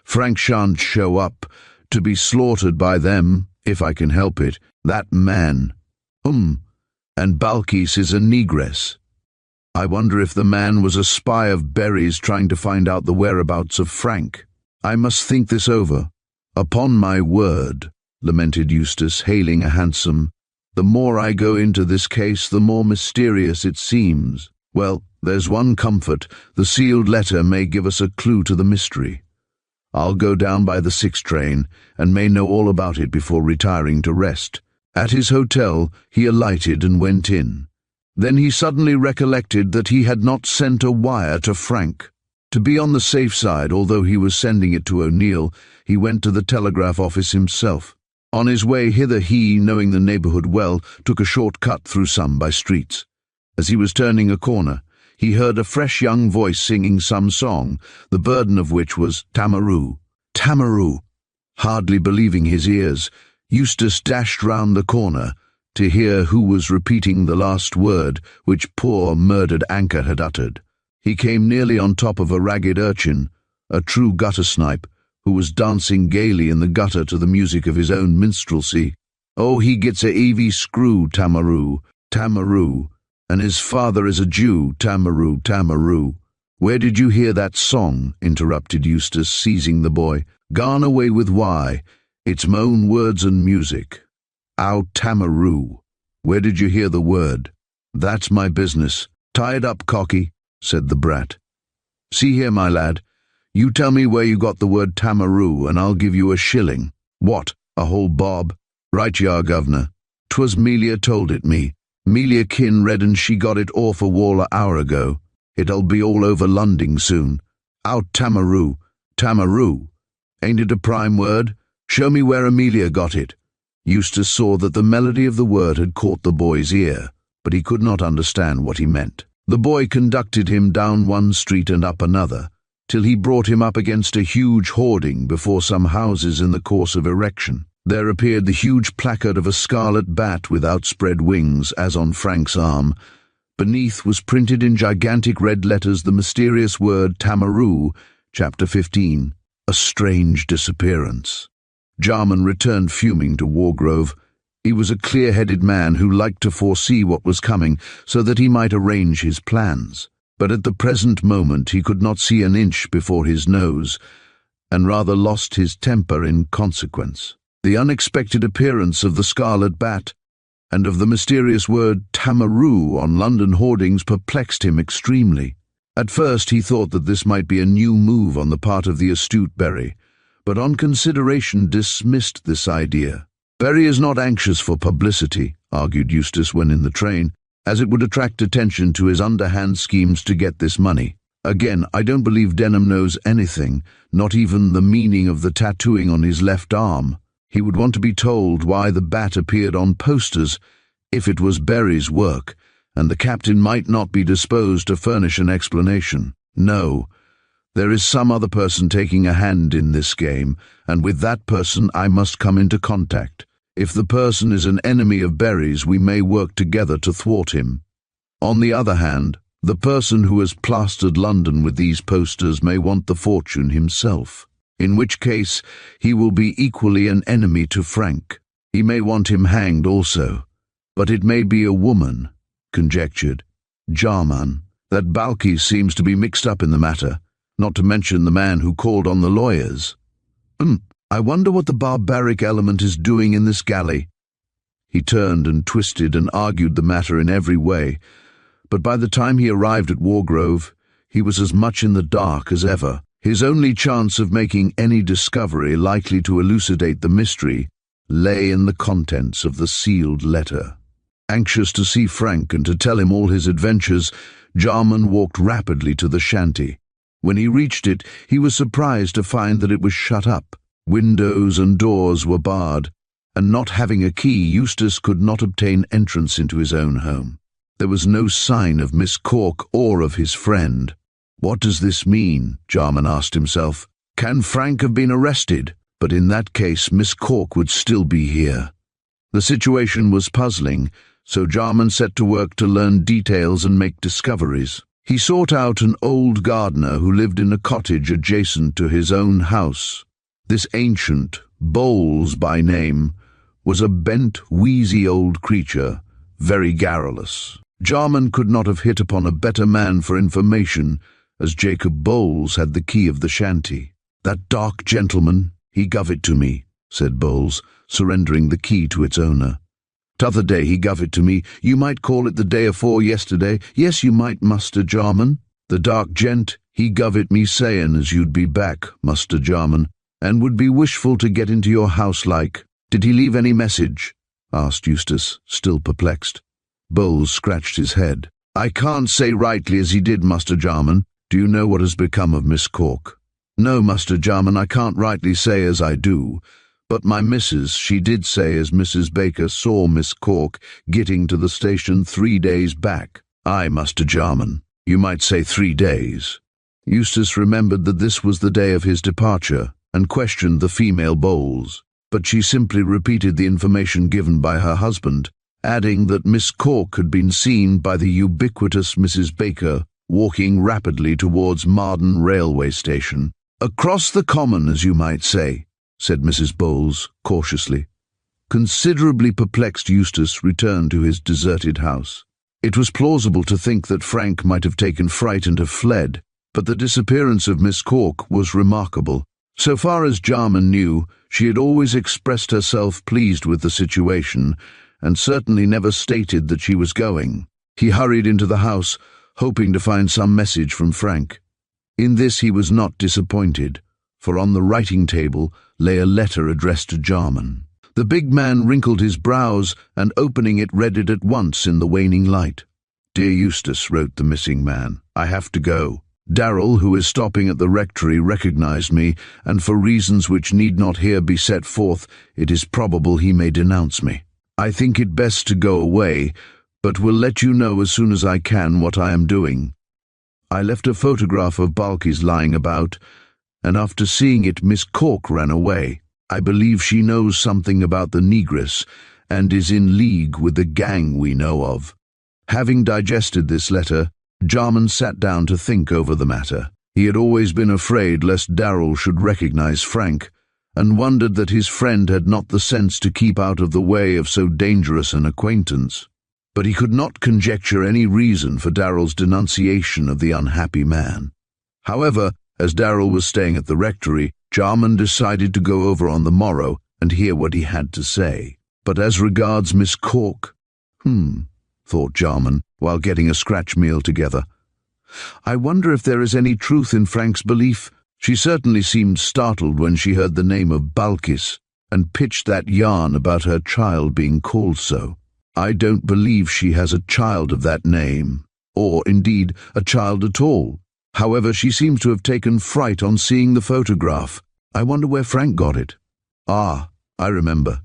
Frank shan't show up, to be slaughtered by them, if I can help it. That man. And Balkis is a negress. I wonder if the man was a spy of Berry's trying to find out the whereabouts of Frank. I must think this over. Upon my word, lamented Eustace, hailing a hansom. The more I go into this case, the more mysterious it seems. Well, there's one comfort. The sealed letter may give us a clue to the mystery. I'll go down by the 6 train, and may know all about it before retiring to rest. At his hotel, he alighted and went in. Then he suddenly recollected that he had not sent a wire to Frank. To be on the safe side, although he was sending it to O'Neill, he went to the telegraph office himself. On his way hither he, knowing the neighbourhood well, took a short cut through some by streets. As he was turning a corner, he heard a fresh young voice singing some song, the burden of which was Tamaroo. Tamaroo! Hardly believing his ears, Eustace dashed round the corner to hear who was repeating the last word which poor murdered Anchor had uttered. He came nearly on top of a ragged urchin, a true gutter snipe, who was dancing gaily in the gutter to the music of his own minstrelsy. Oh, he gets a heavy screw, Tamaroo. Tamaroo, and his father is a Jew, Tamaroo, Tamaroo. Where did you hear that song? Interrupted Eustace, seizing the boy. Gone away with why? It's my own words and music. Ow, Tamaroo. Where did you hear the word? That's my business. Tie it up, cocky, said the brat. See here, my lad. You tell me where you got the word Tamaroo, and I'll give you a shilling. What, a whole bob? Right you are, governor. 'Twas Melia told it me. Melia kin read and she got it off a wall a hour ago. It'll be all over London soon. Out Tamaroo. Tamaroo. Ain't it a prime word? Show me where Amelia got it. Eustace saw that the melody of the word had caught the boy's ear, but he could not understand what he meant. The boy conducted him down one street and up another, till he brought him up against a huge hoarding before some houses in the course of erection. There appeared the huge placard of a scarlet bat with outspread wings, as on Frank's arm. Beneath was printed in gigantic red letters the mysterious word Tamaroo, Chapter 15, A Strange Disappearance. Jarman returned fuming to Wargrove. He was a clear-headed man who liked to foresee what was coming so that he might arrange his plans. But at the present moment he could not see an inch before his nose, and rather lost his temper in consequence. The unexpected appearance of the scarlet bat and of the mysterious word Tamaroo on London hoardings perplexed him extremely. At first he thought that this might be a new move on the part of the astute Berry, but on consideration dismissed this idea. Berry is not anxious for publicity, argued Eustace when in the train, as it would attract attention to his underhand schemes to get this money. Again, I don't believe Denham knows anything, not even the meaning of the tattooing on his left arm. He would want to be told why the bat appeared on posters if it was Berry's work, and the captain might not be disposed to furnish an explanation. No, there is some other person taking a hand in this game, and with that person I must come into contact. If the person is an enemy of Berry's, we may work together to thwart him. On the other hand, the person who has plastered London with these posters may want the fortune himself, in which case he will be equally an enemy to Frank. He may want him hanged also, but it may be a woman, conjectured Jarman. That Balky seems to be mixed up in the matter, not to mention the man who called on the lawyers. I wonder what the barbaric element is doing in this galley. He turned and twisted and argued the matter in every way, but by the time he arrived at Wargrove, he was as much in the dark as ever. His only chance of making any discovery likely to elucidate the mystery lay in the contents of the sealed letter. Anxious to see Frank and to tell him all his adventures, Jarman walked rapidly to the shanty. When he reached it, he was surprised to find that it was shut up. Windows and doors were barred, and not having a key, Eustace could not obtain entrance into his own home. There was no sign of Miss Cork or of his friend. What does this mean? Jarman asked himself. Can Frank have been arrested? But in that case, Miss Cork would still be here. The situation was puzzling, so Jarman set to work to learn details and make discoveries. He sought out an old gardener who lived in a cottage adjacent to his own house. This ancient, Bowles by name, was a bent, wheezy old creature, very garrulous. Jarman could not have hit upon a better man for information, as Jacob Bowles had the key of the shanty. That dark gentleman, he guv it to me, said Bowles, surrendering the key to its owner. T'other day he guv it to me. You might call it the day afore yesterday. Yes, you might, Muster Jarman. The dark gent, he guv it me sayin' as you'd be back, Muster Jarman, and would be wishful to get into your house like. Did he leave any message? Asked Eustace, still perplexed. Bowles scratched his head. I can't say rightly as he did, Muster Jarman. Do you know what has become of Miss Cork? No, Muster Jarman, I can't rightly say as I do, but my missus, she did say as Mrs. Baker saw Miss Cork getting to the station 3 days back. Aye, Muster Jarman, you might say 3 days. Eustace remembered that this was the day of his departure, and questioned the female Bowles, but she simply repeated the information given by her husband, adding that Miss Cork had been seen by the ubiquitous Mrs. Baker walking rapidly towards Marden railway station. Across the common, as you might say, said Mrs. Bowles cautiously. Considerably perplexed, Eustace returned to his deserted house. It was plausible to think that Frank might have taken fright and have fled, but the disappearance of Miss Cork was remarkable. So far as Jarman knew, she had always expressed herself pleased with the situation, and certainly never stated that she was going. He hurried into the house, hoping to find some message from Frank. In this he was not disappointed, for on the writing table lay a letter addressed to Jarman. The big man wrinkled his brows and, opening it, read it at once in the waning light. "Dear Eustace," wrote the missing man, "I have to go. Darrell, who is stopping at the rectory, recognized me, and for reasons which need not here be set forth, it is probable he may denounce me. I think it best to go away, but will let you know as soon as I can what I am doing. I left a photograph of Balkis lying about, and after seeing it Miss Cork ran away. I believe she knows something about the negress, and is in league with the gang we know of." Having digested this letter, Jarman sat down to think over the matter. He had always been afraid lest Darrell should recognize Frank, and wondered that his friend had not the sense to keep out of the way of so dangerous an acquaintance. But he could not conjecture any reason for Darrell's denunciation of the unhappy man. However, as Darrell was staying at the rectory, Jarman decided to go over on the morrow and hear what he had to say. But as regards Miss Cork, thought Jarman, while getting a scratch meal together. I wonder if there is any truth in Frank's belief. She certainly seemed startled when she heard the name of Balkis, and pitched that yarn about her child being called so. I don't believe she has a child of that name, or, indeed, a child at all. However, she seems to have taken fright on seeing the photograph. I wonder where Frank got it. Ah, I remember.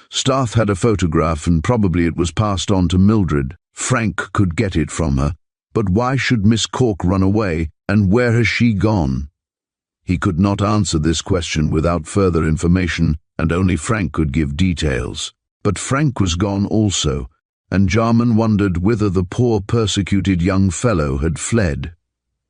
Starth had a photograph, and probably it was passed on to Mildred. Frank could get it from her. But why should Miss Cork run away, and where has she gone? He could not answer this question without further information, and only Frank could give details. But Frank was gone also, and Jarman wondered whither the poor persecuted young fellow had fled.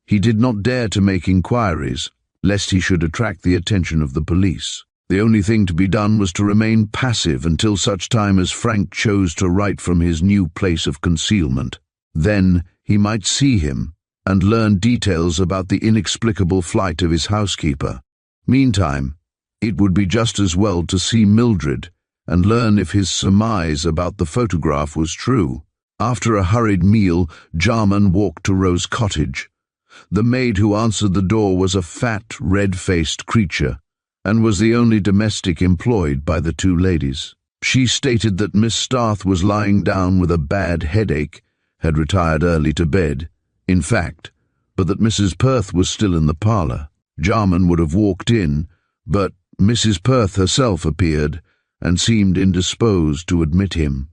He did not dare to make inquiries, lest he should attract the attention of the police. The only thing to be done was to remain passive until such time as Frank chose to write from his new place of concealment. Then he might see him, and learn details about the inexplicable flight of his housekeeper. Meantime, it would be just as well to see Mildred, and learn if his surmise about the photograph was true. After a hurried meal, Jarman walked to Rose Cottage. The maid who answered the door was a fat, red-faced creature, and was the only domestic employed by the two ladies. She stated that Miss Starth was lying down with a bad headache, had retired early to bed, in fact, but that Mrs. Perth was still in the parlour. Jarman would have walked in, but Mrs. Perth herself appeared, and seemed indisposed to admit him.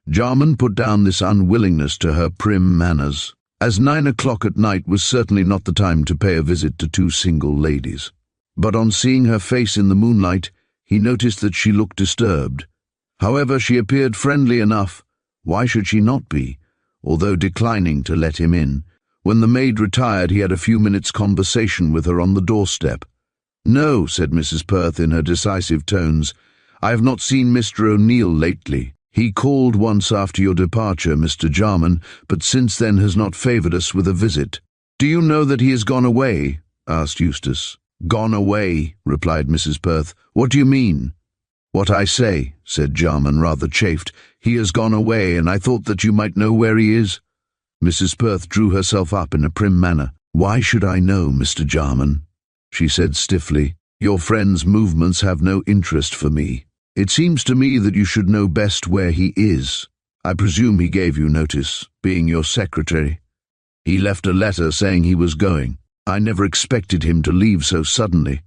Jarman put down this unwillingness to her prim manners, as 9 o'clock at night was certainly not the time to pay a visit to two single ladies. But on seeing her face in the moonlight, he noticed that she looked disturbed. However, she appeared friendly enough. Why should she not be, although declining to let him in? When the maid retired, he had a few minutes' conversation with her on the doorstep. "No," said Mrs. Perth in her decisive tones, "I have not seen Mr. O'Neill lately. He called once after your departure, Mr. Jarman, but since then has not favoured us with a visit." "Do you know that he has gone away?" asked Eustace. "Gone away," replied Mrs. Perth. "What do you mean?" "What I say," said Jarman, rather chafed. "He has gone away, and I thought that you might know where he is." Mrs. Perth drew herself up in a prim manner. "Why should I know, Mr. Jarman?" she said stiffly. "Your friend's movements have no interest for me. It seems to me that you should know best where he is. I presume he gave you notice, being your secretary." "He left a letter saying he was going. I never expected him to leave so suddenly.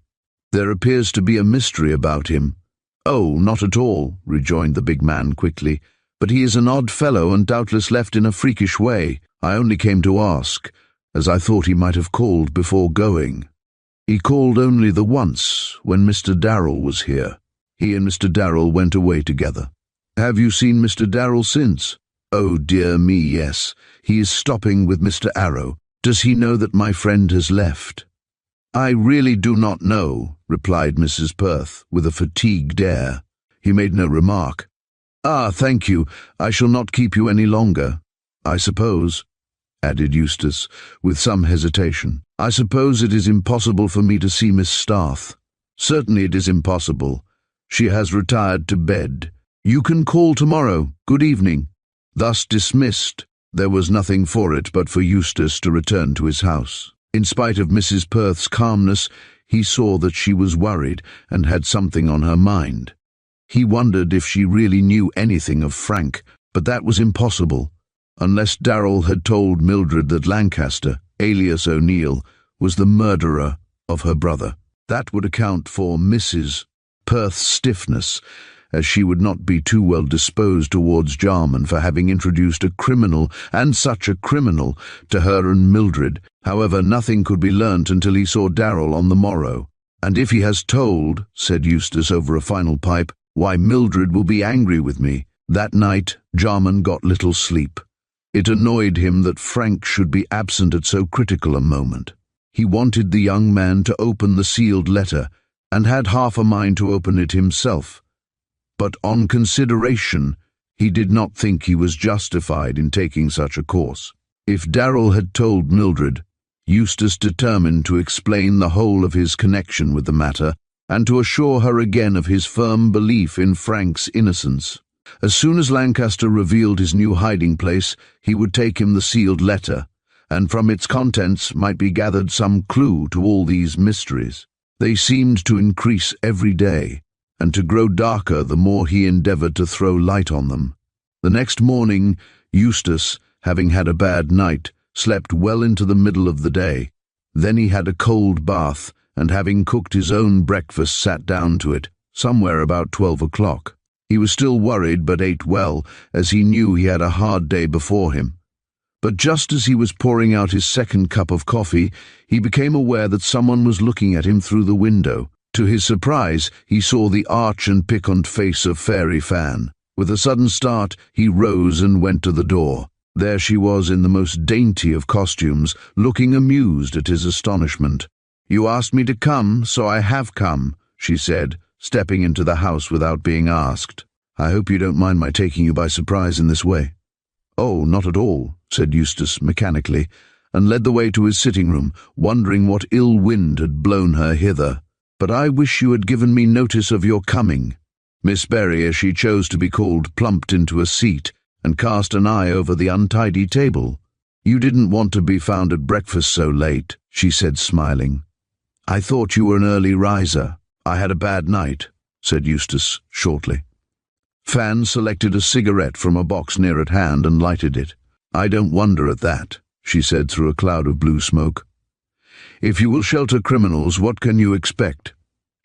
There appears to be a mystery about him." "Oh, not at all," rejoined the big man quickly. "But he is an odd fellow and doubtless left in a freakish way. I only came to ask, as I thought he might have called before going." "He called only the once, when Mr. Darrell was here. He and Mr. Darrell went away together." "Have you seen Mr. Darrell since?" "Oh, dear me, yes. He is stopping with Mr. Arrow. Does he know that my friend has left?" "I really do not know," replied Mrs. Perth, with a fatigued air. He made no remark. "Ah, thank you. I shall not keep you any longer. I suppose," added Eustace, with some hesitation, "I suppose it is impossible for me to see Miss Starth." "Certainly it is impossible. She has retired to bed. You can call tomorrow. Good evening." Thus dismissed, there was nothing for it but for Eustace to return to his house. In spite of Mrs. Perth's calmness, he saw that she was worried and had something on her mind. He wondered if she really knew anything of Frank, but that was impossible, unless Darrell had told Mildred that Lancaster, alias O'Neill, was the murderer of her brother. That would account for Mrs. Perth's stiffness, as she would not be too well disposed towards Jarman for having introduced a criminal, and such a criminal, to her and Mildred. However, nothing could be learnt until he saw Darrell on the morrow. "And if he has told," said Eustace over a final pipe, "why, Mildred will be angry with me." That night Jarman got little sleep. It annoyed him that Frank should be absent at so critical a moment. He wanted the young man to open the sealed letter, and had half a mind to open it himself. But on consideration, he did not think he was justified in taking such a course. If Darrell had told Mildred, Eustace determined to explain the whole of his connection with the matter, and to assure her again of his firm belief in Frank's innocence. As soon as Lancaster revealed his new hiding place, he would take him the sealed letter, and from its contents might be gathered some clue to all these mysteries. They seemed to increase every day, and to grow darker the more he endeavoured to throw light on them. The next morning, Eustace, having had a bad night, slept well into the middle of the day. Then he had a cold bath, and having cooked his own breakfast, sat down to it, somewhere about 12 o'clock. He was still worried, but ate well, as he knew he had a hard day before him. But just as he was pouring out his second cup of coffee, he became aware that someone was looking at him through the window. To his surprise, he saw the arch and piquant face of Fairy Fan. With a sudden start, he rose and went to the door. There she was in the most dainty of costumes, looking amused at his astonishment. "You asked me to come, so I have come," she said, stepping into the house without being asked. "I hope you don't mind my taking you by surprise in this way." "Oh, not at all," said Eustace mechanically, and led the way to his sitting room, wondering what ill wind had blown her hither. "But I wish you had given me notice of your coming." Miss Berry, as she chose to be called, plumped into a seat and cast an eye over the untidy table. "You didn't want to be found at breakfast so late," she said, smiling. "I thought you were an early riser." "I had a bad night," said Eustace shortly. Fan selected a cigarette from a box near at hand and lighted it. "I don't wonder at that," she said through a cloud of blue smoke. "If you will shelter criminals, what can you expect?"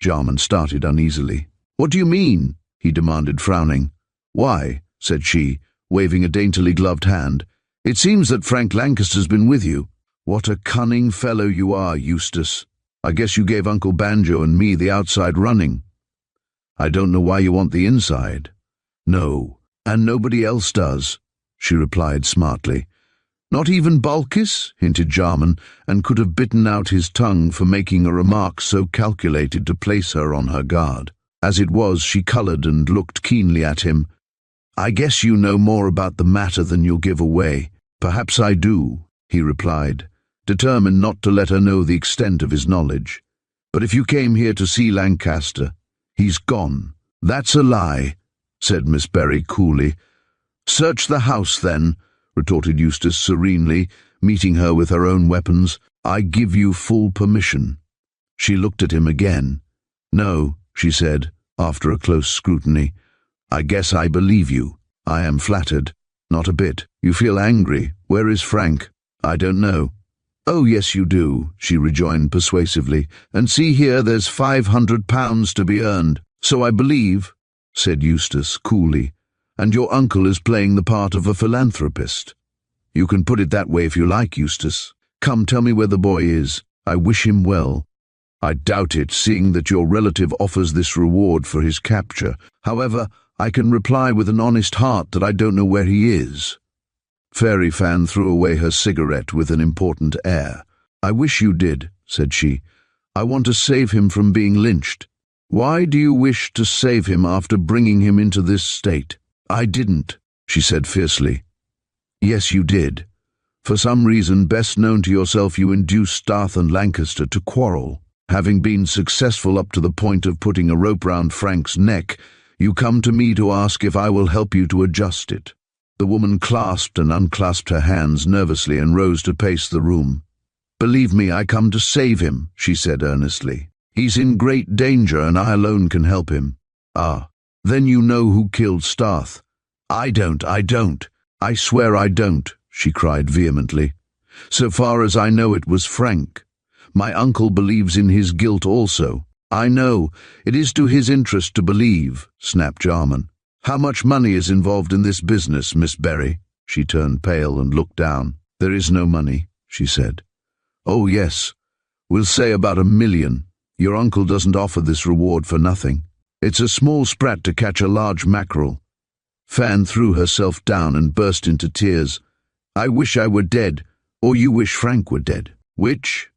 Jarman started uneasily. "What do you mean?" he demanded, frowning. "Why," said she, waving a daintily gloved hand, "it seems that Frank Lancaster's been with you." "What a cunning fellow you are, Eustace. I guess you gave Uncle Banjo and me the outside running." "I don't know why you want the inside." "No, and nobody else does," she replied smartly. "Not even Balkis?" hinted Jarman, and could have bitten out his tongue for making a remark so calculated to place her on her guard. As it was, she coloured and looked keenly at him. "I guess you know more about the matter than you'll give away." "Perhaps I do," he replied, determined not to let her know the extent of his knowledge. "But if you came here to see Lancaster, he's gone." "That's a lie," said Miss Berry coolly. "Search the house, then," retorted Eustace serenely, meeting her with her own weapons. "I give you full permission." She looked at him again. "No," she said, after a close scrutiny. "I guess I believe you." "I am flattered." "Not a bit. You feel angry. Where is Frank?" "I don't know." "Oh, yes, you do," she rejoined persuasively. "And see here, there's £500 to be earned." "So I believe," said Eustace coolly, "and your uncle is playing the part of a philanthropist." "You can put it that way if you like, Eustace. Come, tell me where the boy is. I wish him well." "I doubt it, seeing that your relative offers this reward for his capture. However, I can reply with an honest heart that I don't know where he is." Fairy Fan threw away her cigarette with an important air. "I wish you did," said she. "I want to save him from being lynched." Why do you wish to save him after bringing him into this state? I didn't, she said fiercely. Yes, you did. For some reason best known to yourself, you induced Starth and Lancaster to quarrel. Having been successful up to the point of putting a rope round Frank's neck, you come to me to ask if I will help you to adjust it. The woman clasped and unclasped her hands nervously and rose to pace the room. Believe me, I come to save him, she said earnestly. He's in great danger and I alone can help him. Ah, then you know who killed Starth. I don't. I swear I don't, she cried vehemently. So far as I know, it was Frank. My uncle believes in his guilt also. I know, it is to his interest to believe, snapped Jarman. How much money is involved in this business, Miss Berry? She turned pale and looked down. There is no money, she said. Oh yes, we'll say about $1 million. Your uncle doesn't offer this reward for nothing. It's a small sprat to catch a large mackerel. Fan threw herself down and burst into tears. I wish I were dead, or you wish Frank were dead. Which?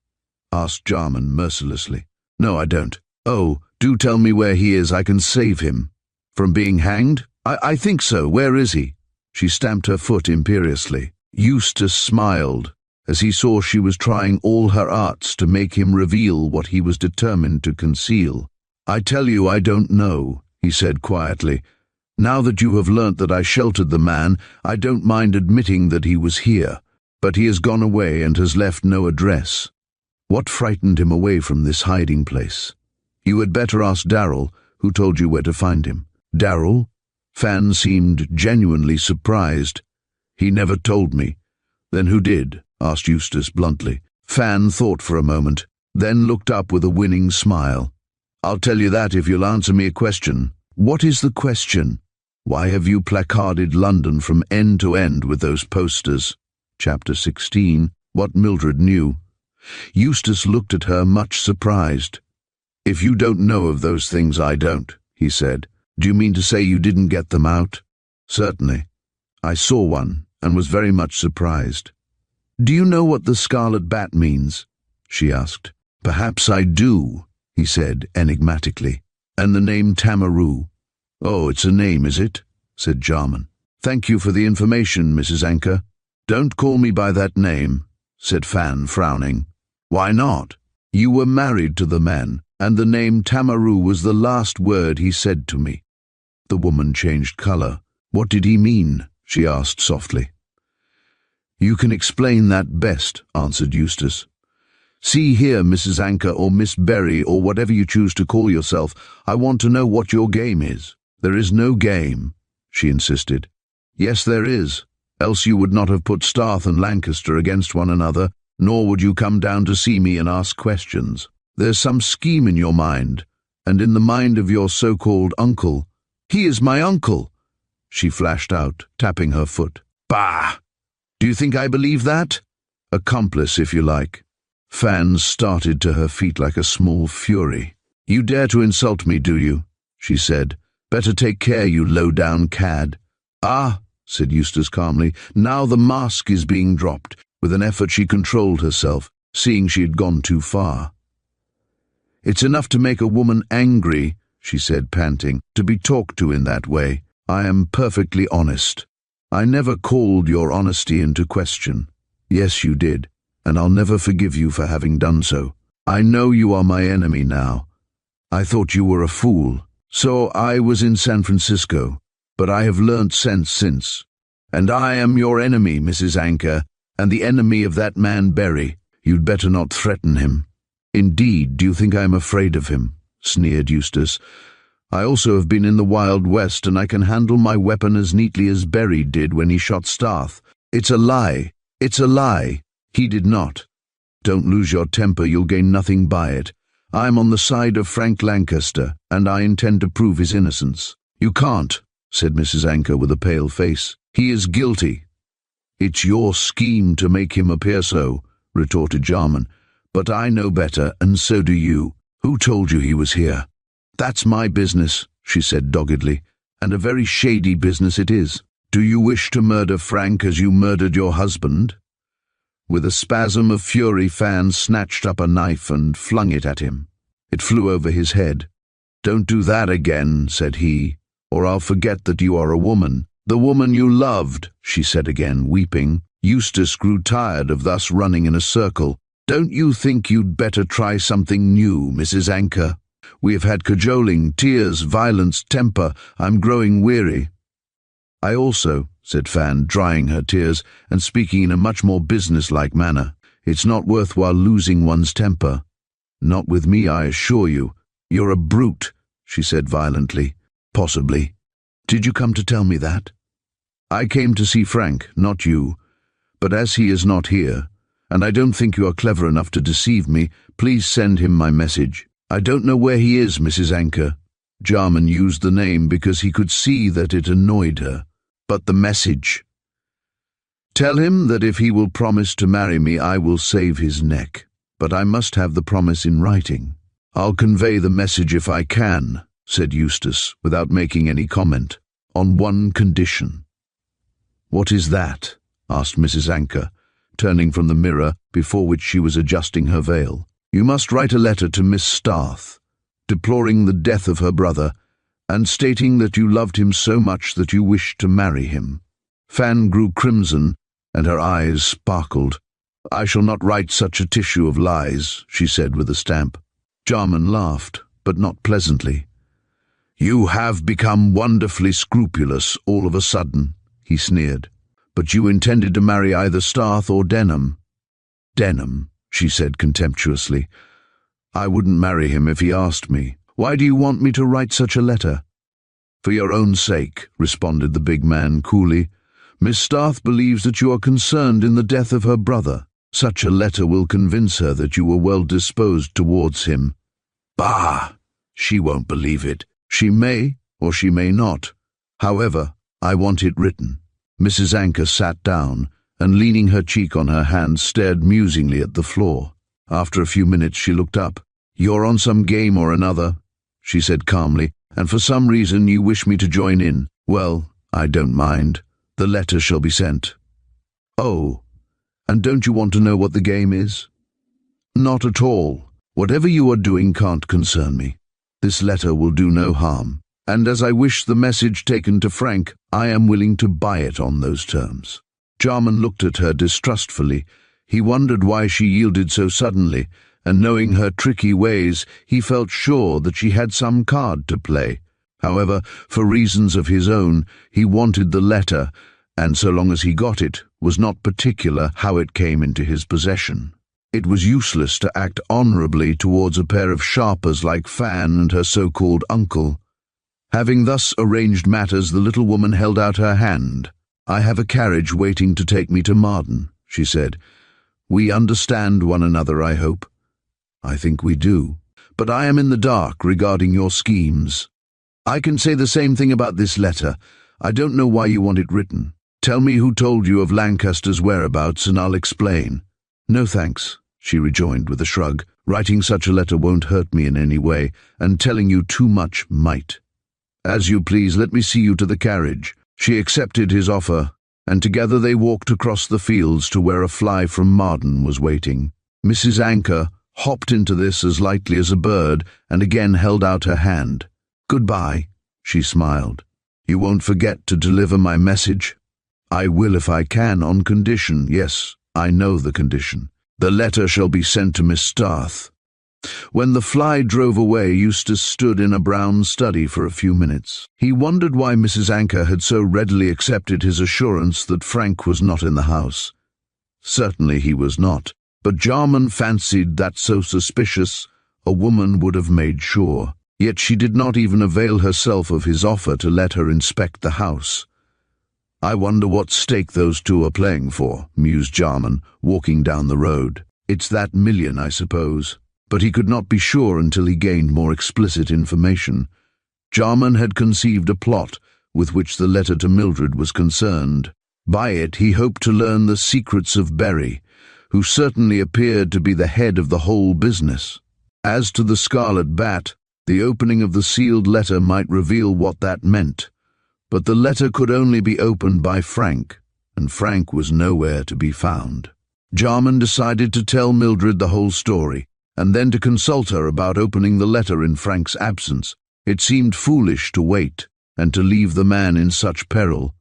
Asked Jarman mercilessly. No, I don't. Oh, do tell me where he is. I can save him. From being hanged? I think so. Where is he? She stamped her foot imperiously. Eustace smiled as he saw she was trying all her arts to make him reveal what he was determined to conceal. I tell you I don't know, he said quietly. Now that you have learnt that I sheltered the man, I don't mind admitting that he was here, but he has gone away and has left no address. What frightened him away from this hiding place? You had better ask Darrell, who told you where to find him. Darrell? Fan seemed genuinely surprised. He never told me. Then who did? Asked Eustace bluntly. Fan thought for a moment, then looked up with a winning smile. I'll tell you that if you'll answer me a question. What is the question? Why have you placarded London from end to end with those posters? Chapter 16. What Mildred knew. Eustace looked at her much surprised. If you don't know of those things, I don't, he said. Do you mean to say you didn't get them out? Certainly. I saw one and was very much surprised. Do you know what the Scarlet Bat means? She asked. Perhaps I do, he said enigmatically. And the name Tamaroo? Oh, it's a name, is it? Said Jarman. Thank you for the information, Mrs. Anchor. Don't call me by that name, said Fan, frowning. Why not? You were married to the man, and the name Tamaroo was the last word he said to me. The woman changed colour. What did he mean? She asked softly. You can explain that best, answered Eustace. See here, Mrs. Anchor, or Miss Berry, or whatever you choose to call yourself, I want to know what your game is. There is no game, she insisted. Yes, there is, else you would not have put Starth and Lancaster against one another, nor would you come down to see me and ask questions. There's some scheme in your mind, and in the mind of your so-called uncle. He is my uncle, she flashed out, tapping her foot. Bah! Do you think I believe that? Accomplice, if you like. Fan started to her feet like a small fury. You dare to insult me, do you? She said. Better take care, you low-down cad. Ah, said Eustace calmly, now the mask is being dropped. With an effort she controlled herself, seeing she had gone too far. It's enough to make a woman angry, she said, panting, to be talked to in that way. I am perfectly honest. I never called your honesty into question. Yes, you did, and I'll never forgive you for having done so. I know you are my enemy now. I thought you were a fool. So I was in San Francisco, but I have learnt sense since. And I am your enemy, Mrs. Anchor, and the enemy of that man Berry. You'd better not threaten him. Indeed, do you think I am afraid of him? Sneered Eustace. I also have been in the Wild West, and I can handle my weapon as neatly as Berry did when he shot Starth. It's a lie. It's a lie. He did not. Don't lose your temper, you'll gain nothing by it. I'm on the side of Frank Lancaster, and I intend to prove his innocence. You can't, said Mrs. Anchor with a pale face. He is guilty. It's your scheme to make him appear so, retorted Jarman. But I know better, and so do you. Who told you he was here? That's my business, she said doggedly, and a very shady business it is. Do you wish to murder Frank as you murdered your husband? With a spasm of fury, Fan snatched up a knife and flung it at him. It flew over his head. "Don't do that again," said he, "or I'll forget that you are a woman. The woman you loved," she said again, weeping. Eustace grew tired of thus running in a circle. "Don't you think you'd better try something new, Mrs. Anchor? We have had cajoling, tears, violence, temper. I'm growing weary." "I also," said Fan, drying her tears and speaking in a much more businesslike manner. "It's not worthwhile losing one's temper. Not with me, I assure you." "You're a brute," she said violently. "Possibly. Did you come to tell me that?" "I came to see Frank, not you. But as he is not here, and I don't think you are clever enough to deceive me, please send him my message." "I don't know where he is, Mrs. Anchor." Jarman used the name because he could see that it annoyed her. "But the message." "Tell him that if he will promise to marry me, I will save his neck. But I must have the promise in writing." "I'll convey the message if I can," said Eustace, without making any comment, "on one condition." "What is that?" asked Mrs. Anchor, turning from the mirror before which she was adjusting her veil. "You must write a letter to Miss Starth, deploring the death of her brother, and stating that you loved him so much that you wished to marry him." Fan grew crimson, and her eyes sparkled. "I shall not write such a tissue of lies," she said with a stamp. Jarman laughed, but not pleasantly. "You have become wonderfully scrupulous all of a sudden," he sneered. "But you intended to marry either Starth or Denham." "Denham," she said contemptuously. "I wouldn't marry him if he asked me. Why do you want me to write such a letter?" "For your own sake," responded the big man coolly. "Miss Starth believes that you are concerned in the death of her brother. Such a letter will convince her that you were well disposed towards him." "Bah! She won't believe it." "She may, or she may not. However, I want it written." Mrs. Anchor sat down, and leaning her cheek on her hand, stared musingly at the floor. After a few minutes she looked up. "You're on some game or another," she said calmly, "and for some reason you wish me to join in. Well, I don't mind. The letter shall be sent." "Oh, and don't you want to know what the game is?" "Not at all. Whatever you are doing can't concern me. This letter will do no harm. And as I wish the message taken to Frank, I am willing to buy it on those terms." Jarman looked at her distrustfully. He wondered why she yielded so suddenly, and knowing her tricky ways, he felt sure that she had some card to play. However, for reasons of his own, he wanted the letter, and so long as he got it, was not particular how it came into his possession. It was useless to act honourably towards a pair of sharpers like Fan and her so-called uncle. Having thus arranged matters, the little woman held out her hand. "I have a carriage waiting to take me to Marden," she said. "We understand one another, I hope." "I think we do. But I am in the dark regarding your schemes." "I can say the same thing about this letter. I don't know why you want it written. Tell me who told you of Lancaster's whereabouts and I'll explain." "No thanks," she rejoined with a shrug. "Writing such a letter won't hurt me in any way, and telling you too much might." "As you please, let me see you to the carriage." She accepted his offer, and together they walked across the fields to where a fly from Marden was waiting. Mrs. Anchor hopped into this as lightly as a bird and again held out her hand. "Goodbye," she smiled. "You won't forget to deliver my message?" "I will if I can, on condition. Yes, I know the condition. The letter shall be sent to Miss Starth." When the fly drove away, Eustace stood in a brown study for a few minutes. He wondered why Mrs. Anchor had so readily accepted his assurance that Frank was not in the house. Certainly he was not, but Jarman fancied that so suspicious a woman would have made sure. Yet she did not even avail herself of his offer to let her inspect the house. "I wonder what stake those two are playing for," mused Jarman, walking down the road. "It's that million, I suppose." But he could not be sure until he gained more explicit information. Jarman had conceived a plot with which the letter to Mildred was concerned. By it he hoped to learn the secrets of Berry, who certainly appeared to be the head of the whole business. As to the Scarlet Bat, the opening of the sealed letter might reveal what that meant. But the letter could only be opened by Frank, and Frank was nowhere to be found. Jarman decided to tell Mildred the whole story, and then to consult her about opening the letter in Frank's absence. It seemed foolish to wait, and to leave the man in such peril.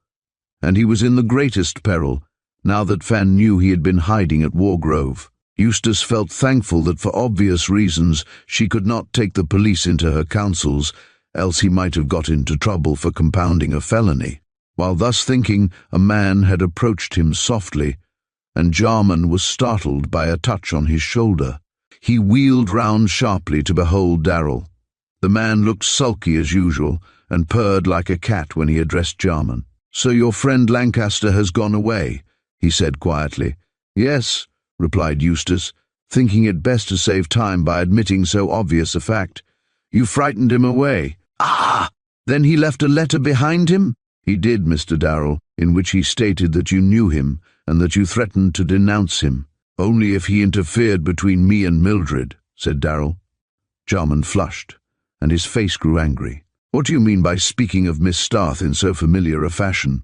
And he was in the greatest peril, now that Fan knew he had been hiding at Wargrove. Eustace felt thankful that for obvious reasons she could not take the police into her counsels, else he might have got into trouble for compounding a felony. While thus thinking, a man had approached him softly, and Jarman was startled by a touch on his shoulder. He wheeled round sharply to behold Darrell. The man looked sulky as usual, and purred like a cat when he addressed Jarman. "So your friend Lancaster has gone away," he said quietly. "Yes," replied Eustace, thinking it best to save time by admitting so obvious a fact. "You frightened him away." "Ah! Then he left a letter behind him?" "He did, Mr. Darrell, in which he stated that you knew him and that you threatened to denounce him. Only if he interfered between me and Mildred," said Darrell. Jarman flushed, and his face grew angry. "What do you mean by speaking of Miss Starth in so familiar a fashion?"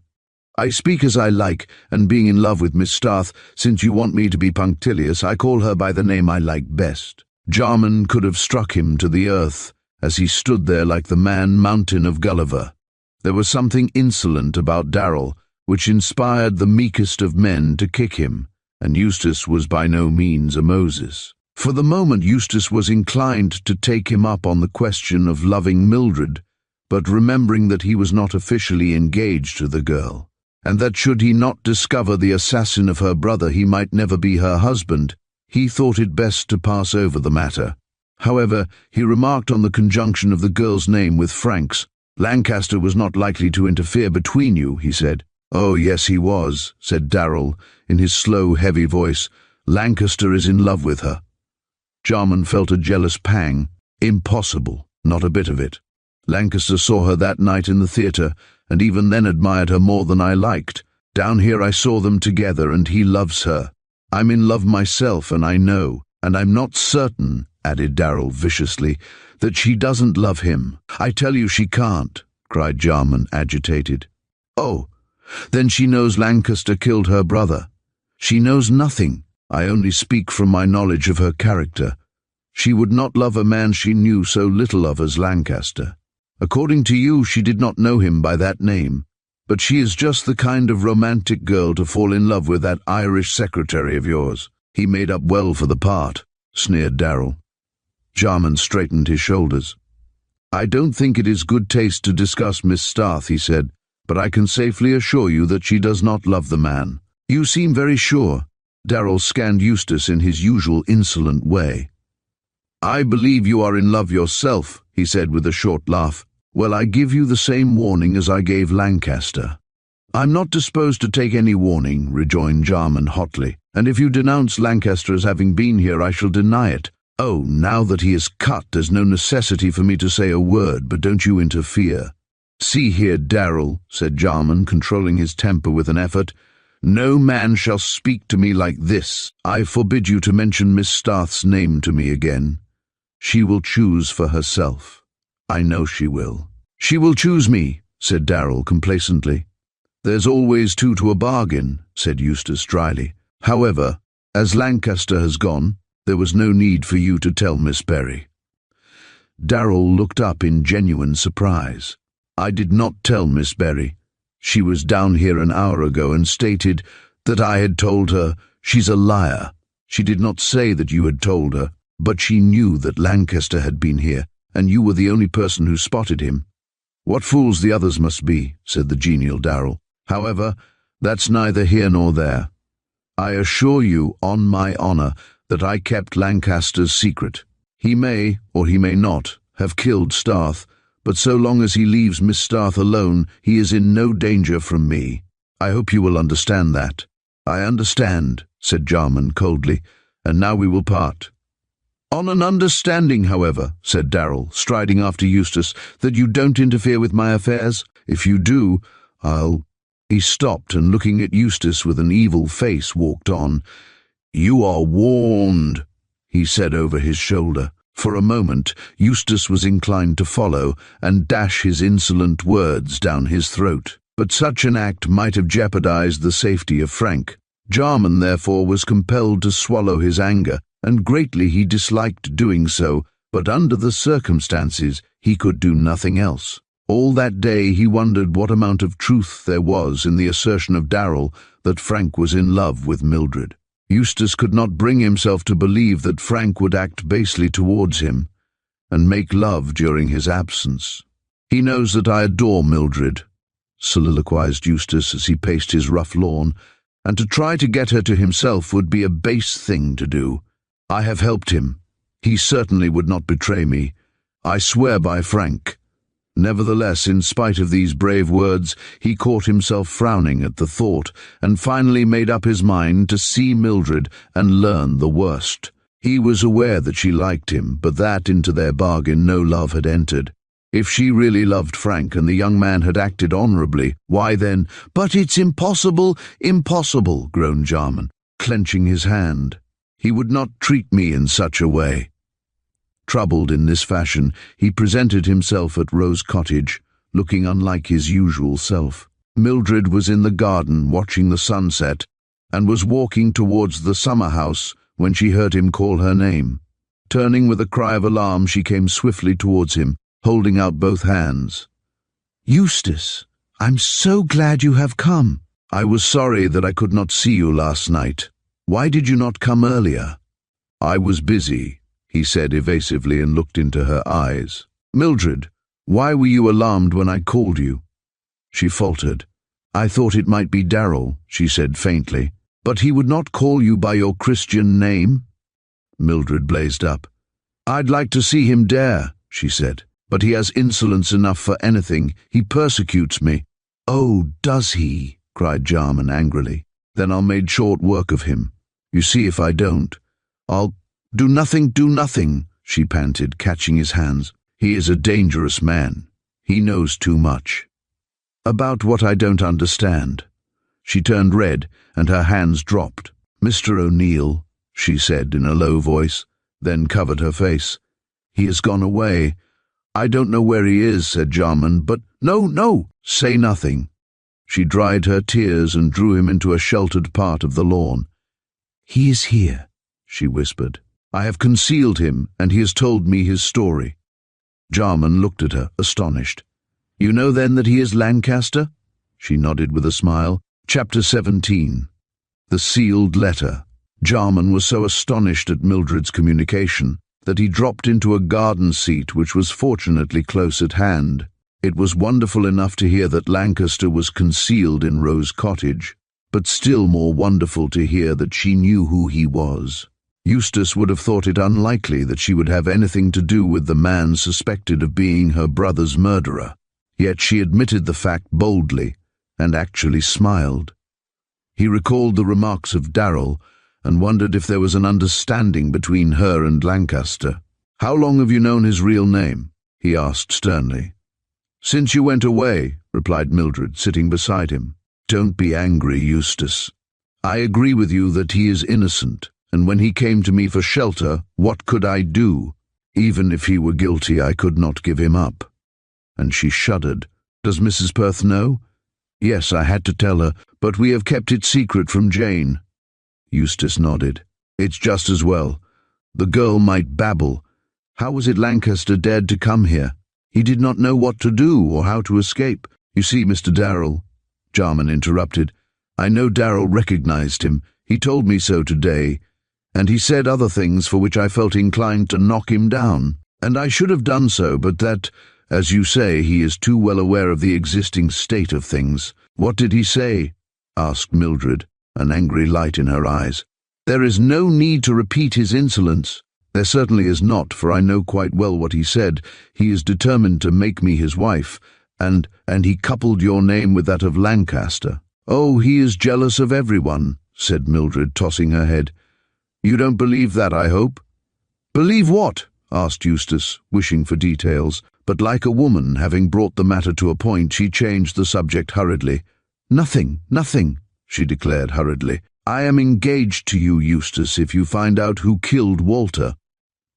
"I speak as I like, and being in love with Miss Starth, since you want me to be punctilious, I call her by the name I like best." Jarman could have struck him to the earth, as he stood there like the man-mountain of Gulliver. There was something insolent about Darrell, which inspired the meekest of men to kick him, and Eustace was by no means a Moses. For the moment Eustace was inclined to take him up on the question of loving Mildred, but remembering that he was not officially engaged to the girl, and that should he not discover the assassin of her brother he might never be her husband, he thought it best to pass over the matter. However, he remarked on the conjunction of the girl's name with Frank's. "Lancaster was not likely to interfere between you," he said. "Oh, yes, he was," said Darrell, in his slow, heavy voice. "Lancaster is in love with her." Jarman felt a jealous pang. Impossible, not a bit of it. Lancaster saw her that night in the theatre, and even then admired her more than I liked. Down here I saw them together, and he loves her. I'm in love myself, and I know, and I'm not certain, added Darrell viciously, that she doesn't love him. "I tell you she can't," cried Jarman, agitated. "Oh, then she knows Lancaster killed her brother." "She knows nothing. I only speak from my knowledge of her character. She would not love a man she knew so little of as Lancaster. According to you, she did not know him by that name, but she is just the kind of romantic girl to fall in love with that Irish secretary of yours. He made up well for the part," sneered Darrell. Jarman straightened his shoulders. "I don't think it is good taste to discuss Miss Starth," he said, "but I can safely assure you that she does not love the man." "You seem very sure." Darrell scanned Eustace in his usual insolent way. "I believe you are in love yourself," he said with a short laugh. "Well, I give you the same warning as I gave Lancaster." "I'm not disposed to take any warning," rejoined Jarman hotly, "and if you denounce Lancaster as having been here, I shall deny it. Oh, now that he is cut, there's no necessity for me to say a word, but don't you interfere." "See here, Darrell," said Jarman, controlling his temper with an effort, "no man shall speak to me like this. I forbid you to mention Miss Starth's name to me again. She will choose for herself. I know she will." "She will choose me," said Darrell complacently. "There's always two to a bargain," said Eustace dryly. "However, as Lancaster has gone, there was no need for you to tell Miss Berry." Darrell looked up in genuine surprise. "I did not tell Miss Berry. She was down here an hour ago and stated that I had told her. She's a liar. She did not say that you had told her, but she knew that Lancaster had been here, and you were the only person who spotted him." "What fools the others must be," said the genial Darrell. "However, that's neither here nor there. I assure you, on my honor, that I kept Lancaster's secret. He may, or he may not, have killed Starth, but so long as he leaves Miss Starth alone, he is in no danger from me. I hope you will understand that." "I understand," said Jarman coldly, "and now we will part." "On an understanding, however," said Darrell, striding after Eustace, "that you don't interfere with my affairs. If you do, I'll—" He stopped and, looking at Eustace with an evil face, walked on. "You are warned," he said over his shoulder. For a moment, Eustace was inclined to follow and dash his insolent words down his throat, but such an act might have jeopardized the safety of Frank. Jarman, therefore, was compelled to swallow his anger, and greatly he disliked doing so, but under the circumstances He could do nothing else. All that day he wondered what amount of truth there was in the assertion of Darrell that Frank was in love with Mildred. Eustace could not bring himself to believe that Frank would act basely towards him and make love during his absence. "He knows that I adore Mildred," soliloquized Eustace as he paced his rough lawn, "and to try to get her to himself would be a base thing to do. I have helped him. He certainly would not betray me. I swear by Frank." Nevertheless, in spite of these brave words, he caught himself frowning at the thought, and finally made up his mind to see Mildred and learn the worst. He was aware that she liked him, but that into their bargain no love had entered. If she really loved Frank and the young man had acted honorably, why then— "But it's impossible, impossible," groaned Jarman, clenching his hand. "He would not treat me in such a way." Troubled in this fashion, he presented himself at Rose Cottage, looking unlike his usual self. Mildred was in the garden watching the sunset, and was walking towards the summer house when she heard him call her name. Turning with a cry of alarm, she came swiftly towards him, holding out both hands. "Eustace, I'm so glad you have come." "I was sorry that I could not see you last night. Why did you not come earlier?" "I was busy," he said evasively, and looked into her eyes. "Mildred, why were you alarmed when I called you?" She faltered. "I thought it might be Darrell," she said faintly. "But he would not call you by your Christian name?" Mildred blazed up. "I'd like to see him dare," she said. "But he has insolence enough for anything. He persecutes me." "Oh, does he?" cried Jarman angrily. "Then I'll make short work of him. You see, if I don't, I'll— "Do nothing," she panted, catching his hands. "He is a dangerous man. He knows too much." "About what I don't understand." She turned red, and her hands dropped. "Mr. O'Neill," she said in a low voice, then covered her face. "He has gone away. I don't know where he is," said Jarman, "but—" No, say nothing." She dried her tears and drew him into a sheltered part of the lawn. "He is here," she whispered. "I have concealed him, and he has told me his story." Jarman looked at her, astonished. "You know then that he is Lancaster?" She nodded with a smile. Chapter 17. The Sealed Letter. Jarman was so astonished at Mildred's communication that he dropped into a garden seat which was fortunately close at hand. It was wonderful enough to hear that Lancaster was concealed in Rose Cottage, but still more wonderful to hear that she knew who he was. Eustace would have thought it unlikely that she would have anything to do with the man suspected of being her brother's murderer, yet she admitted the fact boldly, and actually smiled. He recalled the remarks of Darrell, and wondered if there was an understanding between her and Lancaster. "How long have you known his real name?" he asked sternly. "Since you went away," replied Mildred, sitting beside him. "Don't be angry, Eustace. I agree with you that he is innocent, and when he came to me for shelter, what could I do? Even if he were guilty, I could not give him up." And she shuddered. "Does Mrs. Perth know?" "Yes, I had to tell her, but we have kept it secret from Jane." Eustace nodded. "It's just as well. The girl might babble. How was it Lancaster dared to come here? He did not know what to do or how to escape. You see, Mr. Darrell," Jarman interrupted, "I know Darrell recognized him. He told me so today, and he said other things for which I felt inclined to knock him down. And I should have done so, but that, as you say, he is too well aware of the existing state of things." "What did he say?" asked Mildred, an angry light in her eyes. "There is no need to repeat his insolence." "There certainly is not, for I know quite well what he said. He is determined to make me his wife, and he coupled your name with that of Lancaster." "Oh, he is jealous of everyone," said Mildred, tossing her head. "You don't believe that, I hope?" "Believe what?" asked Eustace, wishing for details, but like a woman, having brought the matter to a point, she changed the subject hurriedly. Nothing," she declared hurriedly. "I am engaged to you, Eustace, if you find out who killed Walter."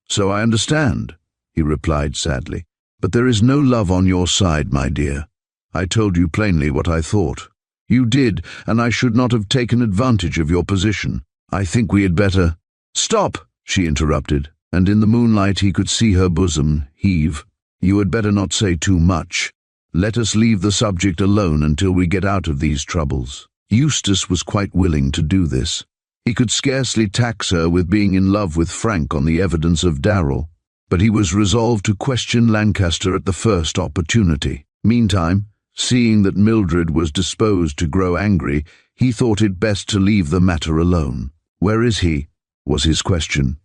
"So I understand," he replied sadly. "But there is no love on your side, my dear. I told you plainly what I thought. You did, and I should not have taken advantage of your position. I think we had better—" "Stop!" she interrupted, and in the moonlight he could see her bosom heave. You had better not say too much. Let us leave the subject alone until we get out of these troubles." Eustace was quite willing to do this. He could scarcely tax her with being in love with Frank on the evidence of Darrell, but he was resolved to question Lancaster at the first opportunity. Meantime, seeing that Mildred was disposed to grow angry, he thought it best to leave the matter alone. "Where is he?" was his question.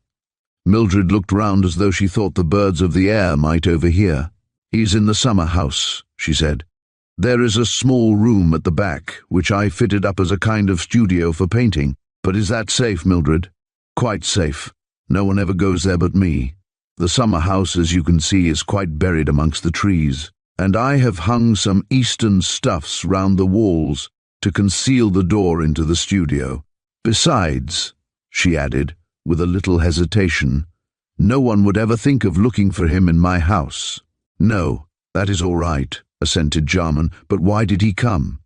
Mildred looked round as though she thought the birds of the air might overhear. "He's in the summer house," she said. "There is a small room at the back, which I fitted up as a kind of studio for painting. But is that safe, Mildred?" "Quite safe. No one ever goes there but me. The summer house, as you can see, is quite buried amongst the trees, and I have hung some Eastern stuffs round the walls to conceal the door into the studio. Besides," she added, with a little hesitation, "no one would ever think of looking for him in my house." "No, that is all right," assented Jarman, "but why did he come?"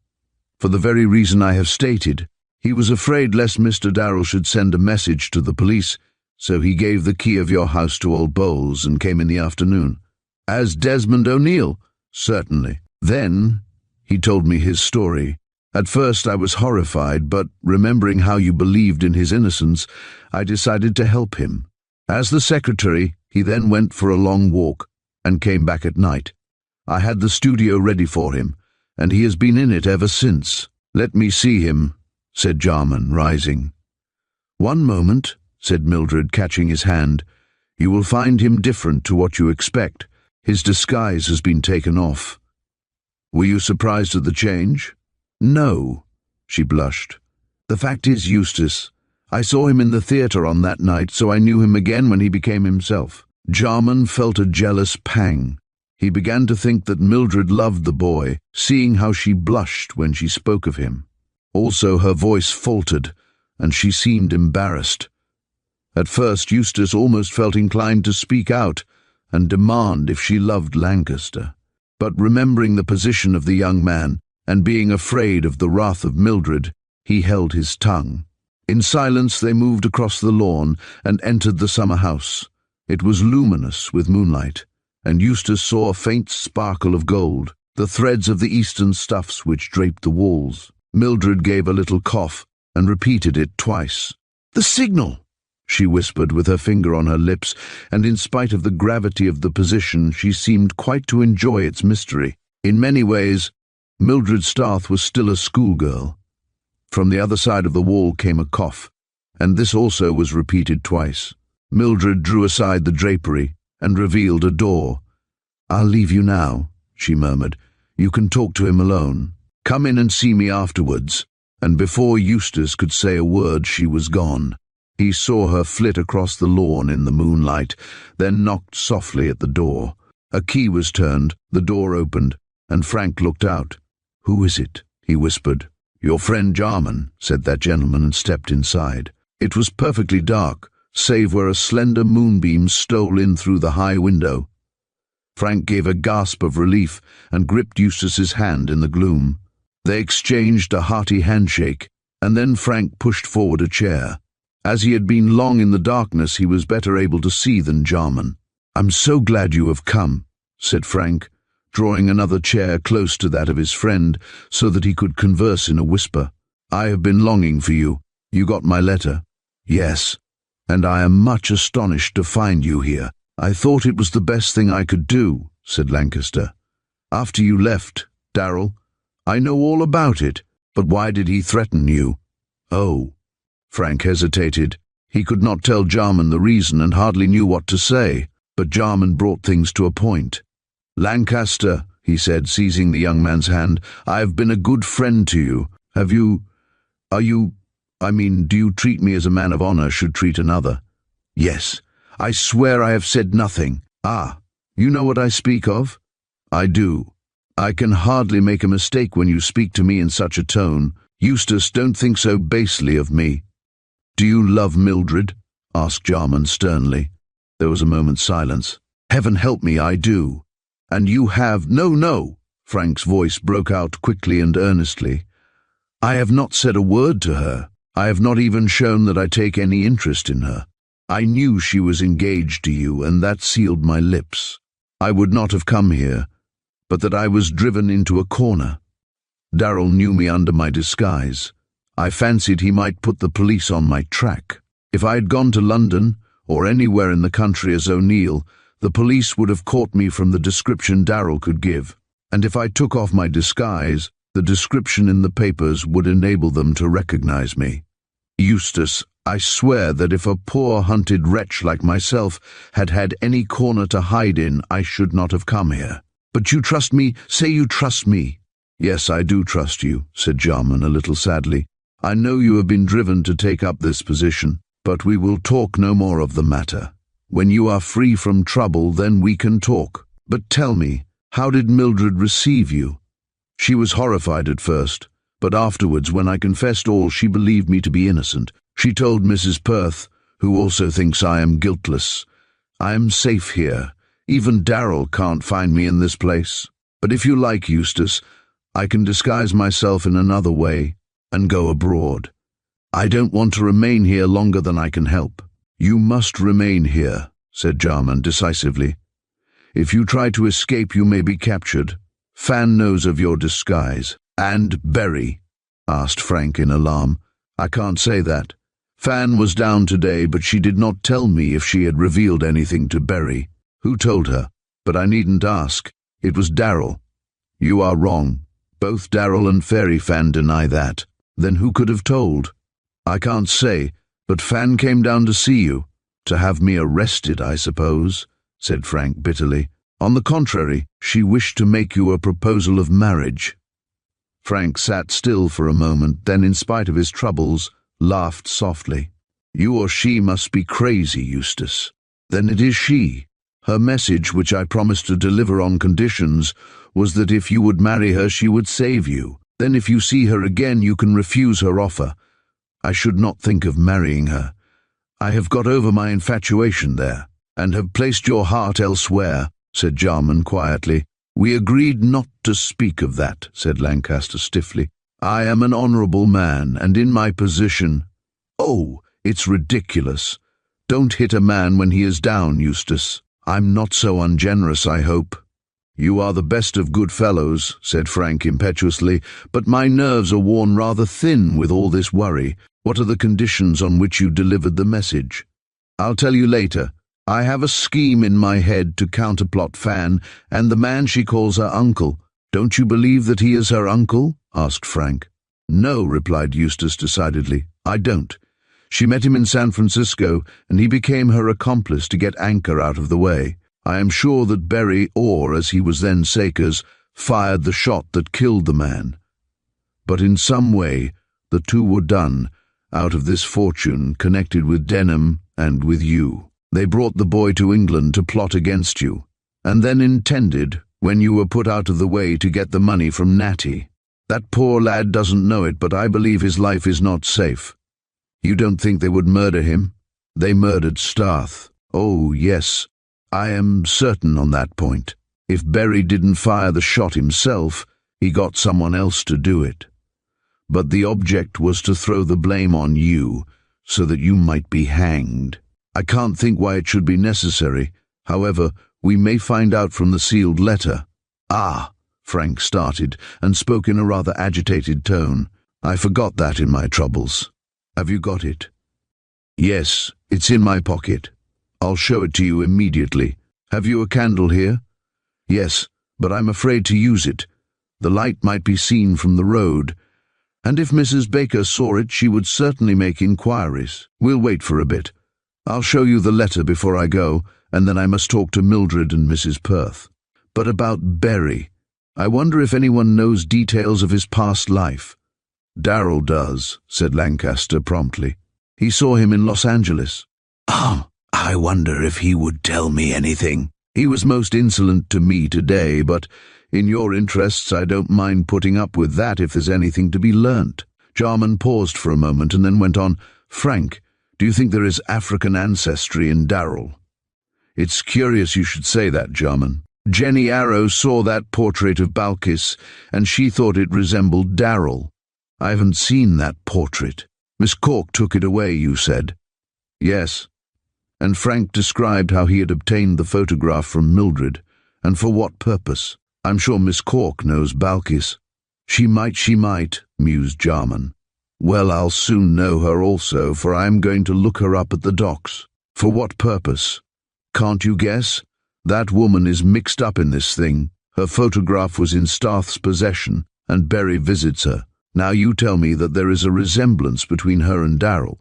"For the very reason I have stated. He was afraid lest Mr. Darrell should send a message to the police, so he gave the key of your house to old Bowles and came in the afternoon." "As Desmond O'Neill?" "Certainly. Then he told me his story. At first I was horrified, but remembering how you believed in his innocence, I decided to help him. As the secretary, he then went for a long walk and came back at night. I had the studio ready for him, and he has been in it ever since." "Let me see him," said Jarman, rising. "One moment," said Mildred, catching his hand. "You will find him different to what you expect. His disguise has been taken off." "Were you surprised at the change?" "No," she blushed. "The fact is, Eustace, I saw him in the theatre on that night, so I knew him again when he became himself." Jarman felt a jealous pang. He began to think that Mildred loved the boy, seeing how she blushed when she spoke of him. Also, her voice faltered, and she seemed embarrassed. At first, Eustace almost felt inclined to speak out and demand if she loved Lancaster. But remembering the position of the young man, and being afraid of the wrath of Mildred, he held his tongue. In silence they moved across the lawn and entered the summer house. It was luminous with moonlight, and Eustace saw a faint sparkle of gold, the threads of the Eastern stuffs which draped the walls. Mildred gave a little cough and repeated it twice. "The signal!" she whispered with her finger on her lips, and in spite of the gravity of the position, she seemed quite to enjoy its mystery. In many ways, Mildred Starth was still a schoolgirl. From the other side of the wall came a cough, and this also was repeated twice. Mildred drew aside the drapery and revealed a door. "I'll leave you now," she murmured. "You can talk to him alone. Come in and see me afterwards." And before Eustace could say a word, she was gone. He saw her flit across the lawn in the moonlight, then knocked softly at the door. A key was turned, the door opened, and Frank looked out. "Who is it?" he whispered. "Your friend Jarman," said that gentleman, and stepped inside. It was perfectly dark, save where a slender moonbeam stole in through the high window. Frank gave a gasp of relief and gripped Eustace's hand in the gloom. They exchanged a hearty handshake, and then Frank pushed forward a chair. As he had been long in the darkness, he was better able to see than Jarman. "I'm so glad you have come," said Frank, drawing another chair close to that of his friend so that he could converse in a whisper. "I have been longing for you. You got my letter?" "Yes, and I am much astonished to find you here. I thought it was the best thing I could do," said Lancaster. "After you left, Darrell, I know all about it, but why did he threaten you?" "Oh." Frank hesitated. He could not tell Jarman the reason and hardly knew what to say, but Jarman brought things to a point. "Lancaster," he said, seizing the young man's hand, "I have been a good friend to you. Do you treat me as a man of honor should treat another?" "Yes. I swear I have said nothing." "Ah, you know what I speak of?" "I do. I can hardly make a mistake when you speak to me in such a tone. Eustace, don't think so basely of me." "Do you love Mildred?" asked Jarman sternly. There was a moment's silence. "Heaven help me, I do." "And you have—" No, Frank's voice broke out quickly and earnestly. "I have not said a word to her. I have not even shown that I take any interest in her. I knew she was engaged to you, and that sealed my lips. I would not have come here, but that I was driven into a corner. Darrell knew me under my disguise. I fancied he might put the police on my track. If I had gone to London, or anywhere in the country as O'Neill, the police would have caught me from the description Darrell could give. And if I took off my disguise, the description in the papers would enable them to recognize me. Eustace, I swear that if a poor hunted wretch like myself had had any corner to hide in, I should not have come here. But you trust me? Say you trust me. Yes, I do trust you, said Jarman a little sadly. I know you have been driven to take up this position, but we will talk no more of the matter. When you are free from trouble, then we can talk. But tell me, how did Mildred receive you? She was horrified at first, but afterwards, when I confessed all, she believed me to be innocent. She told Mrs. Perth, who also thinks I am guiltless. I am safe here. Even Darrell can't find me in this place. But if you like, Eustace, I can disguise myself in another way and go abroad. I don't want to remain here longer than I can help. You must remain here, said Jarman decisively. If you try to escape, you may be captured. Fan knows of your disguise. And Berry? Asked Frank in alarm. I can't say that. Fan was down today, but she did not tell me if she had revealed anything to Berry. Who told her? But I needn't ask. It was Darrell. You are wrong. Both Darrell and Fairy Fan deny that. Then who could have told? I can't say, but Fan came down to see you. To have me arrested, I suppose, said Frank bitterly. On the contrary, she wished to make you a proposal of marriage. Frank sat still for a moment, then, in spite of his troubles, laughed softly. You or she must be crazy, Eustace. Then it is she. Her message, which I promised to deliver on conditions, was that if you would marry her, she would save you. Then if you see her again, you can refuse her offer. I should not think of marrying her. I have got over my infatuation there, and have placed your heart elsewhere, said Jarman quietly. We agreed not to speak of that, said Lancaster stiffly. I am an honourable man, and in my position— Oh, it's ridiculous. Don't hit a man when he is down, Eustace. I'm not so ungenerous, I hope. You are the best of good fellows, said Frank impetuously, but my nerves are worn rather thin with all this worry. What are the conditions on which you delivered the message? I'll tell you later. I have a scheme in my head to counterplot Fan and the man she calls her uncle. Don't you believe that he is her uncle? Asked Frank. No, replied Eustace decidedly. I don't. She met him in San Francisco, and he became her accomplice to get Anchor out of the way. I am sure that Berry, or as he was then Sakers, fired the shot that killed the man. But in some way, the two were done, out of this fortune connected with Denham and with you. They brought the boy to England to plot against you, and then intended, when you were put out of the way, to get the money from Natty. That poor lad doesn't know it, but I believe his life is not safe. You don't think they would murder him? They murdered Starth. Oh, yes, I am certain on that point. If Berry didn't fire the shot himself, he got someone else to do it. But the object was to throw the blame on you, so that you might be hanged. I can't think why it should be necessary. However, we may find out from the sealed letter. Ah, Frank started, and spoke in a rather agitated tone. I forgot that in my troubles. Have you got it? Yes, it's in my pocket. I'll show it to you immediately. Have you a candle here? Yes, but I'm afraid to use it. The light might be seen from the road, and if Mrs. Baker saw it, she would certainly make inquiries. We'll wait for a bit. I'll show you the letter before I go, and then I must talk to Mildred and Mrs. Perth. But about Berry, I wonder if anyone knows details of his past life. Darrell does, said Lancaster promptly. He saw him in Los Angeles. Ah, I wonder if he would tell me anything. He was most insolent to me today, but in your interests I don't mind putting up with that if there's anything to be learnt. Jarman paused for a moment and then went on. Frank, do you think there is African ancestry in Darrell? It's curious you should say that, Jarman. Jenny Arrow saw that portrait of Balkis, and she thought it resembled Darrell. I haven't seen that portrait. Miss Cork took it away, you said. Yes. And Frank described how he had obtained the photograph from Mildred, And for what purpose? I'm sure Miss Cork knows Balkis. She might, mused Jarman. Well, I'll soon know her also, for I am going to look her up at the docks. For what purpose? Can't you guess? That woman is mixed up in this thing. Her photograph was in Starth's possession, and Berry visits her. Now you tell me that there is a resemblance between her and Darrell.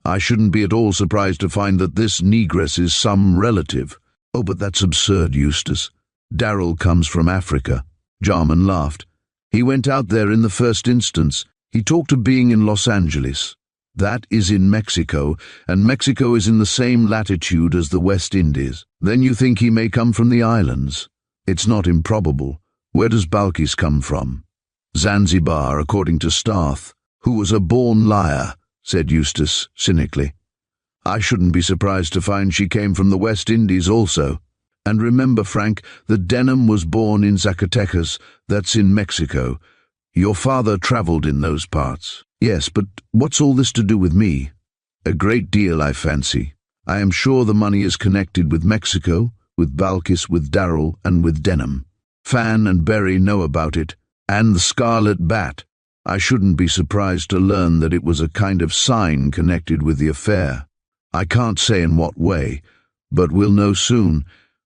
I shouldn't be at all surprised to find that this negress is some relative. Oh, but that's absurd, Eustace. Darrell comes from Africa. Jarman laughed. He went out there in the first instance. He talked of being in Los Angeles. That is in Mexico, and Mexico is in the same latitude as the West Indies. Then you think he may come from the islands? It's not improbable. Where does Balkis come from? Zanzibar, according to Starth, who was a born liar, said Eustace cynically. I shouldn't be surprised to find she came from the West Indies also. And remember, Frank, that Denham was born in Zacatecas, that's in Mexico. Your father travelled in those parts. Yes, but what's all this to do with me? A great deal, I fancy. I am sure the money is connected with Mexico, with Balkis, with Darrell, and with Denham. Fan and Berry know about it, and the Scarlet Bat. I shouldn't be surprised to learn that it was a kind of sign connected with the affair. I can't say in what way, but we'll know soon.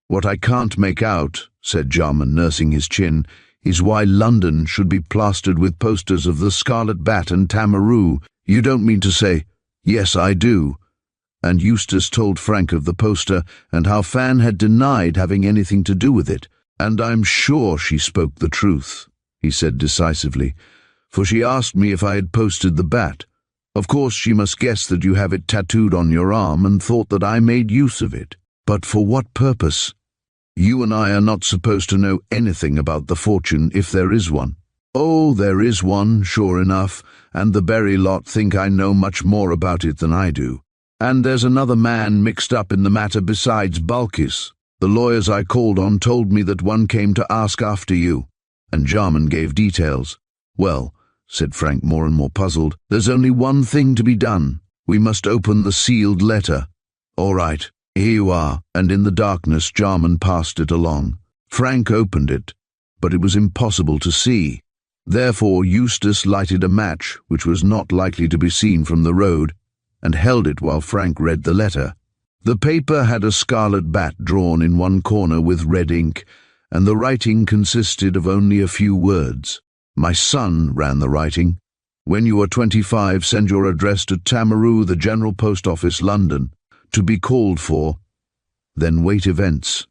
What I can't make out, said Jarman, nursing his chin, is why London should be plastered with posters of the Scarlet Bat and Tamaroo. You don't mean to say— Yes, I do. And Eustace told Frank of the poster and how Fan had denied having anything to do with it. And I'm sure she spoke the truth, he said decisively, for she asked me if I had posted the bat. Of course she must guess that you have it tattooed on your arm and thought that I made use of it. But for what purpose? You and I are not supposed to know anything about the fortune if there is one. Oh, there is one, sure enough, and the Berry lot think I know much more about it than I do. And there's another man mixed up in the matter besides Balkis. The lawyers I called on told me that one came to ask after you. And Jarman gave details. Well, said Frank, more and more puzzled, there's only one thing to be done. We must open the sealed letter. All right, here you are. And in the darkness Jarman passed it along. Frank opened it, but it was impossible to see. Therefore Eustace lighted a match, which was not likely to be seen from the road, and held it while Frank read the letter. The paper had a scarlet bat drawn in one corner with red ink, and the writing consisted of only a few words. My son, ran the writing. When you are 25, send your address to Tamaroo, the General Post Office, London, to be called for. Then wait events.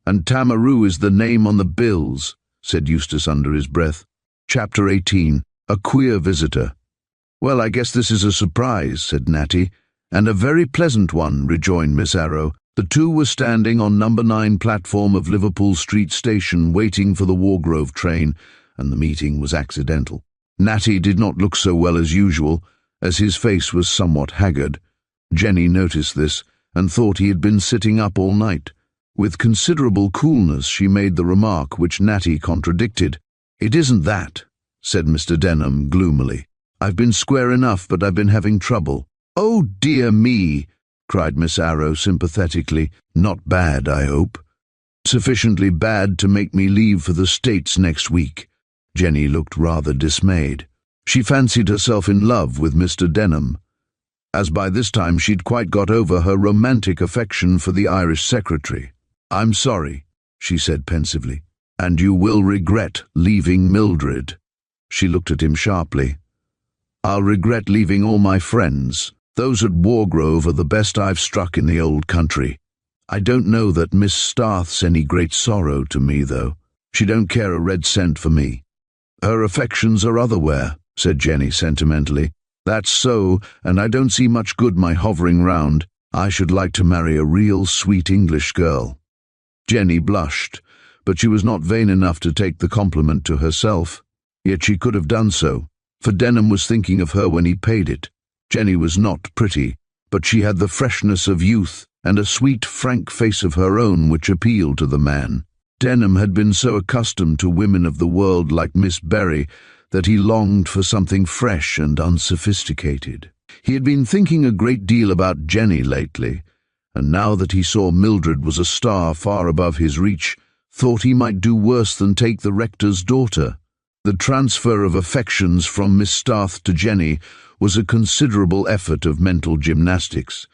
And Tamaroo is the name on the bills, said Eustace under his breath. Chapter 18. A Queer Visitor. Well, I guess this is a surprise, said Natty. And a very pleasant one, rejoined Miss Arrow. The two were standing on number 9 platform of Liverpool Street Station waiting for the Wargrove train, and the meeting was accidental. Natty did not look so well as usual, as his face was somewhat haggard. Jenny noticed this, and thought he had been sitting up all night. With considerable coolness she made the remark which Natty contradicted. It isn't that, said Mr. Denham gloomily. I've been square enough, but I've been having trouble. Oh, dear me, cried Miss Arrow sympathetically. Not bad, I hope. Sufficiently bad to make me leave for the States next week. Jenny looked rather dismayed. She fancied herself in love with Mr. Denham, as by this time she'd quite got over her romantic affection for the Irish secretary. I'm sorry, she said pensively, and you will regret leaving Mildred. She looked at him sharply. I'll regret leaving all my friends. Those at Wargrove are the best I've struck in the old country. I don't know that Miss Starth's any great sorrow to me, though. She don't care a red cent for me. Her affections are otherwhere, said Jenny sentimentally. That's so, and I don't see much good my hovering round. I should like to marry a real sweet English girl. Jenny blushed, but she was not vain enough to take the compliment to herself. Yet she could have done so, for Denham was thinking of her when he paid it. Jenny was not pretty, but she had the freshness of youth and a sweet, frank face of her own which appealed to the man. Denham had been so accustomed to women of the world like Miss Berry that he longed for something fresh and unsophisticated. He had been thinking a great deal about Jenny lately, and now that he saw Mildred was a star far above his reach, thought he might do worse than take the rector's daughter. The transfer of affections from Miss Starth to Jenny was a considerable effort of mental gymnastics,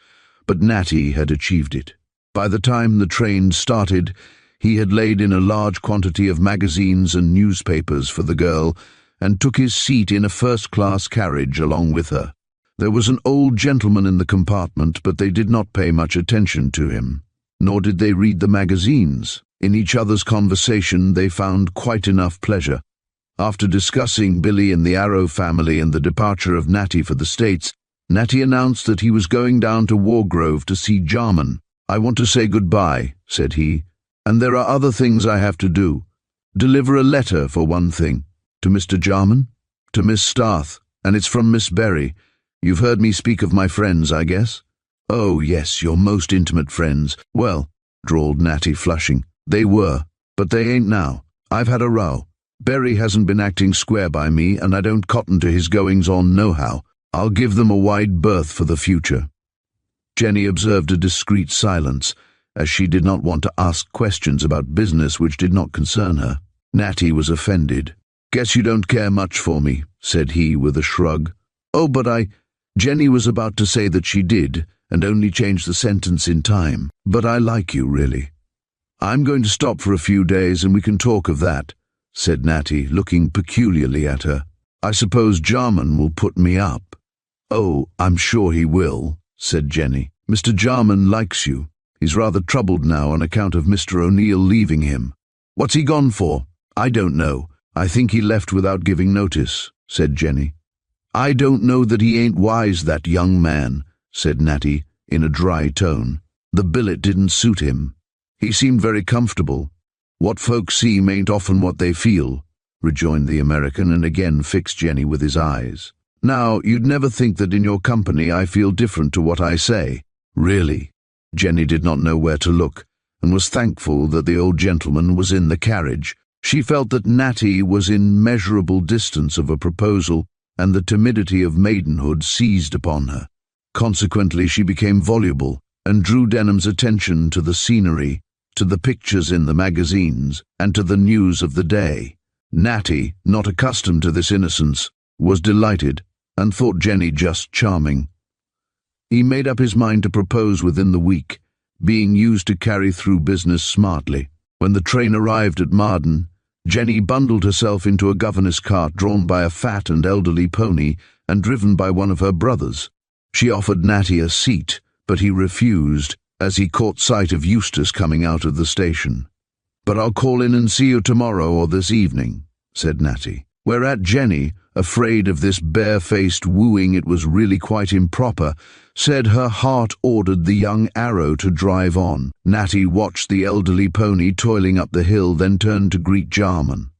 but Natty had achieved it. By the time the train started, he had laid in a large quantity of magazines and newspapers for the girl and took his seat in a first-class carriage along with her. There was an old gentleman in the compartment, but they did not pay much attention to him, nor did they read the magazines. In each other's conversation they found quite enough pleasure. After discussing Billy and the Arrow family and the departure of Natty for the States, Natty announced that he was going down to Wargrove to see Jarman. "I want to say goodbye," said he, "and there are other things I have to do. Deliver a letter, for one thing. To Mr. Jarman? To Miss Starth, and it's from Miss Berry. You've heard me speak of my friends, I guess?" "Oh, yes, your most intimate friends. Well," drawled Natty, flushing, "they were, but they ain't now. I've had a row. Berry hasn't been acting square by me, and I don't cotton to his goings-on nohow. I'll give them a wide berth for the future." Jenny observed a discreet silence, as she did not want to ask questions about business which did not concern her. Natty was offended. "Guess you don't care much for me," said he with a shrug. "Oh, but I—" Jenny was about to say that she did, and only changed the sentence in time. "But I like you, really." "I'm going to stop for a few days, and we can talk of that," said Natty, looking peculiarly at her. "I suppose Jarman will put me up." "Oh, I'm sure he will," said Jenny. "Mr. Jarman likes you. He's rather troubled now on account of Mr. O'Neill leaving him." "What's he gone for?" "I don't know. I think he left without giving notice," said Jenny. "I don't know that he ain't wise, that young man," said Natty, in a dry tone. "The billet didn't suit him. He seemed very comfortable." "What folks seem ain't often what they feel," rejoined the American, and again fixed Jenny with his eyes. "Now, you'd never think that in your company I feel different to what I say." "Really?" Jenny did not know where to look, and was thankful that the old gentleman was in the carriage. She felt that Natty was in measurable distance of a proposal, and the timidity of maidenhood seized upon her. Consequently, she became voluble, and drew Denham's attention to the scenery, to the pictures in the magazines, and to the news of the day. Natty, not accustomed to this innocence, was delighted, and thought Jenny just charming. He made up his mind to propose within the week, being used to carry through business smartly. When the train arrived at Marden, Jenny bundled herself into a governess cart drawn by a fat and elderly pony and driven by one of her brothers. She offered Natty a seat, but he refused, as he caught sight of Eustace coming out of the station. "But I'll call in and see you tomorrow or this evening," said Natty. Whereat Jenny, afraid of this bare-faced wooing it was really quite improper, said her heart ordered the young Arrow to drive on. Natty watched the elderly pony toiling up the hill, then turned to greet Jarman.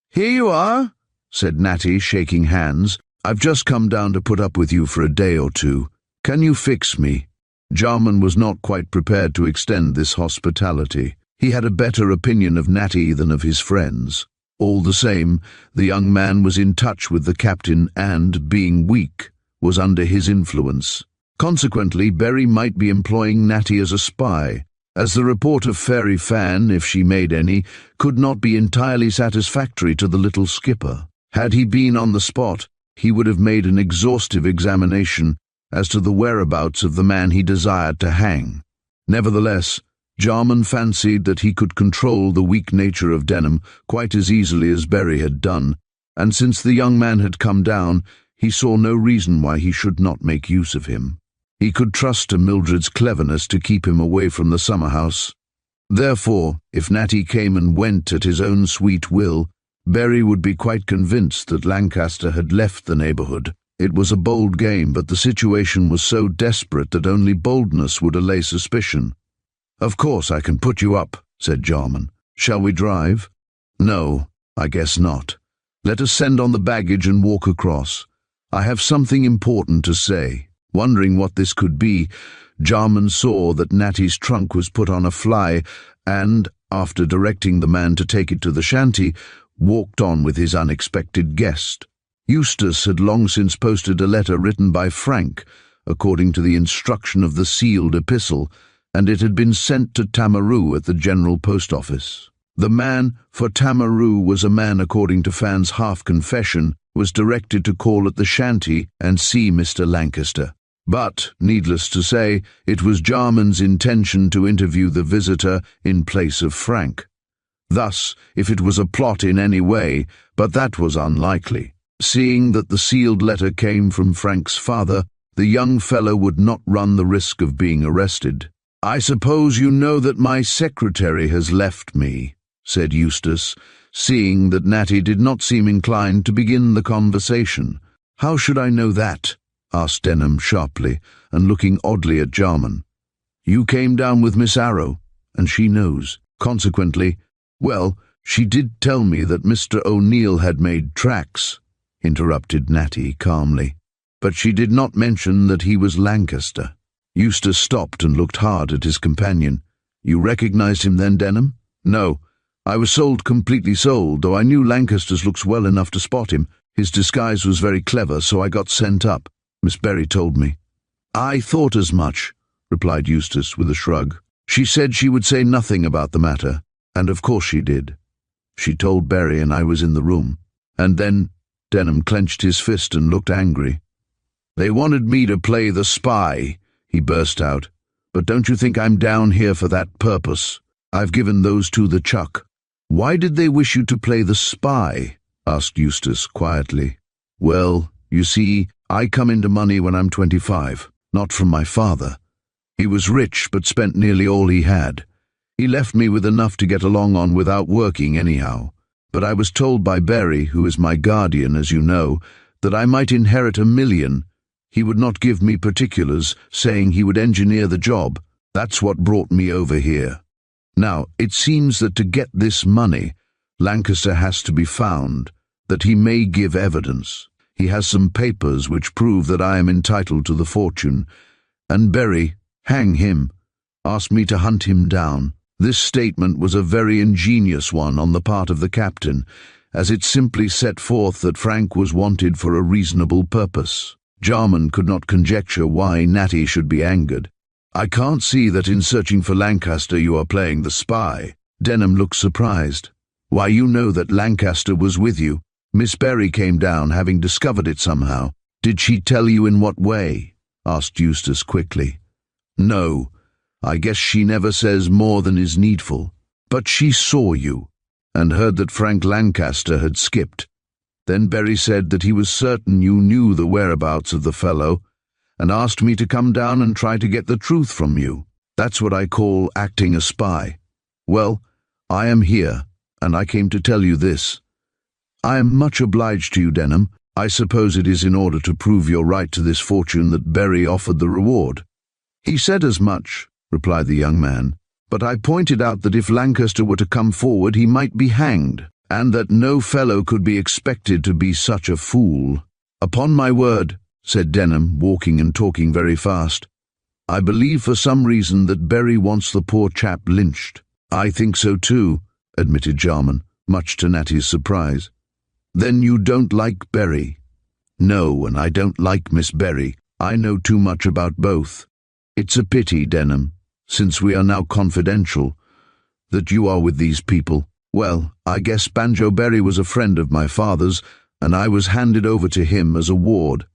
"Here you are," said Natty, shaking hands. "I've just come down to put up with you for a day or two. Can you fix me?" Jarman was not quite prepared to extend this hospitality. He had a better opinion of Natty than of his friends. All the same, the young man was in touch with the captain and, being weak, was under his influence. Consequently, Berry might be employing Natty as a spy, as the report of Fairy Fan, if she made any, could not be entirely satisfactory to the little skipper. Had he been on the spot, he would have made an exhaustive examination as to the whereabouts of the man he desired to hang. Nevertheless, Jarman fancied that he could control the weak nature of Denham quite as easily as Berry had done, and since the young man had come down, he saw no reason why he should not make use of him. He could trust to Mildred's cleverness to keep him away from the summer-house. Therefore, if Natty came and went at his own sweet will, Berry would be quite convinced that Lancaster had left the neighbourhood. It was a bold game, but the situation was so desperate that only boldness would allay suspicion. "Of course I can put you up," said Jarman. "Shall we drive?" "No, I guess not. Let us send on the baggage and walk across. I have something important to say." Wondering what this could be, Jarman saw that Natty's trunk was put on a fly and, after directing the man to take it to the shanty, walked on with his unexpected guest. Eustace had long since posted a letter written by Frank, according to the instruction of the sealed epistle, and it had been sent to Tamaroo at the General Post Office. The man, for Tamaru was a man according to Fan's half-confession, was directed to call at the shanty and see Mr. Lancaster. But, needless to say, it was Jarman's intention to interview the visitor in place of Frank. Thus, if it was a plot in any way, but that was unlikely. Seeing that the sealed letter came from Frank's father, the young fellow would not run the risk of being arrested. "I suppose you know that my secretary has left me," said Eustace, seeing that Natty did not seem inclined to begin the conversation. "How should I know that?" asked Denham sharply, and looking oddly at Jarman. "You came down with Miss Arrow, and she knows. Consequently, well, she did tell me that Mr. O'Neill had made tracks," interrupted Natty calmly. "But she did not mention that he was Lancaster." Eustace stopped and looked hard at his companion. "You recognized him then, Denham?" "No. I was completely sold, though I knew Lancaster's looks well enough to spot him. His disguise was very clever, so I got sent up. Miss Berry told me." "I thought as much," replied Eustace with a shrug. "She said she would say nothing about the matter, and of course she did. She told Berry and I was in the room. And then—" Denham clenched his fist and looked angry. "They wanted me to play the spy," he burst out. "But don't you think I'm down here for that purpose? I've given those two the chuck." "Why did they wish you to play the spy?" asked Eustace quietly. "Well, you see, I come into money when I'm 25, not from my father. He was rich but spent nearly all he had. He left me with enough to get along on without working anyhow. But I was told by Berry, who is my guardian, as you know, that I might inherit $1 million. He would not give me particulars, saying he would engineer the job. That's what brought me over here. Now, it seems that to get this money, Lancaster has to be found, that he may give evidence. He has some papers which prove that I am entitled to the fortune, and Berry, hang him, asked me to hunt him down. This statement was a very ingenious one on the part of the captain, as it simply set forth that Frank was wanted for a reasonable purpose. Jarman could not conjecture why Natty should be angered. "I can't see that in searching for Lancaster you are playing the spy." Denham looked surprised. "Why, you know that Lancaster was with you. Miss Berry came down, having discovered it somehow." "Did she tell you in what way?" asked Eustace quickly. "No. I guess she never says more than is needful. But she saw you, and heard that Frank Lancaster had skipped. Then Berry said that he was certain you knew the whereabouts of the fellow, and asked me to come down and try to get the truth from you. That's what I call acting a spy. Well, I am here, and I came to tell you this. I am much obliged to you, Denham. I suppose it is in order to prove your right to this fortune that Berry offered the reward." "He said as much," replied the young man, "but I pointed out that if Lancaster were to come forward he might be hanged, and that no fellow could be expected to be such a fool." "Upon my word," said Denham, walking and talking very fast, "I believe for some reason that Berry wants the poor chap lynched." "I think so too," admitted Jarman, much to Natty's surprise. "Then you don't like Berry?" "No, and I don't like Miss Berry. I know too much about both. It's a pity, Denham, since we are now confidential, that you are with these people. Well, I guess Banjo Berry was a friend of my father's, and I was handed over to him as a ward.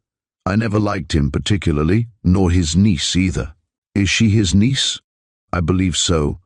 I never liked him particularly, nor his niece either." "Is she his niece?" "I believe so.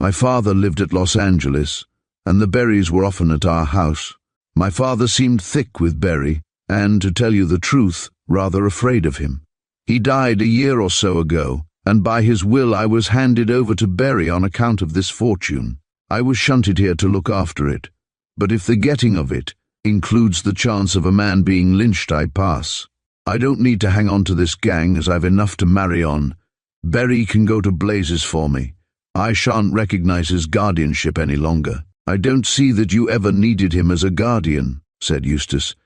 My father lived at Los Angeles, and the Berrys were often at our house. My father seemed thick with Berry, and, to tell you the truth, rather afraid of him. He died a year or so ago, and by his will I was handed over to Berry on account of this fortune. I was shunted here to look after it, but if the getting of it includes the chance of a man being lynched, I pass. I don't need to hang on to this gang, as I've enough to marry on. Berry can go to blazes for me. I shan't recognize his guardianship any longer." "I don't see that you ever needed him as a guardian," said Eustace.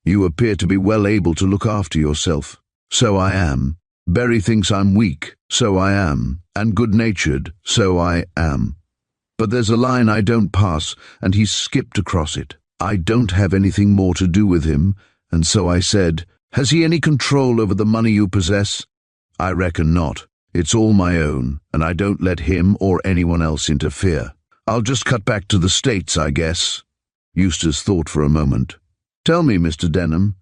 "You appear to be well able to look after yourself." "So I am. Berry thinks I'm weak, so I am, and good-natured, so I am. But there's a line I don't pass, and he's skipped across it. I don't have anything more to do with him, and so I said, 'Has he any control over the money you possess?' 'I reckon not. It's all my own, and I don't let him or anyone else interfere.' I'll just cut back to the States, I guess. Eustace thought for a moment. Tell me, Mr. Denham,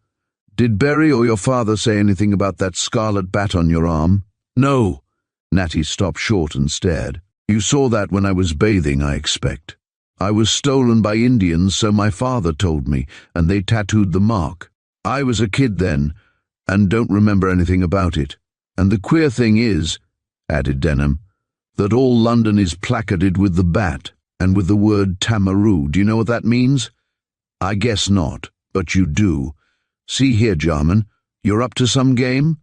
did Berry or your father say anything about that scarlet bat on your arm? No. Natty stopped short and stared. You saw that when I was bathing, I expect. I was stolen by Indians, so my father told me, and they tattooed the mark. I was a kid then, and don't remember anything about it. And the queer thing is, added Denham, that all London is placarded with the bat, and with the word Tamaroo. Do you know what that means? I guess not, but you do. See here, Jarman, you're up to some game?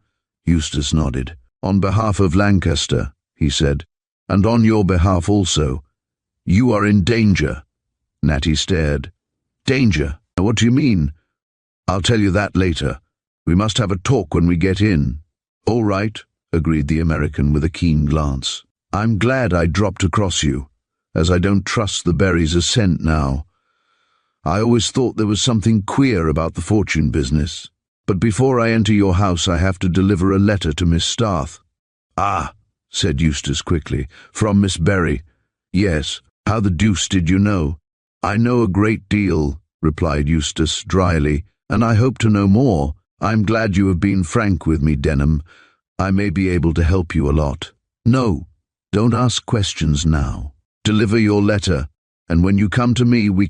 Eustace nodded. On behalf of Lancaster, he said, and on your behalf also. You are in danger. Natty stared. Danger? What do you mean? I'll tell you that later. We must have a talk when we get in. All right, agreed the American with a keen glance. I'm glad I dropped across you, as I don't trust the Berries' scent now. I always thought there was something queer about the fortune business. But before I enter your house, I have to deliver a letter to Miss Starth. Ah, said Eustace quickly, from Miss Berry. Yes, how the deuce did you know? I know a great deal, replied Eustace dryly, and I hope to know more. I'm glad you have been frank with me, Denham. I may be able to help you a lot. No, don't ask questions now. Deliver your letter, and when you come to me, we